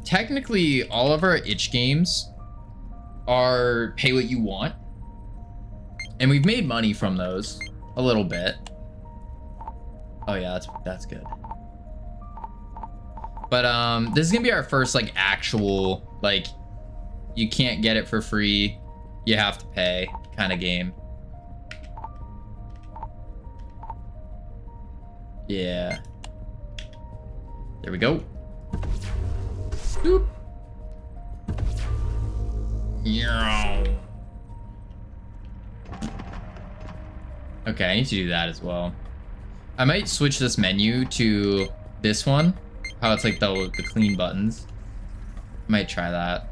Technically all of our itch games are pay what you want. And we've made money from those a little bit. Oh yeah, that's good. But this is gonna be our first like actual, like, you can't get it for free, you have to pay kind of game. Yeah. There we go. Boop. Yeah. Okay, I need to do that as well. I might switch this menu to this one. How it's like the clean buttons. Might try that.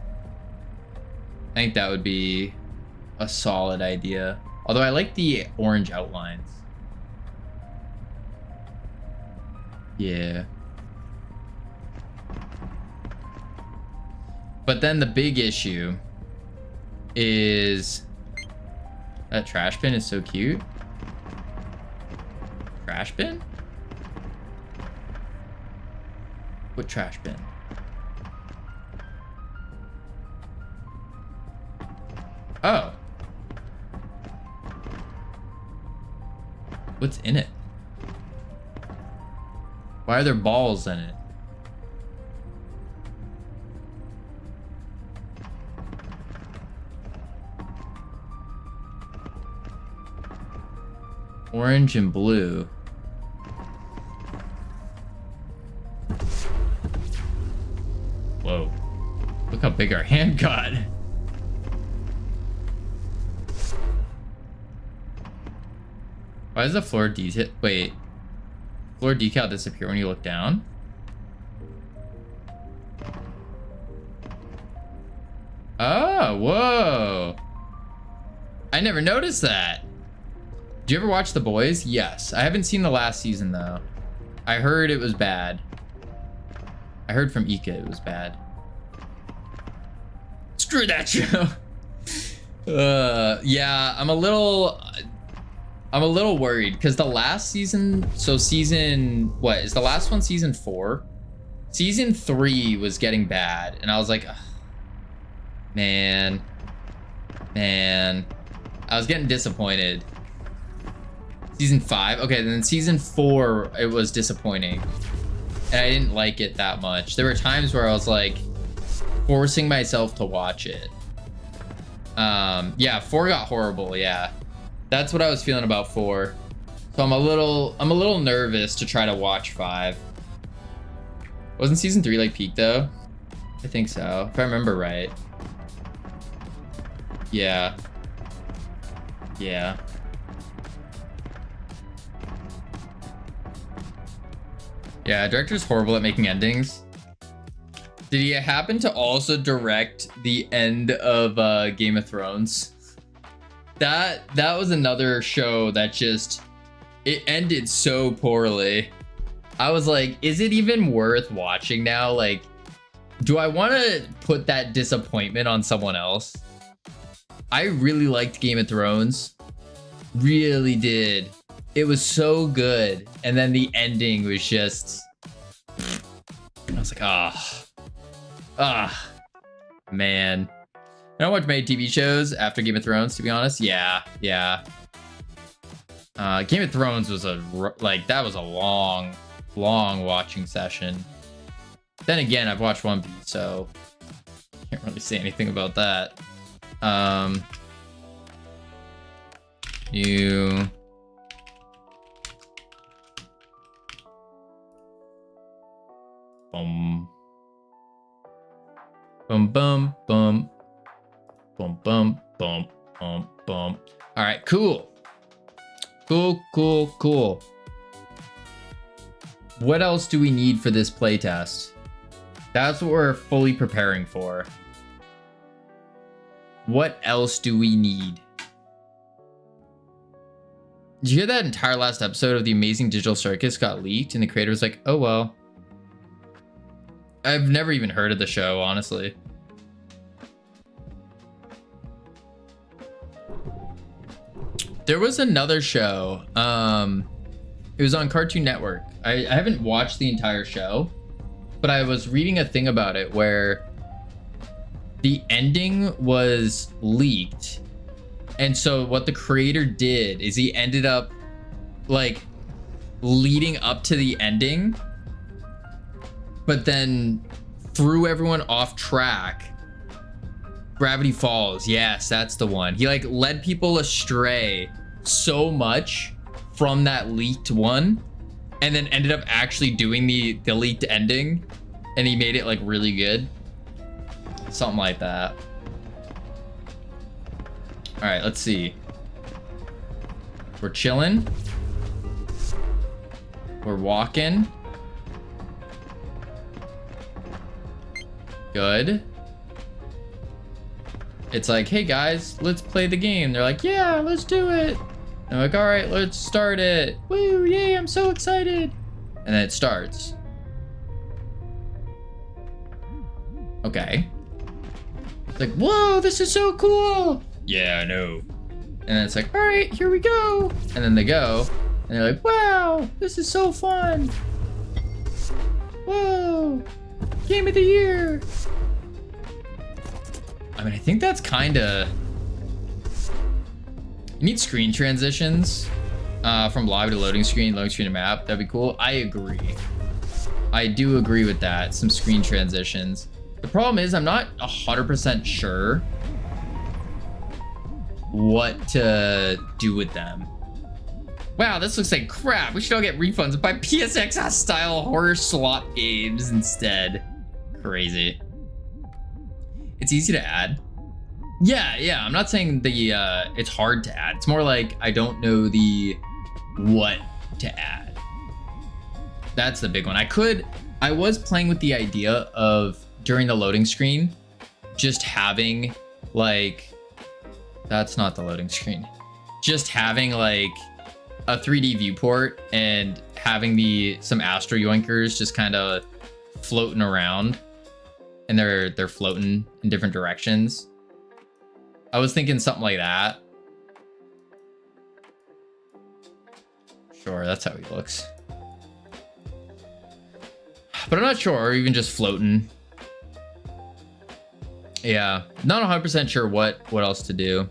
I think that would be a solid idea. Although I like the orange outlines. Yeah. But then the big issue is that trash bin is so cute. Trash bin? What trash bin? Oh. What's in it? Why are there balls in it? Orange and blue. Whoa. Look how big our hand got. Why does the floor detail? Wait. Floor decal disappear when you look down? Oh, whoa. I never noticed that. Did you ever watch The Boys? Yes. I haven't seen the last season though. I heard it was bad. I heard from Ika it was bad. Screw that show. Yeah, I'm a little worried because the last season, so season, what is the last one? Season 4? Season 3 was getting bad and I was like, ugh, man, I was getting disappointed. Season 5, okay, then season 4 it was disappointing and I didn't like it that much. There were times where I was like forcing myself to watch it. Yeah, 4 got horrible. Yeah, that's what I was feeling about 4. So I'm a little nervous to try to watch 5. Wasn't season 3 like peak though? I think so, if I remember right. Yeah. Yeah, director's horrible at making endings. Did he happen to also direct the end of Game of Thrones? That was another show that just, it ended so poorly. I was like, is it even worth watching now? Like, do I want to put that disappointment on someone else? I really liked Game of Thrones. Really did. It was so good. And then the ending was just, I was like, man. I don't watch many TV shows after Game of Thrones, to be honest. Yeah. Game of Thrones was that was a long watching session. Then again, I've watched One Piece, so can't really say anything about that. You boom boom boom boom boom boom boom boom boom. All right, cool. What else do we need for this playtest? That's what we're fully preparing for. What else do we need? Did you hear that entire last episode of The Amazing Digital Circus got leaked and the creator was like, oh well. I've never even heard of the show, honestly. There was another show. It was on Cartoon Network. I haven't watched the entire show, but I was reading a thing about it where the ending was leaked. And so what the creator did is he ended up like leading up to the ending, but then threw everyone off track. Gravity Falls. Yes, that's the one. He like led people astray so much from that leaked one, and then ended up actually doing the leaked ending, and he made it like really good. Something like that. All right, let's see. We're chilling. We're walking. Good. It's like, hey guys, let's play the game. They're like, yeah, let's do it. I'm like, all right, let's start it. Woo, yay, I'm so excited. And then it starts. Okay. It's like, whoa, this is so cool. Yeah, I know. And then it's like, all right, here we go. And then they go, and they're like, wow, this is so fun. Whoa, game of the year. I mean, I think that's kind of... You need screen transitions from live to loading screen to map. That'd be cool. I agree. I do agree with that. Some screen transitions. The problem is I'm not 100% sure what to do with them. Wow, this looks like crap. We should all get refunds and buy PSX style horror slot games instead. Crazy. It's easy to add. Yeah, I'm not saying the it's hard to add. It's more like I don't know the what to add. That's the big one. I was playing with the idea of during the loading screen just having like, that's not the loading screen. Just having like a 3D viewport and having some Astro Yoinkers just kind of floating around, and they're floating in different directions. I was thinking something like that. Sure, that's how he looks. But I'm not sure, or even just floating. Yeah, not 100% sure what else to do.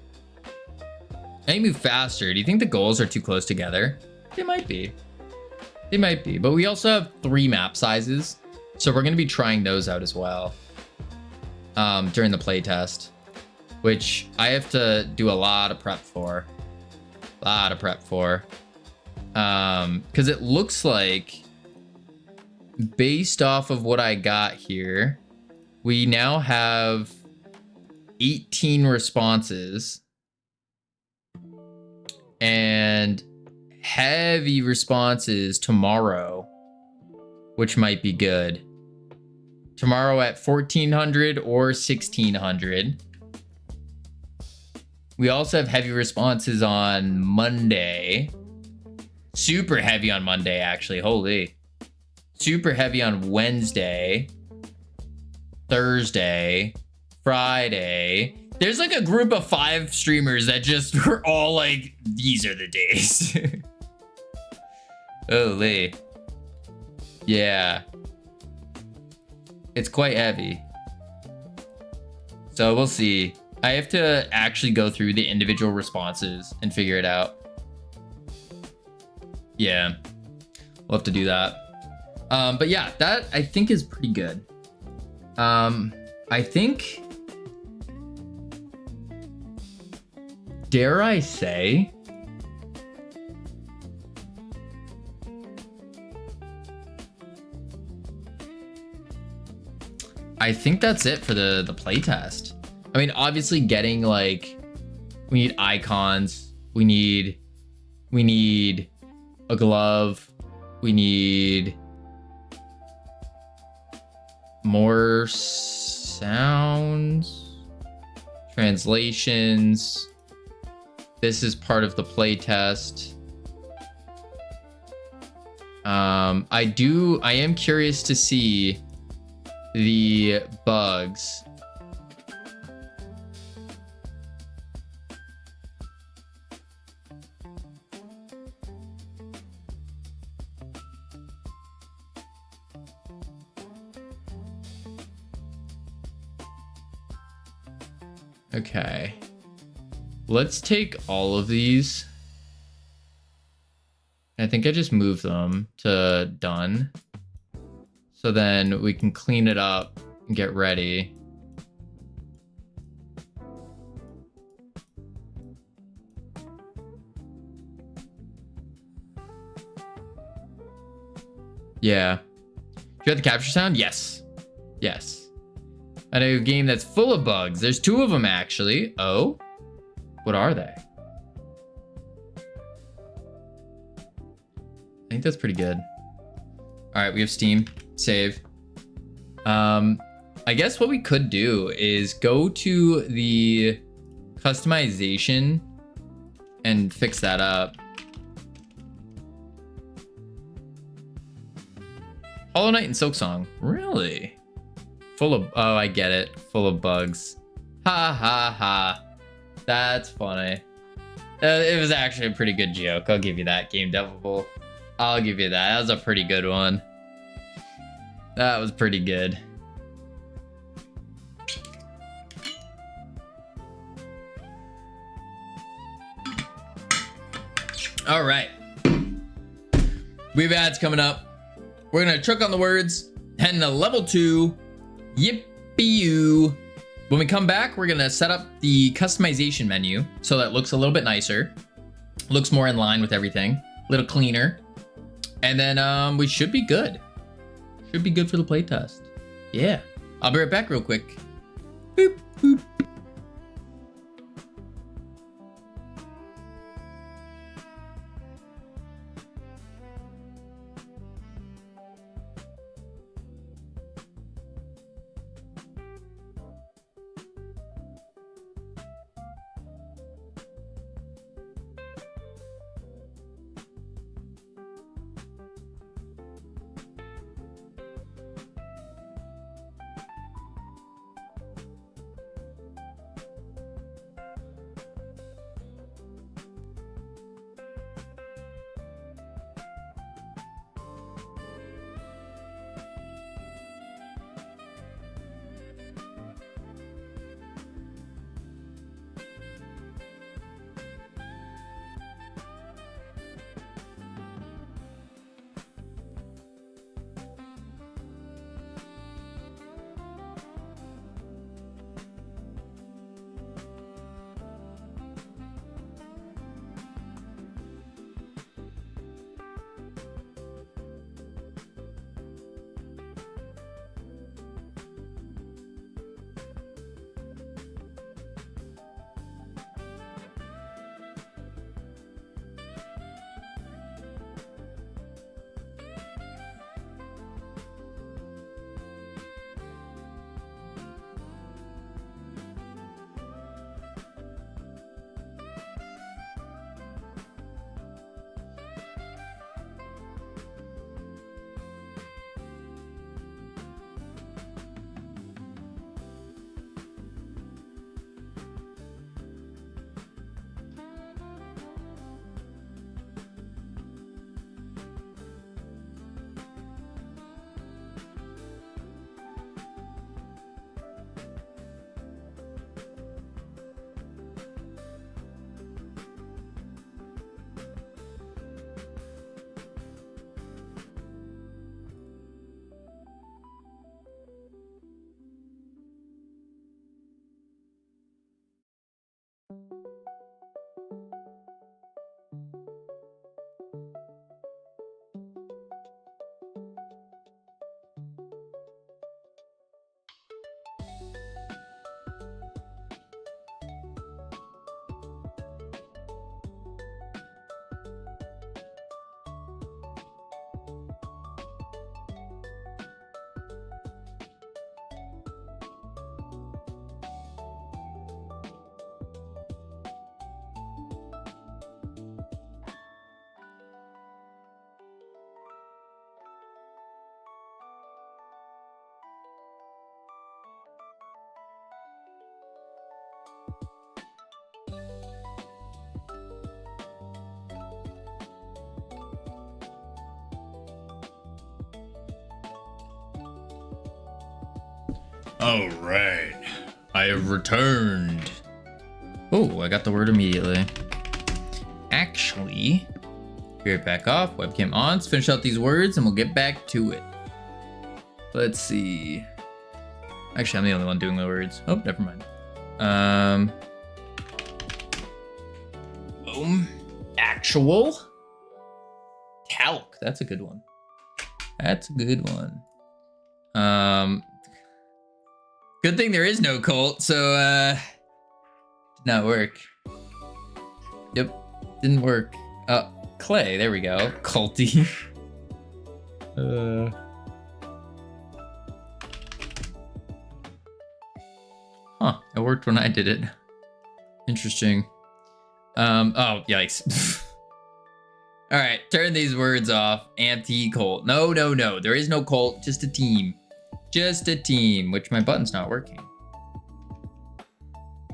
They move faster. Do you think the goals are too close together? They might be. They might be, but we also have 3 map sizes, so we're gonna be trying those out as well during the playtest, which I have to do a lot of prep for. Because it looks like, based off of what I got here, we now have 18 responses and heavy responses tomorrow, which might be good. Tomorrow at 1400 or 1600. We also have heavy responses on Monday. Super heavy on Monday, actually. Holy. Super heavy on Wednesday, Thursday, Friday. There's like a group of 5 streamers that just were all like, these are the days. Holy. Yeah. It's quite heavy. So we'll see. I have to actually go through the individual responses and figure it out. Yeah. We'll have to do that. But yeah, that I think is pretty good. I think, dare I say, I think that's it for the playtest. I mean, obviously getting like, we need icons, we need a glove, we need more sounds, translations. This is part of the playtest. I am curious to see the bugs. Okay. Let's take all of these. I think I just moved them to done. So then we can clean it up and get ready. Yeah. Do you have the capture sound? Yes. Yes. I know a game that's full of bugs. There's 2 of them actually. Oh. What are they? I think that's pretty good. All right, we have Steam. Save. I guess what we could do is go to the customization and fix that up. Hollow Knight and Silksong. Really? Full of... Oh, I get it. Full of bugs. Ha ha ha. That's funny. It was actually a pretty good joke. I'll give you that, Game Devil. I'll give you that. That was a pretty good one. That was pretty good. All right. We have ads coming up. We're gonna choke on the words, heading to level 2. Yippee-oo. When we come back, we're gonna set up the customization menu so that it looks a little bit nicer, looks more in line with everything, a little cleaner, and then we should be good. Should be good for the playtest. Yeah, I'll be right back real quick. Boop, boop. All right, I have returned. Oh, I got the word immediately. Actually, spirit back off, webcam on. Let's finish out these words and we'll get back to it. Let's see. Actually, I'm the only one doing the words. Oh, never mind. Boom. Actual. Talc. That's a good one. That's a good one. Good thing there is no cult, so did not work. Yep, didn't work. Clay, there we go. Culty. Huh, it worked when I did it. Interesting. Oh, yikes. All right, turn these words off. Anti-cult. No, no, no. There is no cult, just a team. Just a team, which my button's not working.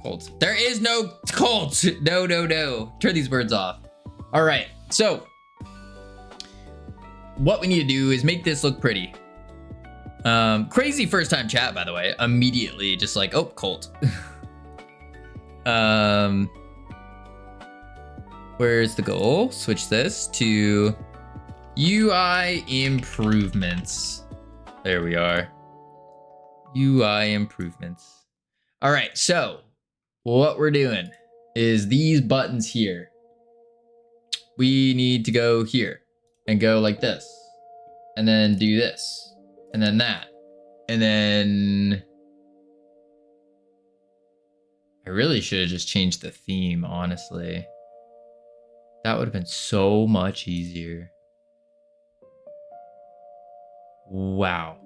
Cult. There is no cult. No, no, no. Turn these words off. All right, so what we need to do is make this look pretty. Crazy first time chat, by the way. Immediately just like, oh, cult. Where's the goal? Switch this to UI improvements. There we are. UI improvements. All right, so what we're doing is these buttons here. We need to go here and go like this, and then do this, and then that, and then I really should have just changed the theme, honestly. That would have been so much easier. Wow.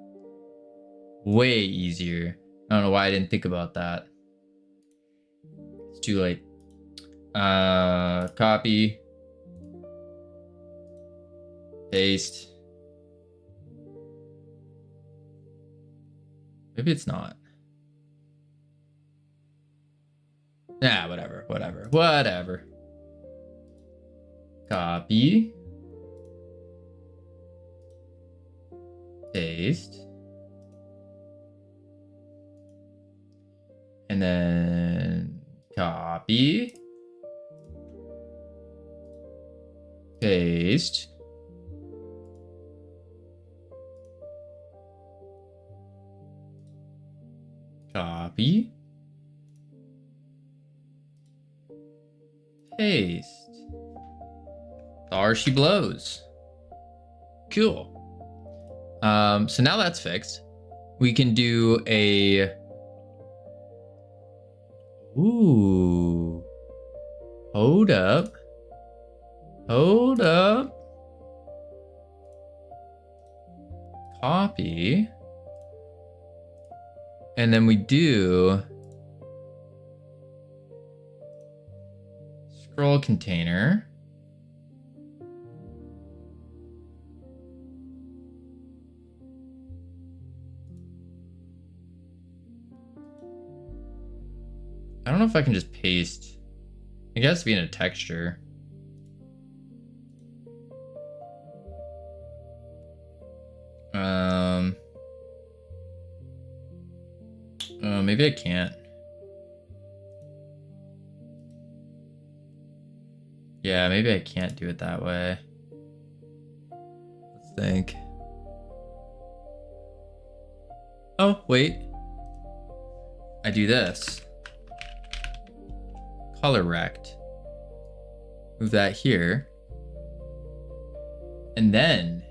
Way easier. I don't know why I didn't think about that. It's too late. Copy. Paste. Maybe it's not. Nah, whatever, whatever, whatever. Copy. Paste. And then copy. Paste. Copy. Paste. There she blows. Cool. So now that's fixed. We can do a... Ooh. Hold up. Hold up. Copy. And then we do scroll container. I don't know if I can just paste. It has to be in a texture. Maybe I can't. Yeah, maybe I can't do it that way. Let's think. Oh, wait. I do this. Color rect. Move that here. And then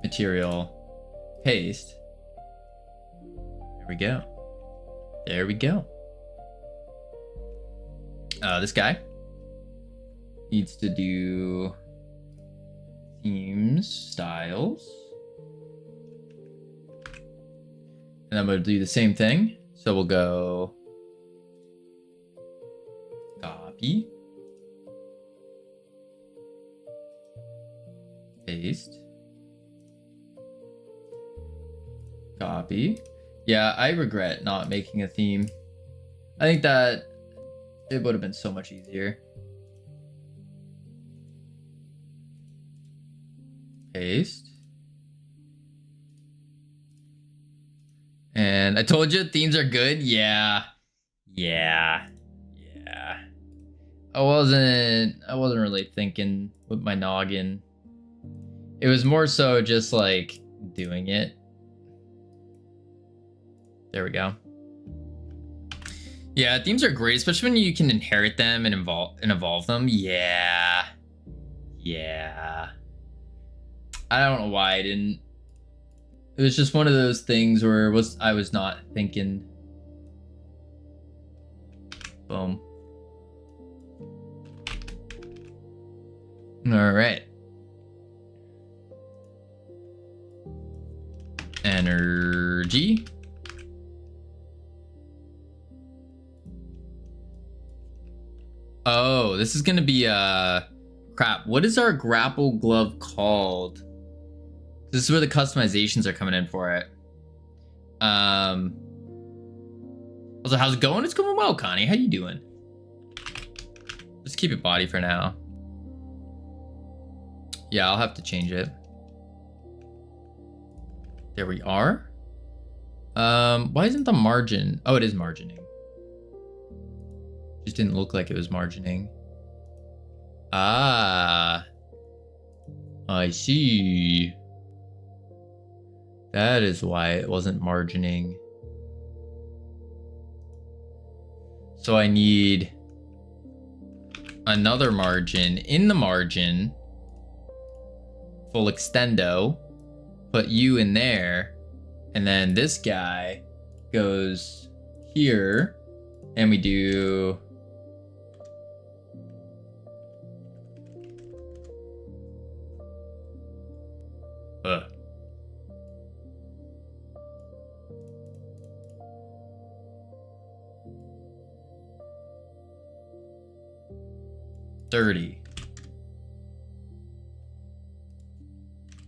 material paste. There we go. There we go. This guy needs to do themes, styles. And I'm going to do the same thing. So we'll go copy, paste, copy. Yeah, I regret not making a theme. I think that it would have been so much easier. Paste. And I told you themes are good. Yeah. Yeah. Yeah. I wasn't really thinking with my noggin. It was more so just like doing it. There we go. Yeah, themes are great, especially when you can inherit them and evolve them. Yeah. Yeah. I don't know why I didn't. It was just one of those things where I was not thinking. Boom. All right. Energy. Oh, this is gonna be crap. What is our grapple glove called? This is where the customizations are coming in for it. Also, how's it going? It's going well, Connie. How you doing? Just keep it body for now. Yeah, I'll have to change it. There we are. Why isn't the margin? Oh, it is margining. Just didn't look like it was margining. Ah, I see. That is why it wasn't margining. So I need another margin in the margin. Full extendo. Put you in there. And then this guy goes here. And we do... Ugh. $30.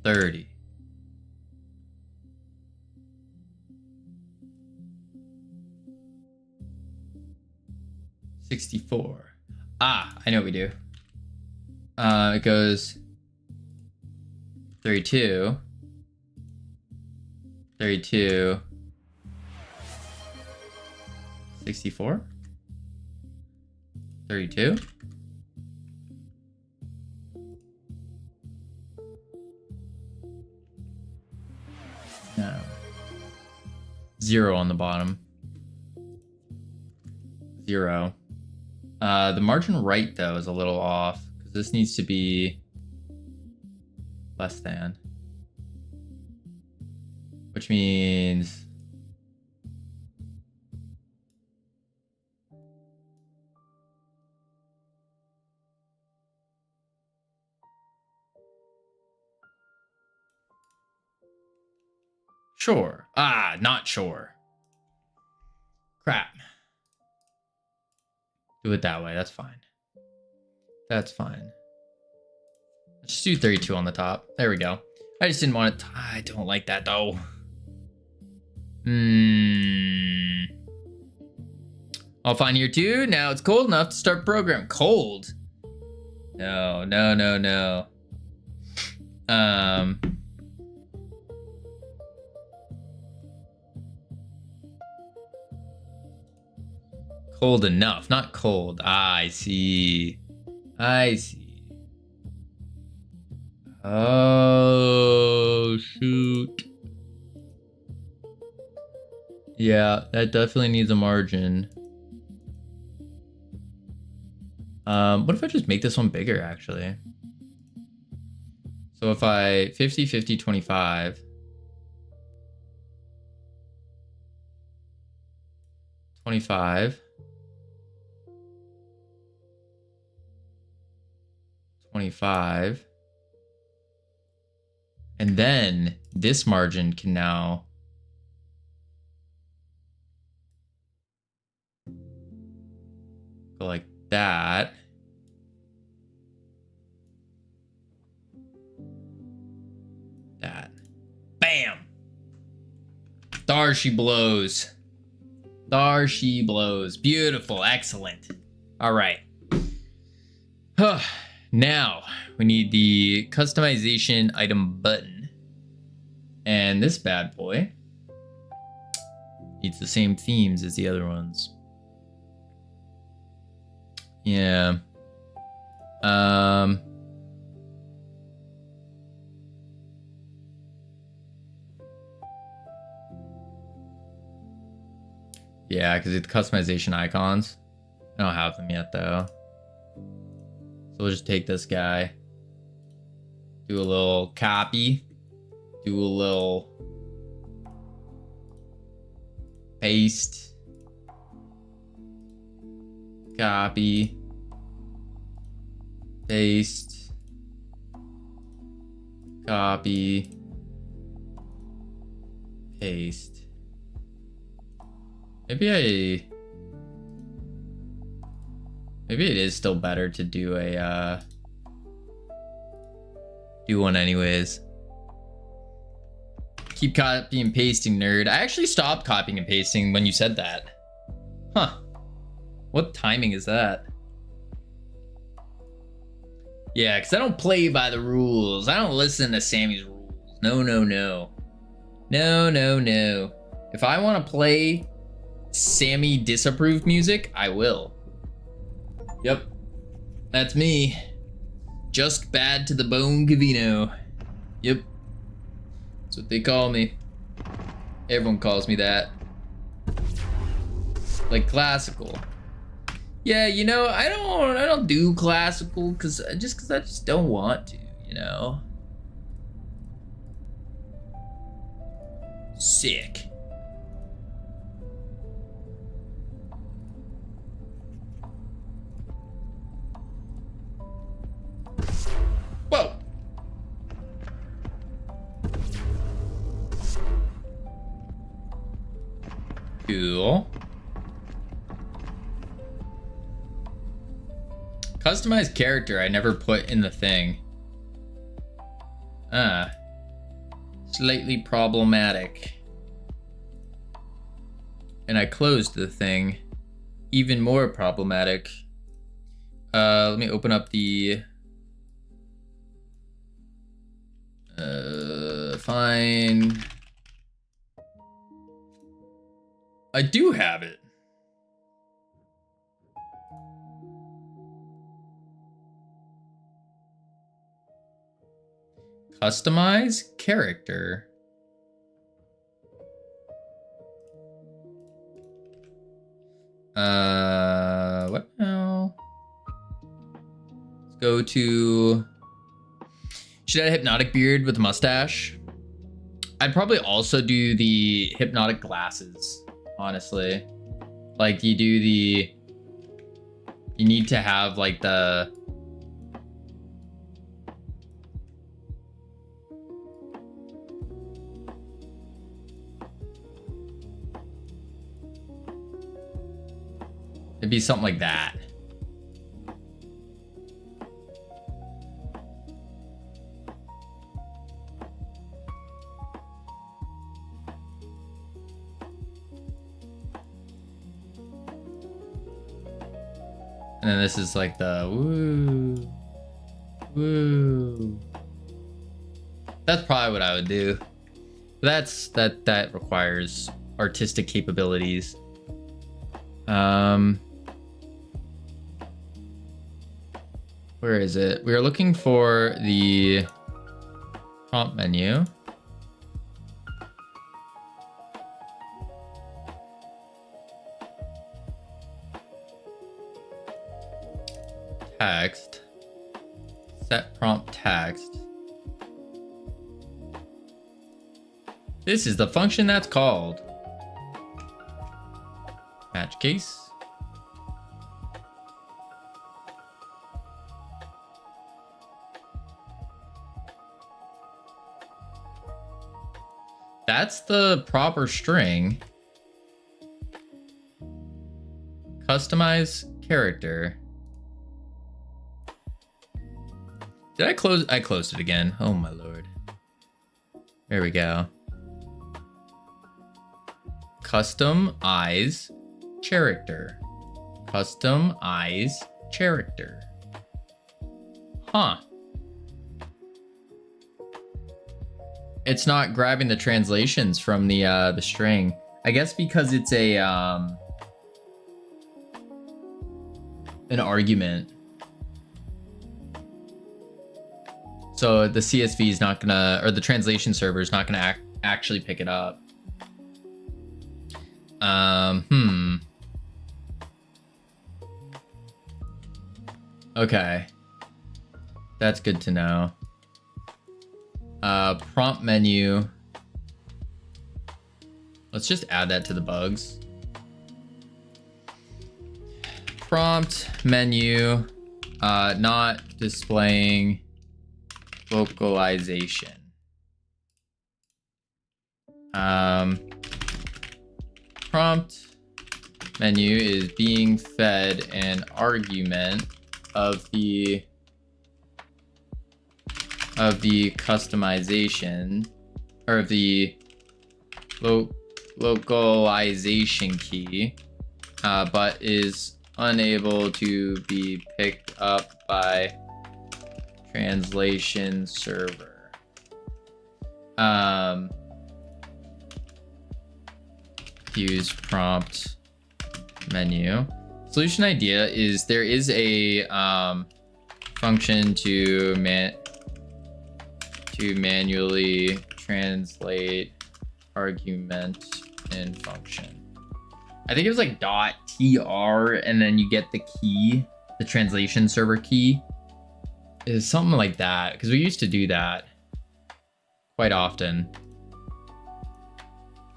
$30. $64. Ah, I know what we do. It goes 32. 32. 64. 32. No. 0 on the bottom. 0. The margin right, though, is a little off, because this needs to be less than. Which means... Sure. Ah, not sure. Crap. Do it that way. That's fine. That's fine. Let's just do 32 on the top. There we go. I just didn't want it. I don't like that though. All fine here too. Now it's cold enough to start program. Cold? No, no, no, no. Cold enough, not cold. Ah, I see. I see. Oh, shoot. Yeah, that definitely needs a margin. What if I just make this one bigger, actually? So if I 50, 50, 25. 25. 25. And then this margin can now go like that. That. Bam! There she blows. There she blows. Beautiful. Excellent. All right. Now, we need the customization item button. And this bad boy needs the same themes as the other ones. Yeah. Yeah, because it's customization icons. I don't have them yet though. So we'll just take this guy. Do a little copy. Do a little paste. Copy. Paste. Copy. Paste. Maybe it is still better to do a do one anyways. Keep copy and pasting, nerd. I actually stopped copying and pasting when you said that. Huh. What timing is that? Yeah, because I don't play by the rules. I don't listen to Sammy's rules. No, no, no. No, no, no. If I want to play Sammy disapproved music, I will. Yep. That's me. Just bad to the bone Cavino. Yep. That's what they call me. Everyone calls me that. Like classical. Yeah, you know, I don't do classical cause I just don't want to, you know. Sick. Whoa. Cool. Customized character I never put in the thing. Slightly problematic. And I closed the thing. Even more problematic. Let me open up the fine. I do have it. Customize character. What now? Let's go to. Should I have hypnotic beard with a mustache? I'd probably also do the hypnotic glasses, honestly. Like you need to have like the it'd be something like that. And then this is like the woo, woo. That's probably what I would do. That requires artistic capabilities. Where is it? We are looking for the prompt menu. Text. Set prompt text. This is the function that's called match case. That's the proper string. Customize character. Did I close? I closed it again. Oh my lord. There we go. Custom eyes character. Custom eyes character. Huh. It's not grabbing the translations from the string. I guess because it's a an argument. So the CSV is not gonna, or the translation server is not gonna actually pick it up. Okay. That's good to know. Prompt menu. Let's just add that to the bugs. Prompt menu, not displaying localization. Prompt menu is being fed an argument of the customization, or of the localization key, but is unable to be picked up by translation server. Use prompt menu. Solution idea is there is a function to manually translate argument in function. I think it was like .tr, and then you get the key, the translation server key. Is something like that, because we used to do that quite often.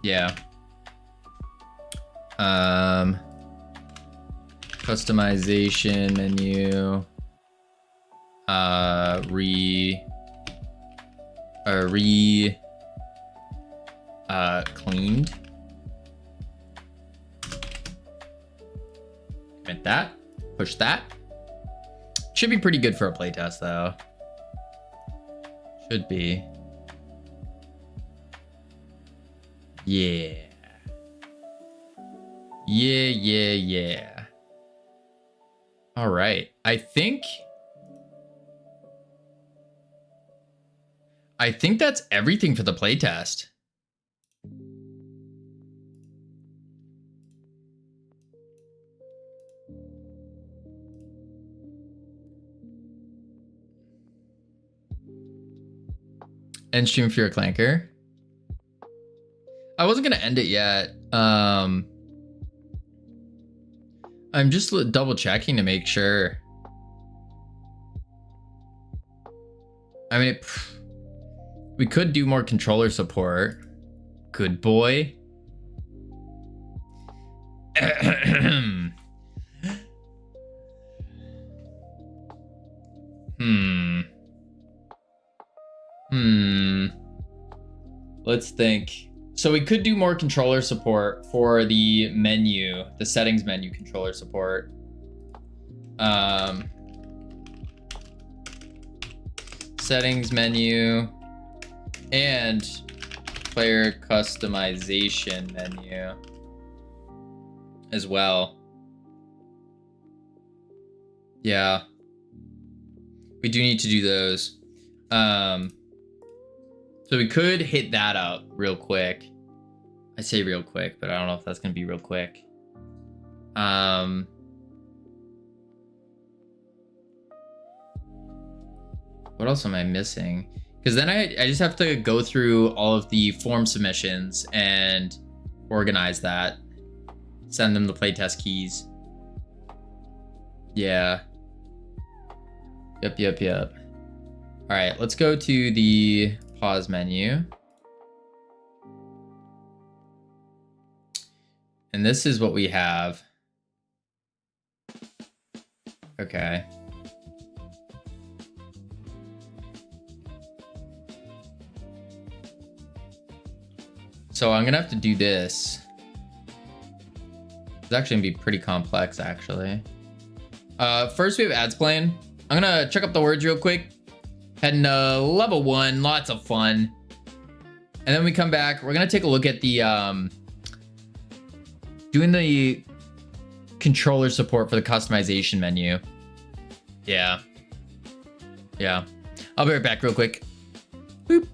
Yeah. Customization menu. Cleaned. Commit that. Push that. Should be pretty good for a playtest, though. Should be. Yeah. Yeah. All right. I think that's everything for the playtest. End stream for your clanker. I wasn't gonna end it yet. I'm just double checking to make sure. I mean, we could do more controller support. Good boy. Let's think. So we could do more controller support for the menu, the settings menu controller support. Settings menu and player customization menu as well. Yeah. We do need to do those. So we could hit that up real quick. I say real quick, but I don't know if that's going to be real quick. What else am I missing? Because then I just have to go through all of the form submissions and organize that. Send them the playtest keys. Yeah. Yep. All right, let's go to the pause menu. And this is what we have. Okay. So I'm gonna have to do this. It's actually gonna be pretty complex, actually. First we have ads playing. I'm gonna check up the words real quick. Heading to level 1, lots of fun. And then we come back, we're gonna take a look at the, doing the controller support for the customization menu. Yeah. I'll be right back real quick. Boop.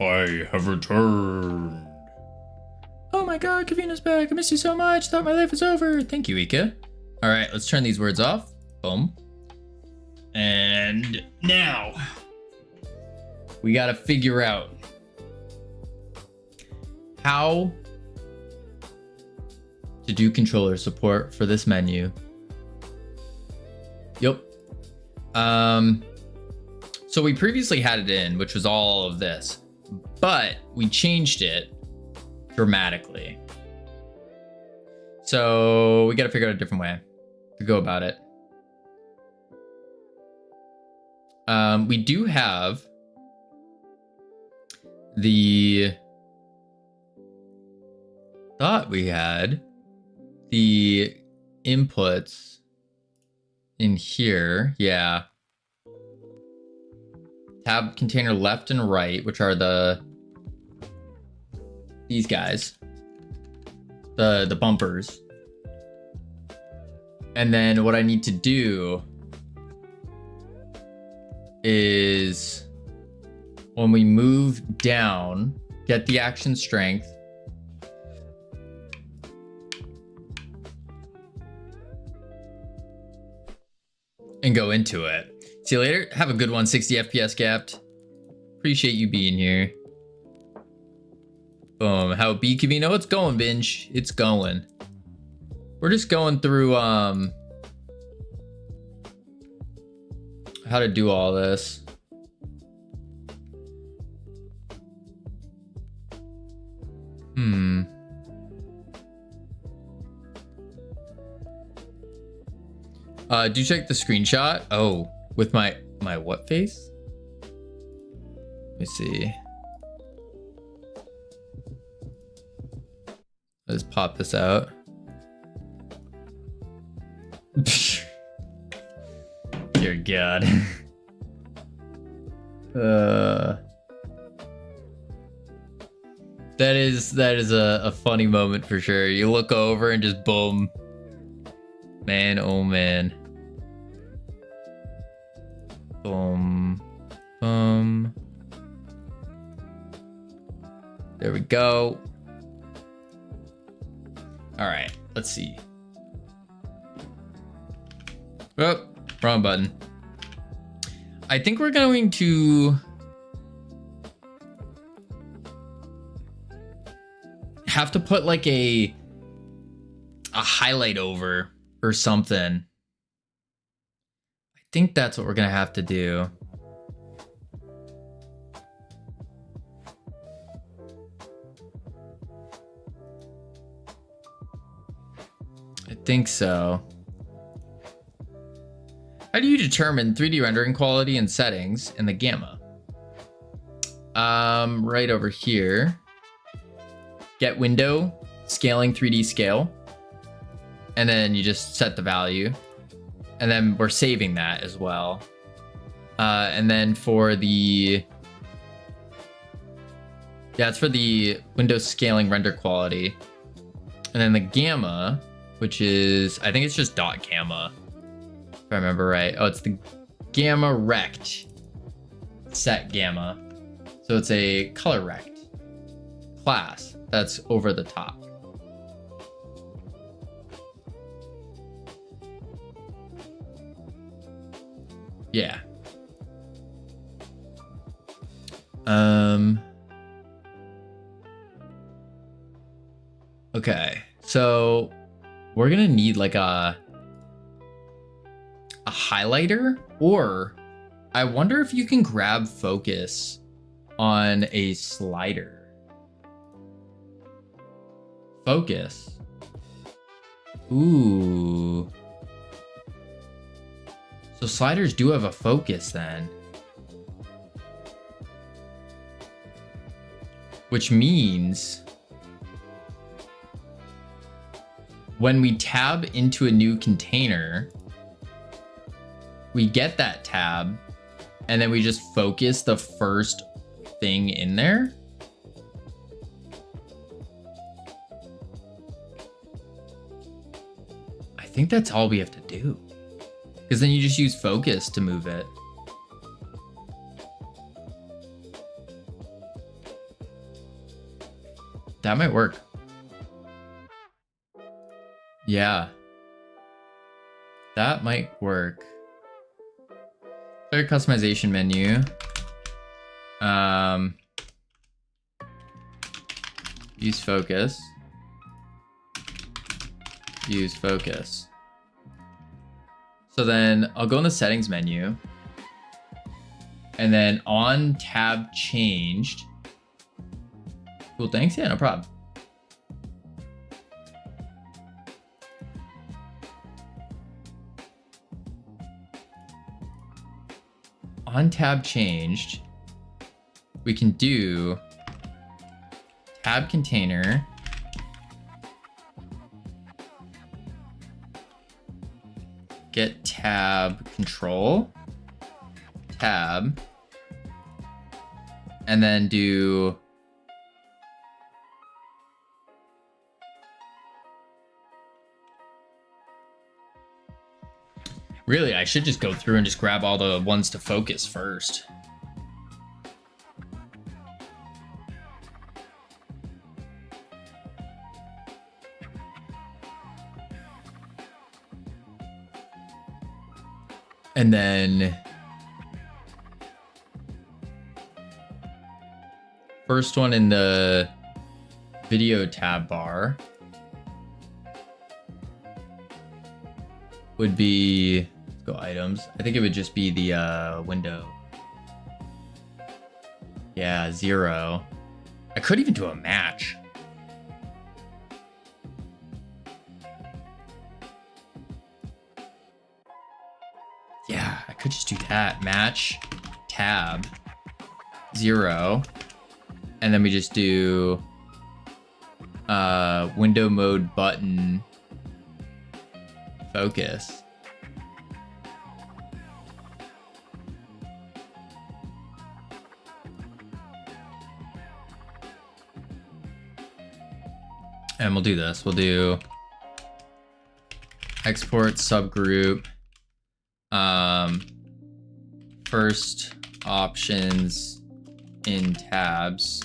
I have returned. Oh my god, Kavina's back. I miss you so much. Thought my life was over. Thank you, Ika. All right, let's turn these words off. Boom. And now we gotta figure out how to do controller support for this menu. Yep. So we previously had it in, which was all of this, but we changed it dramatically. So we got to figure out a different way to go about it. We do have the thought we had the inputs in here. Yeah. Tab container left and right, which are these guys, the bumpers. And then what I need to do is when we move down, get the action strength, and go into it. See you later. Have a good one, 60 FPS gapped. Appreciate you being here. Boom. How be, Kavino? It's going, binge. It's going. We're just going through how to do all this. Do check the screenshot. Oh, with my what face? Let me see. Let's pop this out. Dear God. That is a funny moment for sure. You look over and just boom. Man, oh man. Boom. Boom. There we go. All right, let's see. Oh, wrong button. I think we're going to have to put like a highlight over or something. I think that's what we're gonna have to do. I think so. How do you determine 3D rendering quality and settings in the gamma? Right over here. Get window, scaling 3D scale. And then you just set the value. And then we're saving that as well. And then for the... Yeah, it's for the window scaling render quality. And then the gamma, which is... I think it's just dot gamma. If I remember right. Oh, it's the gamma rect. Set gamma. So it's a color rect class that's over the top. Yeah. Okay. So we're gonna need like a highlighter, or I wonder if you can grab focus on a slider. Focus. Ooh. So sliders do have a focus then. Which means when we tab into a new container, we get that tab and then we just focus the first thing in there. I think that's all we have to do. Because then you just use focus to move it. That might work. Yeah. That might work. Clear customization menu. Use focus. Use focus. So then I'll go in the settings menu. And then on tab changed. Cool, thanks. Yeah, no problem. On tab changed, we can do tab container, get tab control, tab, and then do really, I should just go through and just grab all the ones to focus first. And then first one in the video tab bar would be, let's go items. I think it would just be the window. Yeah, 0. I could even do a match. Yeah, I could just do that. Match, tab, 0. And then we just do window mode button, focus. And we'll do this. We'll do export subgroup. First options in tabs.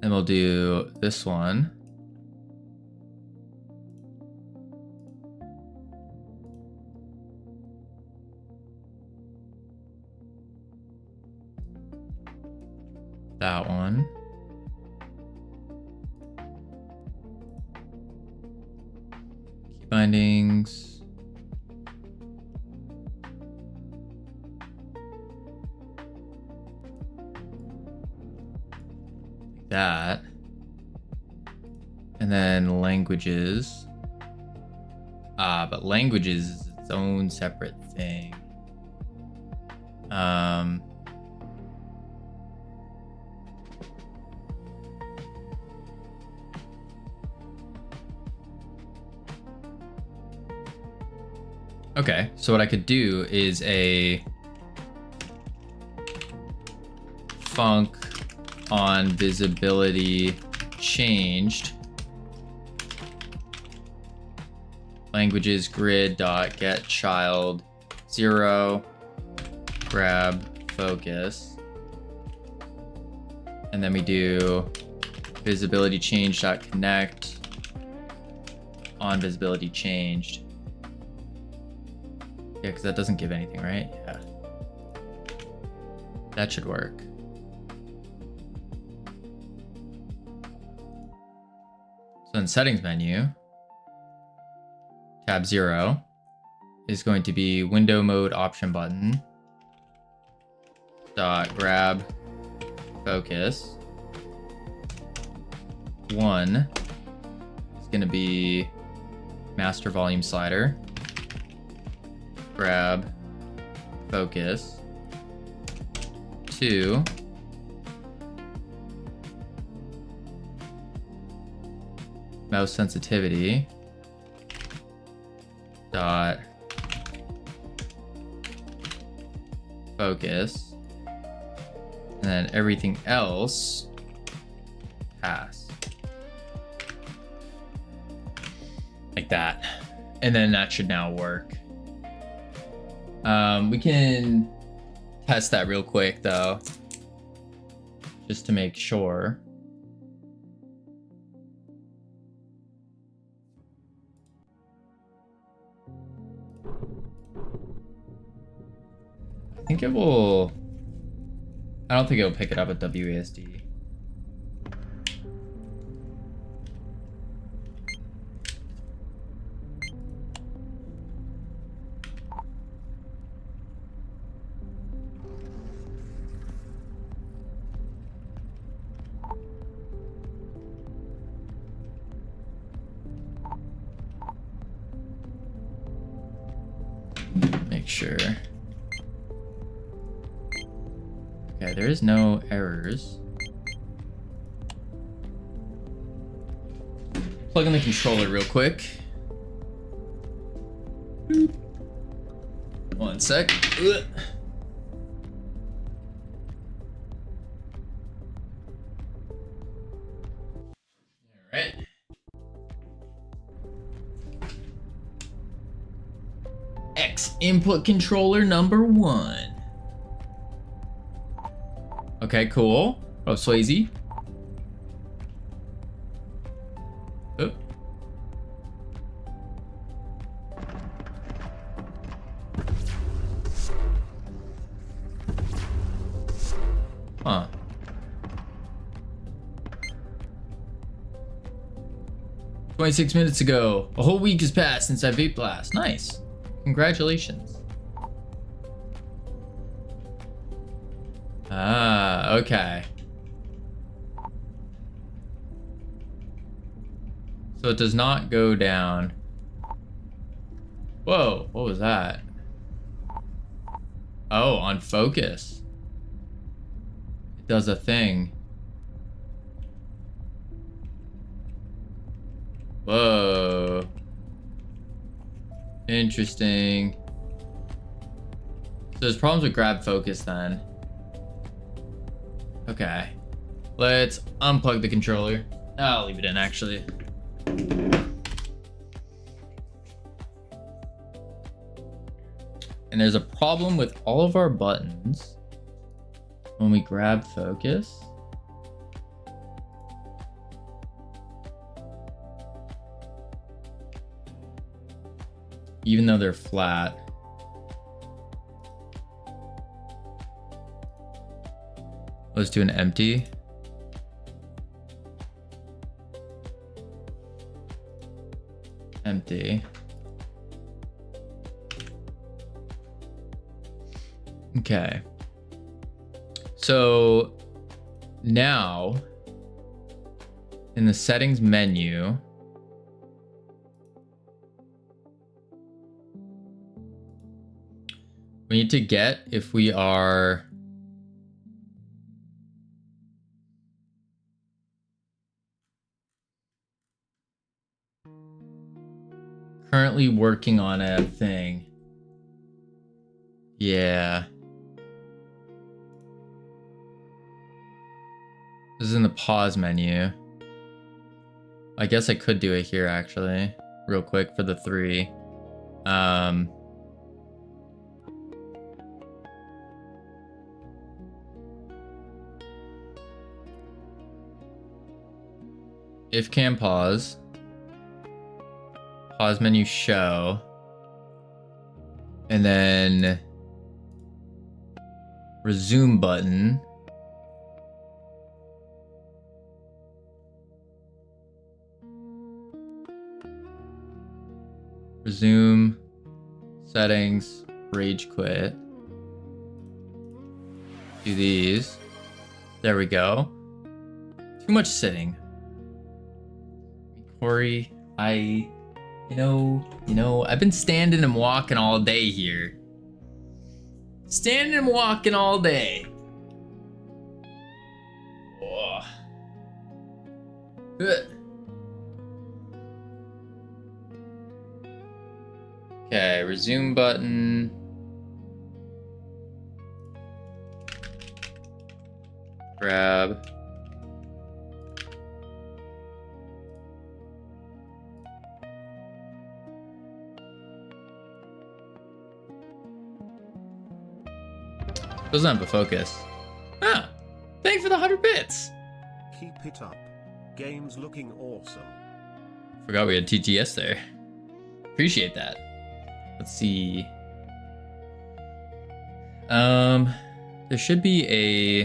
And we'll do this one. That one. Key bindings. Like that. And then languages. But languages is its own separate thing. Okay, so what I could do is a func on visibility changed languages grid dot get child 0 grab focus, and then we do visibility change dot connect on visibility changed. Yeah, because that doesn't give anything, right? Yeah. That should work. So in settings menu, tab 0 is going to be window mode option button dot grab focus. 1 is going to be master volume slider. Grab focus. 2 mouse sensitivity dot focus, and then everything else pass like that, and then that should now work. We can test that real quick though. just to make sure. I think it will. I don't think it'll pick it up at WASD. Make sure. Okay, there is no errors. Plug in the controller real quick. Boop. 1 sec. Ugh. All right. X input controller number 1. Okay, cool. What up, Swayze? Oh. Huh. "26 minutes ago. A whole week has passed since I vaped last." Nice. Congratulations. Ah, okay. So it does not go down. Whoa, what was that? Oh, on focus. It does a thing. Whoa. Interesting. So there's problems with grab focus then. Okay. Let's unplug the controller. I'll leave it in actually. And there's a problem with all of our buttons when we grab focus. Even though they're flat. Let's do an empty. Empty. Okay. So now in the settings menu, we need to get if we are currently working on a thing. Yeah. This is in the pause menu. I guess I could do it here actually, real quick for the 3. If can pause. Pause menu show. And then resume button. Resume, settings, rage quit. Do these. There we go. Too much sitting. Corey, you know, I've been standing and walking all day here. Standing and walking all day. Oh. Okay, resume button. Grab. Doesn't have a focus. Ah, thanks for the 100 bits. it up. Game's looking awesome. Forgot we had TTS there. Appreciate that. Let's see. There should be a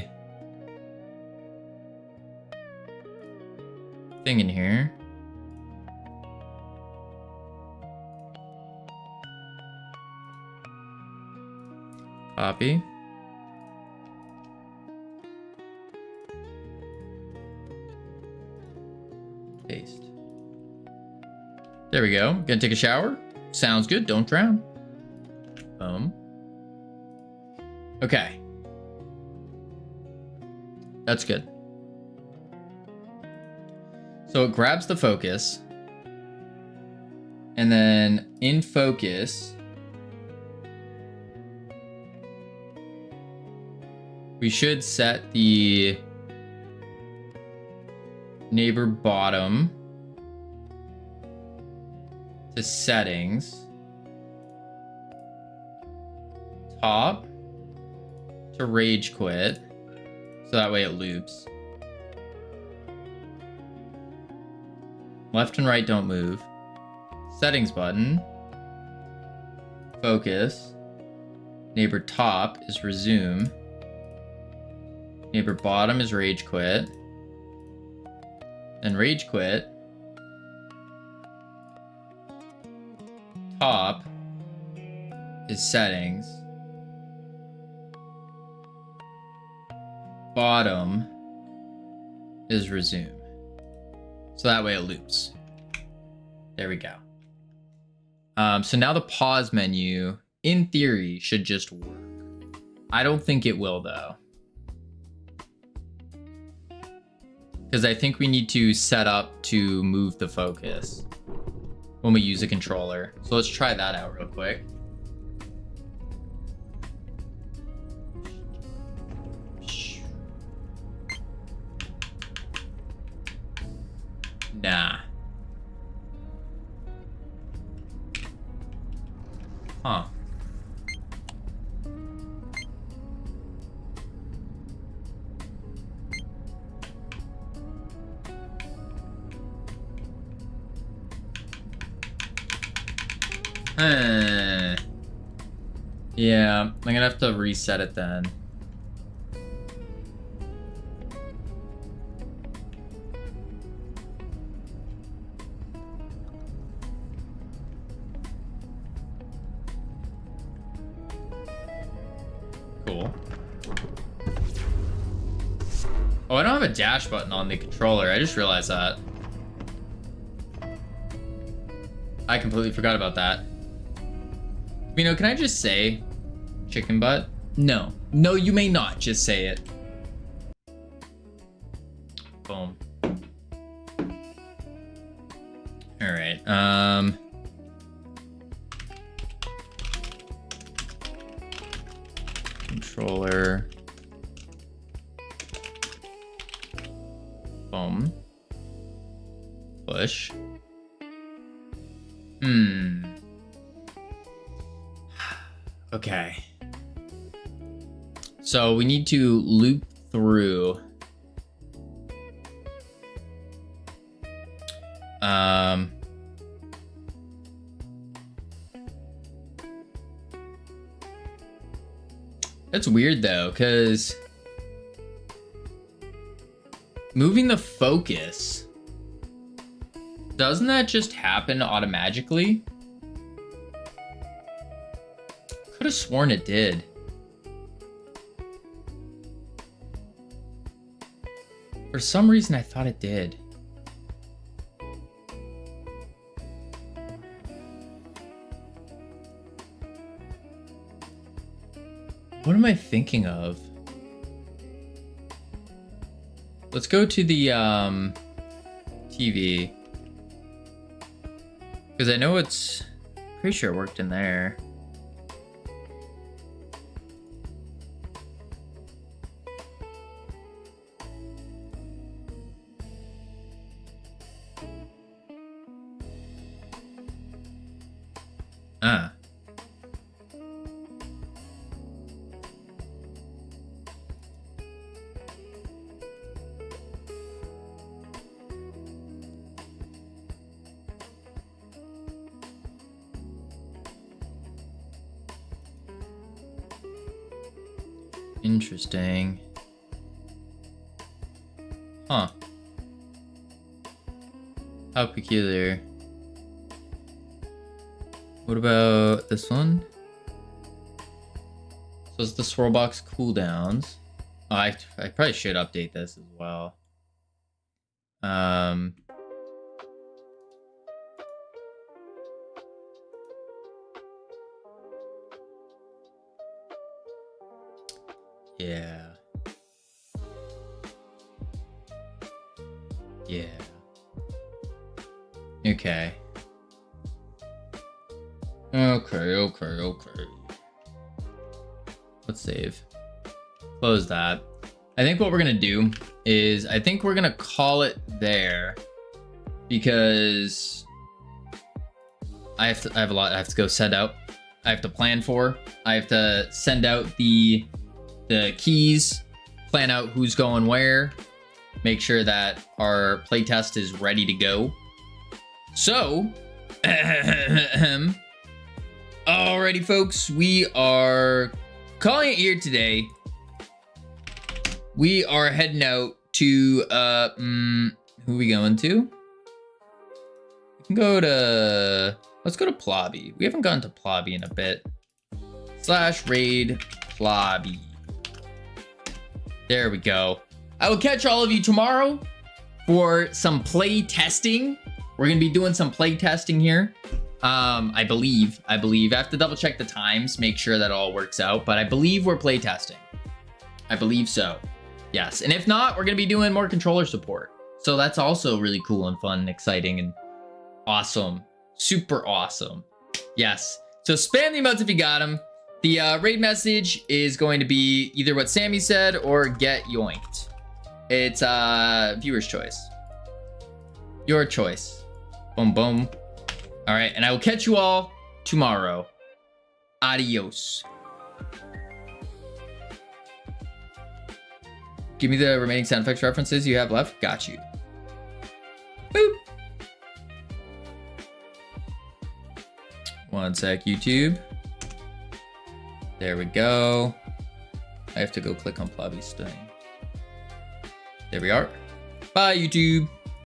thing in here. Copy. Paste. There we go. Gonna take a shower. Sounds good. Don't drown. Okay. That's good. So it grabs the focus. And then in focus, we should set the neighbor bottom to settings, top to rage quit, so that way it loops. Left and right don't move. Settings button, focus, neighbor top is resume, neighbor bottom is rage quit, then rage quit, top is settings, bottom is resume. So that way it loops. There we go. So now the pause menu, in theory, should just work. I don't think it will though. Because I think we need to set up to move the focus when we use a controller. So let's try that out real quick. Nah. Huh. Yeah, I'm gonna have to reset it then. Cool. Oh, I don't have a dash button on the controller. I just realized that. I completely forgot about that. You know, can I just say chicken butt? No. No, you may not just say it. Boom. All right. Controller. Boom. Push. Okay. So we need to loop through. That's weird though, because moving the focus, doesn't that just happen automatically? Could have sworn it did. For some reason, I thought it did. What am I thinking of? Let's go to the TV. Because I know it's pretty sure it worked in there. Ah. Interesting. Huh. How peculiar. What about this one? So it's the swirl box cooldowns. Oh, I probably should update this as well. Yeah. Yeah. Okay. Okay. Let's save. Close that. I think what we're gonna do is I think we're gonna call it there because I have a lot I have to go send out. I have to plan for. I have to send out the keys, plan out who's going where, make sure that our playtest is ready to go. So, alrighty folks, we are calling it here today. We are heading out to, who are we going to? We can go to, let's go to Plobby. We haven't gone to Plobby in a bit. /raid Plobby. There we go. I will catch all of you tomorrow for some play testing. We're gonna be doing some play testing here. I believe. I have to double check the times, make sure that all works out, but I believe we're play testing. I believe so. Yes, and if not, we're gonna be doing more controller support. So that's also really cool and fun and exciting and awesome. Super awesome. Yes, so spam the emotes if you got them. The raid message is going to be either what Sammy said or get yoinked. It's viewer's choice. Your choice. Boom, boom. All right, and I will catch you all tomorrow. Adios. Give me the remaining sound effects references you have left. Got you. Boop. One sec, YouTube. There we go. I have to go click on Plobby's thing. There we are. Bye, YouTube.